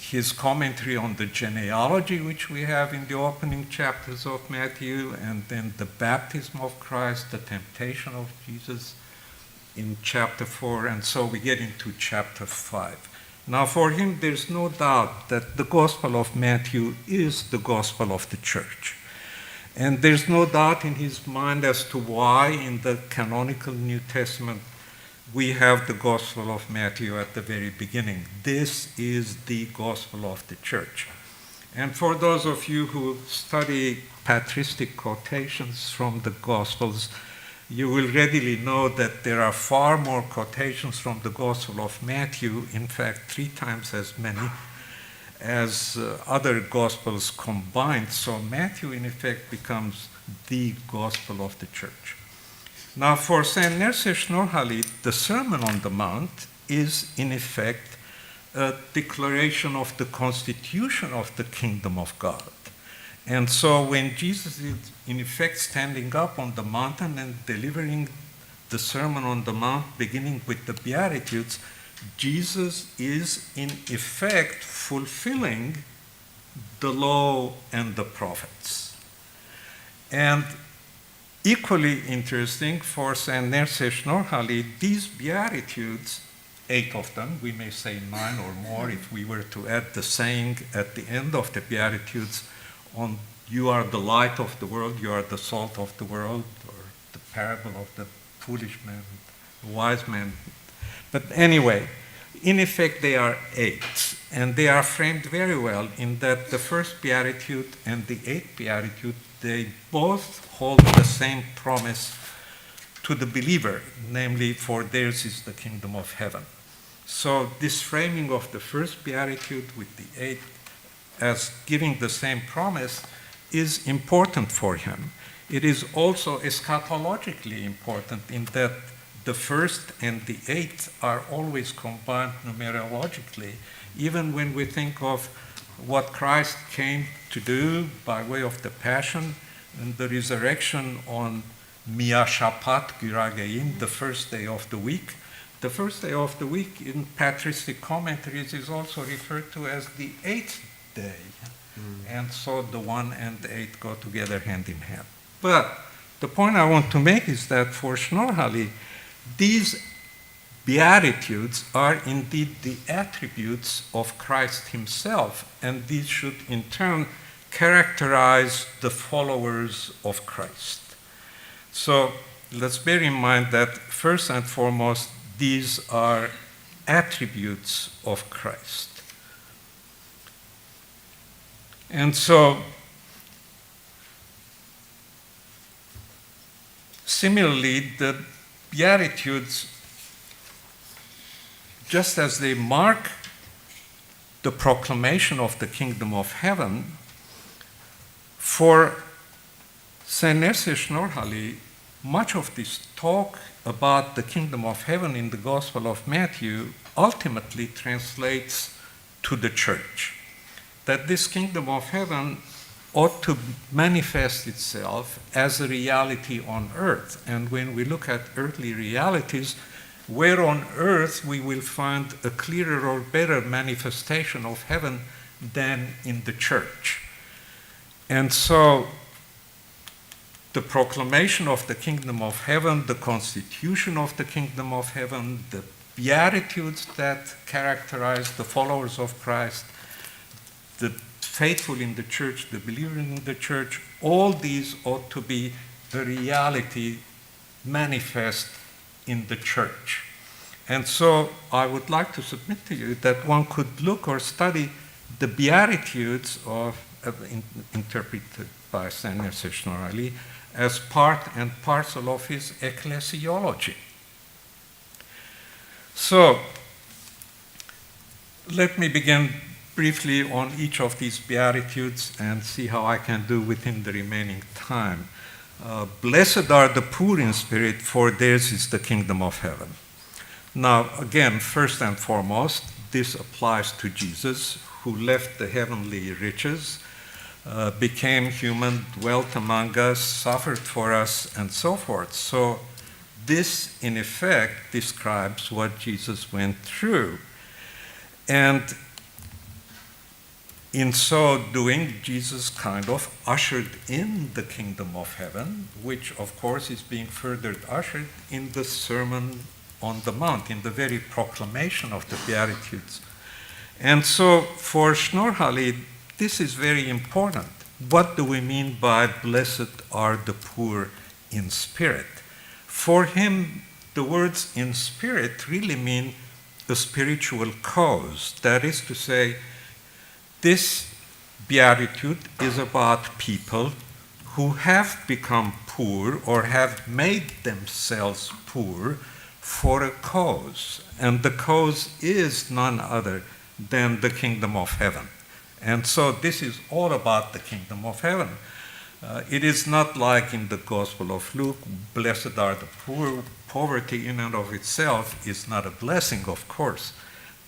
his commentary on the genealogy which we have in the opening chapters of Matthew, and then the baptism of Christ, the temptation of Jesus in chapter 4, and so we get into chapter 5. Now for him there's no doubt that the Gospel of Matthew is the Gospel of the Church. And there's no doubt in his mind as to why in the canonical New Testament we have the Gospel of Matthew at the very beginning. This is the Gospel of the Church. And for those of you who study patristic quotations from the Gospels, you will readily know that there are far more quotations from the Gospel of Matthew, in fact 3 times as many as other Gospels combined. So Matthew in effect becomes the Gospel of the Church. Now for St.Nerses Shnorhali, the Sermon on the Mount is in effect a declaration of the constitution of the kingdom of God. And so when Jesus is in effect standing up on the mountain and delivering the Sermon on the Mount, beginning with the Beatitudes, Jesus is in effect fulfilling the law and the prophets. And equally interesting for St.Nerses Shnorhali, these Beatitudes, 8 of them, we may say 9 or more if we were to add the saying at the end of the Beatitudes on you are the light of the world, you are the salt of the world, or the parable of the foolish man, the wise man. But anyway, in effect they are 8, and they are framed very well in that the first Beatitude and the 8th Beatitude, they both hold the same promise to the believer, namely, for theirs is the kingdom of heaven. So this framing of the first Beatitude with the 8th as giving the same promise is important for him. It is also eschatologically important in that the first and the 8th are always combined numerologically, even when we think of what Christ came to do by way of the Passion and the resurrection on Mia Shapat Gyragein, the first day of the week. The first day of the week in patristic commentaries is also referred to as the 8th day. And so the 1 and the 8 go together hand in hand. But the point I want to make is that for Shnorhali, these Beatitudes are indeed the attributes of Christ himself, and these should in turn characterize the followers of Christ. So let's bear in mind that first and foremost, these are attributes of Christ. And so, similarly, the Beatitudes, just as they mark the proclamation of the kingdom of heaven, for St.Nerses Shnorhali, much of this talk about the kingdom of heaven in the Gospel of Matthew ultimately translates to the church. That this kingdom of heaven ought to manifest itself as a reality on earth. And when we look at earthly realities, where on earth we will find a clearer or better manifestation of heaven than in the church. And so the proclamation of the kingdom of heaven, the constitution of the kingdom of heaven, the beatitudes that characterize the followers of Christ, the faithful in the church, the believer in the church, all these ought to be the reality manifest in the church. And so I would like to submit to you that one could look or study the Beatitudes interpreted by St.Nerses Shnorhali as part and parcel of his ecclesiology. So let me begin briefly on each of these Beatitudes and see how I can do within the remaining time. Blessed are the poor in spirit, for theirs is the kingdom of heaven. Now, again, first and foremost, this applies to Jesus, who left the heavenly riches, became human, dwelt among us, suffered for us, and so forth. So this, in effect, describes what Jesus went through. And in so doing, Jesus kind of ushered in the kingdom of heaven, which, of course, is being further ushered in the Sermon on the Mount, in the very proclamation of the Beatitudes. And so for Shnorhali, this is very important. What do we mean by blessed are the poor in spirit? For him, the words in spirit really mean a spiritual cause. That is to say, this beatitude is about people who have become poor or have made themselves poor for a cause. And the cause is none other than the kingdom of heaven. And so this is all about the kingdom of heaven. It is not like in the Gospel of Luke, blessed are the poor. Poverty in and of itself is not a blessing, of course,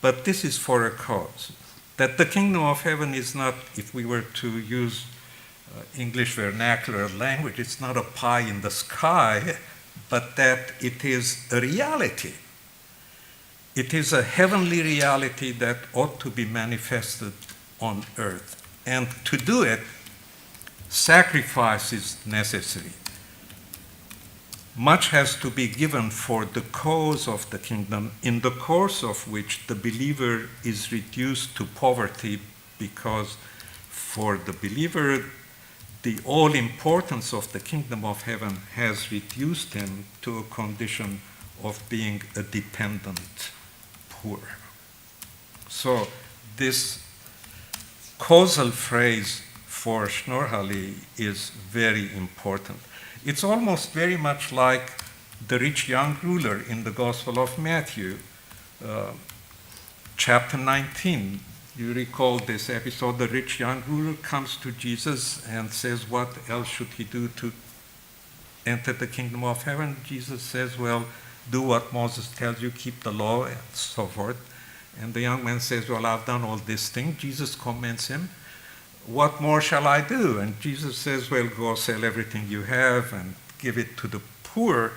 but this is for a cause. That the kingdom of heaven is not, if we were to use English vernacular language, it's not a pie in the sky, but that it is a reality. It is a heavenly reality that ought to be manifested on earth. And to do it, sacrifice is necessary. Much has to be given for the cause of the kingdom, in the course of which the believer is reduced to poverty, because for the believer, the all importance of the kingdom of heaven has reduced him to a condition of being a dependent poor. So this causal phrase for Shnorhali is very important. It's almost very much like the rich young ruler in the Gospel of Matthew, chapter 19. You recall this episode, the rich young ruler comes to Jesus and says, what else should he do to enter the kingdom of heaven? Jesus says, well, do what Moses tells you, keep the law, and so forth. And the young man says, well, I've done all these things. Jesus commends him. What more shall I do? And Jesus says, well, go sell everything you have and give it to the poor.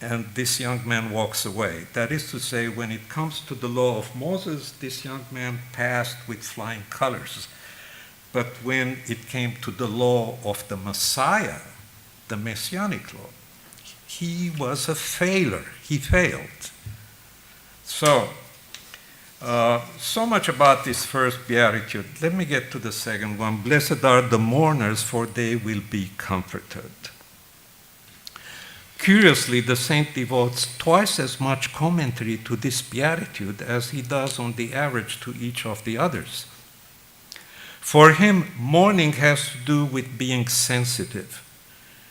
And this young man walks away. That is to say, when it comes to the law of Moses, this young man passed with flying colors. But when it came to the law of the Messiah, the Messianic law, he was a failure. He failed. So much about this first beatitude. Let me get to the second one. Blessed are the mourners, for they will be comforted. Curiously, the saint devotes twice as much commentary to this beatitude as he does on the average to each of the others. For him, mourning has to do with being sensitive,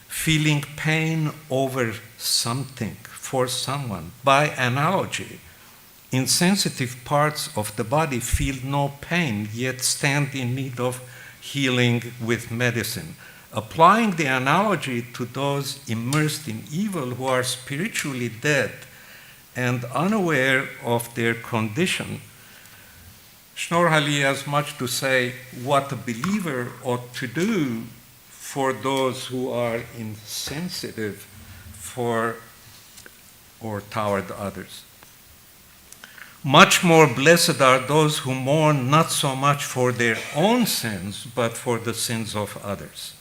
feeling pain over something, for someone. By analogy, insensitive parts of the body feel no pain, yet stand in need of healing with medicine. Applying the analogy to those immersed in evil who are spiritually dead and unaware of their condition, Shnorhali has much to say what a believer ought to do for those who are insensitive for or toward others. Much more blessed are those who mourn not so much for their own sins, but for the sins of others.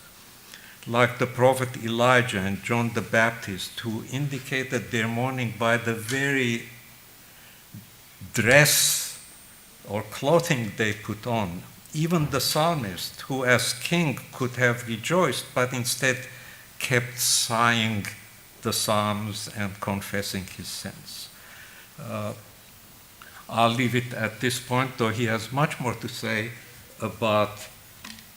Like the prophet Elijah and John the Baptist, who indicated their mourning by the very dress or clothing they put on. Even the psalmist, who as king could have rejoiced, but instead kept sighing the psalms and confessing his sins. I'll leave it at this point, though he has much more to say about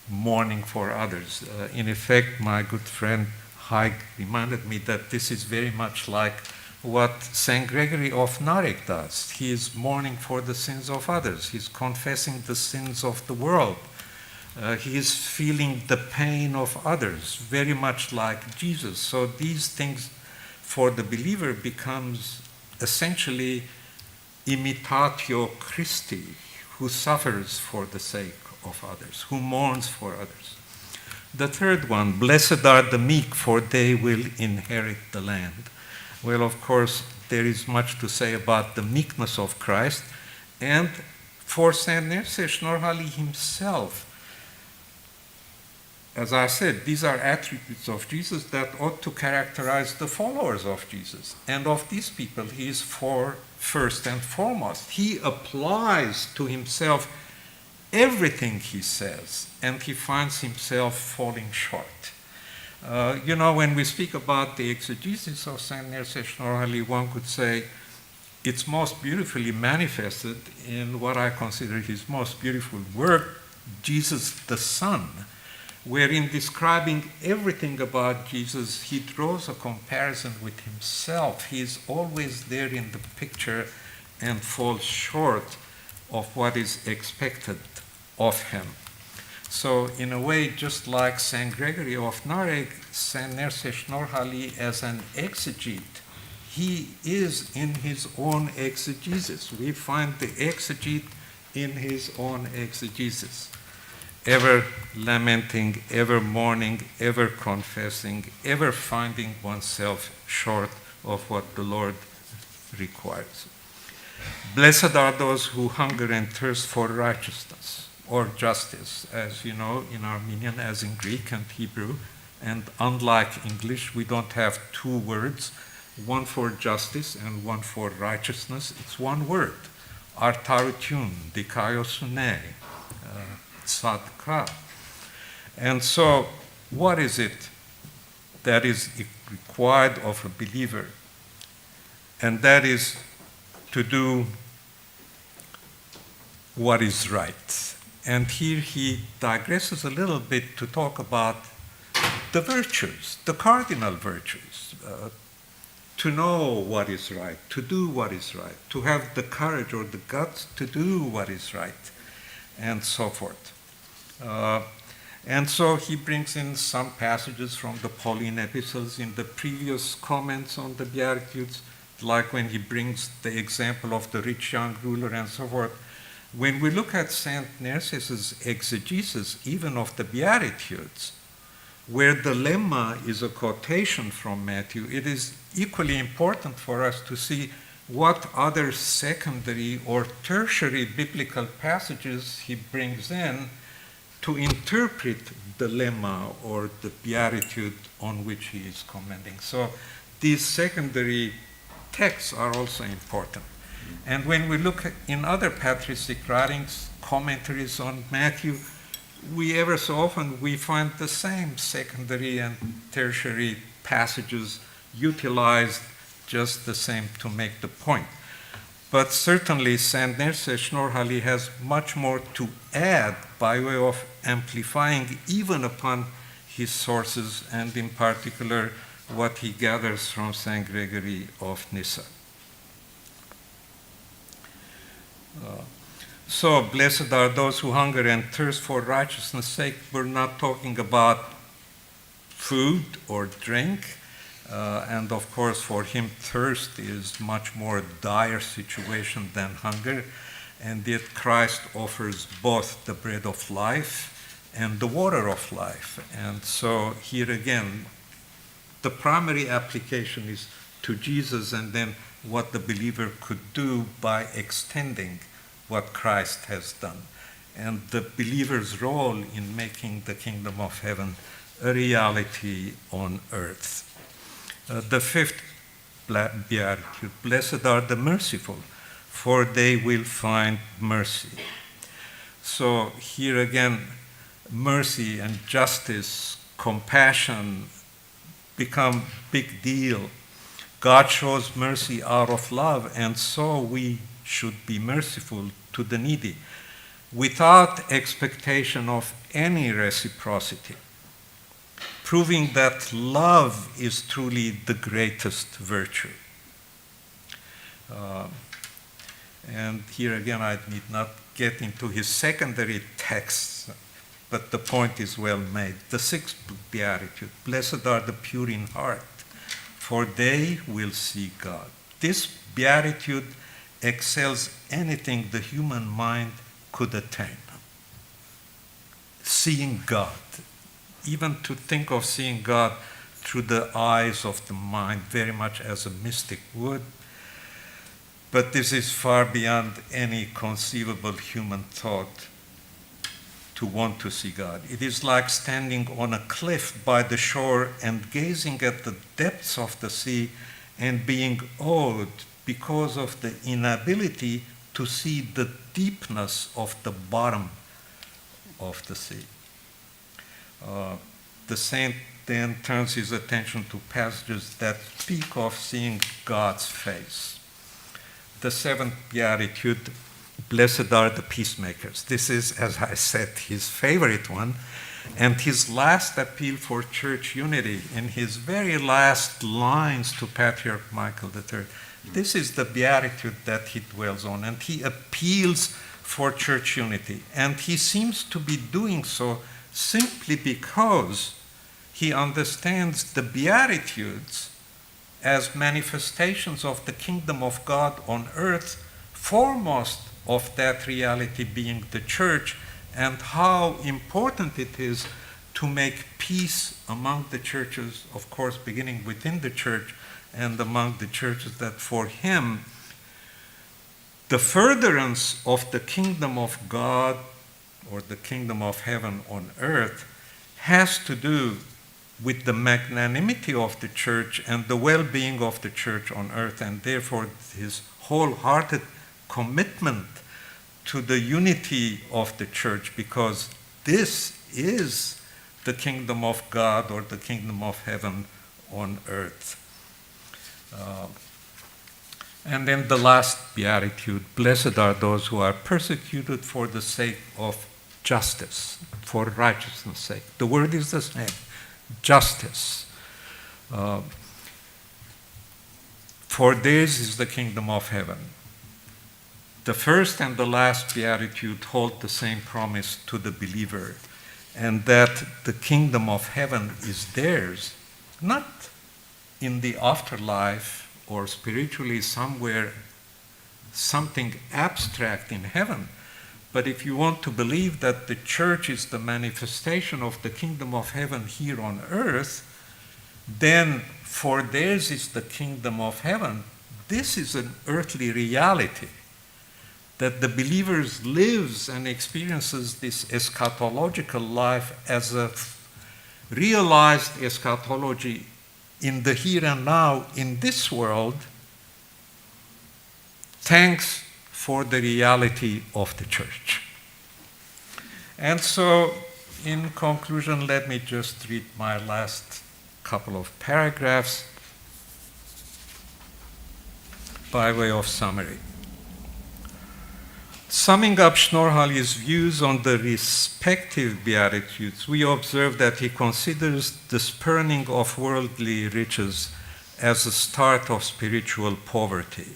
mourning for others. In effect, my good friend Haig reminded me that this is very much like what St. Gregory of Narek does. He is mourning for the sins of others. He's confessing the sins of the world. He is feeling the pain of others, very much like Jesus. So these things for the believer becomes essentially imitatio Christi, who suffers for the sake of others, who mourns for others. The third one, blessed are the meek, for they will inherit the land. Well, of course, there is much to say about the meekness of Christ, and for St.Nerses Shnorhali himself, as I said, these are attributes of Jesus that ought to characterize the followers of Jesus. And of these people, he is first and foremost. He applies to himself everything he says, and he finds himself falling short. When we speak about the exegesis of St.Nerses Shnorhali, one could say it's most beautifully manifested in what I consider his most beautiful work, Jesus the Son, where in describing everything about Jesus, he draws a comparison with himself. He is always there in the picture and falls short of what is expected of him. So in a way, just like St. Gregory of Narek, St.Nerses Shnorhali as an exegete, he is in his own exegesis. We find the exegete in his own exegesis. ever lamenting, ever mourning, ever confessing, ever finding oneself short of what the Lord requires. Blessed are those who hunger and thirst for righteousness or justice, as you know, in Armenian as in Greek and Hebrew. And unlike English, we don't have two words, one for justice and one for righteousness. It's one word, artarutun, dikaiosune, tzadka. And so, what is it that is required of a believer? And that is to do what is right. And here he digresses a little bit to talk about the virtues, the cardinal virtues, to know what is right, to do what is right, to have the courage or the guts to do what is right, and so forth. And so he brings in some passages from the Pauline epistles in the previous comments on the Beatitudes, like when he brings the example of the rich young ruler and so forth. When we look at St.Nerses' exegesis, even of the Beatitudes, where the lemma is a quotation from Matthew, it is equally important for us to see what other secondary or tertiary biblical passages he brings in to interpret the lemma or the beatitude on which he is commenting. So these secondary texts are also important. And when we look in other patristic writings, commentaries on Matthew, we ever so often we find the same secondary and tertiary passages utilized just the same to make the point. But certainly St.Nerses Shnorhali has much more to add by way of amplifying even upon his sources, and in particular what he gathers from St. Gregory of Nyssa. So blessed are those who hunger and thirst for righteousness' sake. We're not talking about food or drink. And of course, for him, thirst is much more dire situation than hunger. And yet Christ offers both the bread of life and the water of life. And so here again, the primary application is to Jesus, and then what the believer could do by extending what Christ has done. And the believer's role in making the kingdom of heaven a reality on earth. The fifth beatitude, blessed are the merciful, for they will find mercy. So here again, mercy and justice, compassion become big deal. God shows mercy out of love, and so we should be merciful to the needy without expectation of any reciprocity, proving that love is truly the greatest virtue. And here again, I need not get into his secondary texts, but the point is well made. The sixth beatitude, blessed are the pure in heart, for they will see God. This beatitude excels anything the human mind could attain. Seeing God. Even to think of seeing God through the eyes of the mind, very much as a mystic would. But this is far beyond any conceivable human thought to want to see God. It is like standing on a cliff by the shore and gazing at the depths of the sea and being awed because of the inability to see the deepness of the bottom of the sea. The saint then turns his attention to passages that speak of seeing God's face. The seventh beatitude, blessed are the peacemakers. This is, as I said, his favorite one, and his last appeal for church unity in his very last lines to Patriarch Michael III. This is the beatitude that he dwells on, and he appeals for church unity. And he seems to be doing so simply because he understands the Beatitudes as manifestations of the kingdom of God on earth, foremost of that reality being the church, and how important it is to make peace among the churches, of course, beginning within the church and among the churches, that for him, the furtherance of the kingdom of God or the kingdom of heaven on earth has to do with the magnanimity of the church and the well-being of the church on earth, and therefore his wholehearted commitment to the unity of the church, because this is the kingdom of God or the kingdom of heaven on earth. And then the last beatitude, blessed are those who are persecuted for the sake of justice, for righteousness' sake. The word is the same, justice. For theirs is the kingdom of heaven. The first and the last beatitude hold the same promise to the believer, and that the kingdom of heaven is theirs, not in the afterlife or spiritually somewhere, something abstract in heaven. But if you want to believe that the church is the manifestation of the kingdom of heaven here on earth, then for theirs is the kingdom of heaven. This is an earthly reality, that the believer lives and experiences this eschatological life as a realized eschatology in the here and now in this world, thanks for the reality of the church. And so, in conclusion, let me just read my last couple of paragraphs by way of summary. Summing up Shnorhali's views on the respective beatitudes, we observe that he considers the spurning of worldly riches as a start of spiritual poverty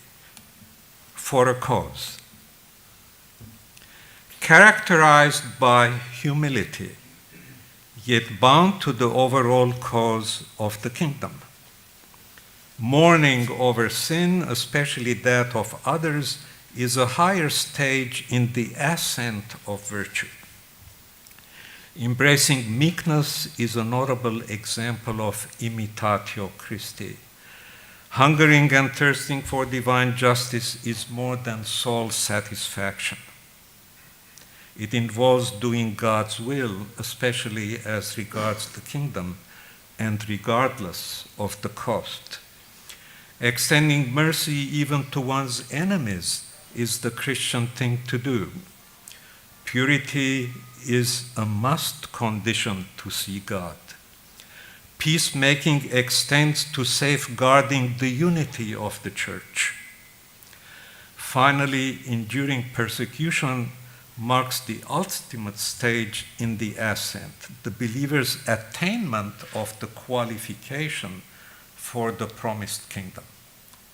for a cause, characterized by humility, yet bound to the overall cause of the kingdom. Mourning over sin, especially that of others, is a higher stage in the ascent of virtue. Embracing meekness is a notable example of imitatio Christi. Hungering and thirsting for divine justice is more than soul satisfaction. It involves doing God's will, especially as regards the kingdom, and regardless of the cost. Extending mercy even to one's enemies is the Christian thing to do. Purity is a must condition to see God. Peacemaking extends to safeguarding the unity of the church. Finally, enduring persecution marks the ultimate stage in the ascent, the believer's attainment of the qualification for the promised kingdom.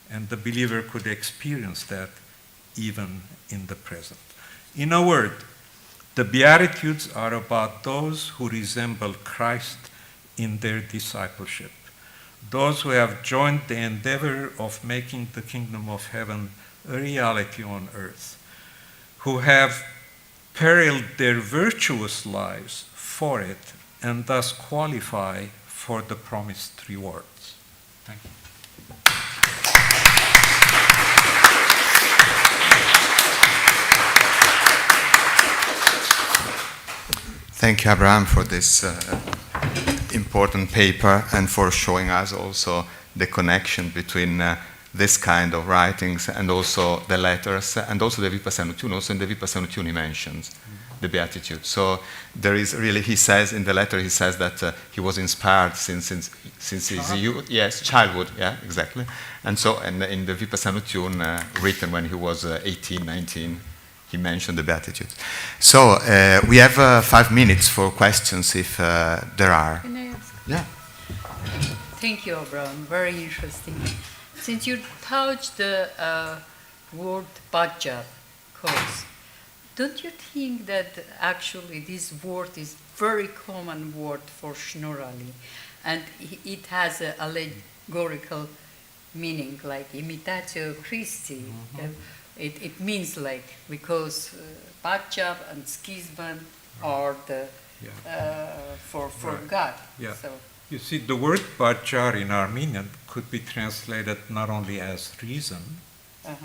And the believer could experience that even in the present. In a word, the Beatitudes are about those who resemble Christ in their discipleship, those who have joined the endeavor of making the kingdom of heaven a reality on earth, who have periled their virtuous lives for it and thus qualify for the promised rewards. Thank you.
Thank you, Abraham, for this important paper and for showing us also the connection between this kind of writings and also the letters and also the Vipassanutune. Also in the Vipassanutune he mentions the Beatitude. So there is really, he says in the letter, he says that he was inspired since his youth. Yes, childhood, yeah, exactly. And so and in the Vipassanutune written when he was 18, 19, he mentioned the Beatitudes. So we have 5 minutes for questions if there are.
Can I ask?
Yeah.
Thank you, Abraham. Very interesting. Since you touched the word bajjab, cause, don't you think that actually this word is very common word for Shnorhali, and it has an allegorical meaning like imitatio Christi? It means like, because Bachar and Skizban are the for
Right.
God.
Yeah.
So
You see, the word Bachar in Armenian could be translated not only as reason,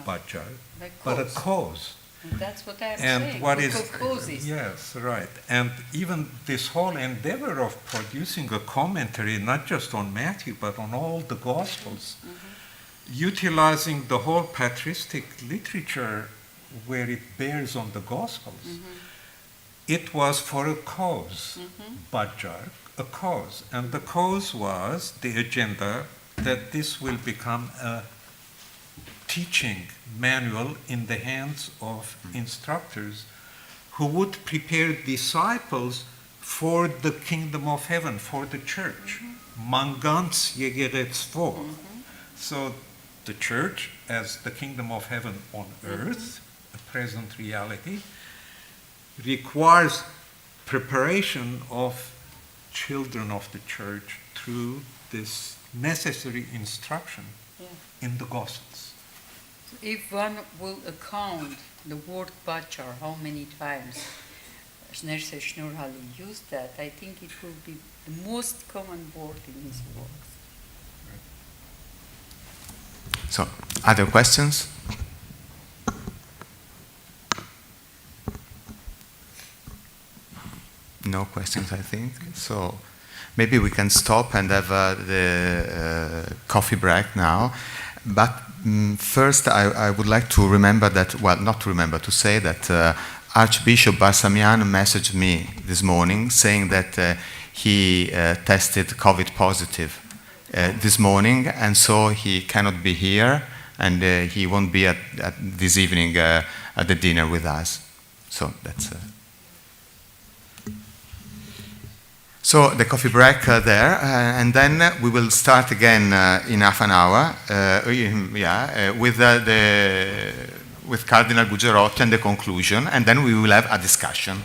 Bachar,
like
but a
cause.
cause.
And that's what I'm
And
saying.
what
we
is
causes.
yes, right. And even this whole endeavor of producing a commentary, not just on Matthew, but on all the Gospels, utilizing the whole patristic literature where it bears on the Gospels, it was for a cause, Bachar, a cause. And the cause was the agenda that this will become a teaching manual in the hands of instructors who would prepare disciples for the kingdom of heaven, for the church. Mangans yegeretzvo. So the church as the kingdom of heaven on earth, a present reality, requires preparation of children of the church through this necessary instruction in the Gospels.
If one will account the word Bachar, how many times St.Nerses Shnorhali used that, I think it will be the most common word in his works.
So, other questions? No questions, I think. So, maybe we can stop and have the coffee break now. But first, I would like to remember that, well, not to remember, to say that Archbishop Barsamian messaged me this morning saying that he tested COVID positive this morning, and so he cannot be here, and he won't be at this evening at the dinner with us. So that's... So the coffee break there, and then we will start again in half an hour, with Cardinal Gugerotti and the conclusion, and then we will have a discussion.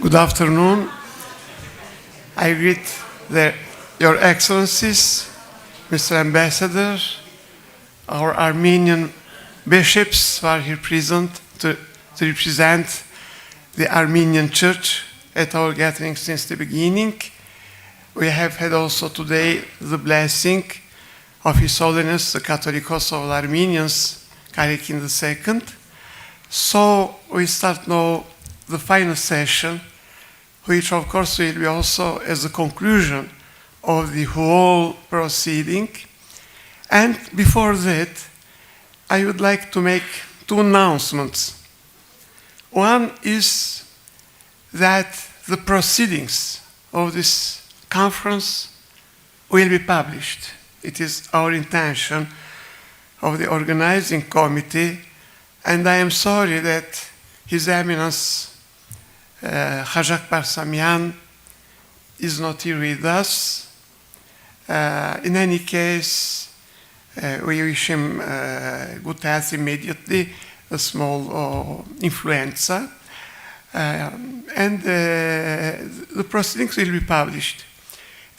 Good afternoon. I greet Your Excellencies, Mr. Ambassador, our Armenian bishops who are here present to represent the Armenian Church at our gathering since the beginning. We have had also today the blessing of His Holiness, the Catholicos of Armenians, Karakin II. So we start now the final session, which of course will be also as a conclusion of the whole proceeding. And before that, I would like to make two announcements. One is that the proceedings of this conference will be published. It is our intention of the organizing committee, and I am sorry that His Eminence Hajak Barsamian is not here with us. In any case, we wish him good health immediately, a small influenza, and the proceedings will be published.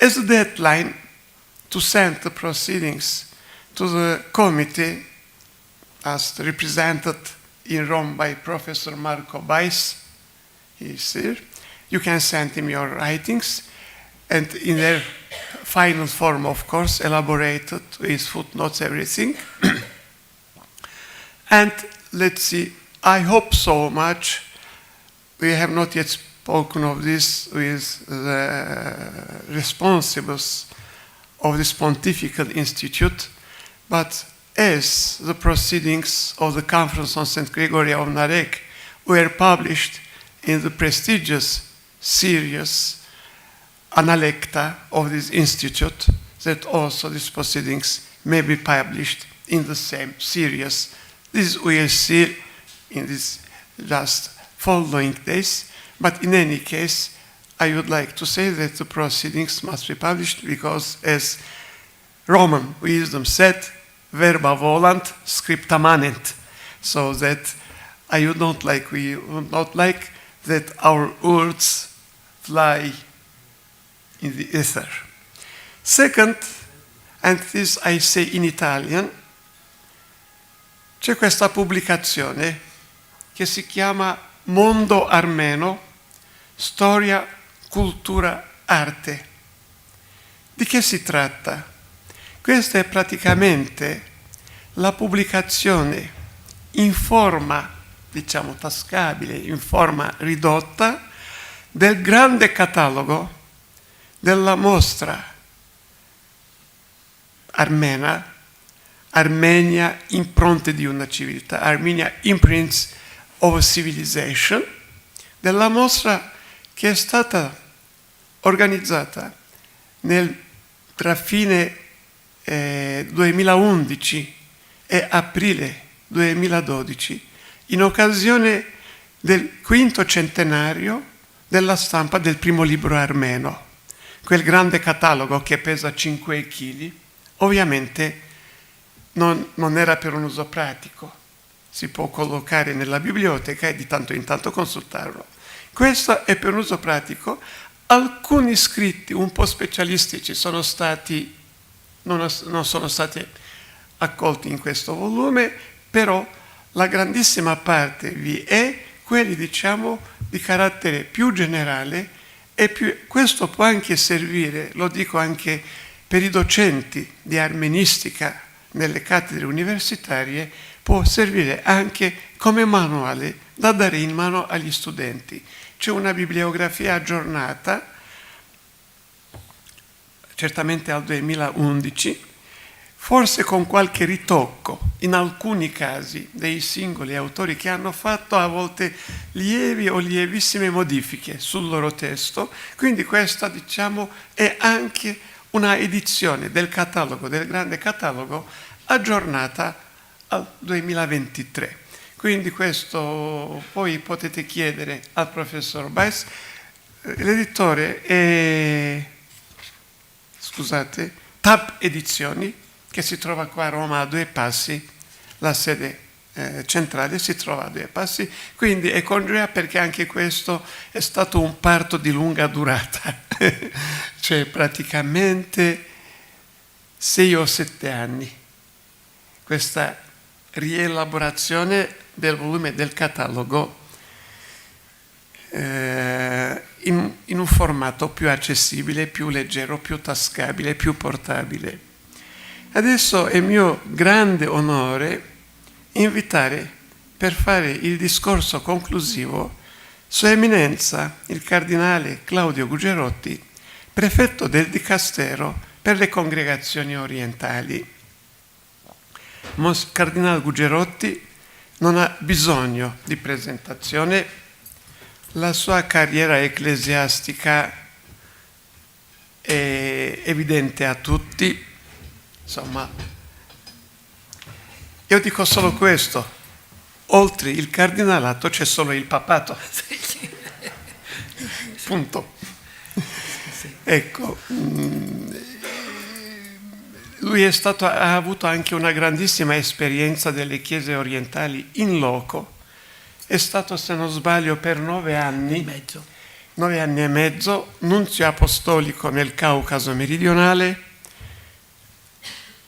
As a deadline to send the proceedings to the committee, as represented in Rome by Professor Marco Bais, he is here. You can send him your writings, and in their final form, of course, elaborated with footnotes, everything. And let's see, I hope so much. We have not yet spoken of this with the responsibles of this Pontifical Institute, but as the proceedings of the Conference on St. Gregory of Narek were published in the prestigious series Analecta of this institute, that also these proceedings may be published in the same series. This we will see in these just following days, but in any case, I would like to say that the proceedings must be published because, as Roman wisdom said, verba volant, scripta manent, so that we would not like that our words fly in the ether. Second, and this I say in Italian, c'è questa pubblicazione che si chiama Mondo Armeno, Storia, Cultura, Arte. Di che si tratta? Questa è praticamente la pubblicazione in forma, diciamo, tascabile, in forma ridotta, del grande catalogo della mostra armena, Armenia, impronte di una civiltà, Armenia Imprints of a Civilization, della mostra che è stata organizzata tra fine 2011 e aprile 2012, in occasione del quinto centenario della stampa del primo libro armeno, quel grande catalogo che pesa 5 kg. Ovviamente non era per un uso pratico, si può collocare nella biblioteca e di tanto in tanto consultarlo. Questo è per un uso pratico. Alcuni scritti un po' specialistici non sono stati accolti in questo volume, però la grandissima parte vi è, quelli diciamo di carattere più generale, e questo può anche servire, lo dico anche per i docenti di armenistica nelle cattedre universitarie, può servire anche come manuale da dare in mano agli studenti. C'è una bibliografia aggiornata, certamente al 2011, forse con qualche ritocco, in alcuni casi, dei singoli autori che hanno fatto a volte lievi o lievissime modifiche sul loro testo. Quindi questa, diciamo, è anche una edizione del catalogo, del grande catalogo, aggiornata al 2023. Quindi questo poi potete chiedere al professor Bais. L'editore è, Tab Edizioni, che si trova qua a Roma a 2 passi, la sede centrale si trova a 2 passi, quindi è congruea perché anche questo è stato un parto di lunga durata, cioè praticamente 6 o 7 anni, questa rielaborazione del volume del catalogo in un formato più accessibile, più leggero, più tascabile, più portabile. Adesso è mio grande onore invitare per fare il discorso conclusivo Sua Eminenza il Cardinale Claudio Gugerotti, prefetto del Dicastero per le congregazioni orientali. Cardinale Gugerotti non ha bisogno di presentazione, la sua carriera ecclesiastica è evidente a tutti, insomma, io dico solo questo, oltre il cardinalato c'è solo il papato, punto. Ecco, lui ha avuto anche una grandissima esperienza delle chiese orientali in loco, è stato, se non sbaglio, per 9 anni e mezzo, nunzio apostolico nel Caucaso meridionale,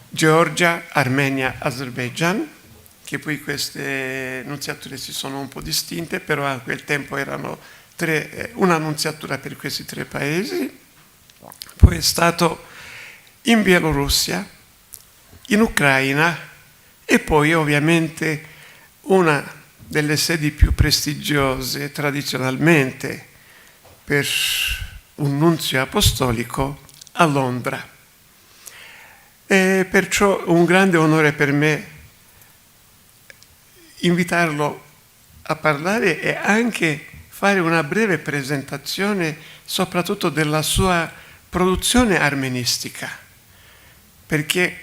Georgia, Armenia, Azerbaijan, che poi queste nunziature si sono un po' distinte, però a quel tempo erano una nunziatura per questi 3 paesi. Poi è stato in Bielorussia, in Ucraina e poi ovviamente una delle sedi più prestigiose tradizionalmente per un nunzio apostolico a Londra. E perciò un grande onore per me invitarlo a parlare e anche fare una breve presentazione soprattutto della sua produzione armenistica, perché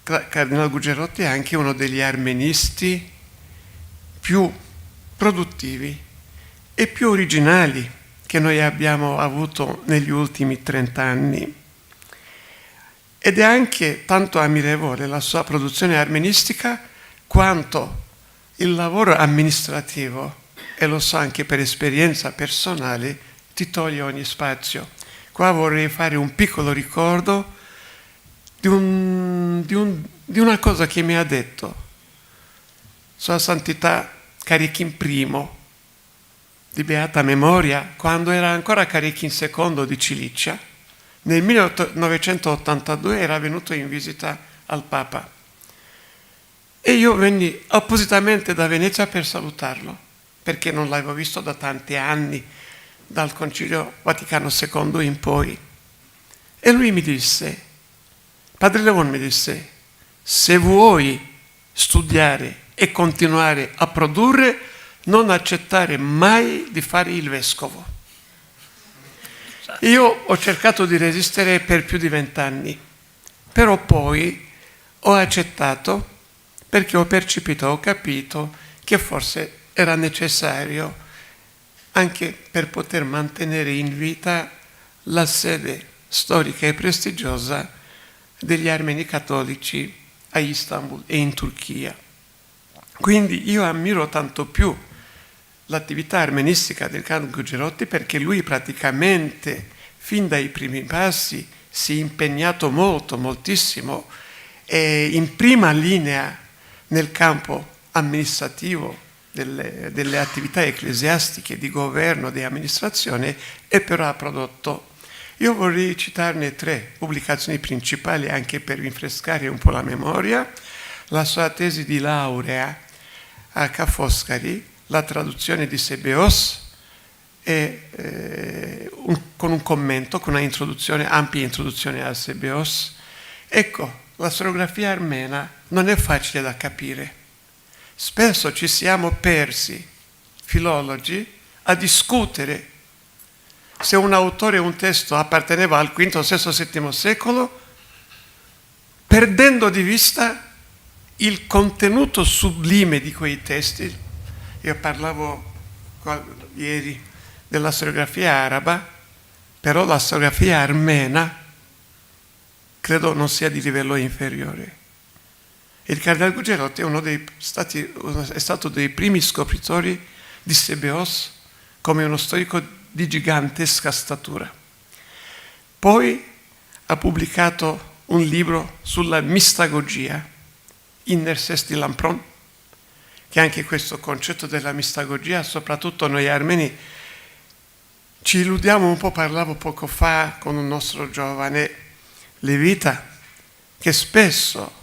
Cardinale Gugerotti è anche uno degli armenisti più produttivi e più originali che noi abbiamo avuto negli ultimi 30 anni. Ed è anche tanto ammirevole la sua produzione armenistica quanto il lavoro amministrativo, e lo so anche per esperienza personale, ti toglie ogni spazio. Qua vorrei fare un piccolo ricordo di una cosa che mi ha detto Sua Santità Carichin I, di beata memoria, quando era ancora Carichin II di Cilicia. Nel 1982 era venuto in visita al Papa e io venni appositamente da Venezia per salutarlo, perché non l'avevo visto da tanti anni, dal Concilio Vaticano II in poi. E lui mi disse, Padre Leon mi disse, se vuoi studiare e continuare a produrre, non accettare mai di fare il vescovo. Io ho cercato di resistere per più di 20 anni, però poi ho accettato perché ho percepito, ho capito che forse era necessario anche per poter mantenere in vita la sede storica e prestigiosa degli armeni cattolici a Istanbul e in Turchia. Quindi io ammiro tanto più l'attività armenistica del Cardinale Gugerotti perché lui praticamente fin dai primi passi si è impegnato moltissimo e in prima linea nel campo amministrativo delle attività ecclesiastiche di governo, di amministrazione, e però ha prodotto. Io vorrei citarne 3 pubblicazioni principali anche per rinfrescare un po' la memoria. La sua tesi di laurea a Ca' Foscari, la traduzione di Sebeos, con un commento, con una introduzione, ampia introduzione a Sebeos. Ecco, la storiografia armena non è facile da capire. Spesso ci siamo persi, filologi, a discutere se un autore o un testo apparteneva al V, VI, VII secolo, perdendo di vista il contenuto sublime di quei testi. Io parlavo ieri della storiografia araba, però la storiografia armena credo non sia di livello inferiore. Il cardinale Gugerotti è stato dei primi scopritori di Sebeos come uno storico di gigantesca statura. Poi ha pubblicato un libro sulla mistagogia, St.Nerses di Lampron, che anche questo concetto della mistagogia, soprattutto noi armeni, ci illudiamo un po', parlavo poco fa con un nostro giovane levita, che spesso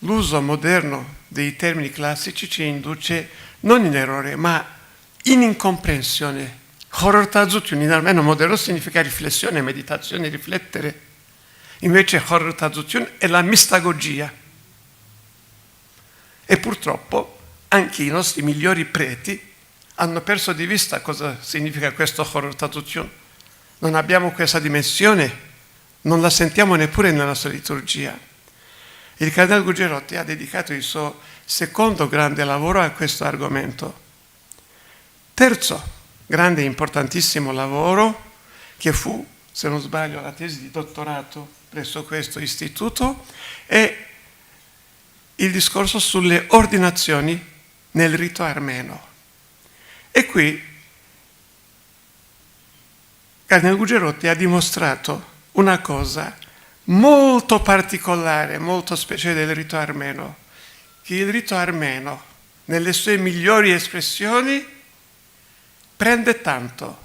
l'uso moderno dei termini classici ci induce non in errore, ma in incomprensione. Horror-tazutun in armeno moderno significa riflessione, meditazione, riflettere. Invece horror-tazutun è la mistagogia. E purtroppo anche i nostri migliori preti hanno perso di vista cosa significa questo horror-tazutun. Non abbiamo questa dimensione, non la sentiamo neppure nella nostra liturgia. Il cardinale Gugerotti ha dedicato il suo secondo grande lavoro a questo argomento. Terzo grande e importantissimo lavoro, che fu, se non sbaglio, la tesi di dottorato presso questo istituto, è il discorso sulle ordinazioni nel rito armeno. E qui cardinale Gugerotti ha dimostrato una cosa molto particolare, molto speciale del rito armeno, che il rito armeno, nelle sue migliori espressioni, prende tanto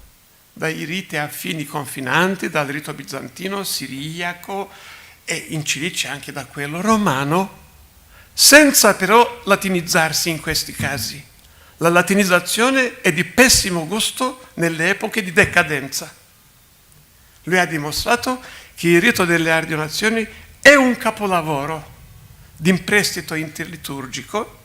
dai riti affini confinanti, dal rito bizantino, siriaco e in Cilicia anche da quello romano, senza però latinizzarsi in questi casi. La latinizzazione è di pessimo gusto nelle epoche di decadenza. Lui ha dimostrato che il rito delle ordinazioni è un capolavoro di imprestito interliturgico,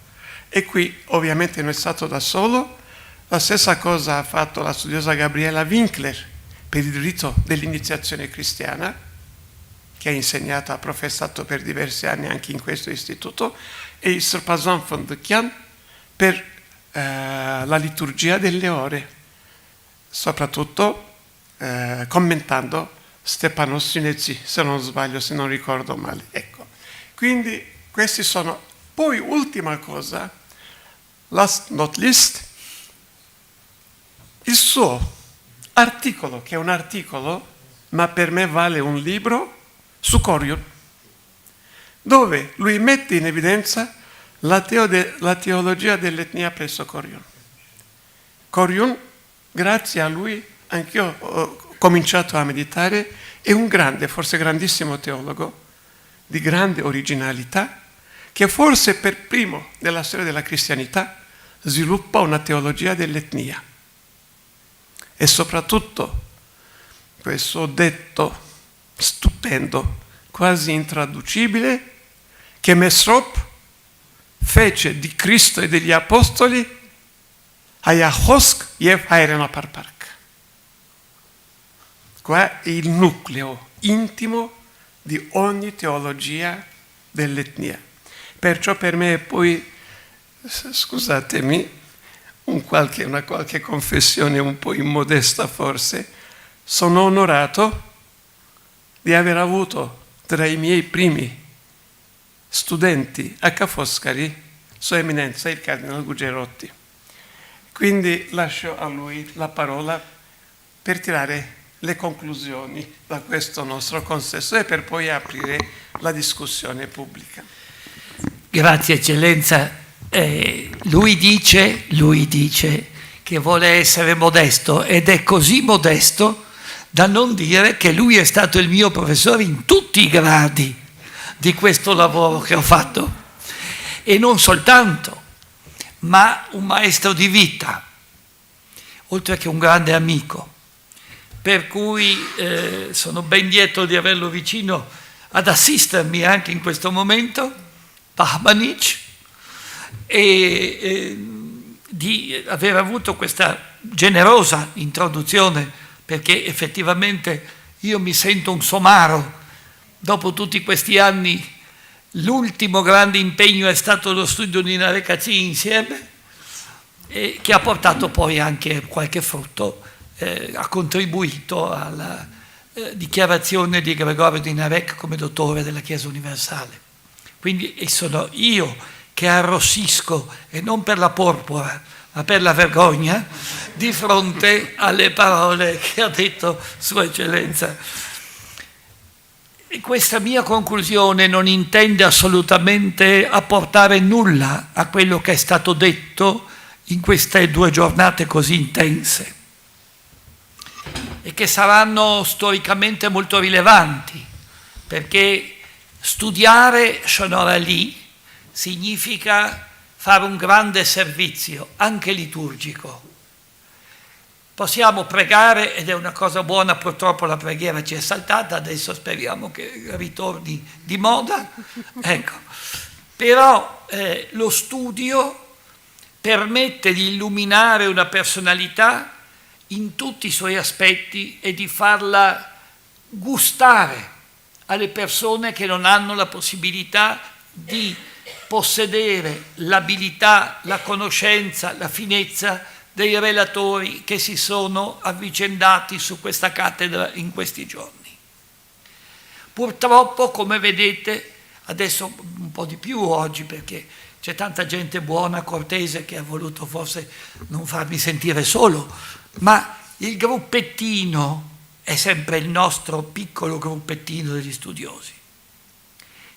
e qui ovviamente non è stato da solo. La stessa cosa ha fatto la studiosa Gabriela Winkler per il rito dell'iniziazione cristiana, che ha professato per diversi anni anche in questo istituto, e il Srpazan von de Chian per la liturgia delle ore, soprattutto commentando Stefano Sinezzi, se non sbaglio, se non ricordo male. Ecco. Quindi questi sono. Poi ultima cosa, last not least, il suo articolo, che è un articolo, ma per me vale un libro, su Corion, dove lui mette in evidenza la teologia dell'etnia presso Corion. Corion, grazie a lui, anch'io ho cominciato a meditare, è un grande, forse grandissimo teologo, di grande originalità, che forse per primo nella storia della cristianità sviluppa una teologia dell'etnia. E soprattutto questo detto stupendo, quasi intraducibile, che Mesrop fece di Cristo e degli Apostoli Hayahosk Yev Hairena Parpark. Qua è il nucleo intimo di ogni teologia dell'etnia. Perciò per me poi, scusatemi, una qualche confessione un po' immodesta forse, sono onorato di aver avuto tra i miei primi studenti a Ca' Foscari Sua Eminenza il Cardinale Gugerotti. Quindi lascio a lui la parola per tirare le conclusioni da questo nostro consesso e per poi aprire la discussione pubblica.
Grazie Eccellenza. Lui dice che vuole essere modesto, ed è così modesto da non dire che lui è stato il mio professore in tutti i gradi di questo lavoro che ho fatto, e non soltanto, ma un maestro di vita, oltre che un grande amico, per cui sono ben lieto di averlo vicino ad assistermi anche in questo momento, Pahmanic, e di aver avuto questa generosa introduzione, perché effettivamente io mi sento un somaro dopo tutti questi anni. L'ultimo grande impegno è stato lo studio di Narekazzi insieme, che ha portato poi anche qualche frutto, ha contribuito alla dichiarazione di Gregorio di Narek come dottore della Chiesa universale. Quindi sono io che arrossisco, e non per la porpora, ma per la vergogna, di fronte alle parole che ha detto Sua Eccellenza. E questa mia conclusione non intende assolutamente apportare nulla a quello che è stato detto in queste 2 giornate così intense e che saranno storicamente molto rilevanti, perché studiare Shnorhali significa fare un grande servizio, anche liturgico. Possiamo pregare, ed è una cosa buona, purtroppo la preghiera ci è saltata, adesso speriamo che ritorni di moda, ecco. Però lo studio permette di illuminare una personalità in tutti i suoi aspetti e di farla gustare alle persone che non hanno la possibilità di possedere l'abilità, la conoscenza, la finezza dei relatori che si sono avvicendati su questa cattedra in questi giorni. Purtroppo, come vedete, adesso un po' di più oggi, perché c'è tanta gente buona, cortese, che ha voluto forse non farmi sentire solo, ma il gruppettino è sempre il nostro piccolo gruppettino degli studiosi.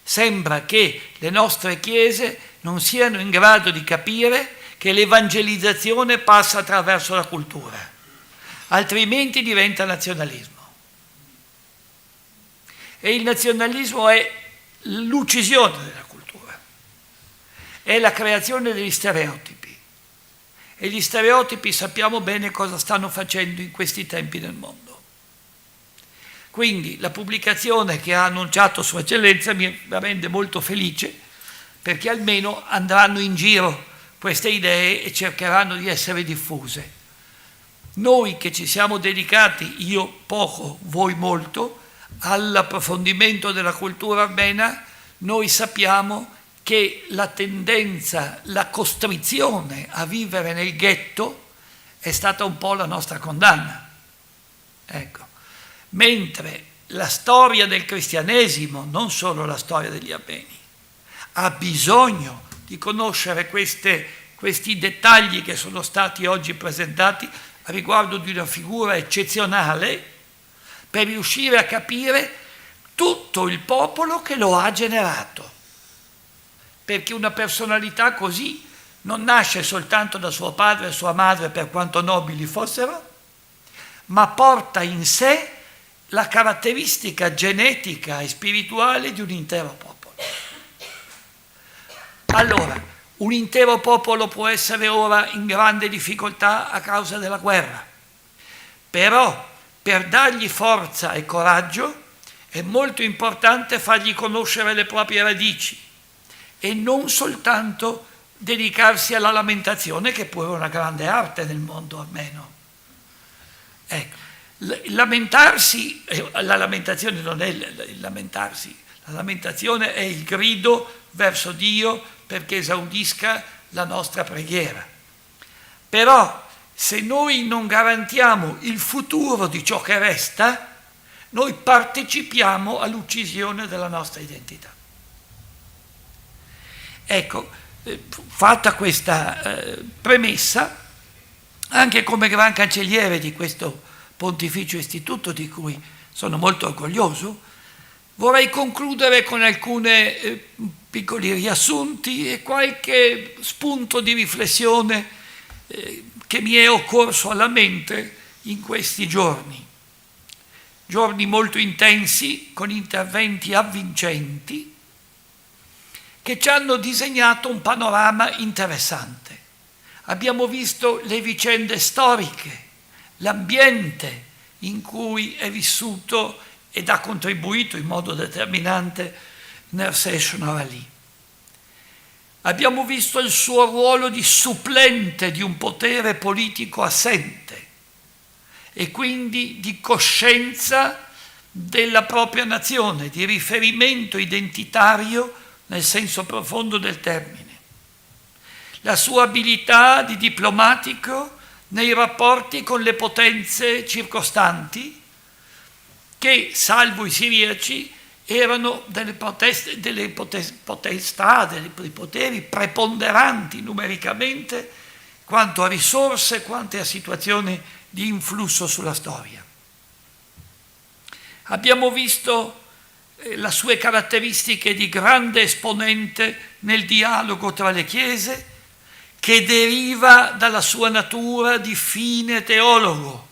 Sembra che le nostre chiese non siano in grado di capire che l'evangelizzazione passa attraverso la cultura, altrimenti diventa nazionalismo. E il nazionalismo è l'uccisione della cultura, è la creazione degli stereotipi. E gli stereotipi sappiamo bene cosa stanno facendo in questi tempi nel mondo. Quindi la pubblicazione che ha annunciato Sua Eccellenza mi rende molto felice, perché almeno andranno in giro queste idee e cercheranno di essere diffuse. Noi che ci siamo dedicati, io poco, voi molto, all'approfondimento della cultura armena, noi sappiamo che la tendenza, la costrizione a vivere nel ghetto è stata un po' la nostra condanna. Ecco. Mentre la storia del cristianesimo, non solo la storia degli armeni, ha bisogno di conoscere questi dettagli che sono stati oggi presentati a riguardo di una figura eccezionale, per riuscire a capire tutto il popolo che lo ha generato. Perché una personalità così non nasce soltanto da suo padre e sua madre, per quanto nobili fossero, ma porta in sé la caratteristica genetica e spirituale di un intero popolo. Allora, un intero popolo può essere ora in grande difficoltà a causa della guerra, però per dargli forza e coraggio è molto importante fargli conoscere le proprie radici e non soltanto dedicarsi alla lamentazione, che pure è una grande arte nel mondo armeno. Ecco. Lamentarsi, la lamentazione non è il lamentarsi, la lamentazione è il grido verso Dio perché esaudisca la nostra preghiera. Però se noi non garantiamo il futuro di ciò che resta, noi partecipiamo all'uccisione della nostra identità. Ecco, fatta questa premessa, anche come Gran Cancelliere di questo Pontificio Istituto, di cui sono molto orgoglioso, vorrei concludere con alcuni piccoli riassunti e qualche spunto di riflessione che mi è occorso alla mente in questi giorni. Giorni molto intensi, con interventi avvincenti, che ci hanno disegnato un panorama interessante. Abbiamo visto le vicende storiche, l'ambiente in cui è vissuto ed ha contribuito in modo determinante St.Nerses Shnorhali. Abbiamo visto il suo ruolo di supplente di un potere politico assente e quindi di coscienza della propria nazione, di riferimento identitario nel senso profondo del termine. La sua abilità di diplomatico nei rapporti con le potenze circostanti che, salvo i siriaci, erano dei poteri preponderanti numericamente quanto a risorse, quanto a situazioni di influsso sulla storia. Abbiamo visto le sue caratteristiche di grande esponente nel dialogo tra le chiese, che deriva dalla sua natura di fine teologo,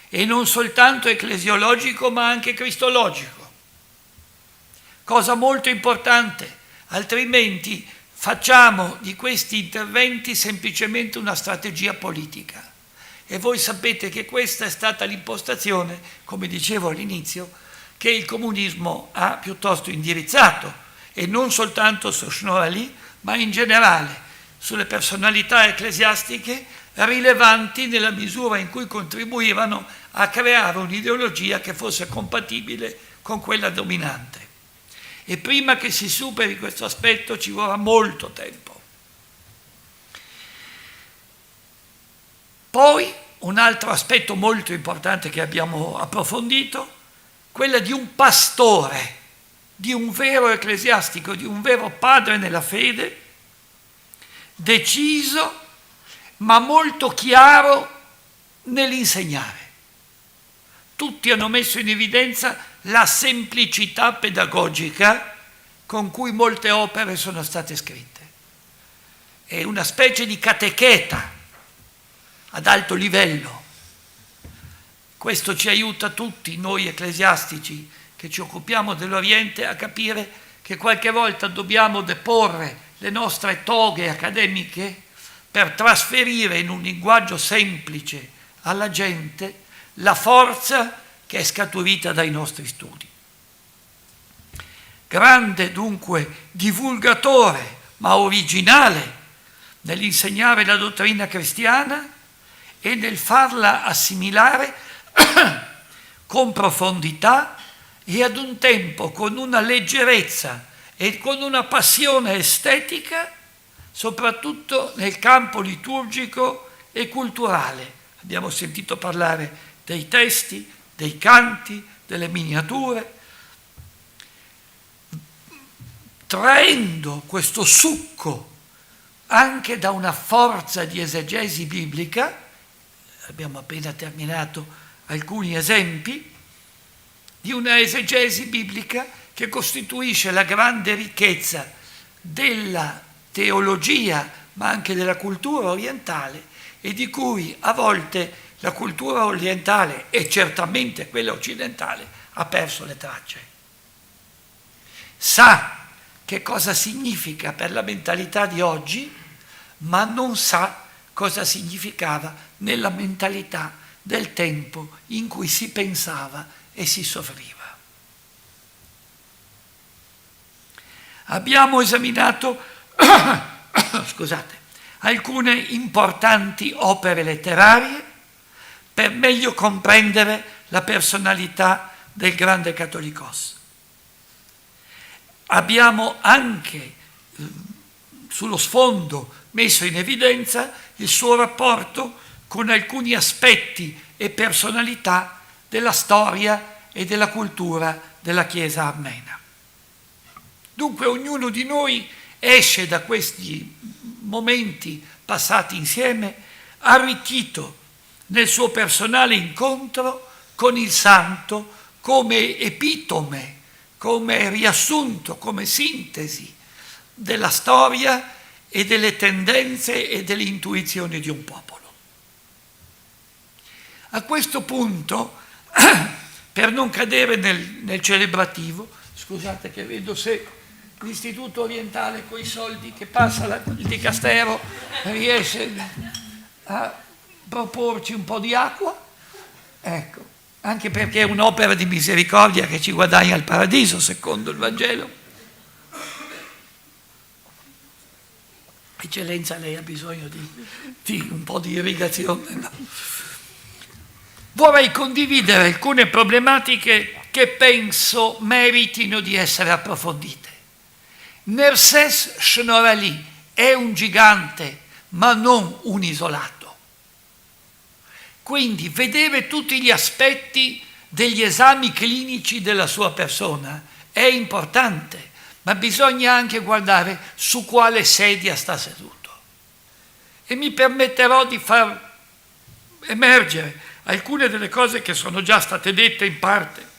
e non soltanto ecclesiologico ma anche cristologico. Cosa molto importante, altrimenti facciamo di questi interventi semplicemente una strategia politica. E voi sapete che questa è stata l'impostazione, come dicevo all'inizio, che il comunismo ha piuttosto indirizzato, e non soltanto su Shnorhali, ma in generale sulle personalità ecclesiastiche rilevanti nella misura in cui contribuivano a creare un'ideologia che fosse compatibile con quella dominante. E prima che si superi questo aspetto ci vorrà molto tempo. Poi un altro aspetto molto importante che abbiamo approfondito, quella di un pastore, di un vero ecclesiastico, di un vero padre nella fede, deciso ma molto chiaro nell'insegnare. Tutti hanno messo in evidenza la semplicità pedagogica con cui molte opere sono state scritte. È una specie di catecheta ad alto livello. Questo ci aiuta tutti noi ecclesiastici che ci occupiamo dell'Oriente a capire che qualche volta dobbiamo deporre le nostre toghe accademiche per trasferire in un linguaggio semplice alla gente la forza che è scaturita dai nostri studi. Grande dunque divulgatore, ma originale nell'insegnare la dottrina cristiana e nel farla assimilare con profondità e ad un tempo con una leggerezza e con una passione estetica, soprattutto nel campo liturgico e culturale. Abbiamo sentito parlare dei testi, dei canti, delle miniature, traendo questo succo anche da una forza di esegesi biblica. Abbiamo appena terminato alcuni esempi di una esegesi biblica che costituisce la grande ricchezza della teologia, ma anche della cultura orientale, e di cui a volte la cultura orientale e certamente quella occidentale ha perso le tracce. Sa che cosa significa per la mentalità di oggi, ma non sa cosa significava nella mentalità del tempo in cui si pensava e si soffriva. Abbiamo esaminato alcune importanti opere letterarie per meglio comprendere la personalità del grande Catholicos. Abbiamo anche sullo sfondo messo in evidenza il suo rapporto con alcuni aspetti e personalità della storia e della cultura della Chiesa armena. Dunque ognuno di noi esce da questi momenti passati insieme arricchito nel suo personale incontro con il Santo come epitome, come riassunto, come sintesi della storia e delle tendenze e delle intuizioni di un popolo. A questo punto, per non cadere nel celebrativo, scusate che vedo se l'Istituto Orientale con i soldi che passa il dicastero riesce a proporci un po' di acqua, ecco, anche perché è un'opera di misericordia che ci guadagna il paradiso, secondo il Vangelo. Eccellenza, lei ha bisogno di un po' di irrigazione, no? Vorrei condividere alcune problematiche che penso meritino di essere approfondite. Nerses Shnorhali è un gigante, ma non un isolato. Quindi vedere tutti gli aspetti degli esami clinici della sua persona è importante, ma bisogna anche guardare su quale sedia sta seduto. E mi permetterò di far emergere alcune delle cose che sono già state dette in parte,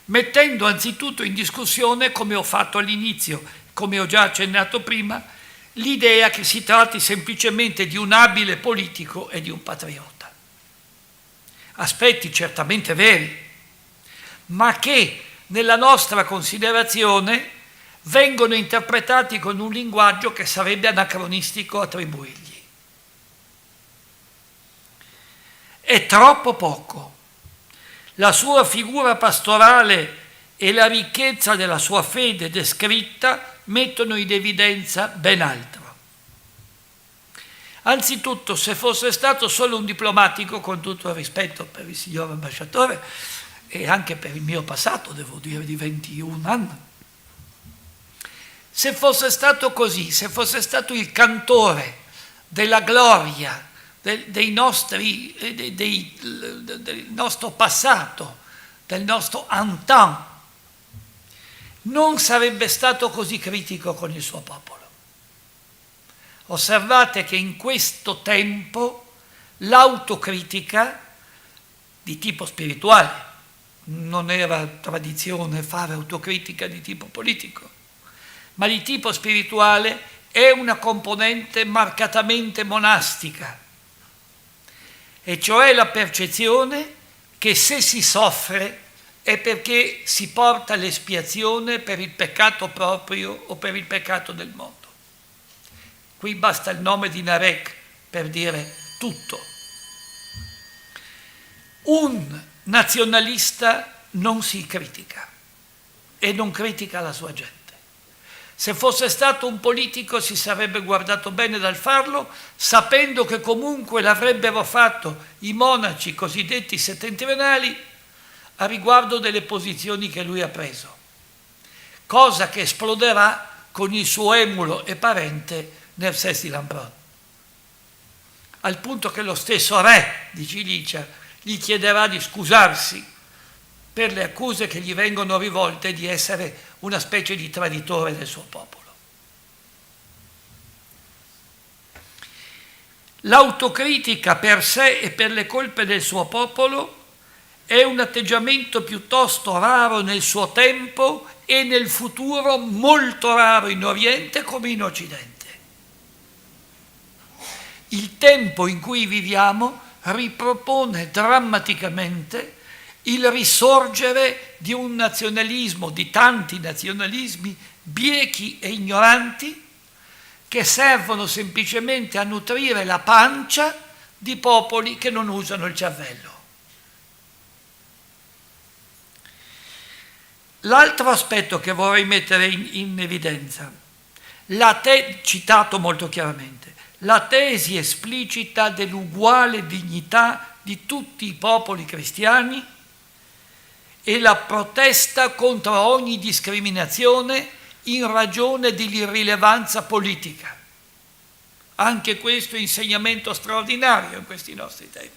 mettendo anzitutto in discussione, come ho fatto all'inizio, come ho già accennato prima, l'idea che si tratti semplicemente di un abile politico e di un patriota. Aspetti certamente veri, ma che nella nostra considerazione vengono interpretati con un linguaggio che sarebbe anacronistico attribuirgli. È troppo poco. La sua figura pastorale e la ricchezza della sua fede descritta mettono in evidenza ben altro. Anzitutto, se fosse stato solo un diplomatico, con tutto il rispetto per il signor ambasciatore e anche per il mio passato, devo dire, di 21 anni, se fosse stato così, se fosse stato il cantore della gloria del nostro passato, del nostro antan, non sarebbe stato così critico con il suo popolo. Osservate che in questo tempo l'autocritica di tipo spirituale, non era tradizione fare autocritica di tipo politico, ma di tipo spirituale è una componente marcatamente monastica, e cioè la percezione che se si soffre è perché si porta l'espiazione per il peccato proprio o per il peccato del mondo. Qui basta il nome di Narek per dire tutto. Un nazionalista non si critica e non critica la sua gente. Se fosse stato un politico si sarebbe guardato bene dal farlo, sapendo che comunque l'avrebbero fatto i monaci cosiddetti settentrionali a riguardo delle posizioni che lui ha preso, cosa che esploderà con il suo emulo e parente Nerses di Lampron, al punto che lo stesso re di Cilicia gli chiederà di scusarsi per le accuse che gli vengono rivolte di essere una specie di traditore del suo popolo. L'autocritica per sé e per le colpe del suo popolo è un atteggiamento piuttosto raro nel suo tempo e nel futuro molto raro in Oriente come in Occidente. Il tempo in cui viviamo ripropone drammaticamente il risorgere di un nazionalismo, di tanti nazionalismi biechi e ignoranti che servono semplicemente a nutrire la pancia di popoli che non usano il cervello. L'altro aspetto che vorrei mettere in evidenza, citato molto chiaramente, la tesi esplicita dell'uguale dignità di tutti i popoli cristiani e la protesta contro ogni discriminazione in ragione dell'irrilevanza politica. Anche questo è insegnamento straordinario in questi nostri tempi.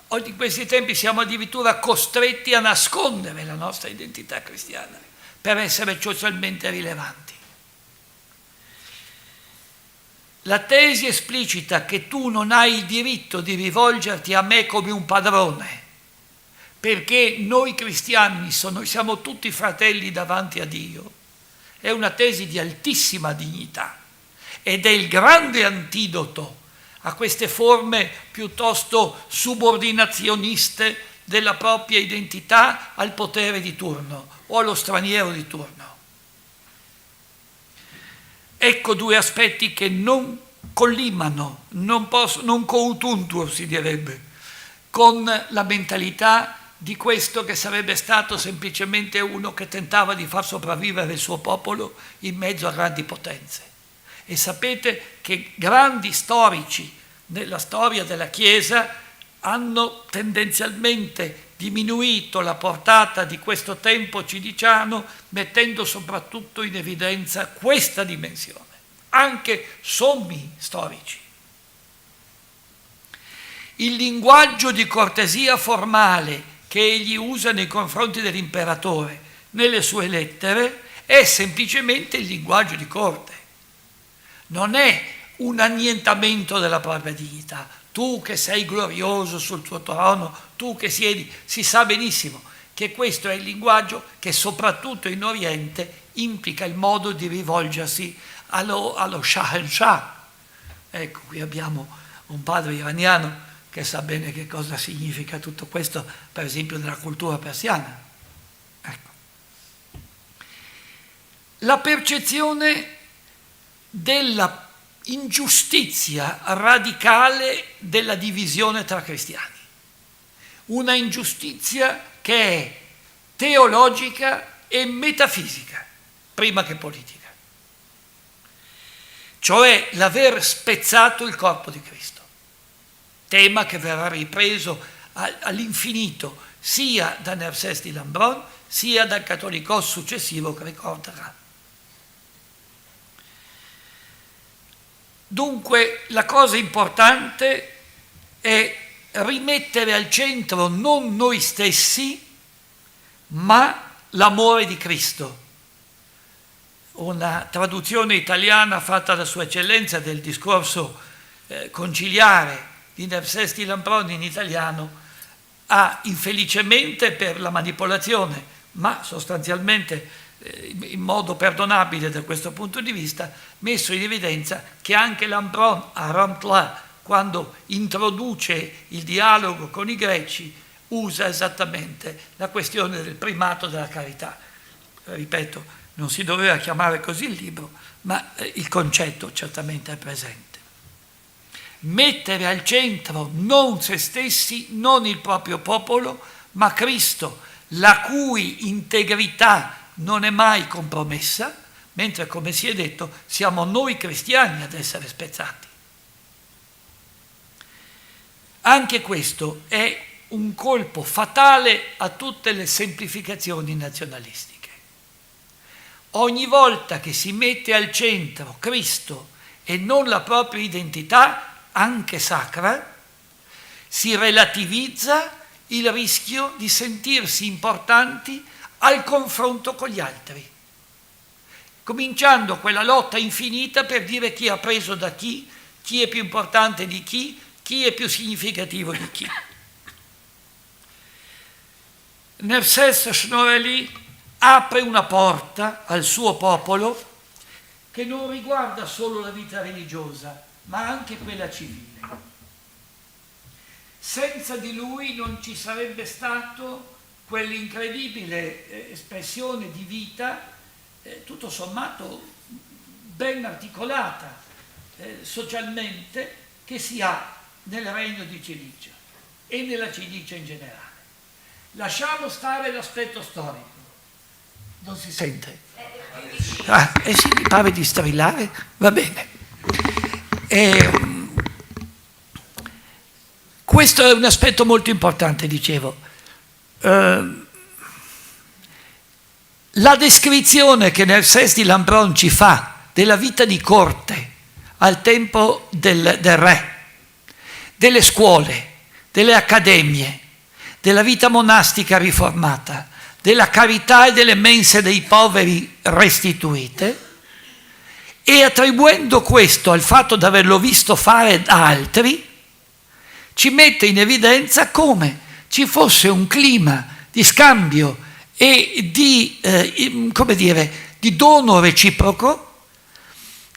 Oggi in questi tempi siamo addirittura costretti a nascondere la nostra identità cristiana per essere socialmente rilevanti. La tesi esplicita che tu non hai il diritto di rivolgerti a me come un padrone, perché noi cristiani siamo tutti fratelli davanti a Dio, è una tesi di altissima dignità ed è il grande antidoto a queste forme piuttosto subordinazioniste della propria identità al potere di turno o allo straniero di turno. Ecco due aspetti che non collimano, non countuntur si direbbe, con la mentalità di questo che sarebbe stato semplicemente uno che tentava di far sopravvivere il suo popolo in mezzo a grandi potenze. E sapete che grandi storici nella storia della Chiesa hanno tendenzialmente diminuito la portata di questo tempo ciliciano, mettendo soprattutto in evidenza questa dimensione, anche sommi storici. Il linguaggio di cortesia formale che egli usa nei confronti dell'imperatore nelle sue lettere è semplicemente il linguaggio di corte. Non è un annientamento della propria dignità. Tu che sei glorioso sul tuo trono, tu che siedi, si sa benissimo che questo è il linguaggio che soprattutto in Oriente implica il modo di rivolgersi allo Shahenshah. Ecco, qui abbiamo un padre iraniano che sa bene che cosa significa tutto questo, per esempio nella cultura persiana. Ecco. La percezione della ingiustizia radicale della divisione tra cristiani. Una ingiustizia che è teologica e metafisica, prima che politica. Cioè l'aver spezzato il corpo di Cristo. Tema che verrà ripreso all'infinito sia da Nerses di Lambron sia dal cattolicos successivo che ricorderà. Dunque la cosa importante è rimettere al centro non noi stessi, ma l'amore di Cristo. Una traduzione italiana fatta da Sua Eccellenza del discorso conciliare di Nerses di Lambron in italiano ha infelicemente per la manipolazione, ma sostanzialmente in modo perdonabile da questo punto di vista, messo in evidenza che anche Lambron a Ramtla, quando introduce il dialogo con i greci, usa esattamente la questione del primato della carità. Ripeto, non si doveva chiamare così il libro, ma il concetto certamente è presente. Mettere al centro non se stessi, non il proprio popolo, ma Cristo, la cui integrità non è mai compromessa, mentre, come si è detto, siamo noi cristiani ad essere spezzati. Anche questo è un colpo fatale a tutte le semplificazioni nazionalistiche. Ogni volta che si mette al centro Cristo e non la propria identità, anche sacra, si relativizza il rischio di sentirsi importanti al confronto con gli altri, cominciando quella lotta infinita per dire chi ha preso da chi è più importante di chi è più significativo di chi. St.Nerses Shnorhali apre una porta al suo popolo che non riguarda solo la vita religiosa, ma anche quella civile. Senza di lui non ci sarebbe stato quell'incredibile espressione di vita, tutto sommato ben articolata socialmente, che si ha nel regno di Cilicia e nella Cilicia in generale. Lasciamo stare l'aspetto storico. Non si sente? Sì, mi pare di strillare? Va bene. Questo è un aspetto molto importante, dicevo. La descrizione che Nerses di Lambron ci fa della vita di corte al tempo del re, delle scuole, delle accademie, della vita monastica riformata, della carità e delle mense dei poveri restituite, e attribuendo questo al fatto di averlo visto fare da altri, ci mette in evidenza come ci fosse un clima di scambio e di dono reciproco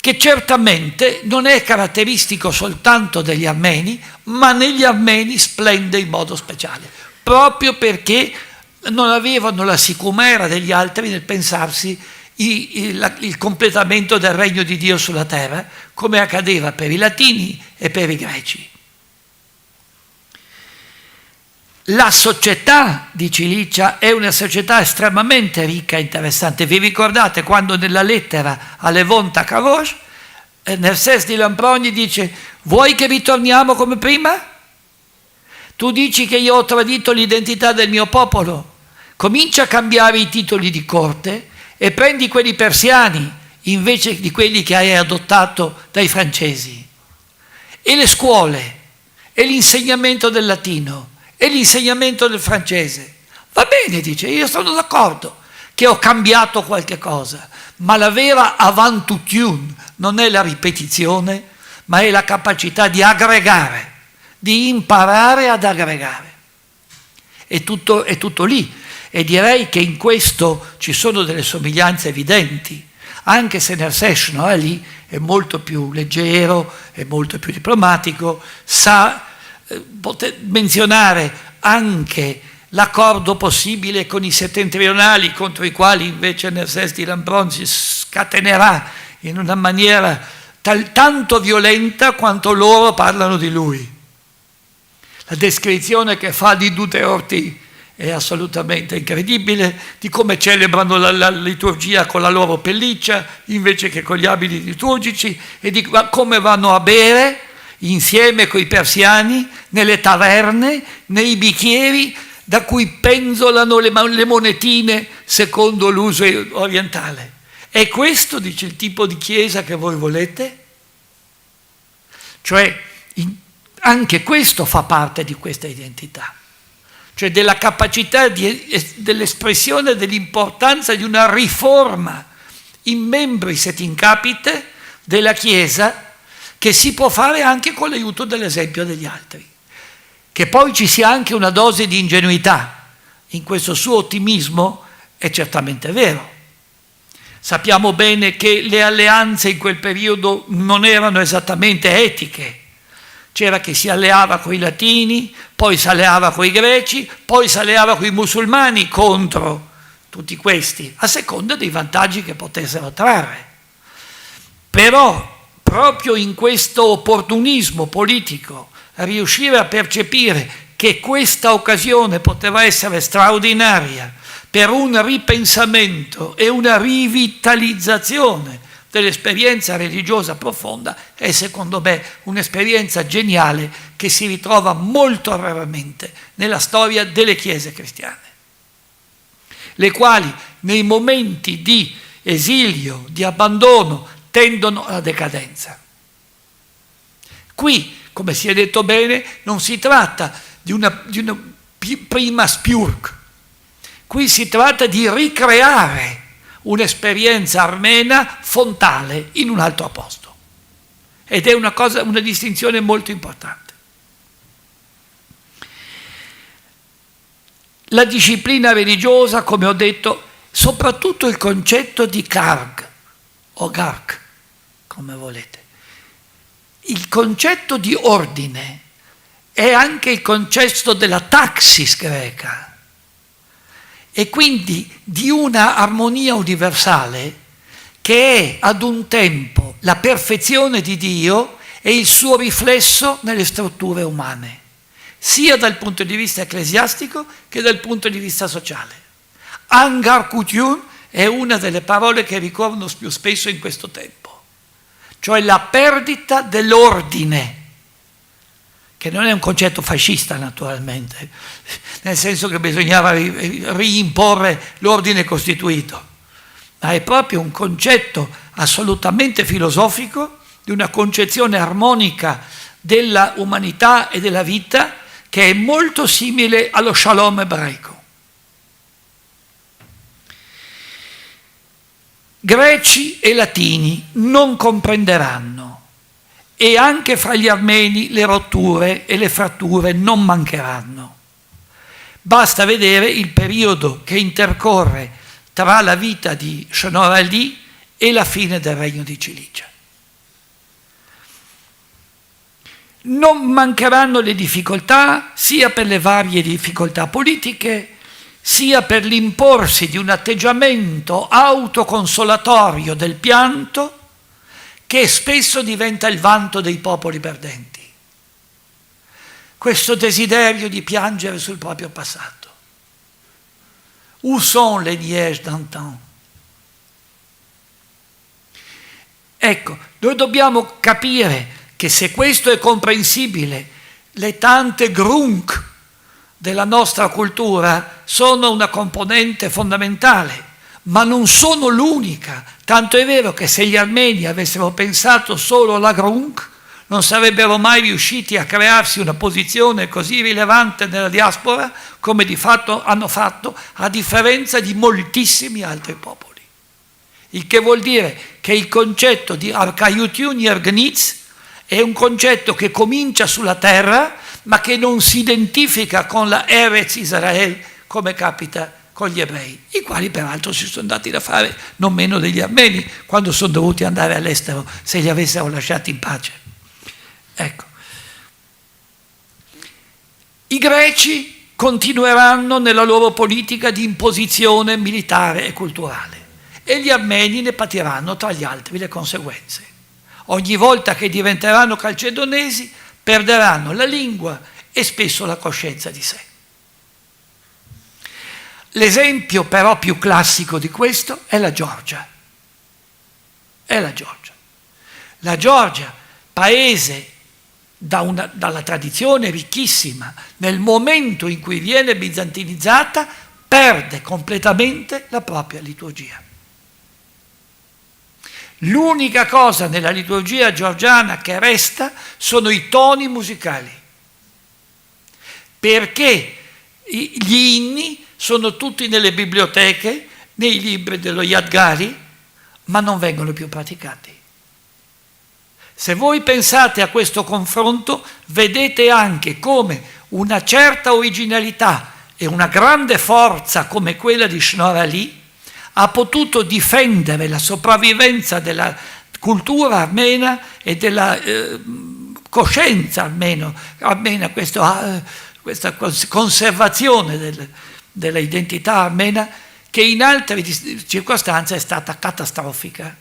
che certamente non è caratteristico soltanto degli armeni, ma negli armeni splende in modo speciale, proprio perché non avevano la sicumera degli altri nel pensarsi il completamento del regno di Dio sulla terra, come accadeva per i latini e per i greci. La società di Cilicia è una società estremamente ricca e interessante. Vi ricordate quando nella lettera a Levonta Karosh, Nerses di Lambron gli dice: vuoi che ritorniamo come prima? Tu dici che io ho tradito l'identità del mio popolo. Comincia a cambiare i titoli di corte e prendi quelli persiani invece di quelli che hai adottato dai francesi. E le scuole e l'insegnamento del latino e l'insegnamento del francese. Va bene, dice, io sono d'accordo che ho cambiato qualche cosa, ma la vera avantution non è la ripetizione, ma è la capacità di aggregare, di imparare ad aggregare. È tutto lì, e direi che in questo ci sono delle somiglianze evidenti, anche se St.Nerses Shnorhali è molto più leggero, è molto più diplomatico, sa menzionare anche l'accordo possibile con i settentrionali, contro i quali invece Nerses di Lambron si scatenerà in una maniera tanto violenta quanto loro parlano di lui. La descrizione che fa di Duteorti è assolutamente incredibile, di come celebrano la liturgia con la loro pelliccia invece che con gli abiti liturgici, e di come vanno a bere insieme coi persiani nelle taverne, nei bicchieri da cui penzolano le monetine secondo l'uso orientale. È questo, dice, il tipo di chiesa che voi volete? Cioè, anche questo fa parte di questa identità, cioè della capacità dell'espressione dell'importanza di una riforma in membris et in capite della Chiesa, che si può fare anche con l'aiuto dell'esempio degli altri. Che poi ci sia anche una dose di ingenuità in questo suo ottimismo è certamente vero. Sappiamo bene che le alleanze in quel periodo non erano esattamente etiche. C'era chi si alleava con i latini, poi si alleava con i greci, poi si alleava con i musulmani contro tutti questi, a seconda dei vantaggi che potessero trarre. Però proprio in questo opportunismo politico, riuscire a percepire che questa occasione poteva essere straordinaria per un ripensamento e una rivitalizzazione dell'esperienza religiosa profonda è, secondo me, un'esperienza geniale che si ritrova molto raramente nella storia delle chiese cristiane, le quali nei momenti di esilio, di abbandono, tendono alla decadenza. Qui, come si è detto bene, non si tratta di una prima spiurk, qui si tratta di ricreare un'esperienza armena fontale in un altro posto. Ed è una distinzione molto importante. La disciplina religiosa, come ho detto, soprattutto il concetto di karg, o gark, come volete. Il concetto di ordine è anche il concetto della taxis greca, e quindi di una armonia universale che è ad un tempo la perfezione di Dio e il suo riflesso nelle strutture umane, sia dal punto di vista ecclesiastico che dal punto di vista sociale. Angar kutun è una delle parole che ricorrono più spesso in questo tempo, cioè la perdita dell'ordine, che non è un concetto fascista naturalmente, nel senso che bisognava reimporre l'ordine costituito, ma è proprio un concetto assolutamente filosofico di una concezione armonica della umanità e della vita che è molto simile allo shalom ebraico. Greci e latini non comprenderanno, e anche fra gli armeni le rotture e le fratture non mancheranno. Basta vedere il periodo che intercorre tra la vita di Shnorhali e la fine del regno di Cilicia. Non mancheranno le difficoltà, sia per le varie difficoltà politiche, sia per l'imporsi di un atteggiamento autoconsolatorio del pianto che spesso diventa il vanto dei popoli perdenti. Questo desiderio di piangere sul proprio passato. Où sont les lièges d'antan? Ecco, noi dobbiamo capire che se questo è comprensibile, le tante grunk della nostra cultura sono una componente fondamentale, ma non sono l'unica. Tanto è vero che se gli armeni avessero pensato solo alla grunk, non sarebbero mai riusciti a crearsi una posizione così rilevante nella diaspora come di fatto hanno fatto, a differenza di moltissimi altri popoli. Il che vuol dire che il concetto di Archaiutun Yergnitz è un concetto che comincia sulla terra, ma che non si identifica con la Eretz Israel come capita con gli ebrei, i quali peraltro si sono dati da fare non meno degli armeni quando sono dovuti andare all'estero, se li avessero lasciati in pace. Ecco. I greci continueranno nella loro politica di imposizione militare e culturale e gli armeni ne patiranno tra gli altri le conseguenze. Ogni volta che diventeranno calcedonesi perderanno la lingua e spesso la coscienza di sé. L'esempio però più classico di questo è la Georgia. La Georgia, paese dalla tradizione ricchissima, nel momento in cui viene bizantinizzata, perde completamente la propria liturgia. L'unica cosa nella liturgia georgiana che resta sono i toni musicali, perché gli inni sono tutti nelle biblioteche, nei libri dello Yadgari, ma non vengono più praticati. Se voi pensate a questo confronto, vedete anche come una certa originalità e una grande forza come quella di Shnorhali ha potuto difendere la sopravvivenza della cultura armena e della coscienza armena, questa conservazione della identità armena, che in altre circostanze è stata catastrofica.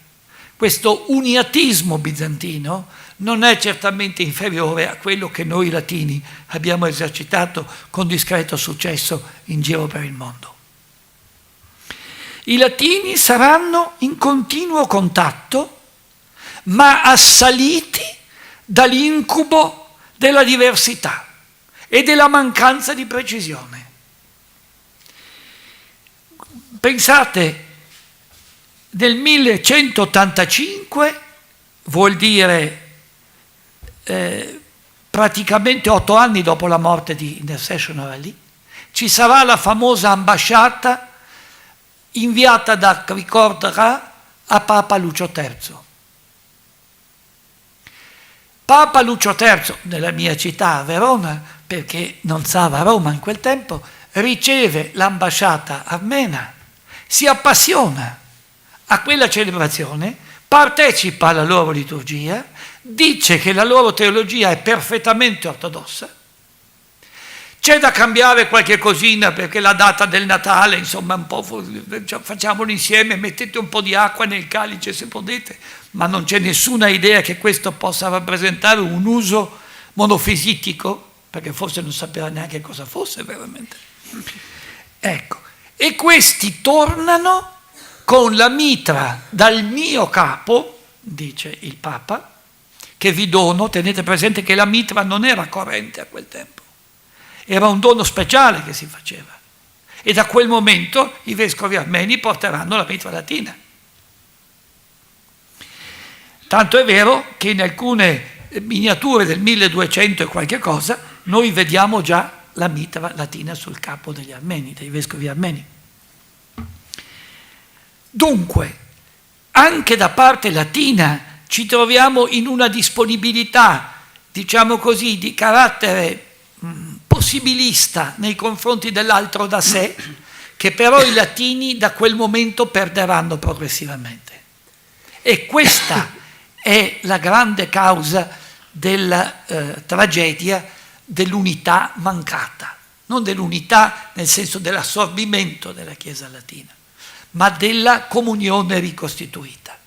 Questo uniatismo bizantino non è certamente inferiore a quello che noi latini abbiamo esercitato con discreto successo in giro per il mondo. I latini saranno in continuo contatto, ma assaliti dall'incubo della diversità e della mancanza di precisione. Pensate, nel 1185, vuol dire praticamente 8 anni dopo la morte di St.Nerses Shnorhali, ci sarà la famosa ambasciata inviata da Krikordra a Papa Lucio III. Papa Lucio III, nella mia città a Verona, perché non stava a Roma in quel tempo, riceve l'ambasciata armena, si appassiona a quella celebrazione, partecipa alla loro liturgia, dice che la loro teologia è perfettamente ortodossa. C'è da cambiare qualche cosina perché la data del Natale, insomma, un po' facciamolo insieme, mettete un po' di acqua nel calice se potete, ma non c'è nessuna idea che questo possa rappresentare un uso monofisitico, perché forse non sapeva neanche cosa fosse veramente. Ecco. E questi tornano con la mitra dal mio capo, dice il Papa, che vi dono. Tenete presente che la mitra non era corrente a quel tempo, era un dono speciale che si faceva. E da quel momento i vescovi armeni porteranno la mitra latina. Tanto è vero che in alcune miniature del 1200 e qualche cosa noi vediamo già la mitra latina sul capo degli armeni, dei vescovi armeni. Dunque, anche da parte latina ci troviamo in una disponibilità, diciamo così, di carattere possibilista nei confronti dell'altro da sé, che però i latini da quel momento perderanno progressivamente. E questa è la grande causa della tragedia dell'unità mancata, non dell'unità nel senso dell'assorbimento della Chiesa latina, ma della comunione ricostituita,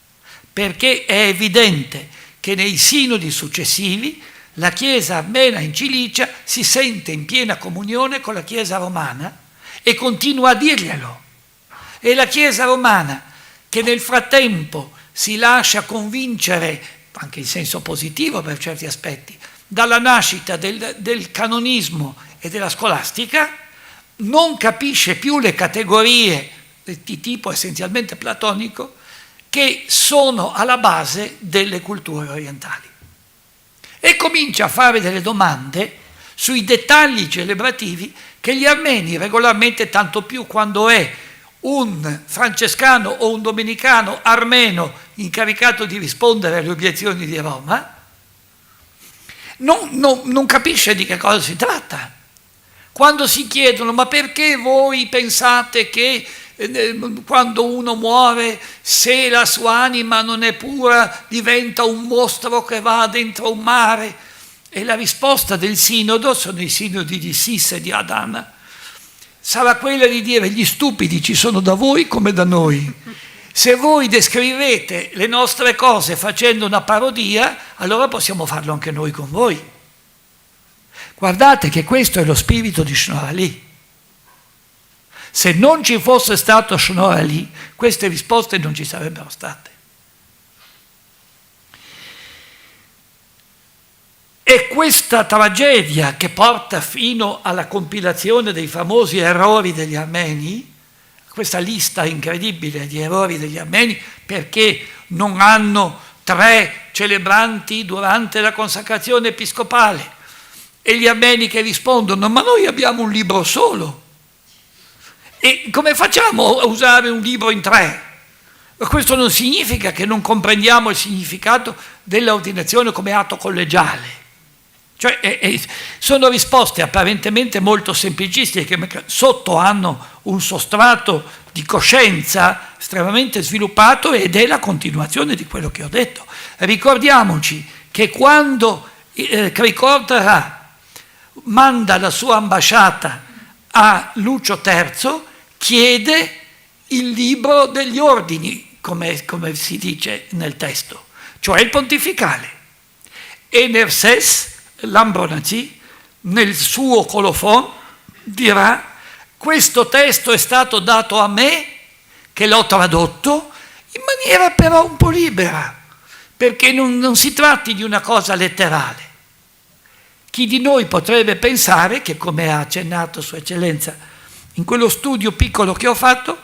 perché è evidente che nei sinodi successivi la Chiesa armena in Cilicia si sente in piena comunione con la Chiesa romana e continua a dirglielo. E la Chiesa romana, che nel frattempo si lascia convincere, anche in senso positivo per certi aspetti, dalla nascita del canonismo e della scolastica, non capisce più le categorie di tipo essenzialmente platonico che sono alla base delle culture orientali. e comincia a fare delle domande sui dettagli celebrativi che gli armeni regolarmente, tanto più quando è un francescano o un domenicano armeno incaricato di rispondere alle obiezioni di Roma, non capisce di che cosa si tratta. Quando si chiedono ma perché voi pensate che quando uno muore, se la sua anima non è pura, diventa un mostro che va dentro un mare? E la risposta del sinodo, sono i sinodi di Sis e di Adana, sarà quella di dire: gli stupidi ci sono da voi come da noi. Se voi descrivete le nostre cose facendo una parodia, allora possiamo farlo anche noi con voi. Guardate che questo è lo spirito di Shnorhali. Se non ci fosse stato Shnorhali, queste risposte non ci sarebbero state. E questa tragedia che porta fino alla compilazione dei famosi errori degli armeni, questa lista incredibile di errori degli armeni, perché non hanno 3 celebranti durante la consacrazione episcopale, e gli armeni che rispondono: ma noi abbiamo un libro solo, e come facciamo a usare un libro in 3? Questo non significa che non comprendiamo il significato dell'ordinazione come atto collegiale. Cioè, sono risposte apparentemente molto semplicistiche, che sotto hanno un sostrato di coscienza estremamente sviluppato, ed è la continuazione di quello che ho detto. Ricordiamoci che quando Krikor manda la sua ambasciata a Lucio III, chiede il libro degli ordini, come si dice nel testo, cioè il pontificale. E Nerses Shnorhali, nel suo colofon, dirà: questo testo è stato dato a me, che l'ho tradotto, in maniera però un po' libera, perché non si tratti di una cosa letterale. Chi di noi potrebbe pensare che, come ha accennato Sua Eccellenza in quello studio piccolo che ho fatto,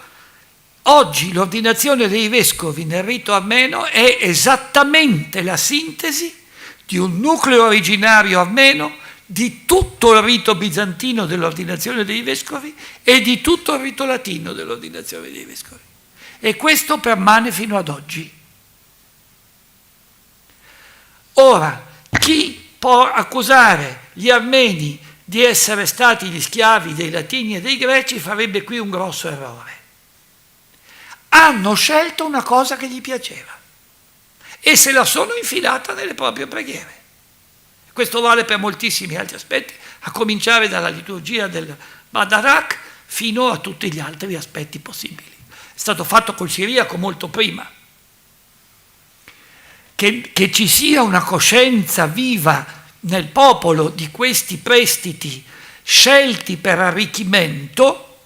oggi l'ordinazione dei vescovi nel rito armeno è esattamente la sintesi di un nucleo originario armeno, di tutto il rito bizantino dell'ordinazione dei vescovi e di tutto il rito latino dell'ordinazione dei vescovi. E questo permane fino ad oggi. Ora, chi può accusare gli armeni di essere stati gli schiavi dei latini e dei greci farebbe qui un grosso errore. Hanno scelto una cosa che gli piaceva e se la sono infilata nelle proprie preghiere. Questo vale per moltissimi altri aspetti, a cominciare dalla liturgia del Badarak fino a tutti gli altri aspetti possibili. È stato fatto col siriaco molto prima. Che ci sia una coscienza viva nel popolo di questi prestiti scelti per arricchimento,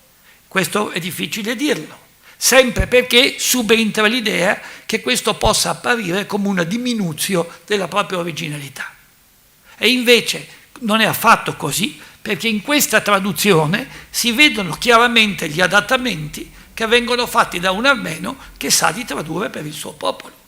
questo è difficile dirlo, sempre perché subentra l'idea che questo possa apparire come una diminuzione della propria originalità. E invece non è affatto così, perché in questa traduzione si vedono chiaramente gli adattamenti che vengono fatti da un armeno che sa di tradurre per il suo popolo.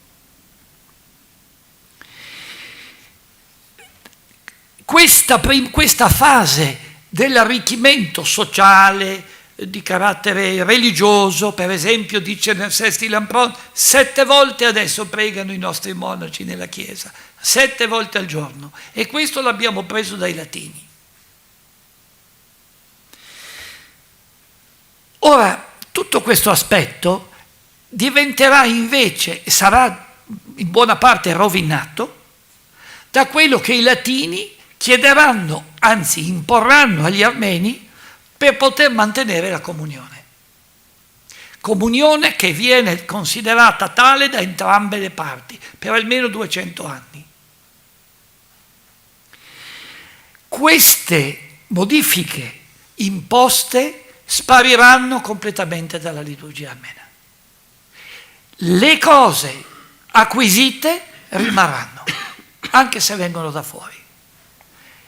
Questa fase dell'arricchimento sociale, di carattere religioso, per esempio, dice Nerses di Lampron, 7 volte adesso pregano i nostri monaci nella chiesa, 7 volte al giorno, e questo l'abbiamo preso dai latini. Ora, tutto questo aspetto diventerà invece, sarà in buona parte rovinato, da quello che i latini chiederanno, anzi imporranno agli armeni per poter mantenere la comunione. Comunione che viene considerata tale da entrambe le parti per almeno 200 anni. Queste modifiche imposte spariranno completamente dalla liturgia armena. Le cose acquisite rimarranno, anche se vengono da fuori.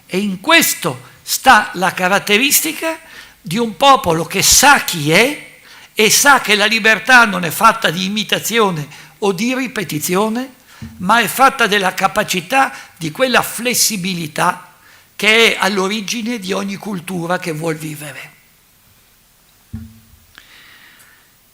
E in questo sta la caratteristica di un popolo che sa chi è e sa che la libertà non è fatta di imitazione o di ripetizione, ma è fatta della capacità di quella flessibilità che è all'origine di ogni cultura che vuol vivere.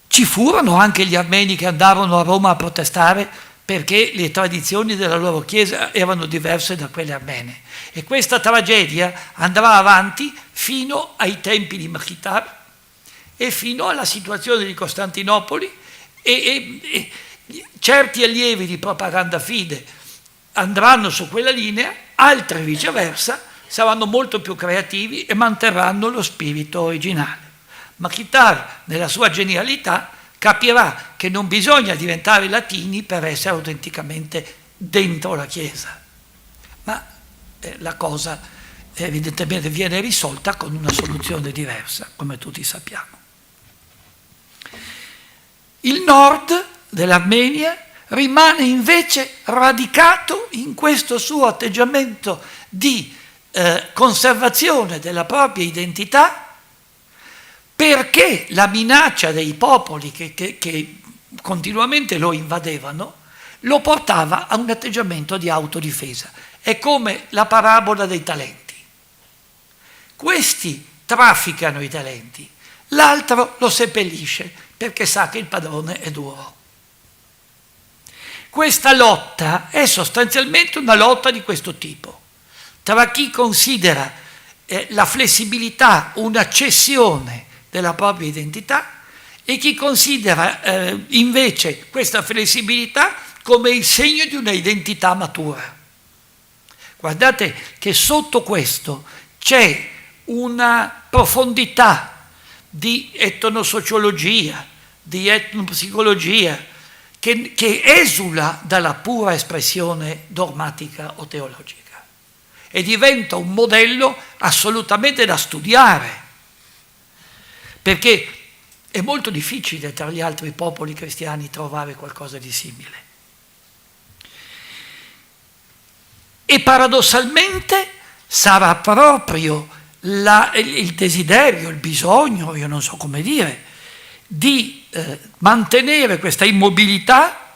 Ci furono anche gli armeni che andarono a Roma a protestare perché le tradizioni della loro chiesa erano diverse da quelle armene. E questa tragedia andrà avanti fino ai tempi di Mkhitar e fino alla situazione di Costantinopoli e certi allievi di propaganda fide andranno su quella linea, altri viceversa saranno molto più creativi e manterranno lo spirito originale. Mkhitar, nella sua genialità, capirà che non bisogna diventare latini per essere autenticamente dentro la Chiesa, ma la cosa evidentemente viene risolta con una soluzione diversa, come tutti sappiamo. Il nord dell'Armenia rimane invece radicato in questo suo atteggiamento di conservazione della propria identità, perché la minaccia dei popoli che continuamente lo invadevano lo portava a un atteggiamento di autodifesa. È come la parabola dei talenti. Questi trafficano i talenti, l'altro lo seppellisce perché sa che il padrone è duro. Questa lotta è sostanzialmente una lotta di questo tipo, tra chi considera la flessibilità una cessione della propria identità e chi considera invece questa flessibilità come il segno di una identità matura. Guardate che sotto questo c'è una profondità di etnosociologia, di etnopsicologia, che esula dalla pura espressione dogmatica o teologica e diventa un modello assolutamente da studiare, perché è molto difficile tra gli altri popoli cristiani trovare qualcosa di simile. E paradossalmente sarà proprio il desiderio, il bisogno, io non so come dire, di mantenere questa immobilità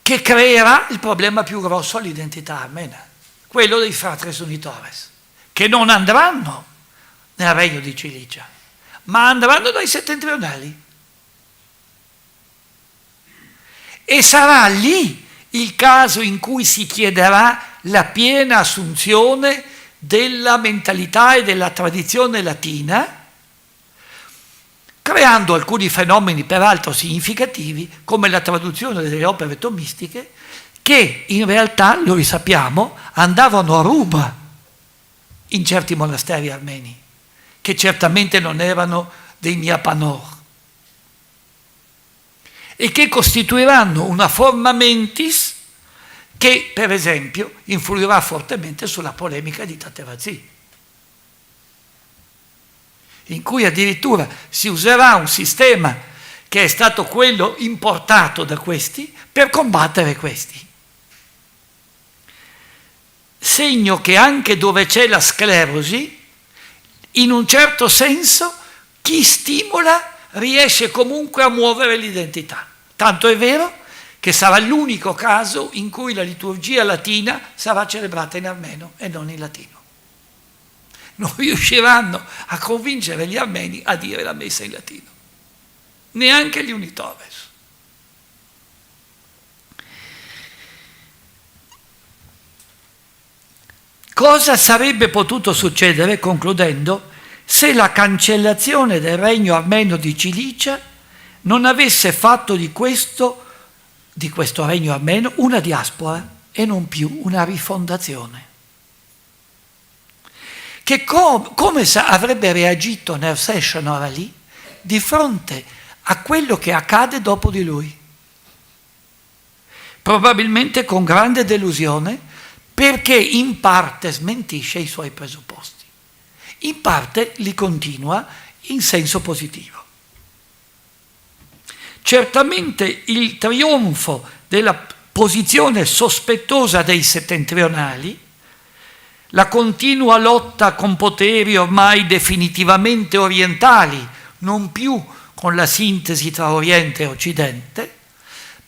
che creerà il problema più grosso all'identità armena, quello dei Fratres Unitores, che non andranno nel regno di Cilicia, ma andranno dai settentrionali. E sarà lì il caso in cui si chiederà la piena assunzione della mentalità e della tradizione latina, creando alcuni fenomeni peraltro significativi, come la traduzione delle opere tomistiche, che in realtà, lo risappiamo, andavano a ruba in certi monasteri armeni, che certamente non erano dei Miapanor, e che costituiranno una forma mentis che, per esempio, influirà fortemente sulla polemica di Taterazzi, in cui addirittura si userà un sistema che è stato quello importato da questi per combattere questi. Segno che anche dove c'è la sclerosi, in un certo senso, chi stimola riesce comunque a muovere l'identità. Tanto è vero che sarà l'unico caso in cui la liturgia latina sarà celebrata in armeno e non in latino. Non riusciranno a convincere gli armeni a dire la messa in latino, neanche gli Unitores. Cosa sarebbe potuto succedere, concludendo, se la cancellazione del regno armeno di Cilicia non avesse fatto di questo regno armeno una diaspora e non più una rifondazione? Che come avrebbe reagito Nerses Shnorhali di fronte a quello che accade dopo di lui? Probabilmente con grande delusione, perché in parte smentisce i suoi presupposti, in parte li continua in senso positivo. Certamente il trionfo della posizione sospettosa dei settentrionali, la continua lotta con poteri ormai definitivamente orientali, non più con la sintesi tra Oriente e Occidente,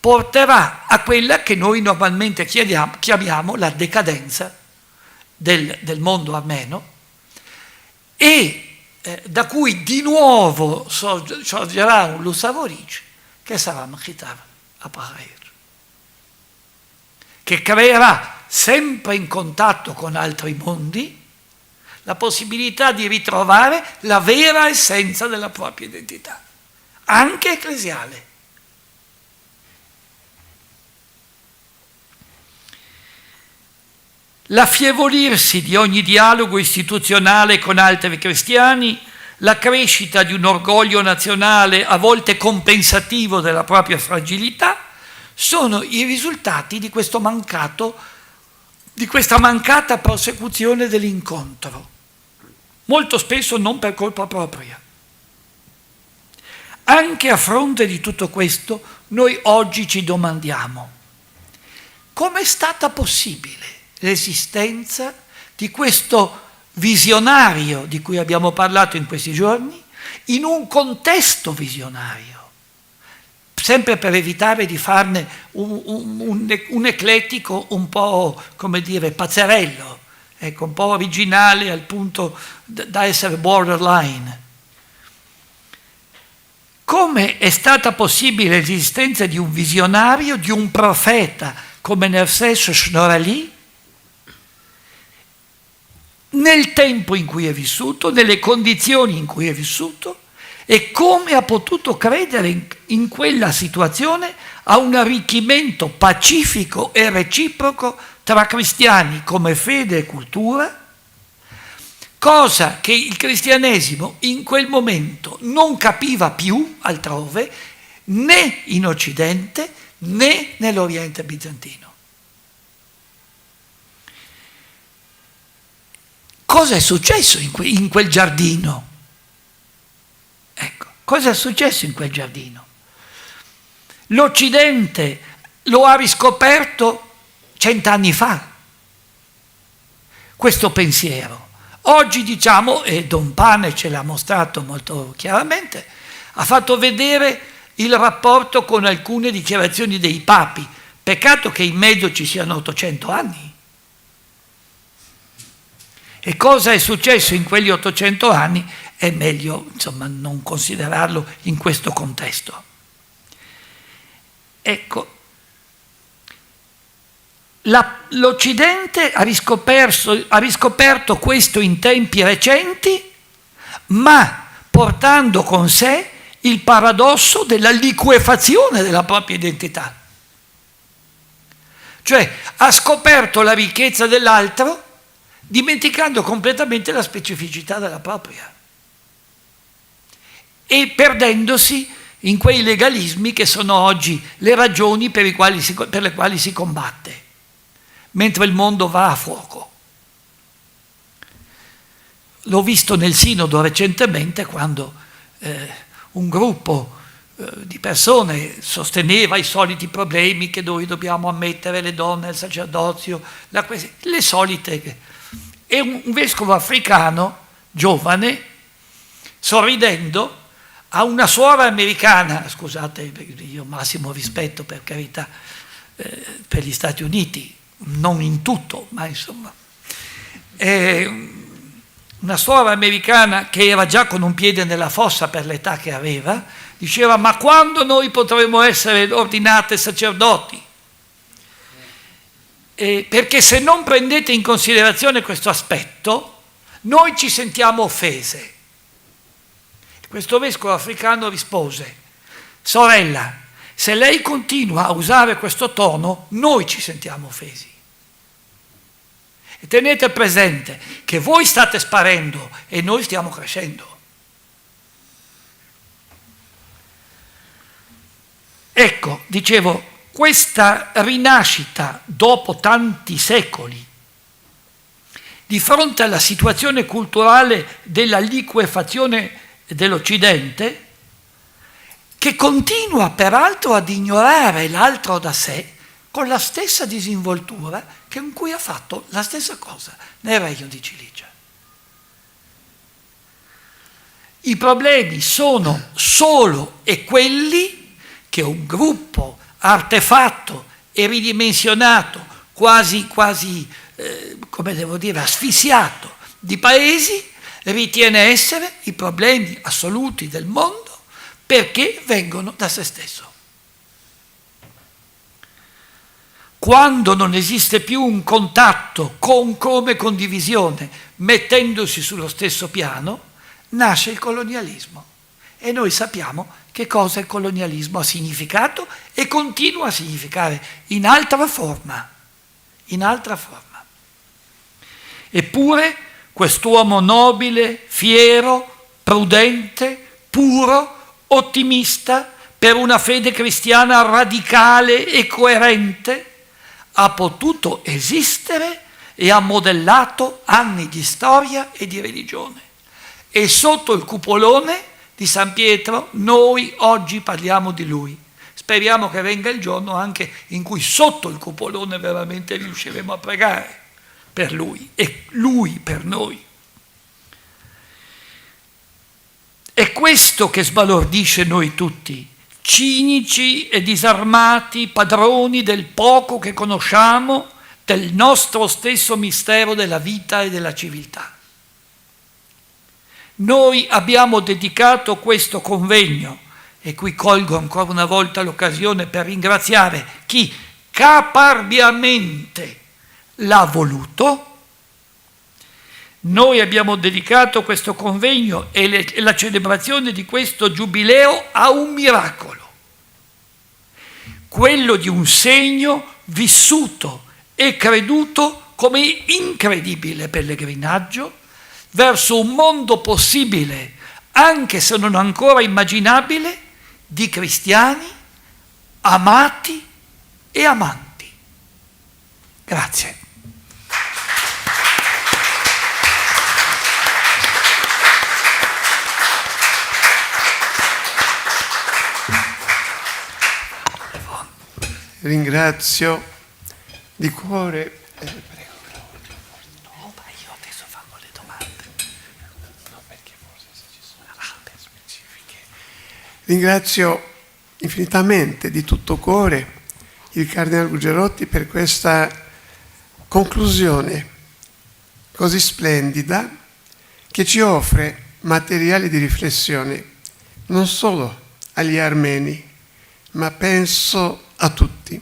porterà a quella che noi normalmente chiamiamo la decadenza del mondo armeno e da cui di nuovo sorgerà un Lusavoric che sarà Mkhitar Apareir, che creerà sempre in contatto con altri mondi la possibilità di ritrovare la vera essenza della propria identità, anche ecclesiale. L'affievolirsi di ogni dialogo istituzionale con altri cristiani, la crescita di un orgoglio nazionale a volte compensativo della propria fragilità, sono i risultati di questa mancata prosecuzione dell'incontro, molto spesso non per colpa propria. Anche a fronte di tutto questo, noi oggi ci domandiamo: come è stata possibile l'esistenza di questo visionario di cui abbiamo parlato in questi giorni, in un contesto visionario, sempre per evitare di farne un eclettico un po', come dire, pazzerello, ecco, un po' originale al punto da essere borderline. Come è stata possibile l'esistenza di un visionario, di un profeta come St.Nerses Shnorhali, nel tempo in cui è vissuto, nelle condizioni in cui è vissuto, e come ha potuto credere in quella situazione a un arricchimento pacifico e reciproco tra cristiani come fede e cultura, cosa che il cristianesimo in quel momento non capiva più altrove, né in Occidente né nell'Oriente bizantino. Cosa è successo in quel giardino? Ecco, cosa è successo in quel giardino? L'Occidente lo ha riscoperto 100 anni fa, questo pensiero. Oggi diciamo, e Don Pane ce l'ha mostrato molto chiaramente, ha fatto vedere il rapporto con alcune dichiarazioni dei papi. Peccato che in mezzo ci siano 800 anni. E cosa è successo in quegli 800 anni è meglio, insomma, non considerarlo in questo contesto. Ecco, l'Occidente ha riscoperto questo in tempi recenti, ma portando con sé il paradosso della liquefazione della propria identità. Cioè ha scoperto la ricchezza dell'altro dimenticando completamente la specificità della propria e perdendosi in quei legalismi che sono oggi le ragioni per le quali si combatte, mentre il mondo va a fuoco. L'ho visto nel Sinodo recentemente quando un gruppo di persone sosteneva i soliti problemi che noi dobbiamo ammettere, le donne, il sacerdozio, le solite. E un vescovo africano, giovane, sorridendo, a una suora americana, scusate, io ho massimo rispetto per carità per gli Stati Uniti, non in tutto, ma insomma, una suora americana che era già con un piede nella fossa per l'età che aveva, diceva: ma quando noi potremo essere ordinate sacerdoti? Perché se non prendete in considerazione questo aspetto, noi ci sentiamo offese. Questo vescovo africano rispose: sorella, se lei continua a usare questo tono, noi ci sentiamo offesi. E tenete presente che voi state sparendo e noi stiamo crescendo. Ecco, dicevo, questa rinascita dopo tanti secoli, di fronte alla situazione culturale della liquefazione dell'Occidente, che continua peraltro ad ignorare l'altro da sé con la stessa disinvoltura con cui ha fatto la stessa cosa nel Regno di Cilicia. I problemi sono solo e quelli che un gruppo artefatto e ridimensionato, quasi come devo dire, asfissiato di paesi, ritiene essere i problemi assoluti del mondo perché vengono da se stesso. Quando non esiste più un contatto come condivisione, mettendosi sullo stesso piano, nasce il colonialismo. E noi sappiamo che cosa il colonialismo ha significato e continua a significare in altra forma. Eppure quest'uomo nobile, fiero, prudente, puro, ottimista, per una fede cristiana radicale e coerente, ha potuto esistere e ha modellato anni di storia e di religione. E sotto il cupolone di San Pietro noi oggi parliamo di lui. Speriamo che venga il giorno anche in cui sotto il cupolone veramente riusciremo a pregare per lui e lui per noi. È questo che sbalordisce noi tutti, cinici e disarmati, padroni del poco che conosciamo, del nostro stesso mistero della vita e della civiltà. Noi abbiamo dedicato questo convegno, e qui colgo ancora una volta l'occasione per ringraziare chi caparbiamente l'ha voluto. Noi abbiamo dedicato questo convegno e la celebrazione di questo giubileo a un miracolo, quello di un segno vissuto e creduto come incredibile pellegrinaggio verso un mondo possibile, anche se non ancora immaginabile, di cristiani amati e amanti. Grazie.
Ringrazio di cuore. Ringrazio infinitamente di tutto cuore il Cardinale Gugerotti per questa conclusione così splendida che ci offre materiali di riflessione non solo agli armeni, ma penso a tutti,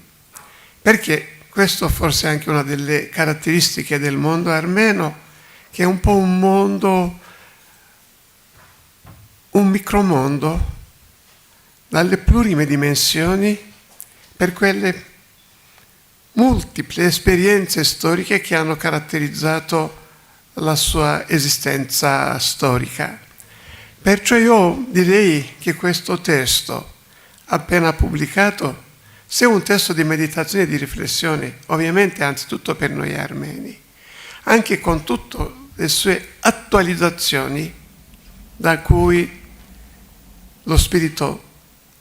perché questo forse è anche una delle caratteristiche del mondo armeno, che è un po' un mondo, un micromondo, dalle plurime dimensioni per quelle multiple esperienze storiche che hanno caratterizzato la sua esistenza storica. Perciò io direi che questo testo appena pubblicato sia un testo di meditazione e di riflessione, ovviamente anzitutto per noi armeni, anche con tutte le sue attualizzazioni da cui lo spirito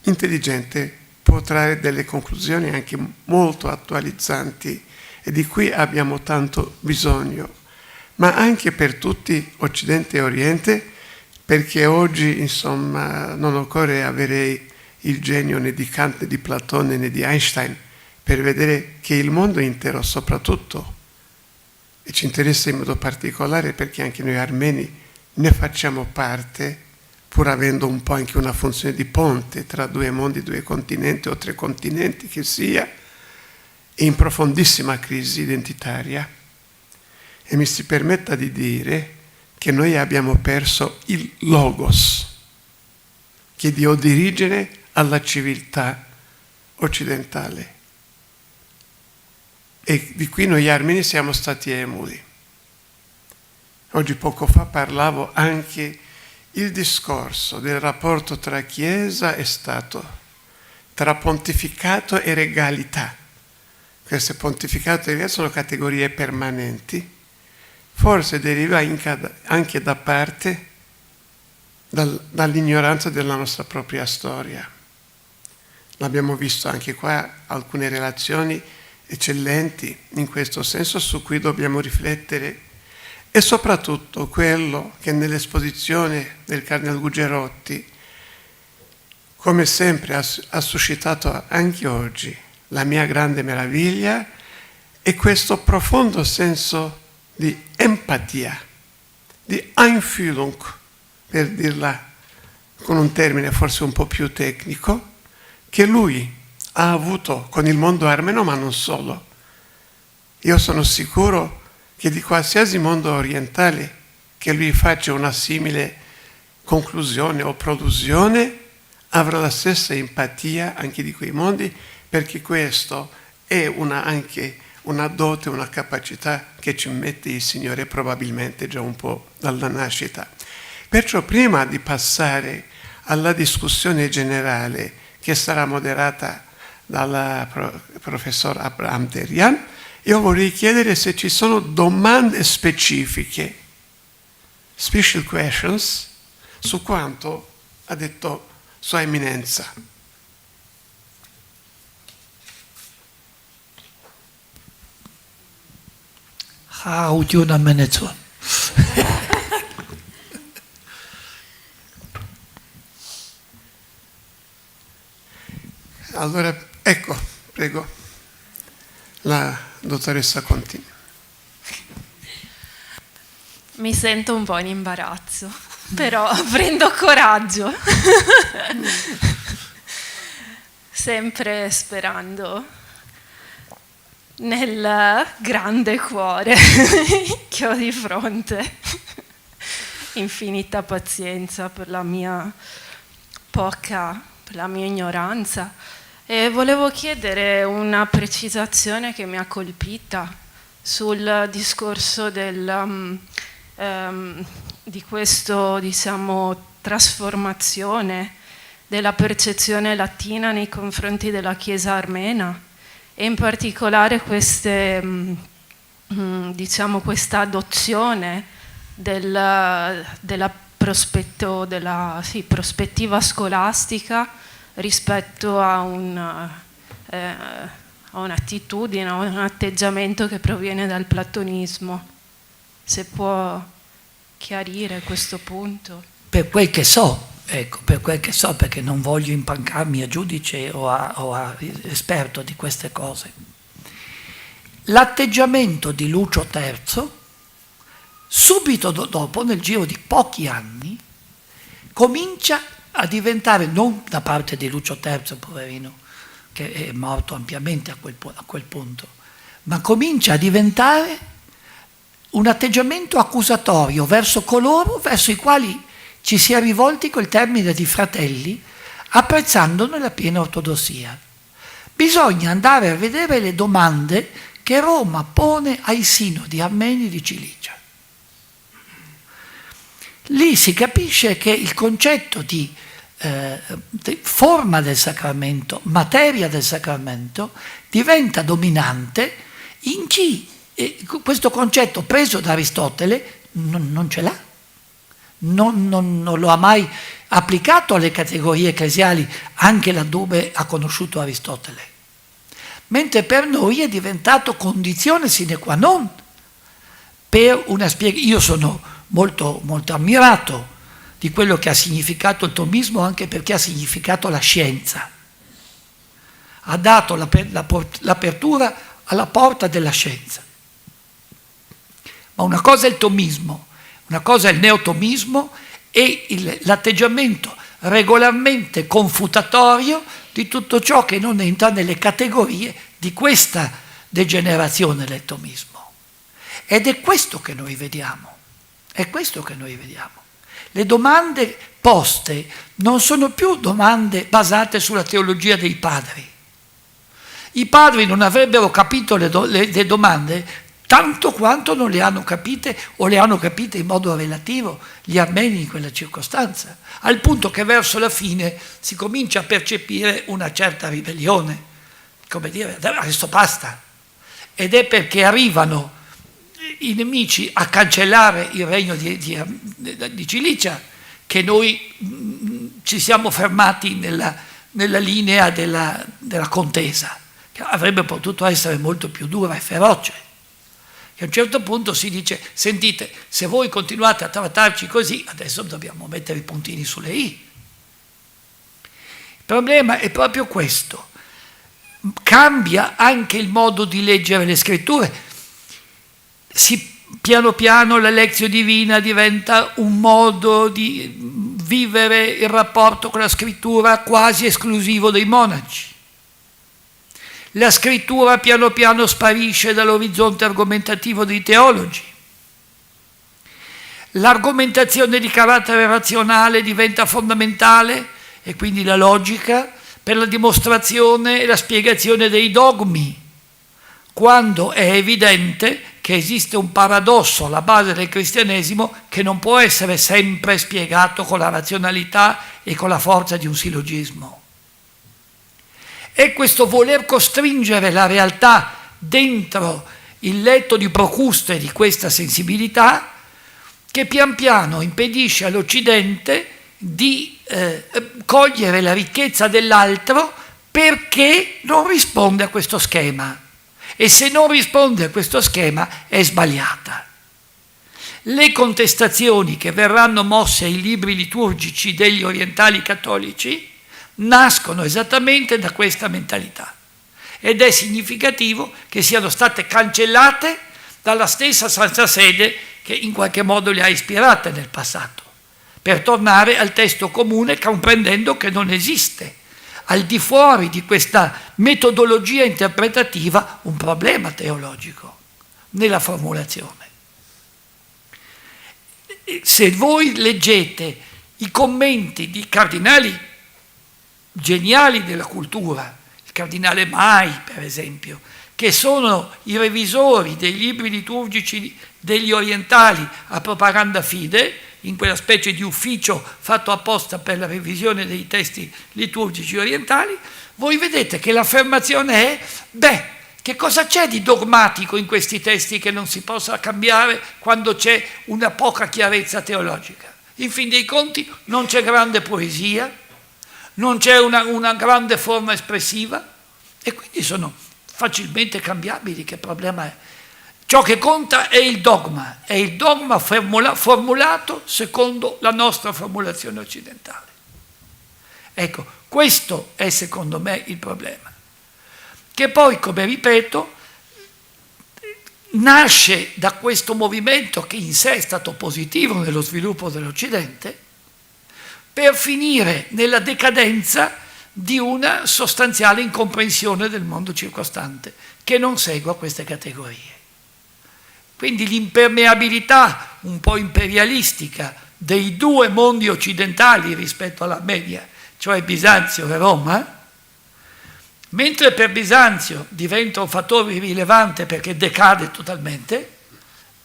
intelligente può trarre delle conclusioni anche molto attualizzanti e di cui abbiamo tanto bisogno, ma anche per tutti Occidente e Oriente, perché oggi insomma non occorre avere il genio né di Kant né di Platone né di Einstein per vedere che il mondo intero soprattutto, e ci interessa in modo particolare perché anche noi armeni ne facciamo parte, pur avendo un po' anche una funzione di ponte tra due mondi, due continenti o tre continenti che sia, è in profondissima crisi identitaria. E mi si permetta di dire che noi abbiamo perso il logos, che dio dirigere alla civiltà occidentale. E di qui noi armeni siamo stati emuli. Oggi poco fa parlavo anche il discorso del rapporto tra Chiesa e Stato, tra pontificato e regalità. Queste pontificato e regalità sono categorie permanenti, forse deriva anche da parte dall'ignoranza della nostra propria storia. L'abbiamo visto anche qua, alcune relazioni eccellenti in questo senso su cui dobbiamo riflettere. E soprattutto quello che nell'esposizione del Cardinale Gugerotti come sempre ha suscitato anche oggi la mia grande meraviglia e questo profondo senso di empatia, di Einfühlung, per dirla con un termine forse un po' più tecnico, che lui ha avuto con il mondo armeno, ma non solo. Io sono sicuro che di qualsiasi mondo orientale che lui faccia una simile conclusione o produzione, avrà la stessa empatia anche di quei mondi, perché questo è anche una dote, una capacità che ci mette il Signore probabilmente già un po' dalla nascita. Perciò prima di passare alla discussione generale che sarà moderata dal professor Abraham Terian, io vorrei chiedere se ci sono domande specifiche, special questions, su quanto ha detto Sua Eminenza.
Una mezz'ora.
Allora, ecco, prego, la dottoressa continua.
Mi sento un po' in imbarazzo, però prendo coraggio, sempre sperando nel grande cuore che ho di fronte, infinita pazienza per la mia ignoranza. E volevo chiedere una precisazione che mi ha colpita sul discorso di questa, diciamo, trasformazione della percezione latina nei confronti della Chiesa armena e in particolare diciamo, questa adozione della prospettiva scolastica rispetto a un'attitudine, a un atteggiamento che proviene dal platonismo. Se può chiarire questo punto.
Per quel che so, perché non voglio impancarmi a giudice o a esperto di queste cose. L'atteggiamento di Lucio III, subito dopo, nel giro di pochi anni, comincia a diventare, non da parte di Lucio III, poverino, che è morto ampiamente a quel punto, ma comincia a diventare un atteggiamento accusatorio verso coloro verso i quali ci si è rivolti col termine di fratelli, apprezzandone la piena ortodossia. Bisogna andare a vedere le domande che Roma pone ai sinodi armeni di Cilicia. Lì si capisce che il concetto di forma del sacramento, materia del sacramento, diventa dominante in chi questo concetto preso da Aristotele non ce l'ha, non lo ha mai applicato alle categorie ecclesiali anche laddove ha conosciuto Aristotele, mentre per noi è diventato condizione sine qua non per una spiegazione. Io sono molto, molto ammirato di quello che ha significato il tomismo, anche perché ha significato la scienza, ha dato l'apertura alla porta della scienza. Ma una cosa è il tomismo, una cosa è il neotomismo e l'atteggiamento regolarmente confutatorio di tutto ciò che non entra nelle categorie di questa degenerazione del tomismo. Ed è questo che noi vediamo, Le domande poste non sono più domande basate sulla teologia dei padri. I padri non avrebbero capito le domande tanto quanto non le hanno capite o le hanno capite in modo relativo gli armeni in quella circostanza, al punto che verso la fine si comincia a percepire una certa ribellione, come dire, adesso basta. Ed è perché arrivano i nemici a cancellare il regno di Cilicia che noi ci siamo fermati nella linea della contesa, che avrebbe potuto essere molto più dura e feroce. E a un certo punto si dice: sentite, se voi continuate a trattarci così, adesso dobbiamo mettere i puntini sulle i. problema è proprio questo. Cambia anche il modo di leggere le scritture. Piano piano la lezione divina diventa un modo di vivere il rapporto con la scrittura quasi esclusivo dei monaci. La scrittura piano piano sparisce dall'orizzonte argomentativo dei teologi. L'argomentazione di carattere razionale diventa fondamentale, e quindi la logica, per la dimostrazione e la spiegazione dei dogmi, quando è evidente che esiste un paradosso alla base del cristianesimo che non può essere sempre spiegato con la razionalità e con la forza di un sillogismo. È questo voler costringere la realtà dentro il letto di Procusto e di questa sensibilità che pian piano impedisce all'Occidente di cogliere la ricchezza dell'altro perché non risponde a questo schema. E se non risponde a questo schema è sbagliata. Le contestazioni che verranno mosse ai libri liturgici degli orientali cattolici nascono esattamente da questa mentalità. Ed è significativo che siano state cancellate dalla stessa Santa Sede che in qualche modo le ha ispirate nel passato, per tornare al testo comune comprendendo che non esiste al di fuori di questa metodologia interpretativa un problema teologico nella formulazione. Se voi leggete i commenti di cardinali geniali della cultura, il cardinale Mai per esempio, che sono i revisori dei libri liturgici degli orientali a propaganda fide, in quella specie di ufficio fatto apposta per la revisione dei testi liturgici orientali, voi vedete che l'affermazione è: che cosa c'è di dogmatico in questi testi che non si possa cambiare quando c'è una poca chiarezza teologica? In fin dei conti non c'è grande poesia, non c'è una grande forma espressiva e quindi sono facilmente cambiabili. Che problema è? Ciò che conta è il dogma formulato secondo la nostra formulazione occidentale. Ecco, questo è secondo me il problema, che poi, come ripeto, nasce da questo movimento che in sé è stato positivo nello sviluppo dell'Occidente, per finire nella decadenza di una sostanziale incomprensione del mondo circostante che non segua queste categorie. Quindi l'impermeabilità un po' imperialistica dei due mondi occidentali rispetto all'Armenia, cioè Bisanzio e Roma, mentre per Bisanzio diventa un fattore rilevante perché decade totalmente,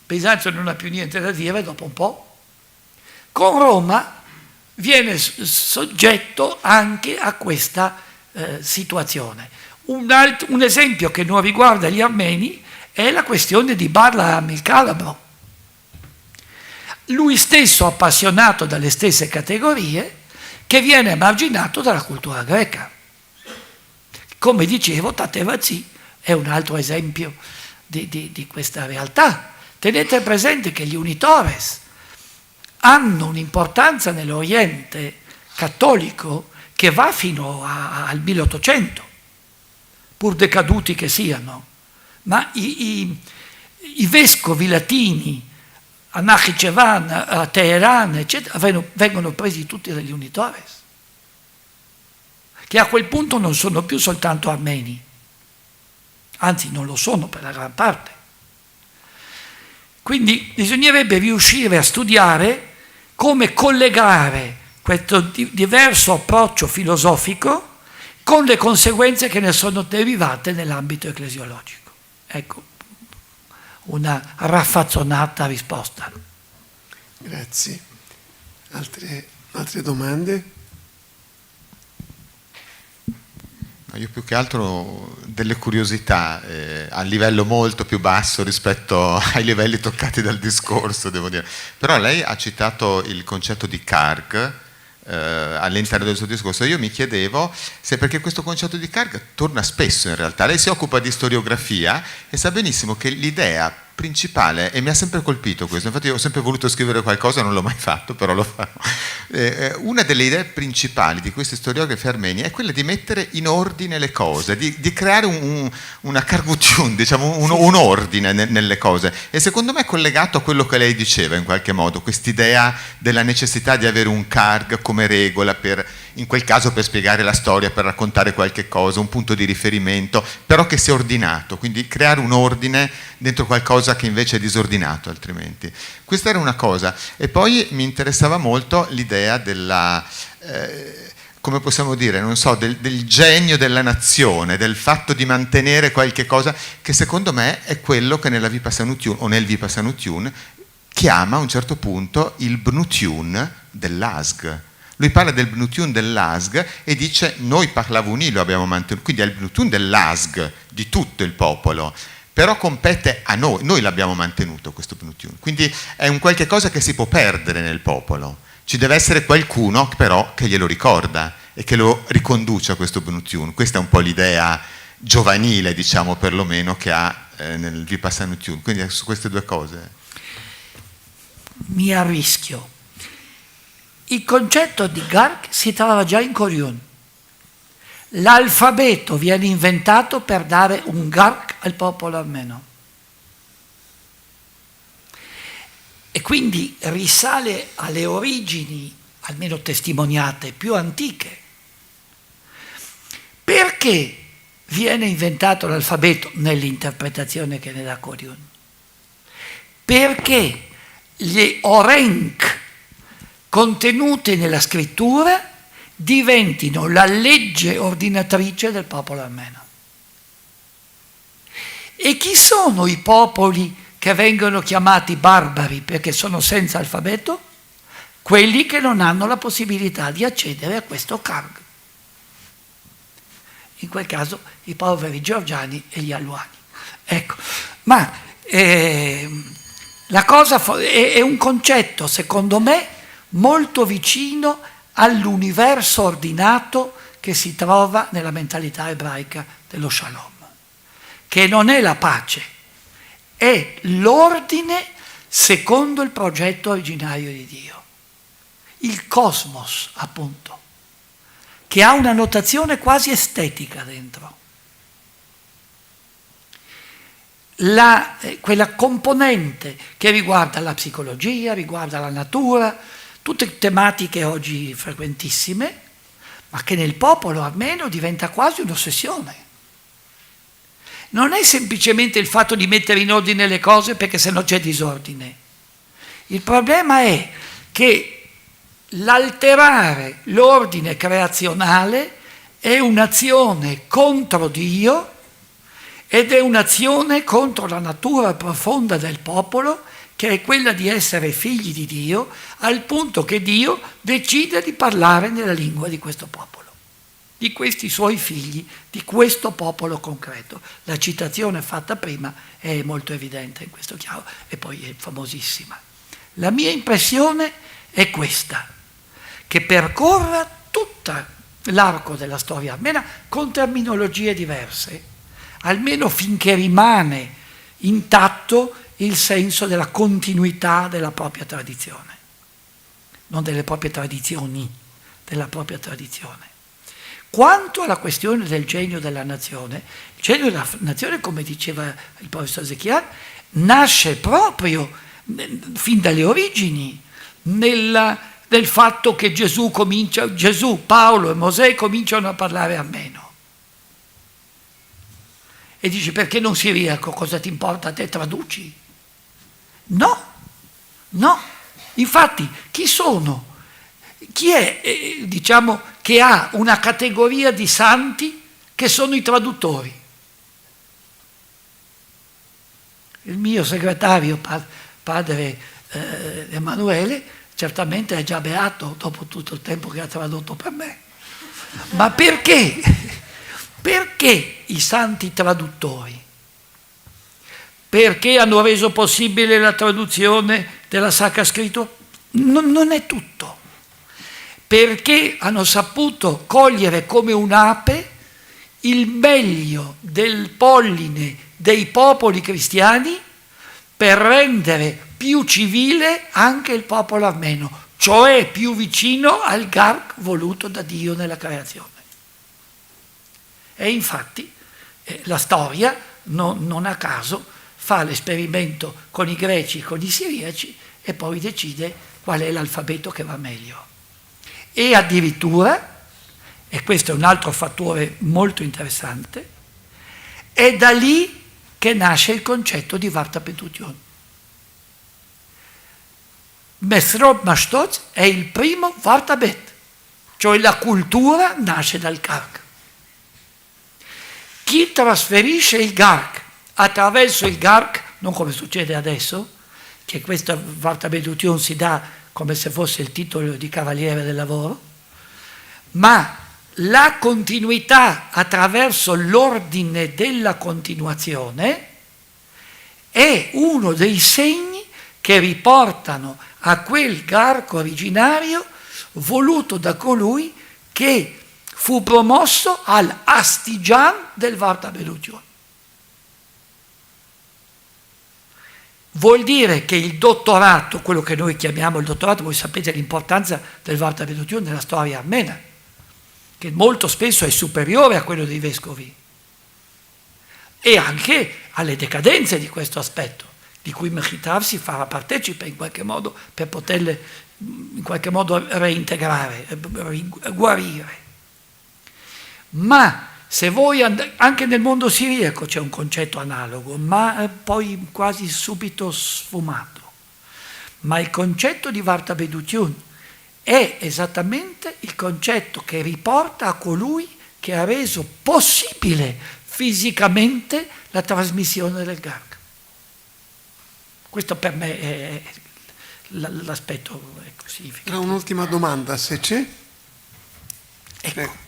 Bisanzio non ha più niente da dire dopo un po', con Roma viene soggetto anche a questa situazione. Un esempio che non riguarda gli armeni è la questione di Barlaam il Calabro. Lui stesso appassionato dalle stesse categorie, che viene emarginato dalla cultura greca. Come dicevo, Tatevazzi è un altro esempio di questa realtà. Tenete presente che gli unitores hanno un'importanza nell'Oriente cattolico che va fino al 1800, pur decaduti che siano. Ma i vescovi latini a Nakhichevan, a Teheran, eccetera, vengono presi tutti dagli unitores, che a quel punto non sono più soltanto armeni, anzi non lo sono per la gran parte. Quindi bisognerebbe riuscire a studiare come collegare questo diverso approccio filosofico con le conseguenze che ne sono derivate nell'ambito ecclesiologico. Ecco, una raffazzonata risposta.
Grazie. Altre domande?
Io più che altro delle curiosità a livello molto più basso rispetto ai livelli toccati dal discorso, devo dire. Però lei ha citato il concetto di Karg all'interno del suo discorso. Io mi chiedevo se, perché questo concetto di Karg torna spesso in realtà. Lei si occupa di storiografia e sa benissimo che l'idea principale, e mi ha sempre colpito questo, infatti io ho sempre voluto scrivere qualcosa, non l'ho mai fatto, però lo farò. Una delle idee principali di questi storiografi armeni è quella di mettere in ordine le cose, di creare una cargutun, diciamo, un ordine nelle cose, e secondo me è collegato a quello che lei diceva in qualche modo, quest'idea della necessità di avere un carg come regola in quel caso per spiegare la storia, per raccontare qualche cosa, un punto di riferimento, però che sia ordinato, quindi creare un ordine dentro qualcosa che invece è disordinato altrimenti. Questa era una cosa. E poi mi interessava molto l'idea della, come possiamo dire, non so, del genio della nazione, del fatto di mantenere qualche cosa, che secondo me è quello che nella Vipassanutun o nel Vipassanutun chiama a un certo punto il Bnutun dell'Asg. Lui parla del Bnutun dell'Asg e dice noi Parlavuni lo abbiamo mantenuto, quindi è il Bnutun dell'Asg di tutto il popolo, però compete a noi l'abbiamo mantenuto questo Bnutun, quindi è un qualche cosa che si può perdere nel popolo, ci deve essere qualcuno però che glielo ricorda e che lo riconduce a questo Bnutun. Questa è un po' l'idea giovanile, diciamo, perlomeno che ha nel Vipassanutun, quindi su queste due cose.
Mi arrischio. Il concetto di Garg si trova già in Koryun. L'alfabeto viene inventato per dare un Garg al popolo armeno. E quindi risale alle origini, almeno testimoniate, più antiche. Perché viene inventato l'alfabeto nell'interpretazione che ne dà Koryun? Perché le orenk contenute nella scrittura diventino la legge ordinatrice del popolo armeno. E chi sono i popoli che vengono chiamati barbari perché sono senza alfabeto? Quelli che non hanno la possibilità di accedere a questo cargo. In quel caso i poveri georgiani e gli alluani. Ecco, ma la cosa è un concetto, secondo me, molto vicino all'universo ordinato che si trova nella mentalità ebraica dello shalom, che non è la pace, è l'ordine secondo il progetto originario di Dio, il cosmos, appunto, che ha una notazione quasi estetica dentro. Quella componente che riguarda la psicologia, riguarda la natura, tutte tematiche oggi frequentissime, ma che nel popolo armeno diventa quasi un'ossessione. Non è semplicemente il fatto di mettere in ordine le cose perché sennò c'è disordine. Il problema è che l'alterare l'ordine creazionale è un'azione contro Dio ed è un'azione contro la natura profonda del popolo, che è quella di essere figli di Dio, al punto che Dio decide di parlare nella lingua di questo popolo, di questi suoi figli, di questo popolo concreto. La citazione fatta prima è molto evidente in questo chiaro e poi è famosissima. La mia impressione è questa, che percorra tutto l'arco della storia armena con terminologie diverse, almeno finché rimane intatto il senso della continuità della propria tradizione, non delle proprie tradizioni, della propria tradizione. Quanto alla questione del genio della nazione, il genio della nazione, come diceva il professor Zechian, nasce proprio fin dalle origini nel fatto che Gesù, Paolo e Mosè cominciano a parlare armeno. E dice: perché non siriaco, cosa ti importa, te traduci? No, infatti chi sono? Chi è, diciamo, che ha una categoria di santi che sono i traduttori? Il mio segretario, padre Emanuele, certamente è già beato dopo tutto il tempo che ha tradotto per me. Ma perché? Perché i santi traduttori? Perché hanno reso possibile la traduzione della Sacra Scrittura? Non è tutto. Perché hanno saputo cogliere come un'ape il meglio del polline dei popoli cristiani per rendere più civile anche il popolo armeno, cioè più vicino al Gark voluto da Dio nella creazione. E infatti la storia, non a caso, fa l'esperimento con i greci e con i siriaci e poi decide qual è l'alfabeto che va meglio. E addirittura, e questo è un altro fattore molto interessante, è da lì che nasce il concetto di Vartabedutiun. Mesrop Mashtot è il primo Vartabet, cioè la cultura nasce dal Gark. Chi trasferisce il Gark attraverso il Gark, non come succede adesso, che questa Vartabedutiun si dà come se fosse il titolo di cavaliere del lavoro, ma la continuità attraverso l'ordine della continuazione è uno dei segni che riportano a quel Gark originario voluto da colui che fu promosso all'Astigian del Vartabedutiun. Vuol dire che il dottorato, quello che noi chiamiamo il dottorato, voi sapete l'importanza del Vartabedutiun nella storia armena, che molto spesso è superiore a quello dei vescovi, e anche alle decadenze di questo aspetto, di cui Mechitar si farà partecipe in qualche modo per poterle in qualche modo reintegrare, guarire. Ma se voi anche nel mondo siriaco c'è un concetto analogo, ma poi quasi subito sfumato. Ma il concetto di Vartabedutiun è esattamente il concetto che riporta a colui che ha reso possibile fisicamente la trasmissione del Gark. Questo per me è l'aspetto significativo.
Un'ultima domanda, se c'è.
Ecco.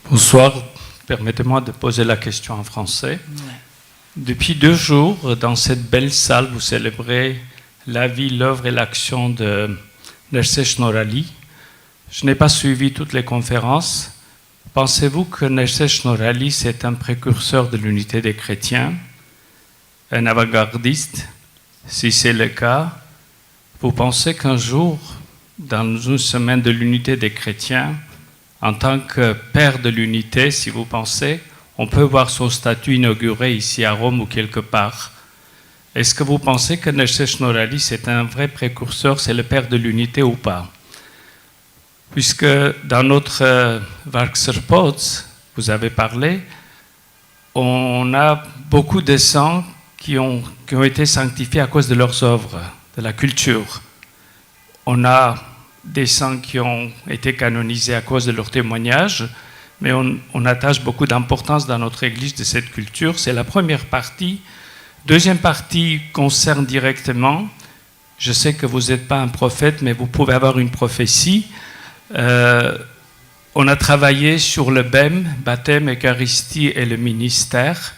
Bonsoir, permettez-moi de poser la question en français. Depuis 2 jours, dans cette belle salle, vous célébrez la vie, l'œuvre et l'action de St.Nerses Shnorhali. Je n'ai pas suivi toutes les conférences. Pensez-vous que St.Nerses Shnorhali, c'est un précurseur de l'unité des chrétiens, un avant-gardiste? Si c'est le cas, vous pensez qu'un jour, dans une semaine de l'unité des chrétiens, en tant que père de l'unité, si vous pensez, on peut voir son statut inauguré ici à Rome ou quelque part. Est-ce que vous pensez que St.Nerses Shnorhali, c'est un vrai précurseur, c'est le père de l'unité ou pas? Puisque dans notre Varkserpots, vous avez parlé, on a beaucoup de saints qui ont été sanctifiés à cause de leurs œuvres, de la culture. On a des saints qui ont été canonisés à cause de leur témoignage, mais on attache beaucoup d'importance dans notre Église de cette culture. C'est la première partie. Deuxième partie concerne directement, je sais que vous n'êtes pas un prophète, mais vous pouvez avoir une prophétie. On a travaillé sur le BEM, baptême, Eucharistie et le ministère.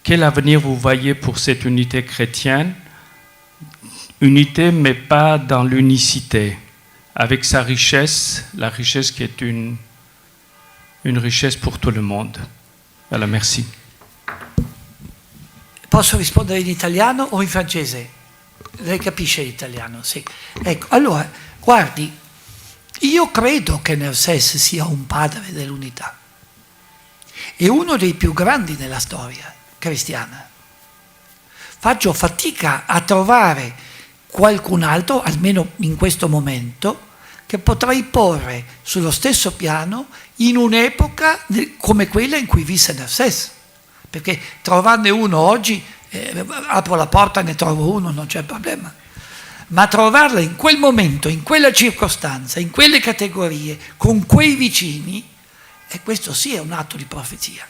Quel avenir vous voyez pour cette unité chrétienne? Unité, mais pas dans l'unicité, avec sa richesse, la richesse qui est une richesse pour tout le monde. Voilà, merci.
Posso rispondere in italiano o in francese? Lei capisce l'italiano, sì. Ecco, allora, guardi, io credo che Nerses sia un padre dell'unità. È uno dei più grandi nella storia cristiana. Faccio fatica a trovare qualcun altro, almeno in questo momento, che potrei porre sullo stesso piano in un'epoca come quella in cui visse Nerses. Perché trovarne uno oggi, apro la porta e ne trovo uno, non c'è problema. Ma trovarla in quel momento, in quella circostanza, in quelle categorie, con quei vicini, e questo sì è un atto di profezia.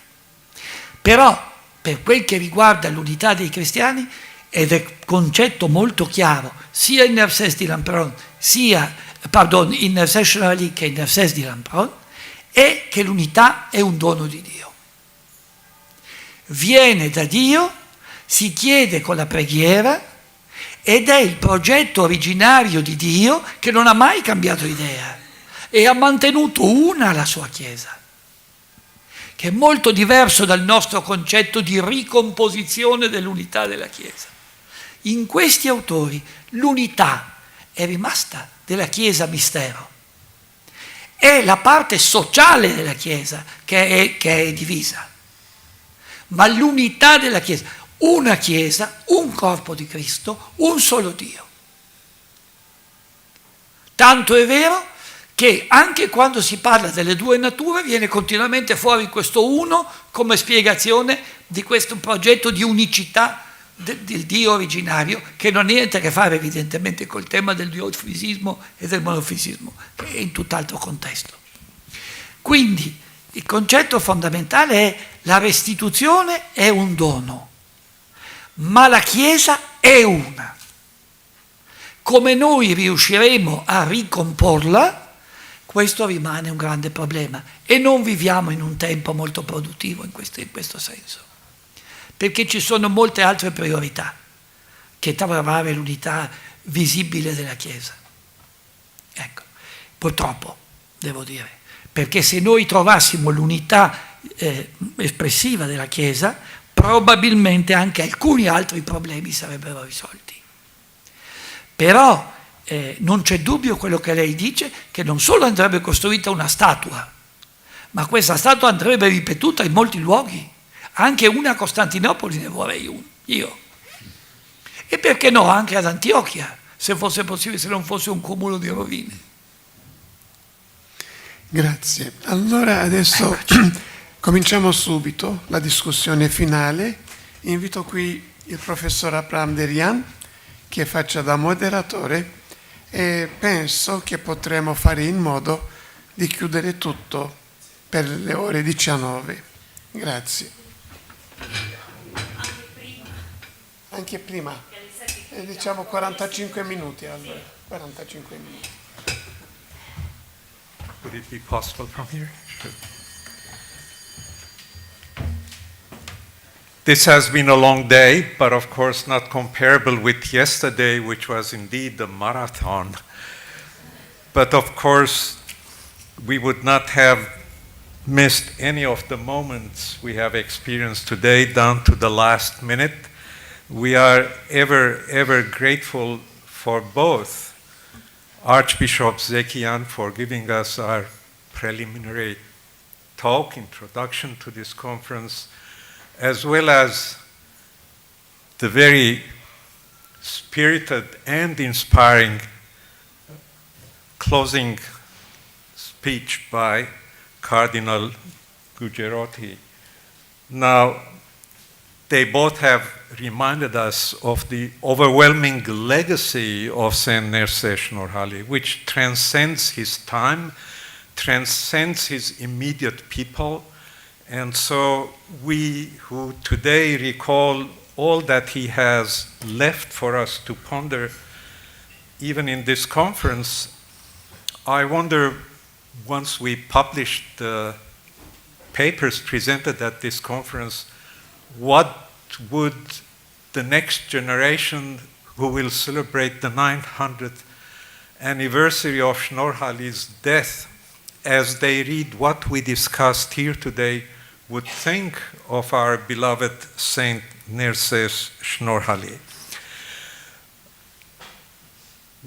Però, per quel che riguarda l'unità dei cristiani, ed è un concetto molto chiaro, sia in Nerses di Lampron, in Nerses Shnorhali che in Nerses di Lampron, è che l'unità è un dono di Dio. Viene da Dio, si chiede con la preghiera ed è il progetto originario di Dio che non ha mai cambiato idea. e ha mantenuto una la sua Chiesa, che è molto diverso dal nostro concetto di ricomposizione dell'unità della Chiesa. In questi autori l'unità è rimasta della Chiesa mistero. È la parte sociale della Chiesa che è divisa, ma l'unità della Chiesa, una Chiesa, un corpo di Cristo, un solo Dio. Tanto è vero che anche quando si parla delle due nature viene continuamente fuori questo uno come spiegazione di questo progetto di unicità del Dio originario, che non ha niente a che fare evidentemente col tema del diofisismo e del monofisismo, che è in tutt'altro contesto. Quindi il concetto fondamentale è la restituzione è un dono, ma la Chiesa è una. Come noi riusciremo a ricomporla, questo rimane un grande problema e non viviamo in un tempo molto produttivo in questo senso, perché ci sono molte altre priorità che trovare l'unità visibile della Chiesa. Ecco, purtroppo, devo dire, perché se noi trovassimo l'unità espressiva della Chiesa, probabilmente anche alcuni altri problemi sarebbero risolti. Però non c'è dubbio quello che lei dice, che non solo andrebbe costruita una statua, ma questa statua andrebbe ripetuta in molti luoghi. Anche una a Costantinopoli ne vorrei io. E perché no, anche ad Antiochia, se fosse possibile, se non fosse un cumulo di rovine.
Grazie. Allora adesso cominciamo subito la discussione finale. Invito qui il professor Abraham Derian che faccia da moderatore e penso che potremo fare in modo di chiudere tutto per le ore 19. Grazie. Anche prima. Diciamo 45 minuti allora. 45 minuti.
Would it be possible from here? This has been a long day, but of course not comparable with yesterday, which was indeed a marathon. But of course, we would not have missed any of the moments we have experienced today down to the last minute. We are ever grateful for both Archbishop Zekian for giving us our preliminary talk, introduction to this conference, as well as the very spirited and inspiring closing speech by Cardinal Gugerotti. Now, they both have reminded us of the overwhelming legacy of St.Nerses Shnorhali, which transcends his time, transcends his immediate people. And so we who today recall all that he has left for us to ponder, even in this conference, I wonder, once we published the papers presented at this conference, what would the next generation who will celebrate the 900th anniversary of Shnorhali's death, as they read what we discussed here today, would think of our beloved St.Nerses Shnorhali.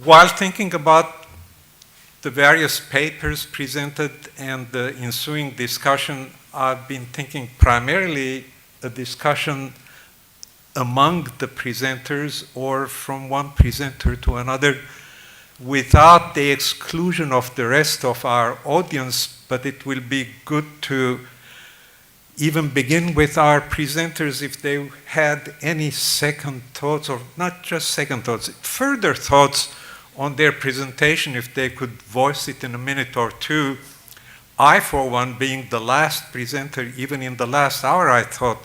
While thinking about the various papers presented and the ensuing discussion, I've been thinking primarily a discussion among the presenters or from one presenter to another without the exclusion of the rest of our audience, but it will be good to even begin with our presenters if they had any second thoughts, or not just second thoughts, further thoughts on their presentation, if they could voice it in a minute or two. I, for one, being the last presenter, even in the last hour, I thought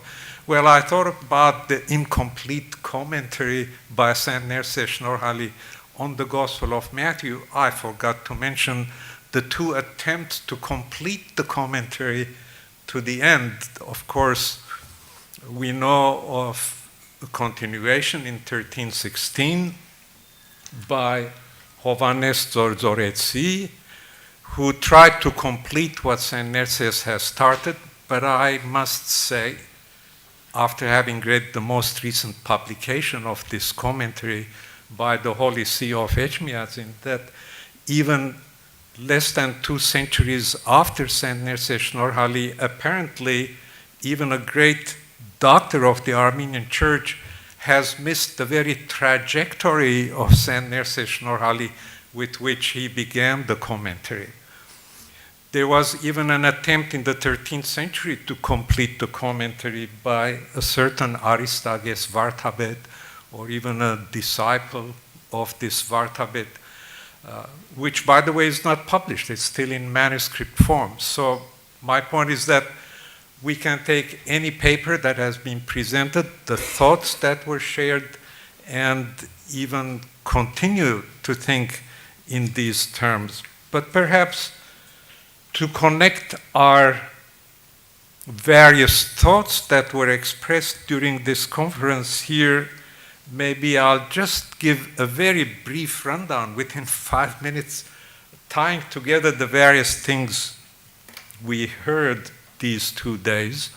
about the incomplete commentary by St.Nerses Shnorhali on the Gospel of Matthew. I forgot to mention the two attempts to complete the commentary to the end. Of course, we know of a continuation in 1316 by Hovhannes Zorzoretsi,
who tried to complete what St.Nerses has started, but I must say, after having read the most recent publication of this commentary by the Holy See of Echmiadzin, that even less than 2 centuries after St.Nerses Shnorhali, apparently even a great doctor of the Armenian Church has missed the very trajectory of St.Nerses Shnorhali with which he began the commentary. There was even an attempt in the 13th century to complete the commentary by a certain Aristages Vartabed, or even a disciple of this Vartabed, which, by the way, is not published. It's still in manuscript form. So my point is that we can take any paper that has been presented, the thoughts that were shared, and even continue to think in these terms. But perhaps to connect our various thoughts that were expressed during this conference here, maybe I'll just give a very brief rundown within 5 minutes, tying together the various things we heard these 2 days.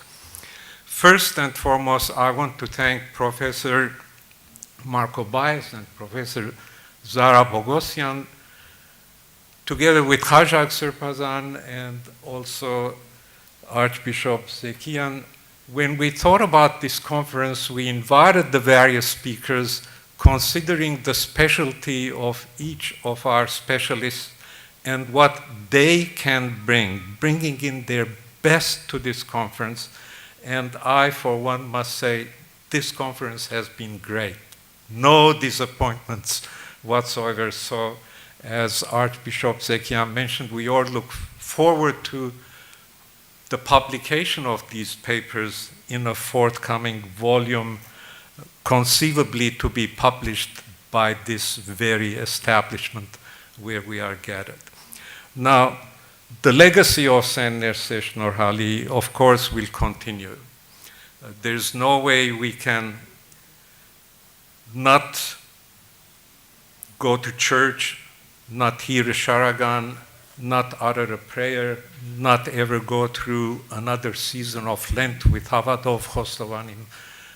First and foremost, I want to thank Professor Marco Baez and Professor Zara Bogosian, together with Khajag Sirpazan and also Archbishop Zekian. When we thought about this conference, we invited the various speakers, considering the specialty of each of our specialists and what they can bring, bringing in their best to this conference. And I, for one, must say, this conference has been great. No disappointments whatsoever. So, as Archbishop Zekian mentioned, we all look forward to the publication of these papers in a forthcoming volume, conceivably to be published by this very establishment where we are gathered. Now, the legacy of St.Nerses Shnorhali, of course, will continue. There's no way we can not go to church, not hear a sharagan, not utter a prayer, not ever go through another season of Lent with Havadov Khostovanim,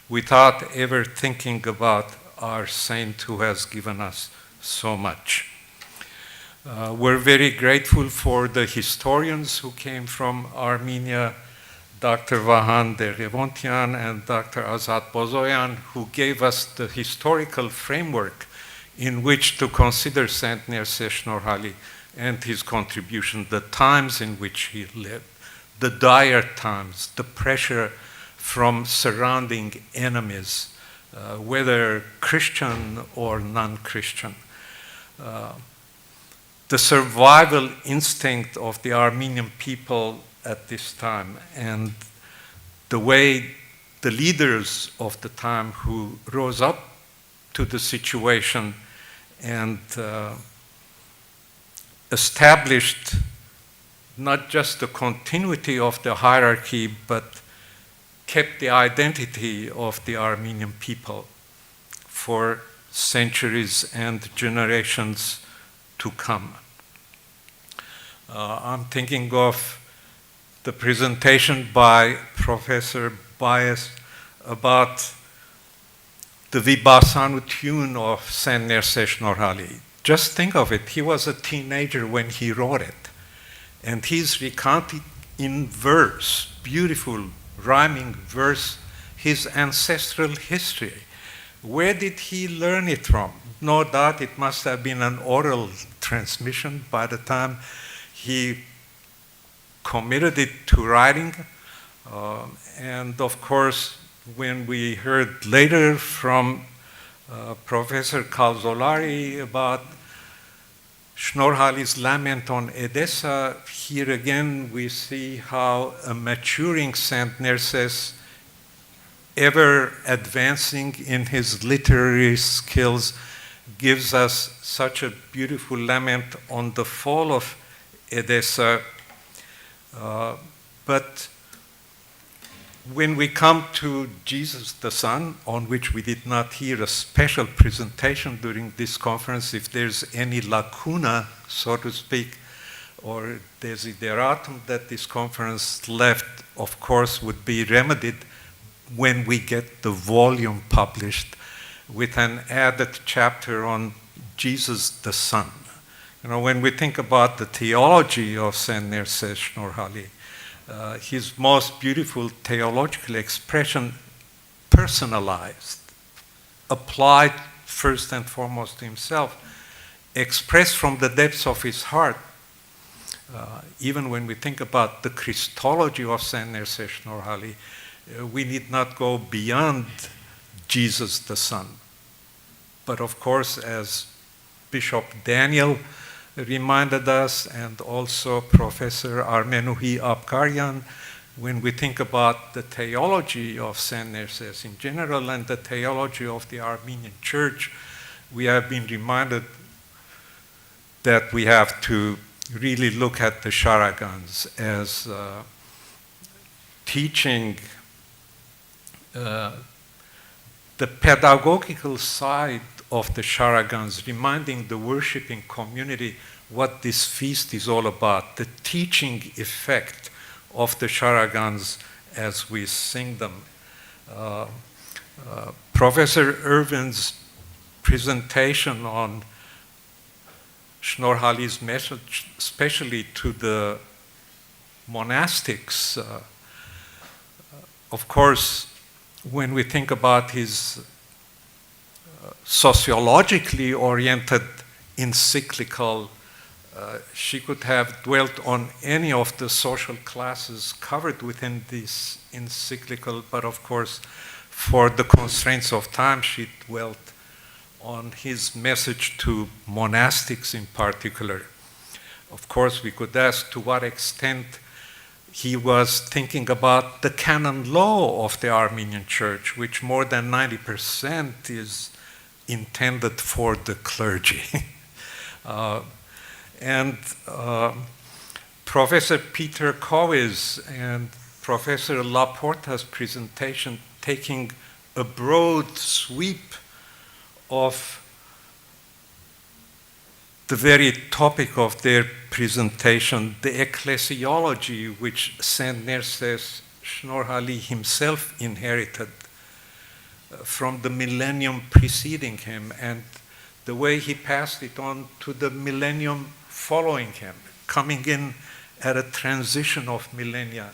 without ever thinking about our saint who has given us so much. We're very grateful for the historians who came from Armenia, Dr. Vahan Derevontian and Dr. Azad Bozoyan, who gave us the historical framework in which to consider St.Nerses Shnorhali and his contribution, the times in which he lived, the dire times, the pressure from surrounding enemies, whether Christian or non-Christian. The survival instinct of the Armenian people at this time, and the way the leaders of the time who rose up to the situation and established not just the continuity of the hierarchy, but kept the identity of the Armenian people for centuries and generations to come. I'm thinking of the presentation by Professor Baez about the Vibasanu tune of St.Nerses Shnorhali. Just think of it, he was a teenager when he wrote it. And he's recounting in verse, beautiful rhyming verse, his ancestral history. Where did he learn it from? No doubt it must have been an oral transmission by the time he committed it to writing. And of course, when we heard later from Professor Calzolari about Shnorhali's lament on Edessa, here again we see how a maturing St.Nerses, ever advancing in his literary skills, gives us such a beautiful lament on the fall of Edessa. But when we come to Jesus the Son, on which we did not hear a special presentation during this conference, if there's any lacuna, so to speak,
or desideratum that this conference left, of course, would be remedied when we get the volume published with an added chapter on Jesus the Son. You know, when we think about the theology of St.Nerses Shnorhali, his most beautiful theological expression, personalized, applied first and foremost to himself, expressed from the depths of his heart. Even when we think about the Christology of St.Nerses Shnorhali, we need not go beyond Jesus the Son. But of course, as Bishop Daniel reminded us, and also Professor Armenuhi Abkaryan, when we think about the theology of St.Nerses in general and the theology of the Armenian Church, we have been reminded that we have to really look at the Sharagans as teaching the pedagogical side of the Sharagans, reminding the worshiping community what this feast is all about, the teaching effect of the Sharagans as we sing them. Professor Irwin's presentation on Shnorhali's message, especially to the monastics, of course, when we think about his sociologically oriented encyclical, she could have dwelt on any of the social classes covered within this encyclical, but of course, for the constraints of time, she dwelt on his message to monastics in particular. Of course, we could ask to what extent he was thinking about the canon law of the Armenian Church, which more than 90% is intended for the clergy. Professor Peter Cowi's and Professor Laporta's presentation taking a broad sweep of the very topic of their presentation, the ecclesiology which St.Nerses Shnorhali himself inherited from the millennium preceding him, and the way he passed it on to the millennium following him, coming in at a transition of millennia.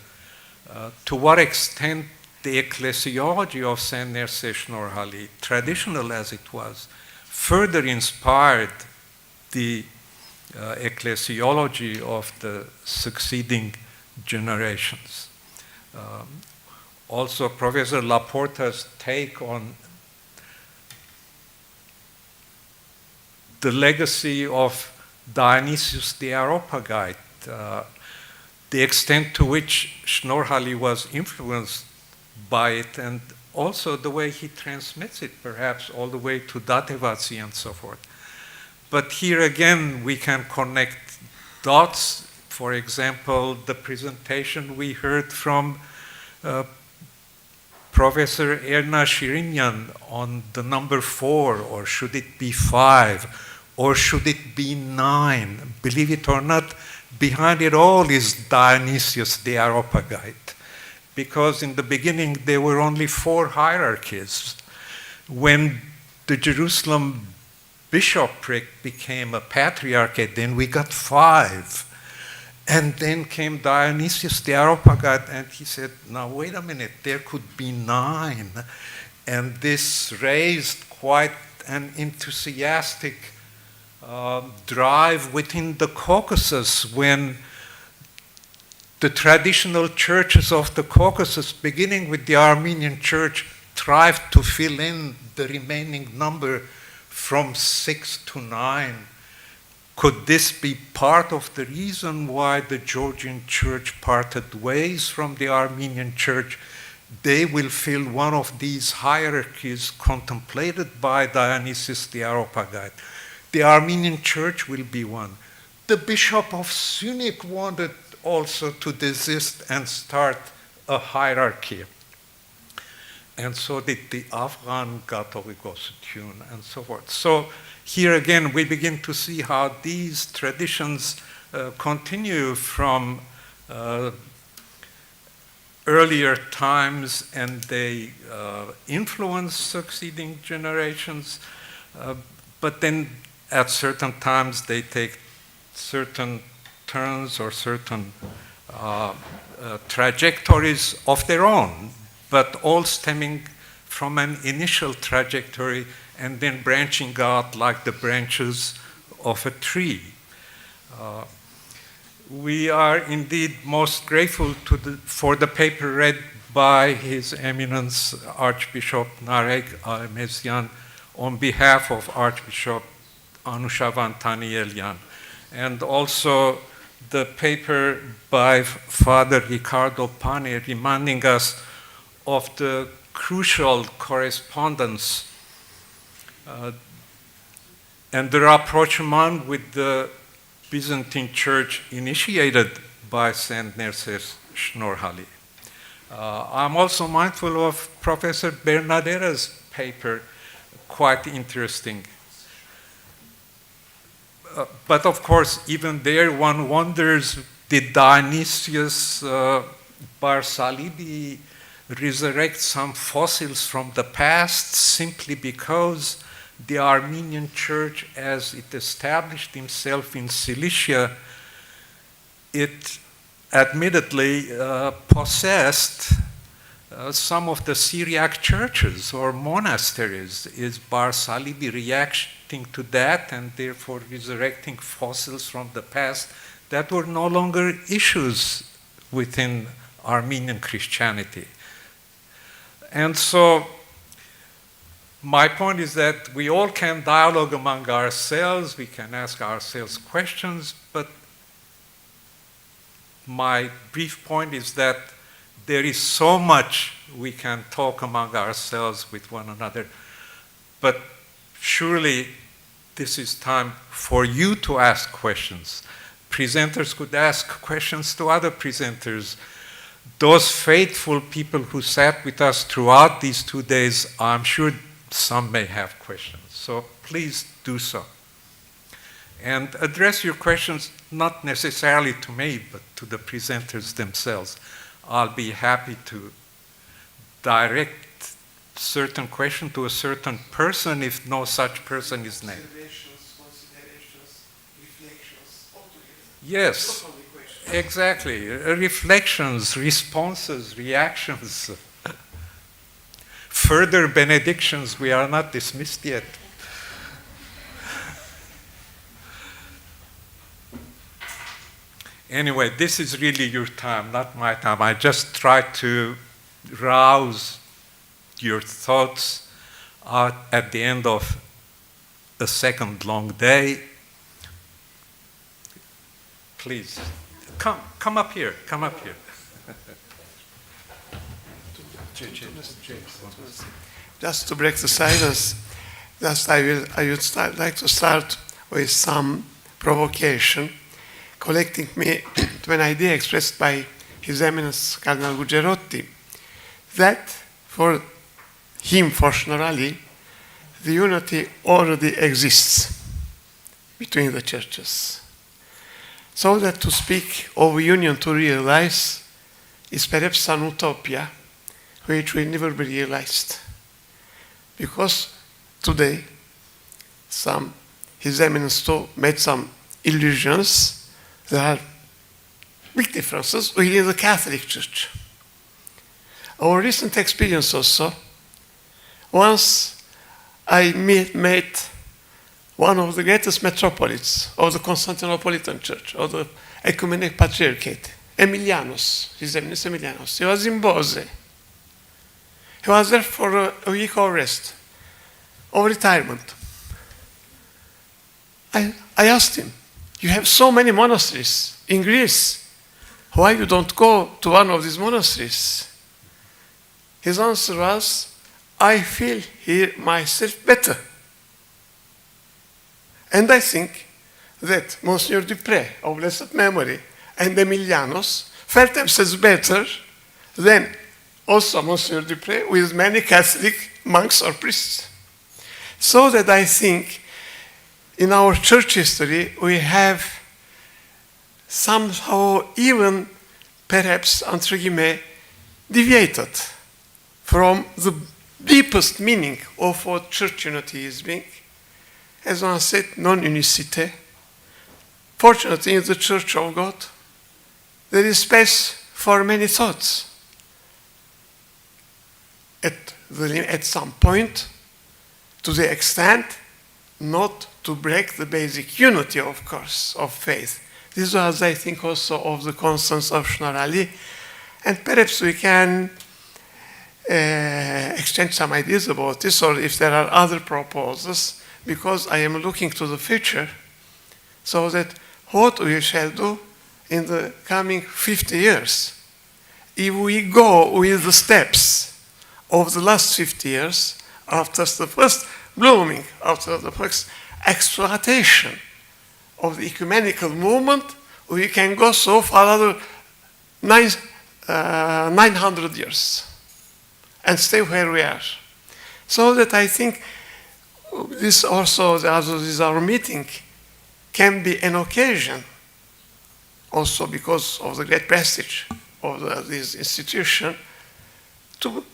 To what extent the ecclesiology of St.Nerses Shnorhali, traditional as it was, further inspired the ecclesiology of the succeeding generations. Also, Professor Laporta's take on the legacy of Dionysius the Areopagite, the extent to which Shnorhali was influenced by it, and also the way he transmits it, perhaps all the way to Datevasi and so forth. But here again, we can connect dots. For example, the presentation we heard from Professor Erna Shirinyan on the number 4, or should it be 5, or should it be 9? Believe it or not, behind it all is Dionysius the Areopagite. Because in the beginning there were only 4 hierarchies. When the Jerusalem bishopric became a patriarchate, then we got 5. And then came Dionysius the Areopagite, and he said, now wait a minute, there could be 9. And this raised quite an enthusiastic drive within the Caucasus when the traditional churches of the Caucasus, beginning with the Armenian Church, tried to fill in the remaining number from 6 to 9. Could this be part of the reason why the Georgian Church parted ways from the Armenian Church? They will fill one of these hierarchies contemplated by Dionysius the Areopagite. The Armenian Church will be one. The Bishop of Syunik wanted also to desist and start a hierarchy. And so did the Afghan Catholicos tune and so forth. So here again, we begin to see how these traditions continue from earlier times, and they influence succeeding generations, but then at certain times they take certain turns or certain trajectories of their own, but all stemming from an initial trajectory and then branching out like the branches of a tree. We are indeed most grateful for the paper read by His Eminence Archbishop Narek Almezian on behalf of Archbishop Anushavan Tanielyan, and also the paper by Father Ricardo Pane reminding us of the crucial correspondence and the rapprochement with the Byzantine Church initiated by St.Nerses Shnorhali. I'm also mindful of Professor Bernadera's paper, quite interesting. But of course, even there one wonders, did Dionysius Barsalibi resurrect some fossils from the past simply because the Armenian Church, as it established itself in Cilicia, it admittedly possessed some of the Syriac churches or monasteries? Is Barsalibi reacting to that and therefore resurrecting fossils from the past that were no longer issues within Armenian Christianity? And so my point is that we all can dialogue among ourselves, we can ask ourselves questions, but my brief point is that there is so much we can talk among ourselves with one another, but surely this is time for you to ask questions. Presenters could ask questions to other presenters. Those faithful people who sat with us throughout these 2 days, I'm sure some may have questions. So please do so. And address your questions not necessarily to me, but to the presenters themselves. I'll be happy to direct certain question to a certain person if no such person is named.
Considerations, reflections, altogether.
Yes, exactly. Reflections, responses, reactions, further benedictions. We are not dismissed yet. Anyway, this is really your time, not my time. I just try to rouse your thoughts out at the end of a second long day. Please, come up here, come up here.
Just to break the silence, I would like to start with some provocation, collecting me to an idea expressed by His Eminence Cardinal Gugerotti, that for him, for Shnorhali, the unity already exists between the churches. So that to speak of union to realize is perhaps an utopia which will never be realized. Because today, His Eminence too made some illusions. There are big differences within the Catholic Church. Our recent experience also, once I met one of the greatest metropolits of the Constantinopolitan Church, of the Ecumenic Patriarchate, Emilianos, His Eminence Emilianos. He was in Bose. He was there for a week of rest, of retirement. I asked him, you have so many monasteries in Greece. Why you don't go to one of these monasteries? His answer was, I feel here myself better. And I think that Monsignor Dupré, of blessed memory, and Emilianos felt themselves better than also Monsignor Dupré with many Catholic monks or priests. So that I think in our church history we have somehow even perhaps entre guillemets deviated from the deepest meaning of what church unity is being. As one said, non-unicité. Fortunately, in the Church of God, there is space for many thoughts. At some point, to the extent not to break the basic unity, of course, of faith. This was, I think, also of the Constance of Shnorhali, and perhaps we can exchange some ideas about this, or if there are other proposals, because I am looking to the future, so that what we shall do in the coming 50 years, if we go with the steps of the last 50 years, after the first blooming, after the first exploitation of the ecumenical movement, we can go so far another 900 years and stay where we are. So that I think this also, this our meeting, can be an occasion, also because of the great prestige of this institution, to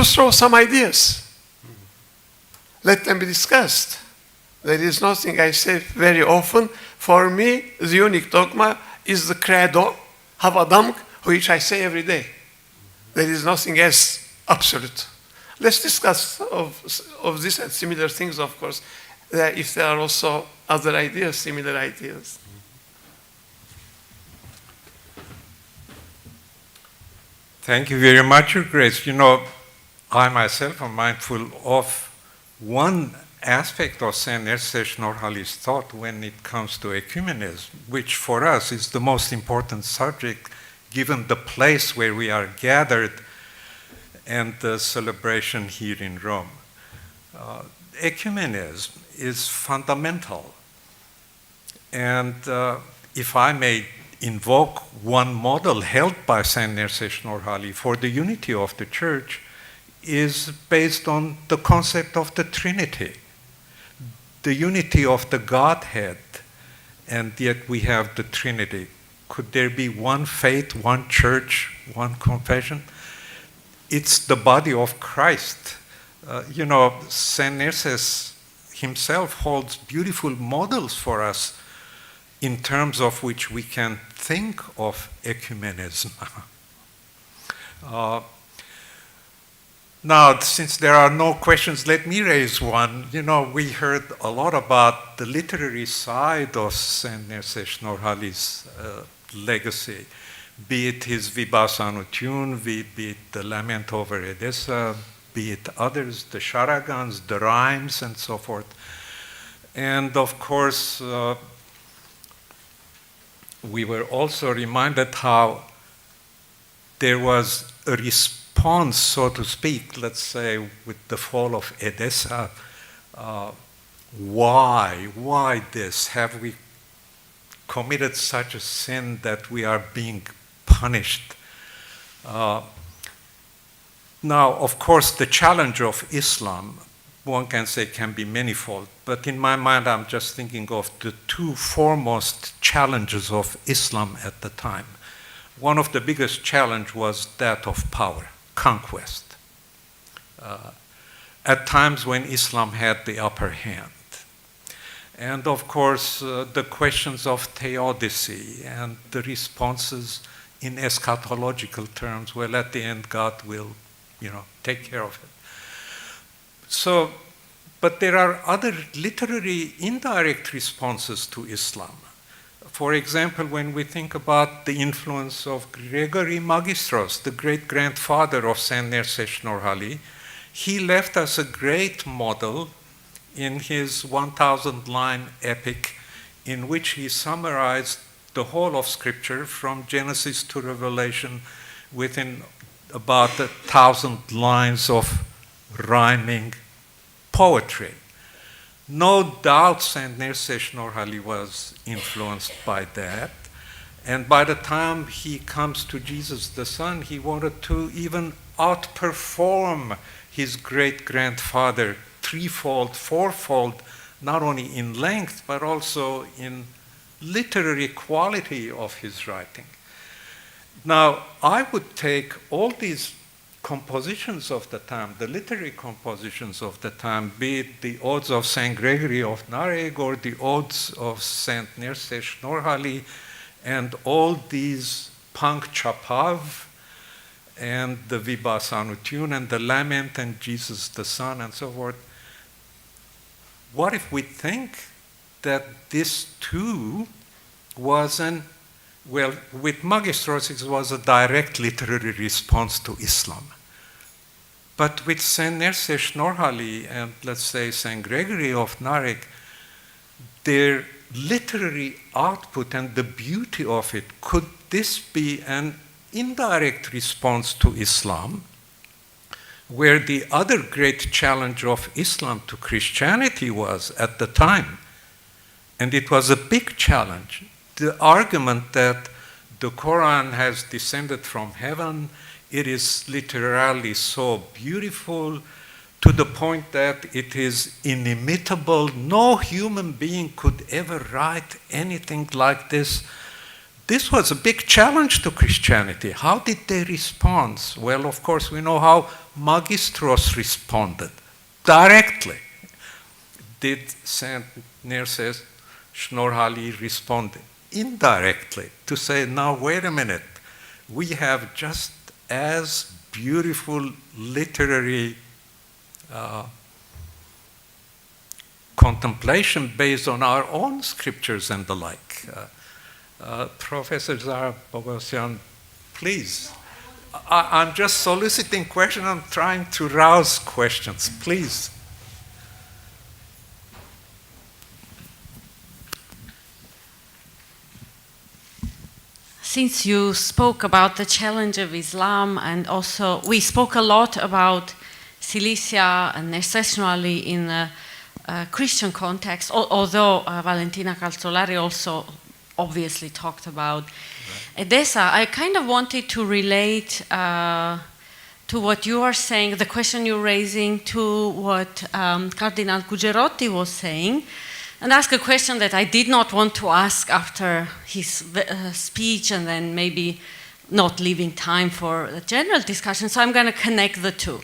throw some ideas. Let them be discussed. There is nothing I say very often. For me, the unique dogma is the credo, Havadam, which I say every day. There is nothing else absolute. Let's discuss of this and similar things, of course, if there are also other ideas, similar ideas.
Thank you very much, Your Grace. You know, I myself am mindful of one aspect of St.Nerses Shnorhali's thought when it comes to ecumenism, which for us is the most important subject given the place where we are gathered and the celebration here in Rome. Ecumenism is fundamental. And if I may invoke one model held by St.Nerses Shnorhali for the unity of the Church, is based on the concept of the Trinity, the unity of the Godhead, and yet we have the Trinity. Could there be one faith, one church, one confession? It's the body of Christ. You know, St.Nerses himself holds beautiful models for us in terms of which we can think of ecumenism. Now, since there are no questions, let me raise one. You know, we heard a lot about the literary side of St.Nerses Shnorhali's legacy, be it his Vibhasanu tune, be it the Lament over Edessa, be it others, the charagans, the rhymes, and so forth. And of course, we were also reminded how there was a response, so to speak, let's say, with the fall of Edessa. Why this? Have we committed such a sin that we are being punished? Now, of course, the challenge of Islam, one can say, can be manifold, but in my mind, I'm just thinking of the two foremost challenges of Islam at the time. One of the biggest challenges was that of power, conquest. At times when Islam had the upper hand. And of course, the questions of theodicy and the responses in eschatological terms, well, at the end, God will, take care of it. So, but there are other literary indirect responses to Islam. For example, when we think about the influence of Gregory Magistros, the great-grandfather of St.Nerses Shnorhali, he left us a great model in his 1,000-line epic in which he summarized the whole of Scripture from Genesis to Revelation within about 1,000 lines of rhyming poetry. No doubt St.Nerses Shnorhali was influenced by that. And by the time he comes to Jesus the Son, he wanted to even outperform his great-grandfather threefold, fourfold, not only in length, but also in
literary quality of his writing. Now, I would take all these compositions of the time, the literary compositions of the time, be it the odes of St. Gregory of Nareg or the odes of St.Nerses Shnorhali, and all these Pank Chapav, and the Vibasanutun, and the Lament, and Jesus the Son, and so forth. What if we think that this too was with Magistros it was a direct literary response to Islam. But with St.Nerses Shnorhali and, let's say, St. Gregory of Narek, their literary output and the beauty of it, could this be an indirect response to Islam, where the other great challenge of Islam to Christianity was at the time, and it was a big challenge, the argument that the Quran has descended from heaven, it is literally so beautiful, to the point that it is inimitable. No human being could ever write anything like this. This was a big challenge to Christianity. How did they respond? Well, of course, we know how Magistros responded. Directly. Did St.Nerses Shnorhali respond indirectly to say, now wait a minute, we have just as beautiful literary contemplation based on our own scriptures and the like. Professor Zara Bogosian, please. I'm just soliciting questions. I'm trying to rouse questions. Please.
Since you spoke about the challenge of Islam, and also we spoke a lot about Cilicia and Nerses Shnorhali in a Christian context, although Valentina Calzolari also obviously talked about Edessa, I kind of wanted to relate to what you are saying, the question you're raising, to what Cardinal Gugerotti was saying, and ask a question that I did not want to ask after his speech, and then maybe not leaving time for a general discussion, so I'm going to connect the two.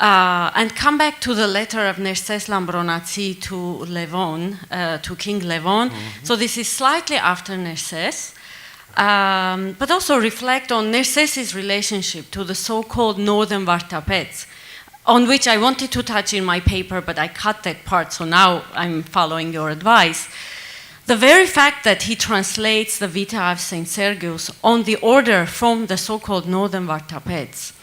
And come back to the letter of Nerses Lambronazzi to Levon, to King Levon. Mm-hmm. So this is slightly after Nerses, but also reflect on Nerses's relationship to the so-called Northern Vartapets, on which I wanted to touch in my paper, but I cut that part, so now I'm following your advice. The very fact that he translates the Vita of St. Sergius on the order from the so-called Northern Vartapets,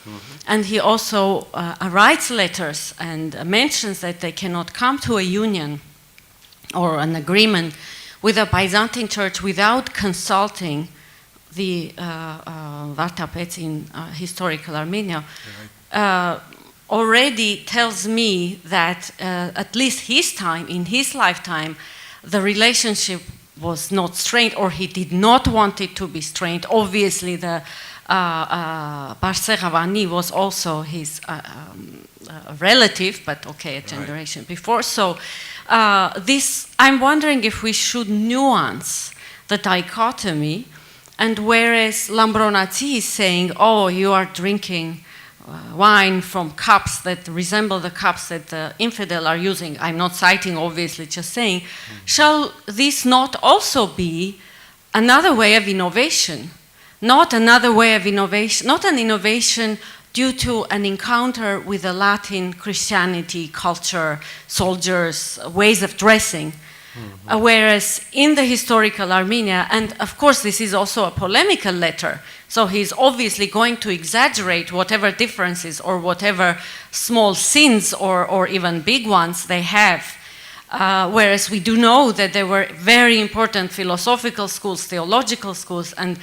and he also writes letters and mentions that they cannot come to a union or an agreement with the Byzantine Church without consulting the Vartapets in historical Armenia, already tells me that at least in his lifetime, the relationship was not strained, or he did not want it to be strained. Obviously, the Barseravani was also his relative, but okay, a generation before. So I'm wondering if we should nuance the dichotomy, and whereas Lambronazzi is saying, oh, you are drinking wine from cups that resemble the cups that the infidel are using. I'm not citing, obviously, just saying, shall this not also be another way of innovation? Not another way of innovation, not an innovation due to an encounter with the Latin Christianity, culture, soldiers, ways of dressing. Whereas in the historical Armenia, and of course this is also a polemical letter, so he's obviously going to exaggerate whatever differences or whatever small sins or even big ones they have. Whereas we do know that there were very important philosophical schools, theological schools, and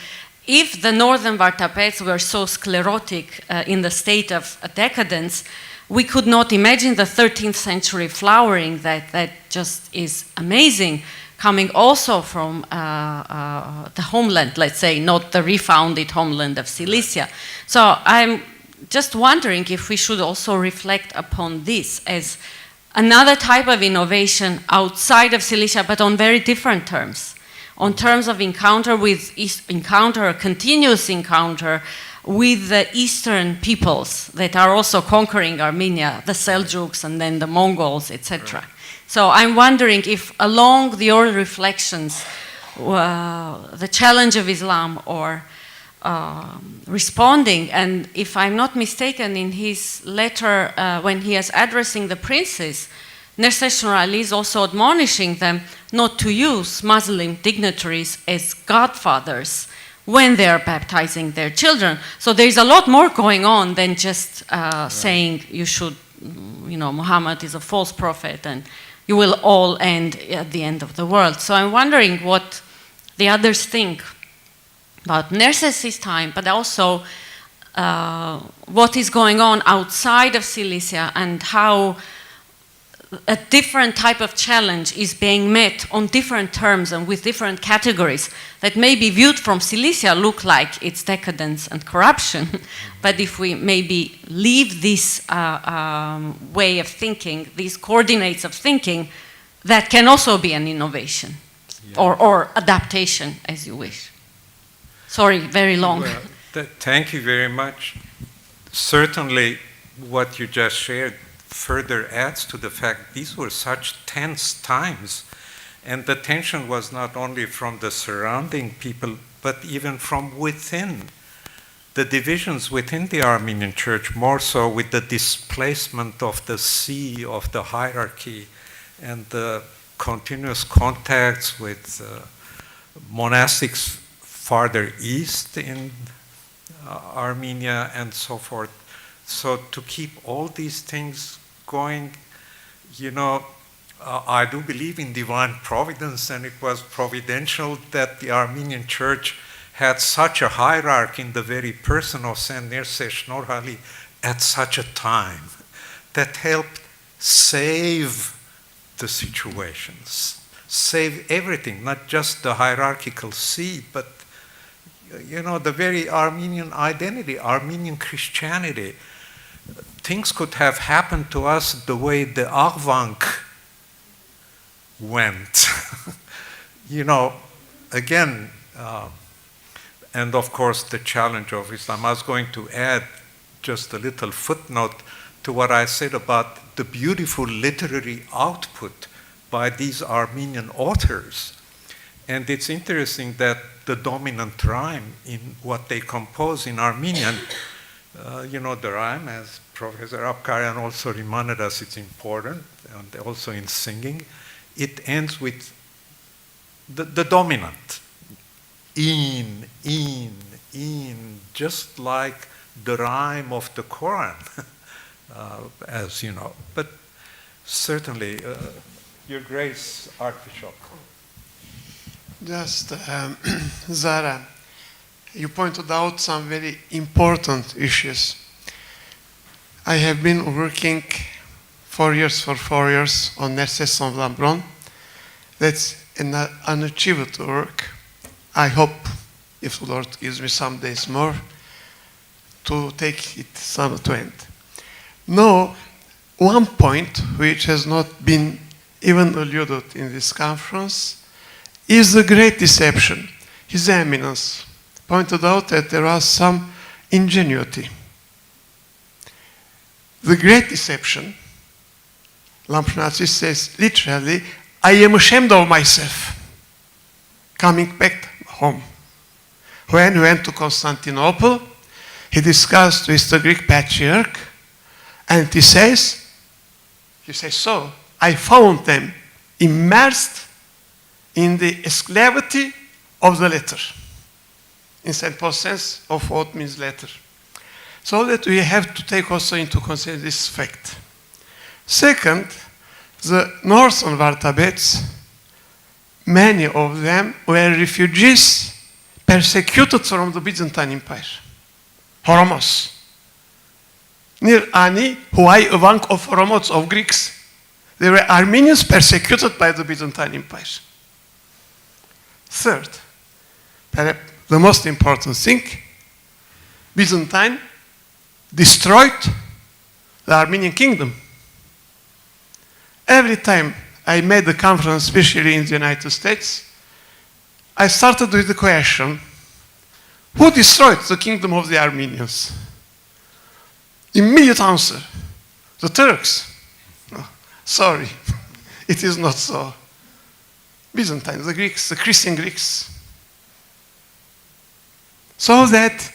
if the Northern Vartapets were so sclerotic in the state of decadence, we could not imagine the 13th century flowering that just is amazing, coming also from the homeland, let's say, not the refounded homeland of Cilicia. So I'm just wondering if we should also reflect upon this as another type of innovation outside of Cilicia, but on very different terms, on terms of continuous encounter with the Eastern peoples that are also conquering Armenia, the Seljuks and then the Mongols, etc. Right. So I'm wondering if along the oral reflections, the challenge of Islam or responding, and if I'm not mistaken, in his letter when he is addressing the princes, Nerses Shnorhali is also admonishing them not to use Muslim dignitaries as godfathers when they are baptizing their children. So there's a lot more going on than just saying you should, Muhammad is a false prophet and you will all end at the end of the world. So I'm wondering what the others think about Nerses' time, but also what is going on outside of Cilicia and how a different type of challenge is being met on different terms and with different categories that may be viewed from Cilicia look like it's decadence and corruption. But if we maybe leave this way of thinking, these coordinates of thinking, that can also be an innovation or adaptation, as you wish. Sorry, very long.
Well, thank you very much. Certainly what you just shared further adds to the fact these were such tense times, and the tension was not only from the surrounding people, but even from within. The divisions within the Armenian Church, more so with the displacement of the sea of the hierarchy and the continuous contacts with monastics farther east in Armenia and so forth. So to keep all these things going, I do believe in divine providence, and it was providential that the Armenian Church had such a hierarchy in the very person of St.Nerses Shnorhali at such a time that helped save the situations, save everything, not just the hierarchical seat, but the very Armenian identity, Armenian Christianity. Things could have happened to us the way the Arvank went. Again, and of course the challenge of Islam. I was going to add just a little footnote to what I said about the beautiful literary output by these Armenian authors. And it's interesting that the dominant rhyme in what they compose in Armenian, the rhyme, as Professor Abkarian also reminded us, it's important, and also in singing, it ends with the dominant. In, just like the rhyme of the Quran, as you know. But certainly, Your Grace, Archbishop.
Just, Zara, you pointed out some very important issues. I have been working 4 years on Nerses on Lambron. That's an unachieved work. I hope, if the Lord gives me some days more, to take it to end. Now, one point which has not been even alluded in this conference is the great deception. His Eminence pointed out that there was some ingenuity. The great deception, Lamprinatis says literally, I am ashamed of myself coming back home. When he went to Constantinople, he discussed with the Greek Patriarch, and he says, so, I found them immersed in the esclavity of the letter, in St. Paul's sense of what means letter. So that we have to take also into consideration this fact. Second, the northern Vartabets, many of them were refugees persecuted from the Byzantine Empire. Hormos. Near Ani, Huay, Ivank of Hormos of Greeks. They were Armenians persecuted by the Byzantine Empire. Third, perhaps the most important thing, Byzantine destroyed the Armenian kingdom. Every time I made a conference, especially in the United States, I started with the question, who destroyed the kingdom of the Armenians? Immediate answer, the Turks. No, sorry, it is not so. Byzantines, the Greeks, the Christian Greeks. So that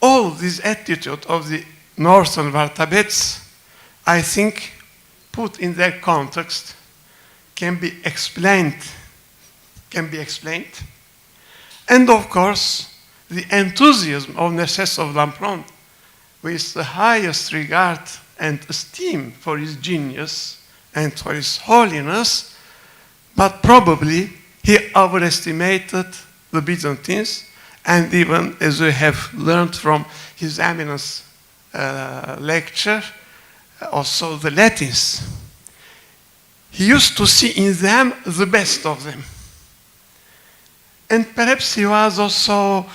all this attitude of the northern Vartabets, I think, put in their context, can be explained. And of course, the enthusiasm of Nerses of Lampron, with the highest regard and esteem for his genius and for his holiness, but probably he overestimated the Byzantines, and even, as we have learned from his eminence lecture, also the Latins. He used to see in them the best of them. And perhaps he was also,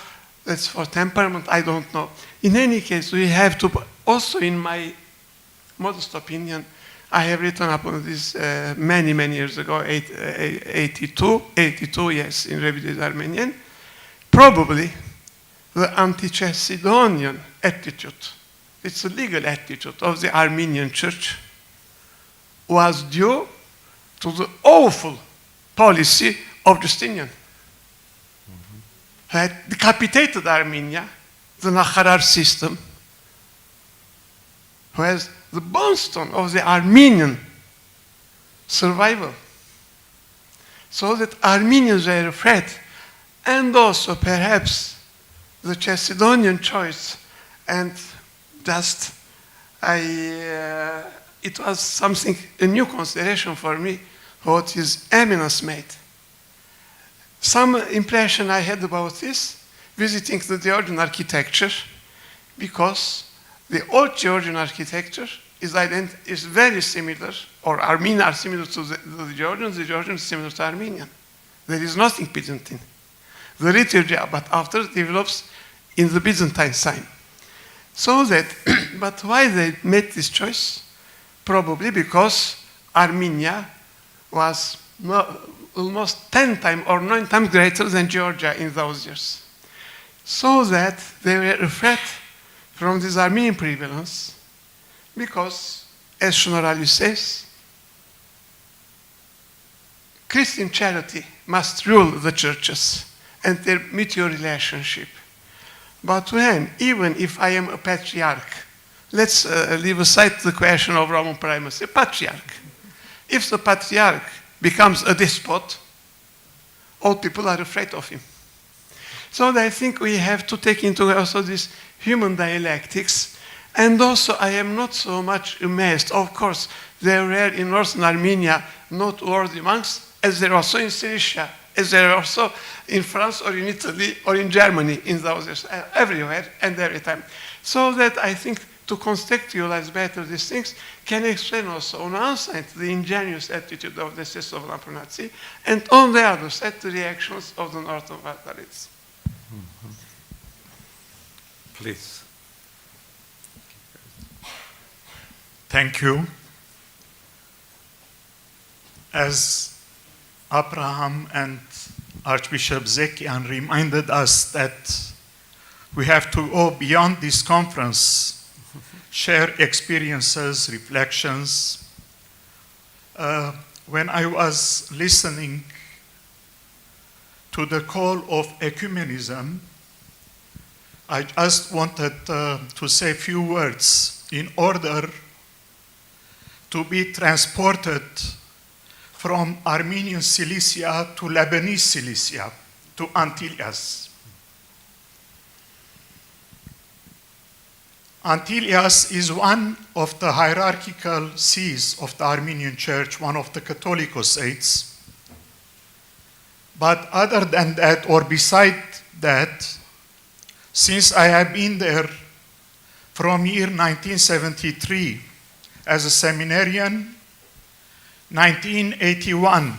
that's for temperament, I don't know. In any case, we have to, also in my modest opinion, I have written upon this many, many years ago, 82, yes, in Revided Armenian. Probably the anti-Chalcedonian attitude, it's a legal attitude of the Armenian church, was due to the awful policy of Justinian. Who had decapitated Armenia, the Nakharar system, who has the bone of the Armenian survival. So that Armenians were afraid, and also perhaps the Chalcedonian choice, and just it was something, a new consideration for me, what His Eminence made. Some impression I had about this, visiting the Georgian architecture, because the old Georgian architecture is very similar, or Armenian are similar to the Georgians similar to Armenian. There is nothing Byzantine. The liturgy, but after develops in the Byzantine sign. So that, but why they made this choice? Probably because Armenia was almost 10 times or 9 times greater than Georgia in those years. So that they were afraid from this Armenian prevalence, because, as Shnorhali says, Christian charity must rule the churches and their mutual relationship. But when, even if I am a patriarch, let's leave aside the question of Roman primacy, patriarch. If the patriarch becomes a despot, all people are afraid of him. So I think we have to take into also this human dialectics. And also I am not so much amazed. Of course, there were in northern Armenia noteworthy monks, as there are also in Cilicia, as there are also in France or in Italy or in Germany in those years, everywhere and every time. So that I think to contextualize better these things can explain also on one side the ingenious attitude of the Nerses of Lampronazzi, and on the other side the reactions of the northern Vartalites.
Please.
Thank you. As Abraham and Archbishop Zekian reminded us that we have to go beyond this conference, share experiences, reflections. When I was listening to the call of ecumenism, I just wanted to say a few words in order to be transported from Armenian Cilicia to Lebanese Cilicia, to Antilias. Antilias is one of the hierarchical sees of the Armenian Church, one of the Catholicos. But other than that, or beside that, since I have been there from year 1973 as a seminarian, 1981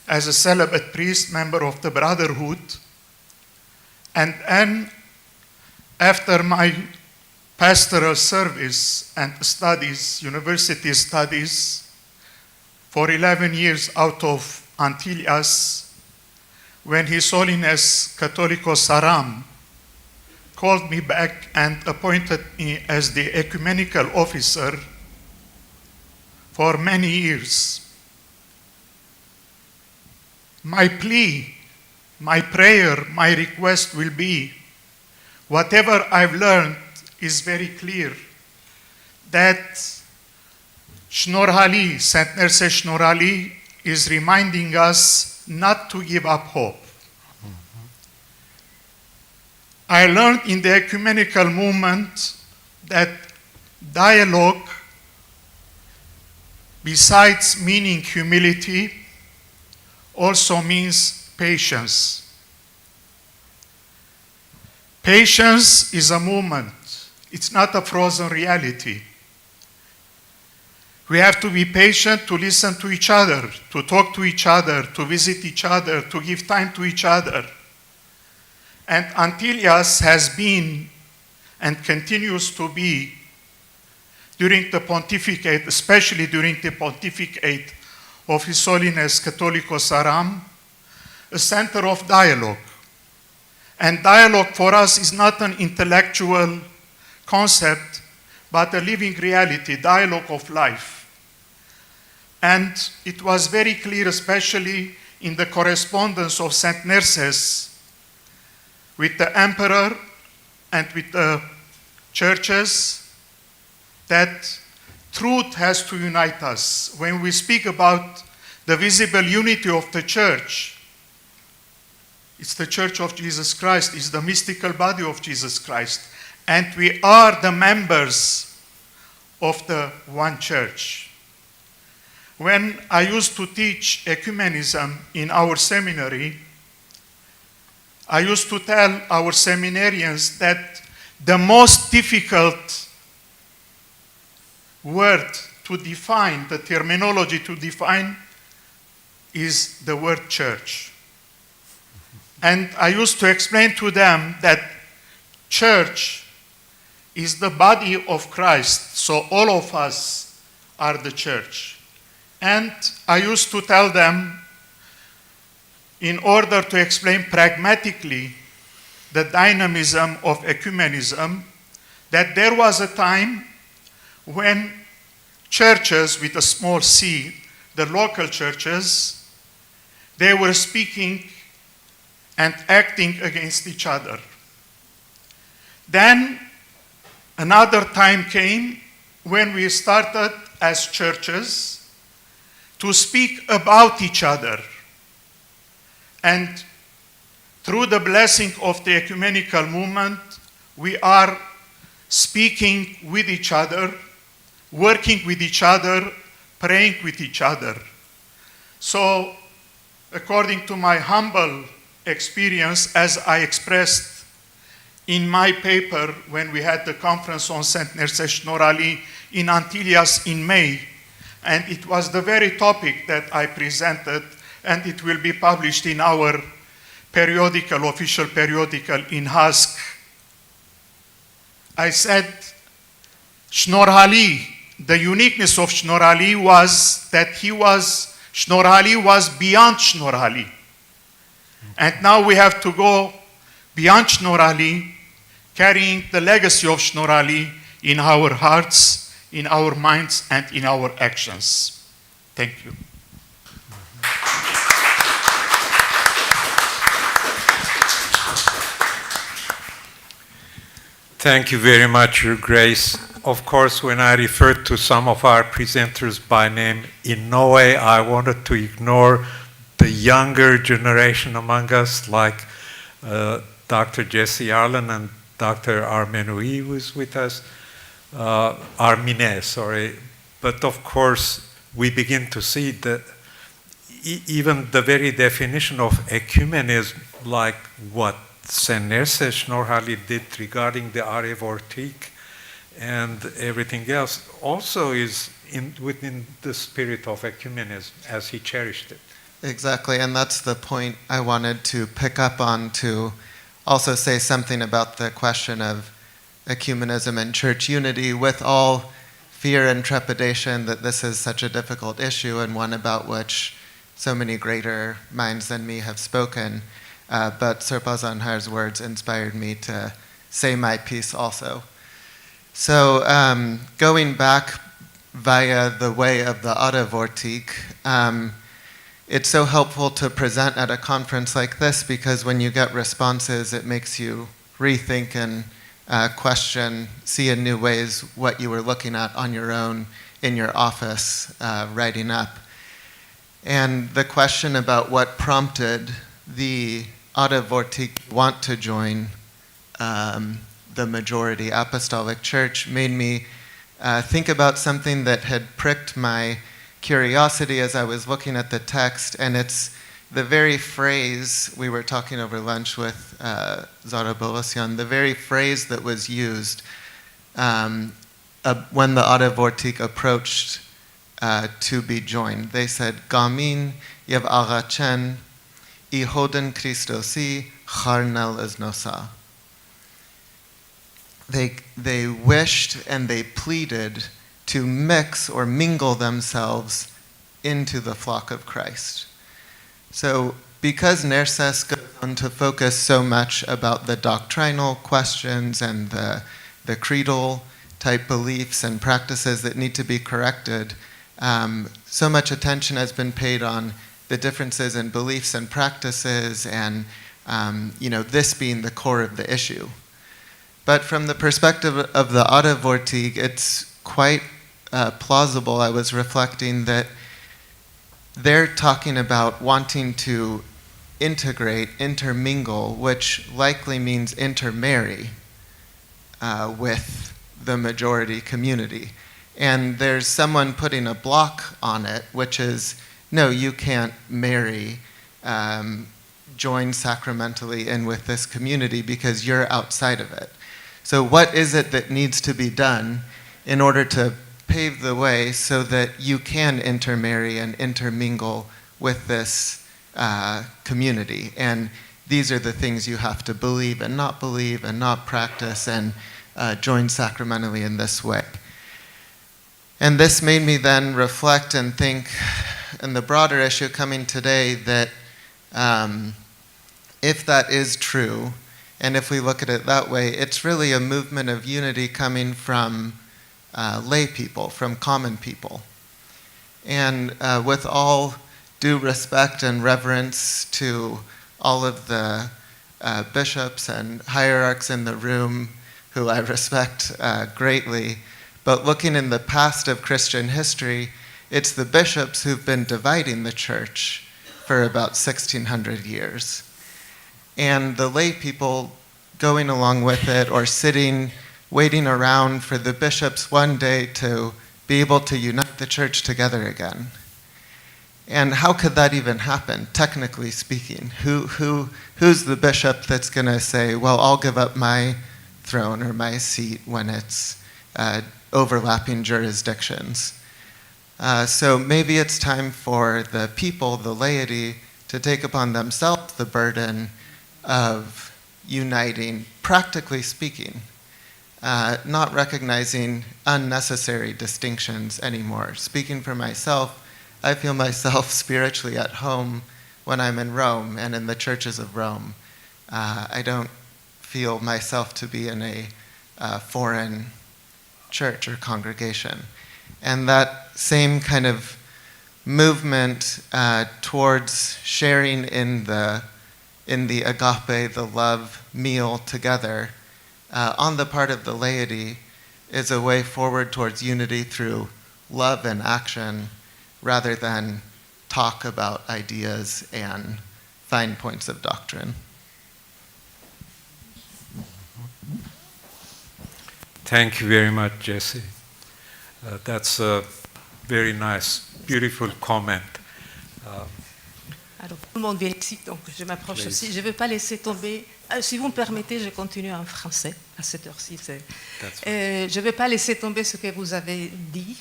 as a celibate priest, member of the Brotherhood, and then after my pastoral service and studies, university studies, for 11 years out of Antilias, when His Holiness Catholicos Saram called me back and appointed me as the ecumenical officer for many years. My plea, my prayer, my request will be, whatever I've learned is very clear, that Shnorhali, St.Nerses Shnorhali, is reminding us not to give up hope. I learned in the ecumenical movement that dialogue, besides meaning humility, also means patience. Patience is a movement. It's not a frozen reality. We have to be patient to listen to each other, to talk to each other, to visit each other, to give time to each other. And Antillas has been and continues to be, during the pontificate, especially during the pontificate of His Holiness Catholicos Saram, a center of dialogue. And dialogue for us is not an intellectual concept, but a living reality, dialogue of life. And it was very clear, especially in the correspondence of St.Nerses with the emperor and with the churches, that truth has to unite us. When we speak about the visible unity of the church, it's the Church of Jesus Christ, it's the mystical body of Jesus Christ, and we are the members of the one church. When I used to teach ecumenism in our seminary, I used to tell our seminarians that the most difficult word to define, the terminology to define, is the word church. And I used to explain to them that church is the body of Christ, so all of us are the church. And I used to tell them, in order to explain pragmatically the dynamism of ecumenism, that there was a time when churches with a small c, the local churches, they were speaking and acting against each other. Then another time came when we started as churches to speak about each other. And through the blessing of the ecumenical movement, we are speaking with each other, working with each other, praying with each other. So, according to my humble experience, as I expressed in my paper when we had the conference on St.Nerses Shnorhali in Antillas in May, and it was the very topic that I presented, and it will be published in our periodical, official periodical in Husk. I said, Shnorhali, the uniqueness of Shnorhali was that Shnorhali was beyond Shnorhali. And now we have to go beyond Shnorhali, carrying the legacy of Shnorhali in our hearts, in our minds, and in our actions. Thank you.
Thank you very much, Your Grace. Of course, when I referred to some of our presenters by name, in no way I wanted to ignore the younger generation among us, like Dr. Jesse Arlen and Dr. Armenoui, who is with us, Armine, sorry. But of course, we begin to see that even the very definition of ecumenism, like what St.Nerses Shnorhali did regarding the Arevortik and everything else, also is within the spirit of ecumenism as he cherished it.
Exactly, and that's the point I wanted to pick up on, to also say something about the question of ecumenism and church unity, with all fear and trepidation that this is such a difficult issue and one about which so many greater minds than me have spoken, but Sir Bazanhar's words inspired me to say my piece also. So going back via the way of the Adavortik, it's so helpful to present at a conference like this because when you get responses, it makes you rethink and question, see in new ways what you were looking at on your own in your office, writing up. And the question about what prompted the Adavortik want to join the majority apostolic church made me think about something that had pricked my curiosity as I was looking at the text, and it's the very phrase, we were talking over lunch with Zara Bolosyan, the very phrase that was used when the Adavortik approached to be joined. They said, Gamin yev agachen ihoden Christosi charnel eznosa. They wished and they pleaded to mix or mingle themselves into the flock of Christ. So because Nerses goes on to focus so much about the doctrinal questions and the creedal type beliefs and practices that need to be corrected, so much attention has been paid on the differences in beliefs and practices and this being the core of the issue. But from the perspective of the Adavortik, it's quite plausible. I was reflecting that they're talking about wanting to integrate, intermingle, which likely means intermarry with the majority community. And there's someone putting a block on it, which is, no, you can't marry, join sacramentally in with this community because you're outside of it. So what is it that needs to be done in order to pave the way so that you can intermarry and intermingle with this community? And these are the things you have to believe and not practice and join sacramentally in this way. And this made me then reflect and think in the broader issue coming today that if that is true, and if we look at it that way, it's really a movement of unity coming from lay people, from common people. And with all due respect and reverence to all of the bishops and hierarchs in the room, who I respect greatly, but looking in the past of Christian history, it's the bishops who've been dividing the church for about 1,600 years. And the lay people going along with it or sitting, waiting around for the bishops one day to be able to unite the church together again. And how could that even happen, technically speaking? Who's the bishop that's going to say, well, I'll give up my throne or my seat when it's overlapping jurisdictions? So maybe it's time for the people, the laity, to take upon themselves the burden of uniting, practically speaking, not recognizing unnecessary distinctions anymore. Speaking for myself, I feel myself spiritually at home when I'm in Rome and in the churches of Rome. I don't feel myself to be in a foreign church or congregation. And that same kind of movement towards sharing in the agape, the love meal together, on the part of the laity, is a way forward towards unity through love and action, rather than talk about ideas and fine points of doctrine.
Thank you very much, Jesse. That's a very nice, beautiful comment.
Alors, tout le monde vient ici, donc je m'approche aussi. Je ne veux pas laisser tomber. Si vous me permettez, je continue en français à cette heure-ci. Je ne veux pas laisser tomber ce que vous avez dit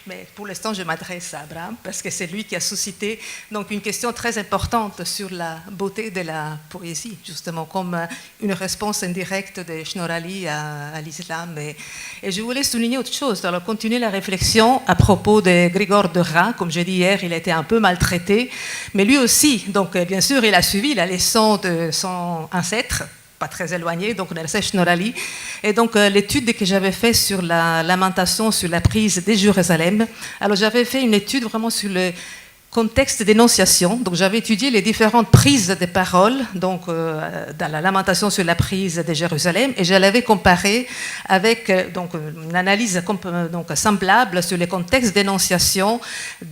Mais pour l'instant, je m'adresse à Abraham parce que c'est lui qui a suscité donc une question très importante sur la beauté de la poésie, justement comme une réponse indirecte de Shnorhali à l'islam. Et je voulais souligner autre chose, alors continuer la réflexion à propos de Grigore de Rhin. Comme j'ai dit hier, il a été un peu maltraité, mais lui aussi, donc bien sûr, il a suivi la leçon de son ancêtre, pas très éloigné, donc St.Nerses Shnorhali. Et donc l'étude que j'avais faite sur la lamentation, sur la prise de Jérusalem, alors j'avais fait une étude vraiment sur le contexte d'énonciation. Donc j'avais étudié les différentes prises de paroles donc, dans la lamentation sur la prise de Jérusalem, et je l'avais comparé avec donc, une analyse donc, semblable sur les contextes d'énonciation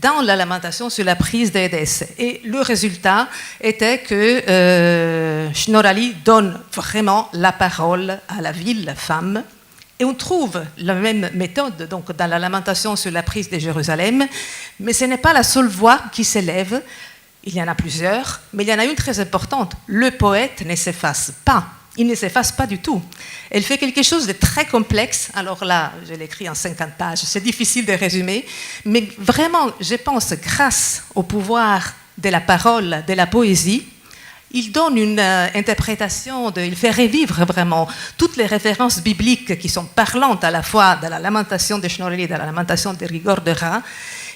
dans la lamentation sur la prise d'Édesse. Et le résultat était que Shnorhali donne vraiment la parole à la ville femme. Et on trouve la même méthode donc, dans la lamentation sur la prise de Jérusalem, mais ce n'est pas la seule voix qui s'élève. Il y en a plusieurs, mais il y en a une très importante. Le poète ne s'efface pas. Il ne s'efface pas du tout. Elle fait quelque chose de très complexe. Alors là, je l'ai écrit en 50 pages. C'est difficile de résumer, mais vraiment, je pense, grâce au pouvoir de la parole, de la poésie, il donne une interprétation, il fait revivre vraiment toutes les références bibliques qui sont parlantes à la fois dans la lamentation de Shnorhali et dans la lamentation de Grigore de Rhin.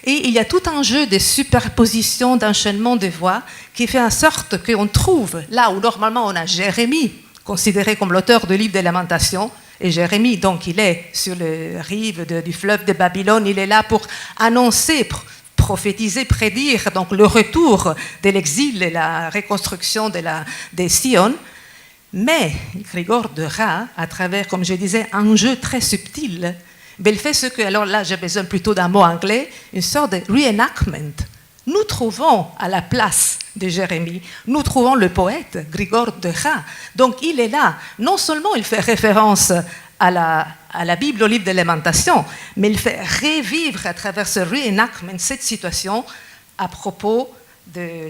Et il y a tout un jeu de superposition, d'enchaînement de voix qui fait en sorte qu'on trouve, là où normalement on a Jérémie, considéré comme l'auteur du livre des lamentations, et Jérémie, donc il est sur les rives du fleuve de Babylone, il est là pour annoncer, prophétiser, prédire donc le retour de l'exil et la reconstruction de Sion. Mais Grigore de Rhin, à travers, comme je disais, un jeu très subtil, il fait ce que, alors là j'ai besoin plutôt d'un mot anglais, une sorte de reenactment. Nous trouvons à la place de Jérémie, nous trouvons le poète Grigore de Rhin. Donc il est là, non seulement il fait référence à la Bible, au livre des Lamentations, mais il fait revivre à travers ce reenactment cette situation à propos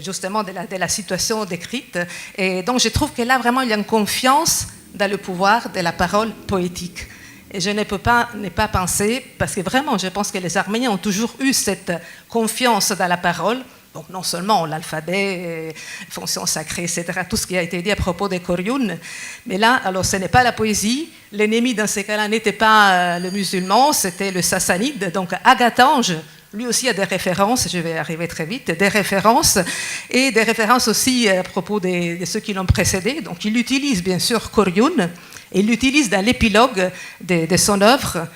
justement de la situation décrite. Et donc je trouve que là vraiment il y a une confiance dans le pouvoir de la parole poétique. Et je ne peux pas ne pas penser, parce que vraiment je pense que les Arméniens ont toujours eu cette confiance dans la parole. Donc non seulement l'alphabet, fonction sacrée, etc., tout ce qui a été dit à propos des Koryoun, mais là, alors ce n'est pas la poésie, l'ennemi dans ces cas-là n'était pas le musulman, c'était le sassanide, donc Agatange, lui aussi a des références, je vais arriver très vite, des références, et des références aussi à propos de ceux qui l'ont précédé, donc il utilise bien sûr Koryoun, et il l'utilise dans l'épilogue de son œuvre.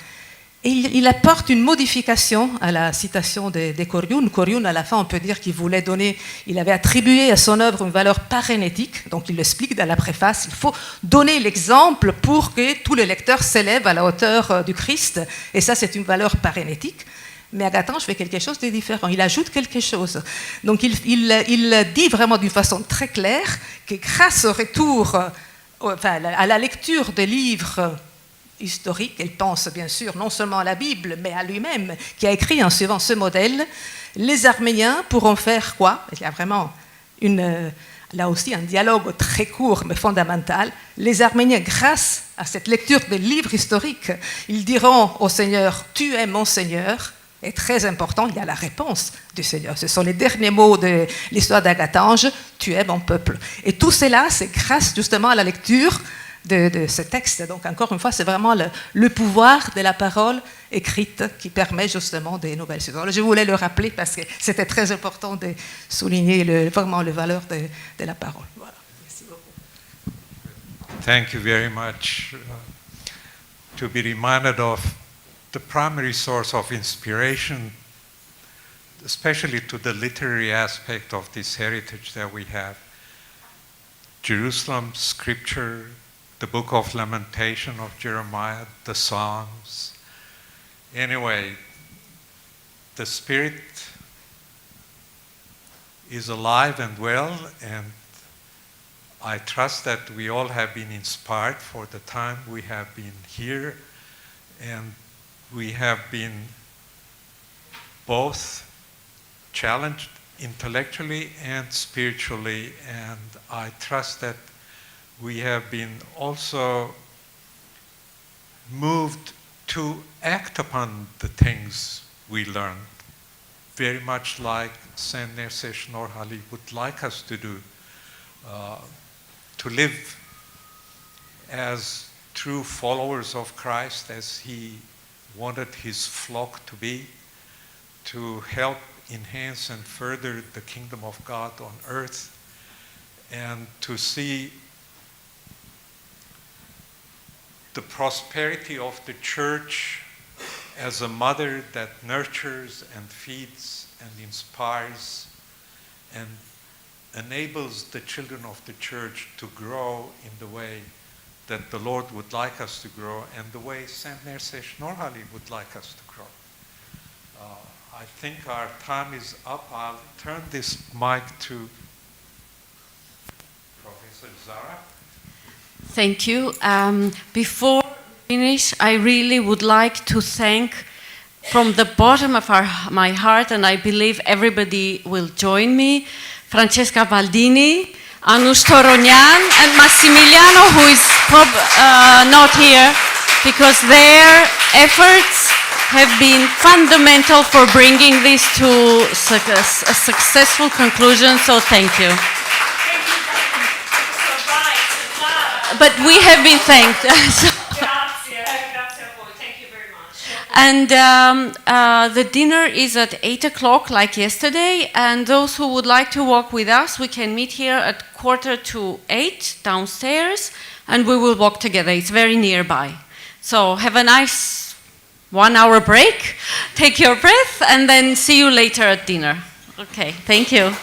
Et il apporte une modification à la citation de Koryoun. Koryoun, à la fin, on peut dire qu'il voulait donner, il avait attribué à son œuvre une valeur parénétique, donc il l'explique dans la préface, il faut donner l'exemple pour que tous les lecteurs s'élèvent à la hauteur du Christ, et ça c'est une valeur parénétique. Mais Agatange fait quelque chose de différent, il ajoute quelque chose. Donc il dit vraiment d'une façon très claire que grâce au retour, enfin à la lecture des livres historique, elle pense bien sûr non seulement à la Bible, mais à lui-même, qui a écrit en suivant ce modèle, les Arméniens pourront faire quoi? Il y a vraiment là aussi un dialogue très court mais fondamental. Les Arméniens, grâce à cette lecture des livres historiques, ils diront au Seigneur, tu es mon Seigneur. Et très important, il y a la réponse du Seigneur. Ce sont les derniers mots de l'histoire d'Agatange, tu es mon peuple. Et tout cela, c'est grâce justement à la lecture de ce texte. Donc encore une fois, c'est vraiment le pouvoir de la parole écrite qui permet justement des nouvelles choses. Alors, je voulais le rappeler parce que c'était très important de souligner vraiment la valeur de la parole. Voilà. Merci beaucoup.
Thank you very much. To be reminded of the primary source of inspiration, especially to the literary aspect of this heritage that we have. Jerusalem, Scripture, the book of Lamentation of Jeremiah, the Psalms. Anyway, the Spirit is alive and well, and I trust that we all have been inspired for the time we have been here, and we have been both challenged intellectually and spiritually, and I trust that we have been also moved to act upon the things we learn, very much like St.Nerses Shnorhali would like us to do, to live as true followers of Christ as he wanted his flock to be, to help enhance and further the kingdom of God on earth, and to see the prosperity of the church as a mother that nurtures and feeds and inspires and enables the children of the church to grow in the way that the Lord would like us to grow and the way St.Nerses Shnorhali would like us to grow. I think our time is up. I'll turn this mic to Professor Zara.
Thank you. Before we finish, I really would like to thank from the bottom of my heart, and I believe everybody will join me, Francesca Baldini, Anush Toronian, and Massimiliano, who is not here, because their efforts have been fundamental for bringing this to a successful conclusion, so thank you. But we have been thanked. And the dinner is at 8 o'clock like yesterday, and those who would like to walk with us, we can meet here at 7:45 downstairs, and we will walk together. It's very nearby. So have a nice 1 hour break, take your breath, and then see you later at dinner. Okay, thank you.